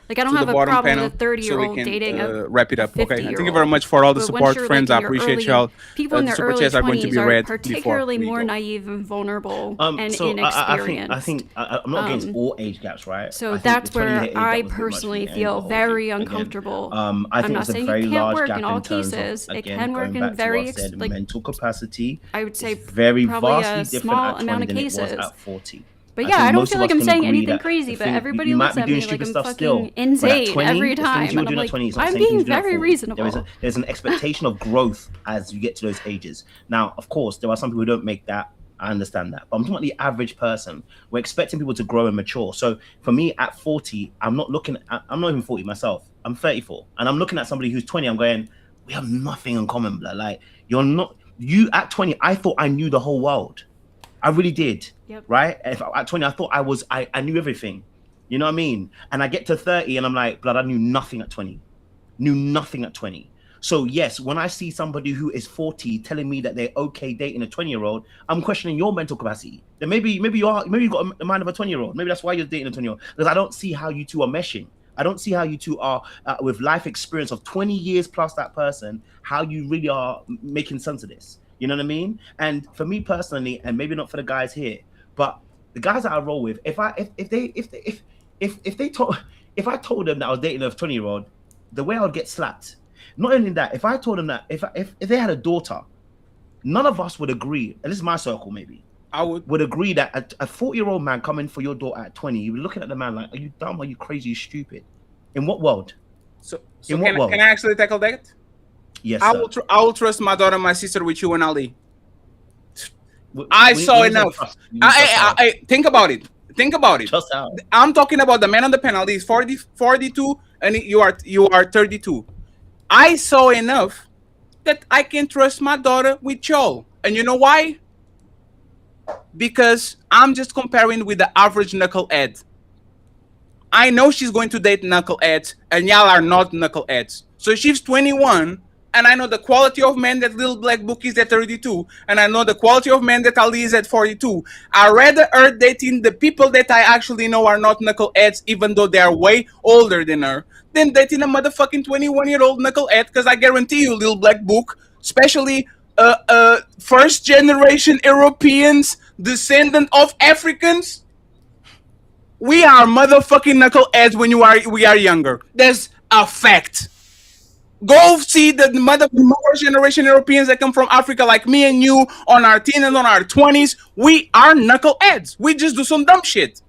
I don't have a problem with a 30-year-old dating a wrap it up. Okay, 50-year-old. thank you very much for all the But support, once you're, friends. like, I in your appreciate early- y'all. People in The their super early chats are going to 20s be are read particularly before we more go. naive and vulnerable and So inexperienced. I think I'm not against all age gaps, right? So I think that's the 20-year where age gap I was a bit much personally for me, feel but very again, uncomfortable. I I'm think not it's a saying very it can't large work gap in all in terms cases. of, It again, can work going in back to very what I said, like mental capacity. I would say is very probably vastly a different small at 20 amount of than it was cases. at 40. But I yeah, think I don't most feel of like us I'm can saying agree anything that crazy, the but thing- everybody you might looks be at doing me like stupid I'm stuff fucking still, but at insane 20, every the things time. you're And I'm doing at like, 20 is not the I'm same things being you're doing at very 40. reasonable. There's an expectation of growth as you get to those ages. Now, of course, there are some people who don't make that. I understand that. But I'm talking about the average person. We're expecting people to grow and mature. So for me, at 40, I'm not even 40 myself. I'm 34. And I'm looking at somebody who's 20. I'm going, we have nothing in common, blood. Like, you at 20, I thought I knew the whole world. I really did. Yep. Right? At 20, I thought I knew everything. You know what I mean? And I get to 30 and I'm like, blood, I knew nothing at 20. Knew nothing at 20. So yes, when I see somebody who is 40 telling me that they're okay dating a 20-year-old, I'm questioning your mental capacity. Then maybe you've got a mind of a 20-year-old. Maybe that's why you're dating a 20-year-old. Because I don't see how you two are meshing. I don't see how you two are with life experience of 20 years plus that person, how you really are making sense of this. You know what I mean? And for me personally, and maybe not for the guys here, but the guys that I roll with, if I told them that I was dating a 20-year-old, the way I would get slapped. Not only that, if I told them that if they had a daughter, none of us would agree, and this is my circle maybe, I would agree that a 40-year-old man coming for your daughter at 20, you're looking at the man like, are you dumb? Are you crazy? Are you stupid? In what world? So in what world? Can I actually tackle that? Yes, I sir. will trust my daughter and my sister with you and Ali. I saw enough. Think about it. Think about it. Just out. I'm talking about the man on the panel. He's 42, and you are 32. I saw enough that I can trust my daughter with y'all. And you know why? Because I'm just comparing with the average knucklehead. I know she's going to date knuckleheads, and y'all are not knuckleheads. So she's 21, and I know the quality of men that Little Black Book is at 32, and I know the quality of men that Ali is at 42. I rather her dating the people that I actually know are not knuckleheads, even though they are way older than her, than dating a motherfucking 21-year-old knucklehead, because I guarantee you, Little Black Book, especially first generation Europeans, descendant of Africans, we are motherfucking knuckleheads when we are younger. That's a fact. Go see the first generation Europeans that come from Africa, like me and you, on our teens and on our 20s. We are knuckleheads. We just do some dumb shit.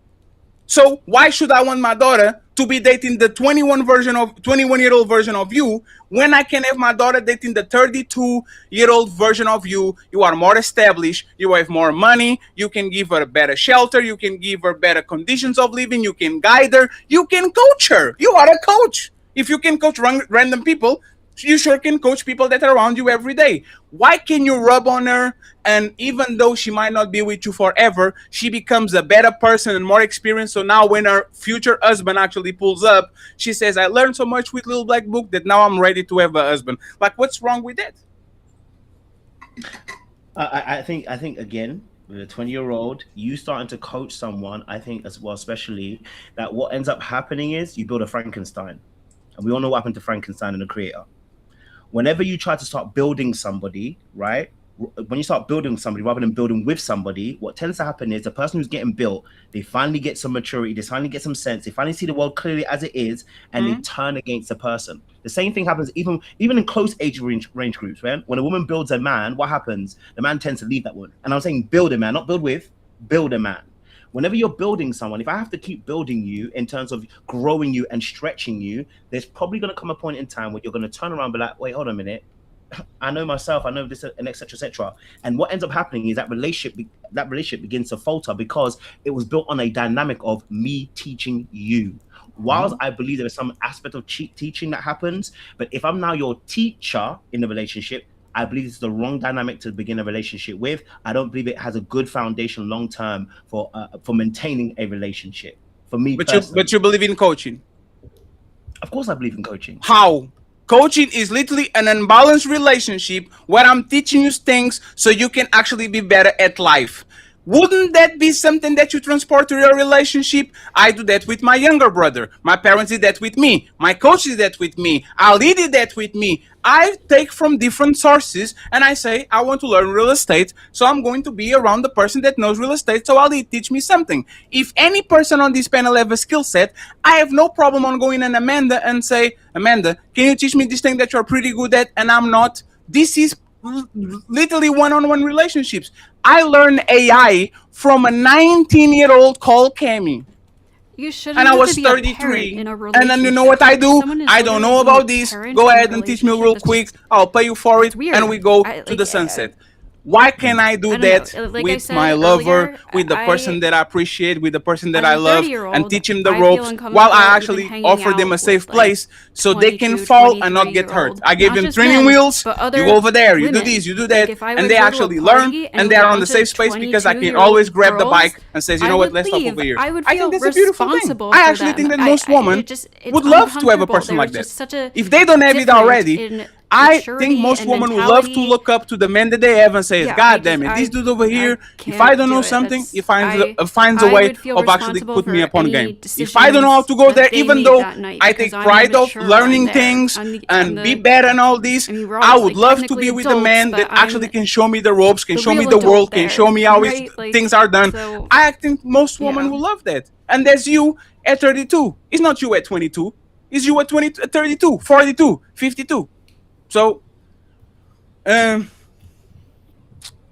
So why should I want my daughter to be dating the 21-year-old version of you when I can have my daughter dating the 32-year-old version of you? You are more established. You have more money. You can give her a better shelter. You can give her better conditions of living. You can guide her. You can coach her. You are a coach. If you can coach random people, you sure can coach people that are around you every day. Why can you rub on her? And even though she might not be with you forever, she becomes a better person and more experienced. So now when her future husband actually pulls up, she says, I learned so much with Little Black Book that now I'm ready to have a husband. Like, what's wrong with that? I think again, with a 20-year-old, you starting to coach someone, I think as well, especially, that what ends up happening is you build a Frankenstein. And we all know what happened to Frankenstein and the creator. Whenever you try to start building somebody, right? When you start building somebody rather than building with somebody, what tends to happen is the person who's getting built, they finally get some maturity, they finally get some sense, they finally see the world clearly as it is, and they turn against the person. The same thing happens even in close age range groups, right? When a woman builds a man, what happens? The man tends to leave that woman. And I'm saying build a man, not build with, build a man. Whenever you're building someone, if I have to keep building you in terms of growing you and stretching you, there's probably going to come a point in time where you're going to turn around and be like, wait, hold on a minute. I know myself, I know this, and etc., etc. And what ends up happening is that relationship begins to falter because it was built on a dynamic of me teaching you. Whilst I believe there is some aspect of teaching that happens, but if I'm now your teacher in the relationship, I believe it's the wrong dynamic to begin a relationship with. I don't believe it has a good foundation long term for maintaining a relationship. For me, but you believe in coaching? Of course, I believe in coaching. How? Coaching is literally an unbalanced relationship where I'm teaching you things so you can actually be better at life. Wouldn't that be something that you transport to your relationship? I do that with my younger brother. My parents did that with me. My coach did that with me. Ali did that with me. I take from different sources and I say, I want to learn real estate, so I'm going to be around the person that knows real estate, so Ali teach me something. If any person on this panel have a skill set, I have no problem on going to Amanda and say, Amanda, can you teach me this thing that you're pretty good at and I'm not? This is literally one-on-one relationships. I learned AI from a 19-year-old called Cami. You shouldn't. And I have was to be a 33. parent in a And then you know what I do? I don't know about this. Go ahead and teach me real quick. I'll pay you for it. And we go to the sunset. Why can't I do that with my lover, with the person that I appreciate, with the person that I love, and teach him the ropes while I actually offer them a safe place so they can fall and not get hurt? I gave them training wheels. You go over there, you do this, you do that, and they actually learn, and they are on the safe space because I can always grab the bike and say, you know what, let's stop over here. I think that's a beautiful thing. I actually think that most women would love to have a person like that. If they don't have it already, I think most women would love to look up to the men that they have and say, God damn it, this dude over here, if I don't know something, he finds a way of actually putting me upon game. If I don't know how to go there, even though I take pride of learning things and be better and all this, I would love to be with a man that actually can show me the ropes, can show me the world, can show me how things are done. I think most women will love that. And there's you at 32. It's not you at 22. It's you at 32, 42, 52. So, I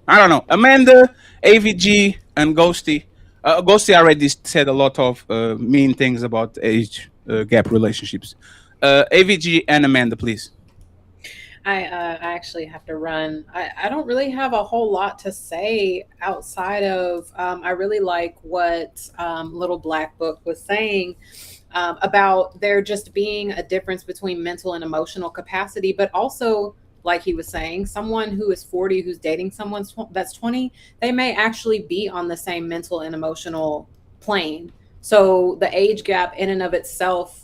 don't know. Amanda, AVG, and Ghosty. Ghosty already said a lot of mean things about age gap relationships. AVG and Amanda, please. I actually have to run. I don't really have a whole lot to say outside of I really like what Little Black Book was saying about there just being a difference between mental and emotional capacity, but also, like he was saying, someone who is 40 who's dating someone that's 20, they may actually be on the same mental and emotional plane. So the age gap in and of itself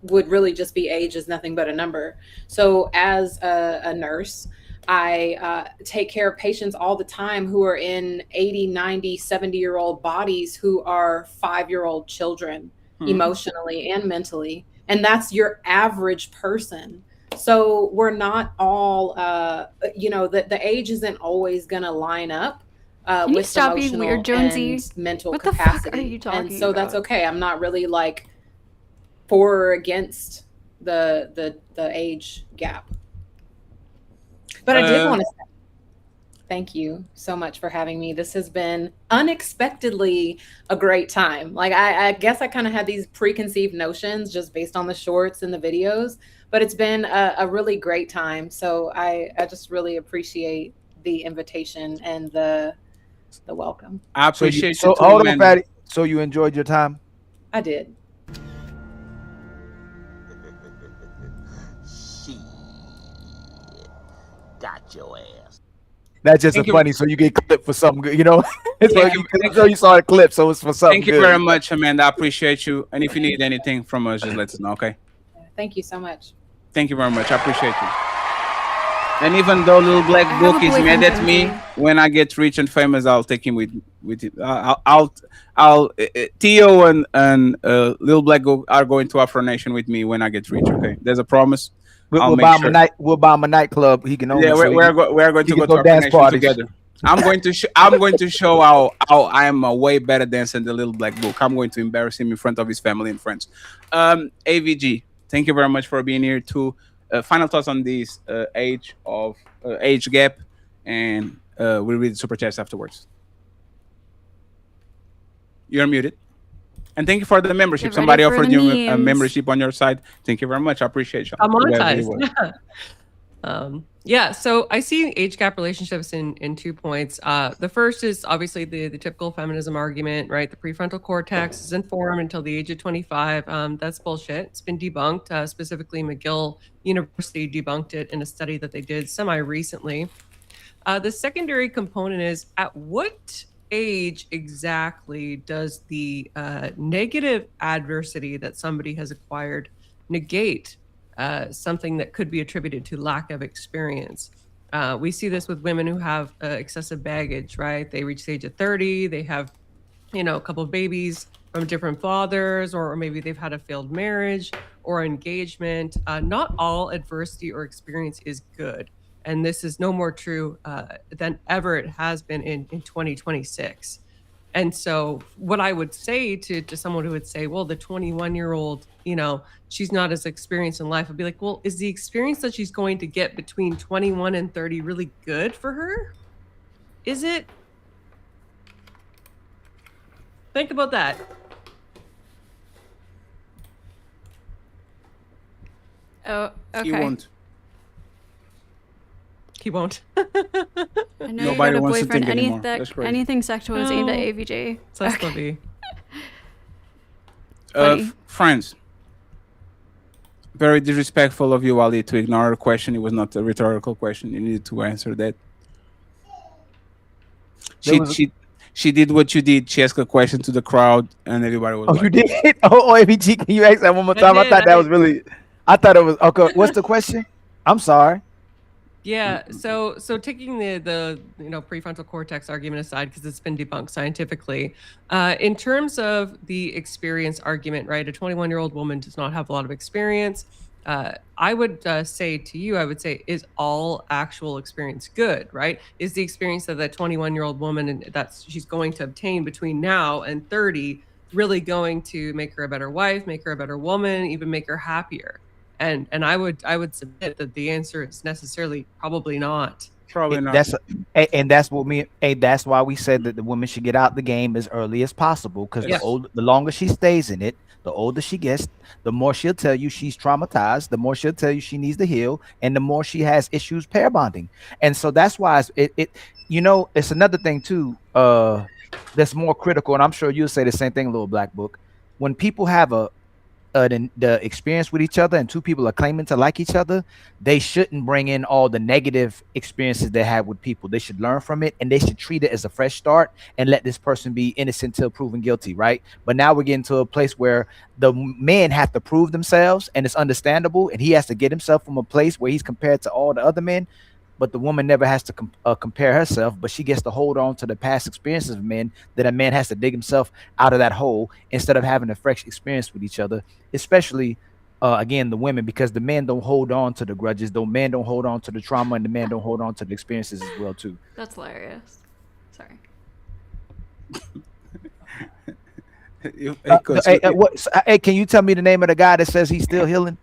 would really just be age is nothing but a number. So as a nurse, I take care of patients all the time who are in 80, 90, 70-year-old bodies who are 5-year-old children emotionally and mentally. And that's your average person. So we're not all, the age isn't always going to line up Can you with stop being emotional weird, Jonesy? and mental What the capacity. fuck are you talking and so that's about? okay. I'm not really like for or against the age gap. But I did want to say thank you so much for having me. This has been unexpectedly a great time. Like I guess I kind of had these preconceived notions just based on the shorts and the videos, but it's been a really great time. So I just really appreciate the invitation and the welcome. I appreciate you So too, hold on, Amanda. Fatty. So you enjoyed your time? I did. Got your ass. That's just Thank a you. funny, so you get clipped for something good, you know. It's Thank like you saw the clip, so it's for something Thank you good. very much, Amanda. I appreciate you. And if you need anything from us, just let us know, okay? Thank you so much. Thank you very much. I appreciate you. And even though Little Black Book is mad at me, when I get rich and famous, I'll take him with it. Theo and Little Black Book are going to Afro Nation with me when I get rich. Okay, there's a promise. We'll buy him a night. We'll buy him a nightclub. He can own. Yeah, we're going to go to Afro dance Nation parties together. I'm going to show how I am a way better dancer than the Little Black Book. I'm going to embarrass him in front of his family and friends. AVG, thank you very much for being here too. Final thoughts on this age gap, and we'll read the super chats afterwards. You're muted. And thank you for the membership. Get Somebody ready for offered the you a memes. membership on your side. Thank you very much. I appreciate you. I'm You guys monetized. really well. Yeah, so I see age gap relationships in 2 points. The first is obviously the typical feminism argument, right? The prefrontal cortex is informed until the age of 25. That's bullshit. It's been debunked. Specifically, McGill University debunked it in a study that they did semi-recently. The secondary component is at what age exactly does the negative adversity that somebody has acquired negate something that could be attributed to lack of experience? We see this with women who have excessive baggage, right? They reach the age of 30, they have, a couple of babies from different fathers, or maybe they've had a failed marriage or engagement. Not all adversity or experience is good. And this is no more true than ever it has been in 2026. And so what I would say to someone who would say, well, the 21-year-old, she's not as experienced in life, I'd be like, well, is the experience that she's going to get between 21 and 30 really good for her? Is it? Think about that. Oh, okay. He won't. He won't. I know Nobody you got a wants to boyfriend. think anymore. That's crazy. Anything sexual is aimed at AVJ. So that's Libby. Friends, very disrespectful of you, Ali, to ignore a question. It was not a rhetorical question. You needed to answer that. She did what you did. She asked a question to the crowd, and everybody was. Oh, like, you did? Oh, AVG, can you ask that one more time? I thought that was really. I thought it was okay. What's the question? I'm sorry. Yeah, so taking the prefrontal cortex argument aside, because it's been debunked scientifically, in terms of the experience argument, right? A 21-year-old woman does not have a lot of experience. I would say to you, I would say, is all actual experience good, right? Is the experience of that 21-year-old woman and that's she's going to obtain between now and 30 really going to make her a better wife, make her a better woman, even make her happier? And I would submit that the answer is necessarily probably not. Probably not. That's why we said that the woman should get out the game as early as possible, because the longer she stays in it, the older she gets, the more she'll tell you she's traumatized, the more she'll tell you she needs to heal, and the more she has issues pair bonding. And so that's why it's another thing too that's more critical, and I'm sure you'll say the same thing, Little Black Book. When people have a the experience with each other and two people are claiming to like each other, they shouldn't bring in all the negative experiences they had with people. They should learn from it and they should treat it as a fresh start and let this person be innocent till proven guilty, right? But now we're getting to a place where the men have to prove themselves, and it's understandable, and he has to get himself from a place where he's compared to all the other men. But the woman never has to compare herself, but she gets to hold on to the past experiences of men, that a man has to dig himself out of that hole instead of having a fresh experience with each other, especially again, the women, because the men don't hold on to the grudges, the men don't hold on to the trauma, and the men don't hold on to the experiences as well too. That's hilarious. Sorry. Hey, can you tell me the name of the guy that says he's still healing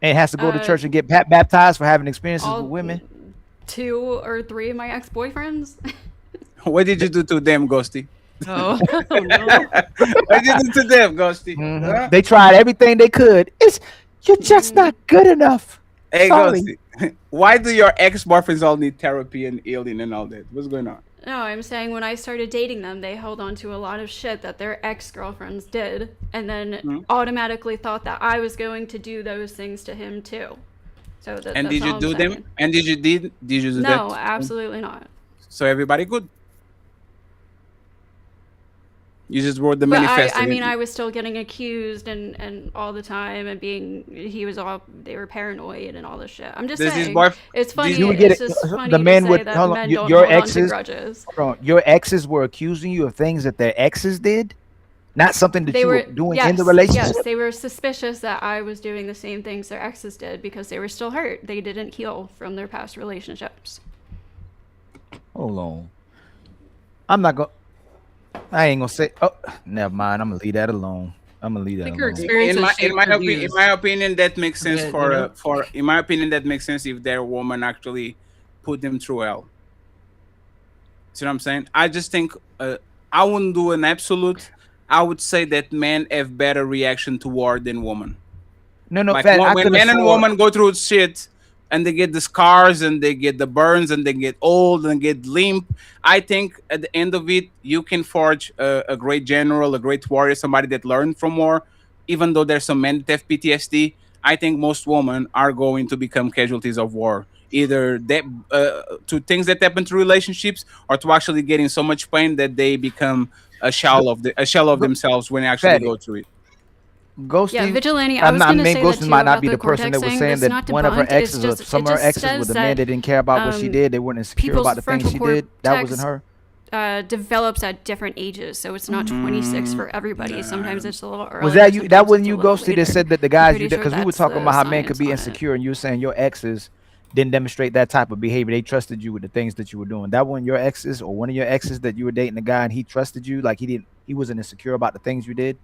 and has to go to church and get baptized for having experiences with women? 2 or 3 of my ex-boyfriends. What did you do to them, Ghosty? Oh, no. What did you do to them, Ghosty? Huh? They tried everything they could. You're just not good enough. Hey, Sorry. Ghosty, why do your ex-boyfriends all need therapy and healing and all that? What's going on? No, I'm saying when I started dating them, they held on to a lot of shit that their ex-girlfriends did, and then automatically thought that I was going to do those things to him too. So And that's did you all do I'm saying. them? And did you do that? No, absolutely not. So everybody good. You just wrote the But manifesto. I mean, I was still getting accused and all the time, and they were paranoid and all this shit. I'm just Does his saying, boyf- it's funny. You would get It's just funny the men to say would that hold on, men don't your hold on to exes. grudges. Hold on, your exes were accusing you of things that their exes did, not something that They you were were doing yes, in the relationship. Yes, they were suspicious that I was doing the same things their exes did because they were still hurt. They didn't heal from their past relationships. Hold on, I ain't gonna say. Oh, never mind. I'm gonna leave that alone. alone. In my opinion, that makes sense in my opinion, that makes sense if their woman actually put them through hell. See what I'm saying? I just think I wouldn't do an absolute. I would say that men have better reaction to war than women. No, Like Fat, I when could've men and swore- women go through shit and they get the scars and they get the burns and they get old and get limp, I think at the end of it, you can forge a great general, a great warrior, somebody that learned from war. Even though there's some men that have PTSD, I think most women are going to become casualties of war. Either that to things that happen to relationships, or to actually getting so much pain that they become a shell of themselves when they actually Fatty. go through it. Ghosty, Yeah, Vigilante, I was gonna say that Ghosty too might not about be the the person that was cortex saying thing. that That's one not of her debunked. It's exes, just- or some it of her just exes, says was the man that, that didn't care about what she did. They weren't insecure people's about the things she frontal did. That wasn't her. cortex, develops at different ages, so it's not 26 for everybody. Sometimes it's a little earlier. Was that you? That sometimes wasn't it's a you, little Ghosty, that later. said that the I'm guys pretty you did, sure because we were that's talking the about how men could science be on it. insecure, and you were saying your exes didn't demonstrate that type of behavior. They trusted you with the things that you were doing. That one, your exes, or one of your exes that you were dating a guy and he trusted you, like he wasn't insecure about the things you did.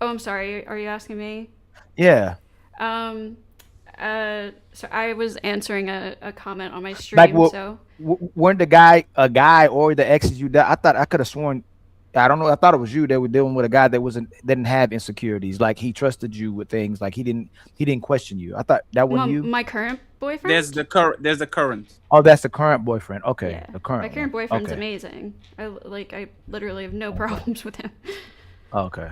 Oh, I'm sorry. Are you asking me? Yeah. So I was answering a comment on my stream. Like, So weren't a guy or the exes you did? I thought I could have sworn. I don't know. I thought it was you that were dealing with a guy that didn't have insecurities. Like he trusted you with things. Like he didn't question you. I thought that wasn't you. my current boyfriend. There's the current. Oh, that's the current boyfriend. Okay, Yeah. the current. My current one. boyfriend's Okay. amazing. I literally have no problems with him. Okay.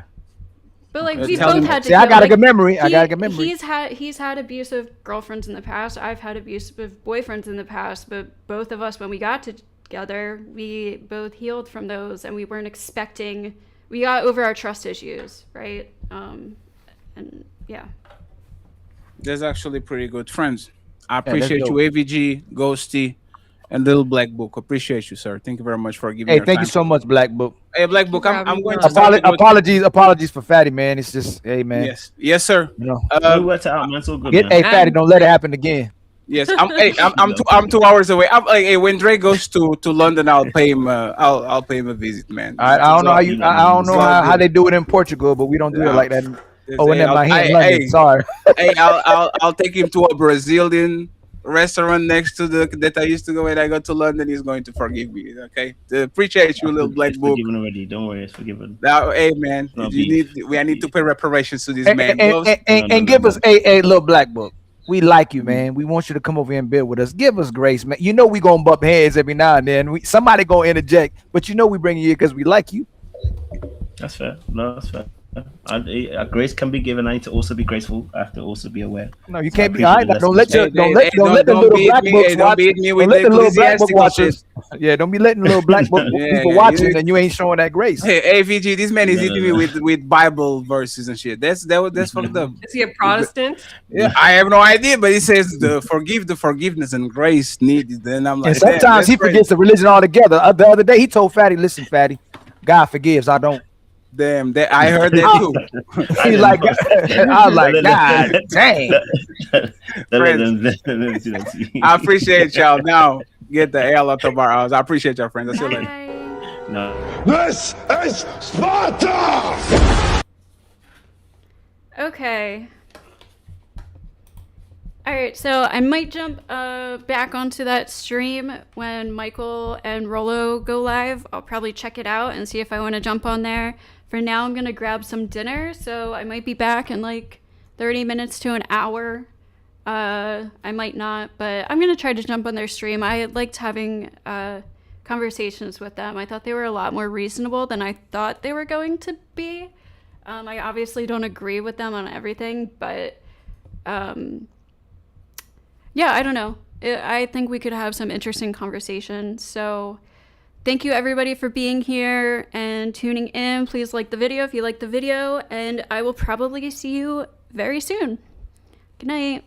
But like Okay. we Tell both me- had to. See, I heal. got a Like, good memory. I got a good memory. He's had abusive girlfriends in the past. I've had abusive boyfriends in the past. But both of us, when we got together, we both healed from those, and we weren't expecting. We got over our trust issues, right? And yeah. There's actually pretty good friends. I that's appreciate you, dope. AVG, Ghosty, and Little Black Book. Appreciate you, sir. Thank you very much for giving Hey, your thank time. you so much, Black Book. Hey, Black Book, I'm going to start to go- Apologies for Fatty, man. It's just, hey, man. Yes, sir. You know, We worked it out, man. It's all good, man. hey, Fatty, don't let it happen again. Yes, I'm 2 hours away. Hey, when Dre goes to London, I'll pay him. I'll pay him a visit, man. I don't know how you. I don't know how they do it in Portugal, but we don't do it like that. Oh, and then my hand, London. Sorry. Hey, I'll take him to a Brazilian restaurant next to that I used to go when I go to London. He's going to forgive me. Okay, appreciate you, Little Black It's Book. forgiven already. Don't worry, it's forgiven. Now, hey man, No I beef. need to pay reparations to this And, man. and give us a little Black Book. We like you, man. We want you to come over here and build with us. Give us grace, man. You know we gonna bump heads every now and then. Somebody gonna interject, but you know we bring you here because we like you. That's fair. No, that's fair. Grace can be given. I need to also be graceful. I have to also be aware. No, you So can't I be. All right, appreciate the don't let your lesson. don't let the little beat black me. books Hey, don't watch. beat me Don't with let the the little black book ecclesiastical watchers. shit. Yeah, don't be letting the little black book Yeah, people yeah. watching, and you ain't showing that grace. Hey, VG, this man is No, hitting no, me no. with Bible verses and shit. That's fucked up. Is he a Protestant? Yeah, I have no idea, but he says the forgiveness and grace needed. Then I'm And like, damn, sometimes that's he crazy. forgets the religion altogether. The other day he told Fatty, "Listen, Fatty, God forgives. I don't." Damn, I heard that too. He's like, I was like, God dang. Friends, I appreciate y'all. Now get the hell out of our house. I appreciate y'all, friends. I'll see you later. No. This is Sparta! Okay. All right, so I might jump back onto that stream when Michael and Rollo go live. I'll probably check it out and see if I want to jump on there. For now, I'm going to grab some dinner, so I might be back in like 30 minutes to an hour. I might not, but I'm going to try to jump on their stream. I liked having conversations with them. I thought they were a lot more reasonable than I thought they were going to be. I obviously don't agree with them on everything, but yeah, I don't know. I think we could have some interesting conversation. So thank you everybody for being here and tuning in. Please like the video if you like the video, and I will probably see you very soon. Good night.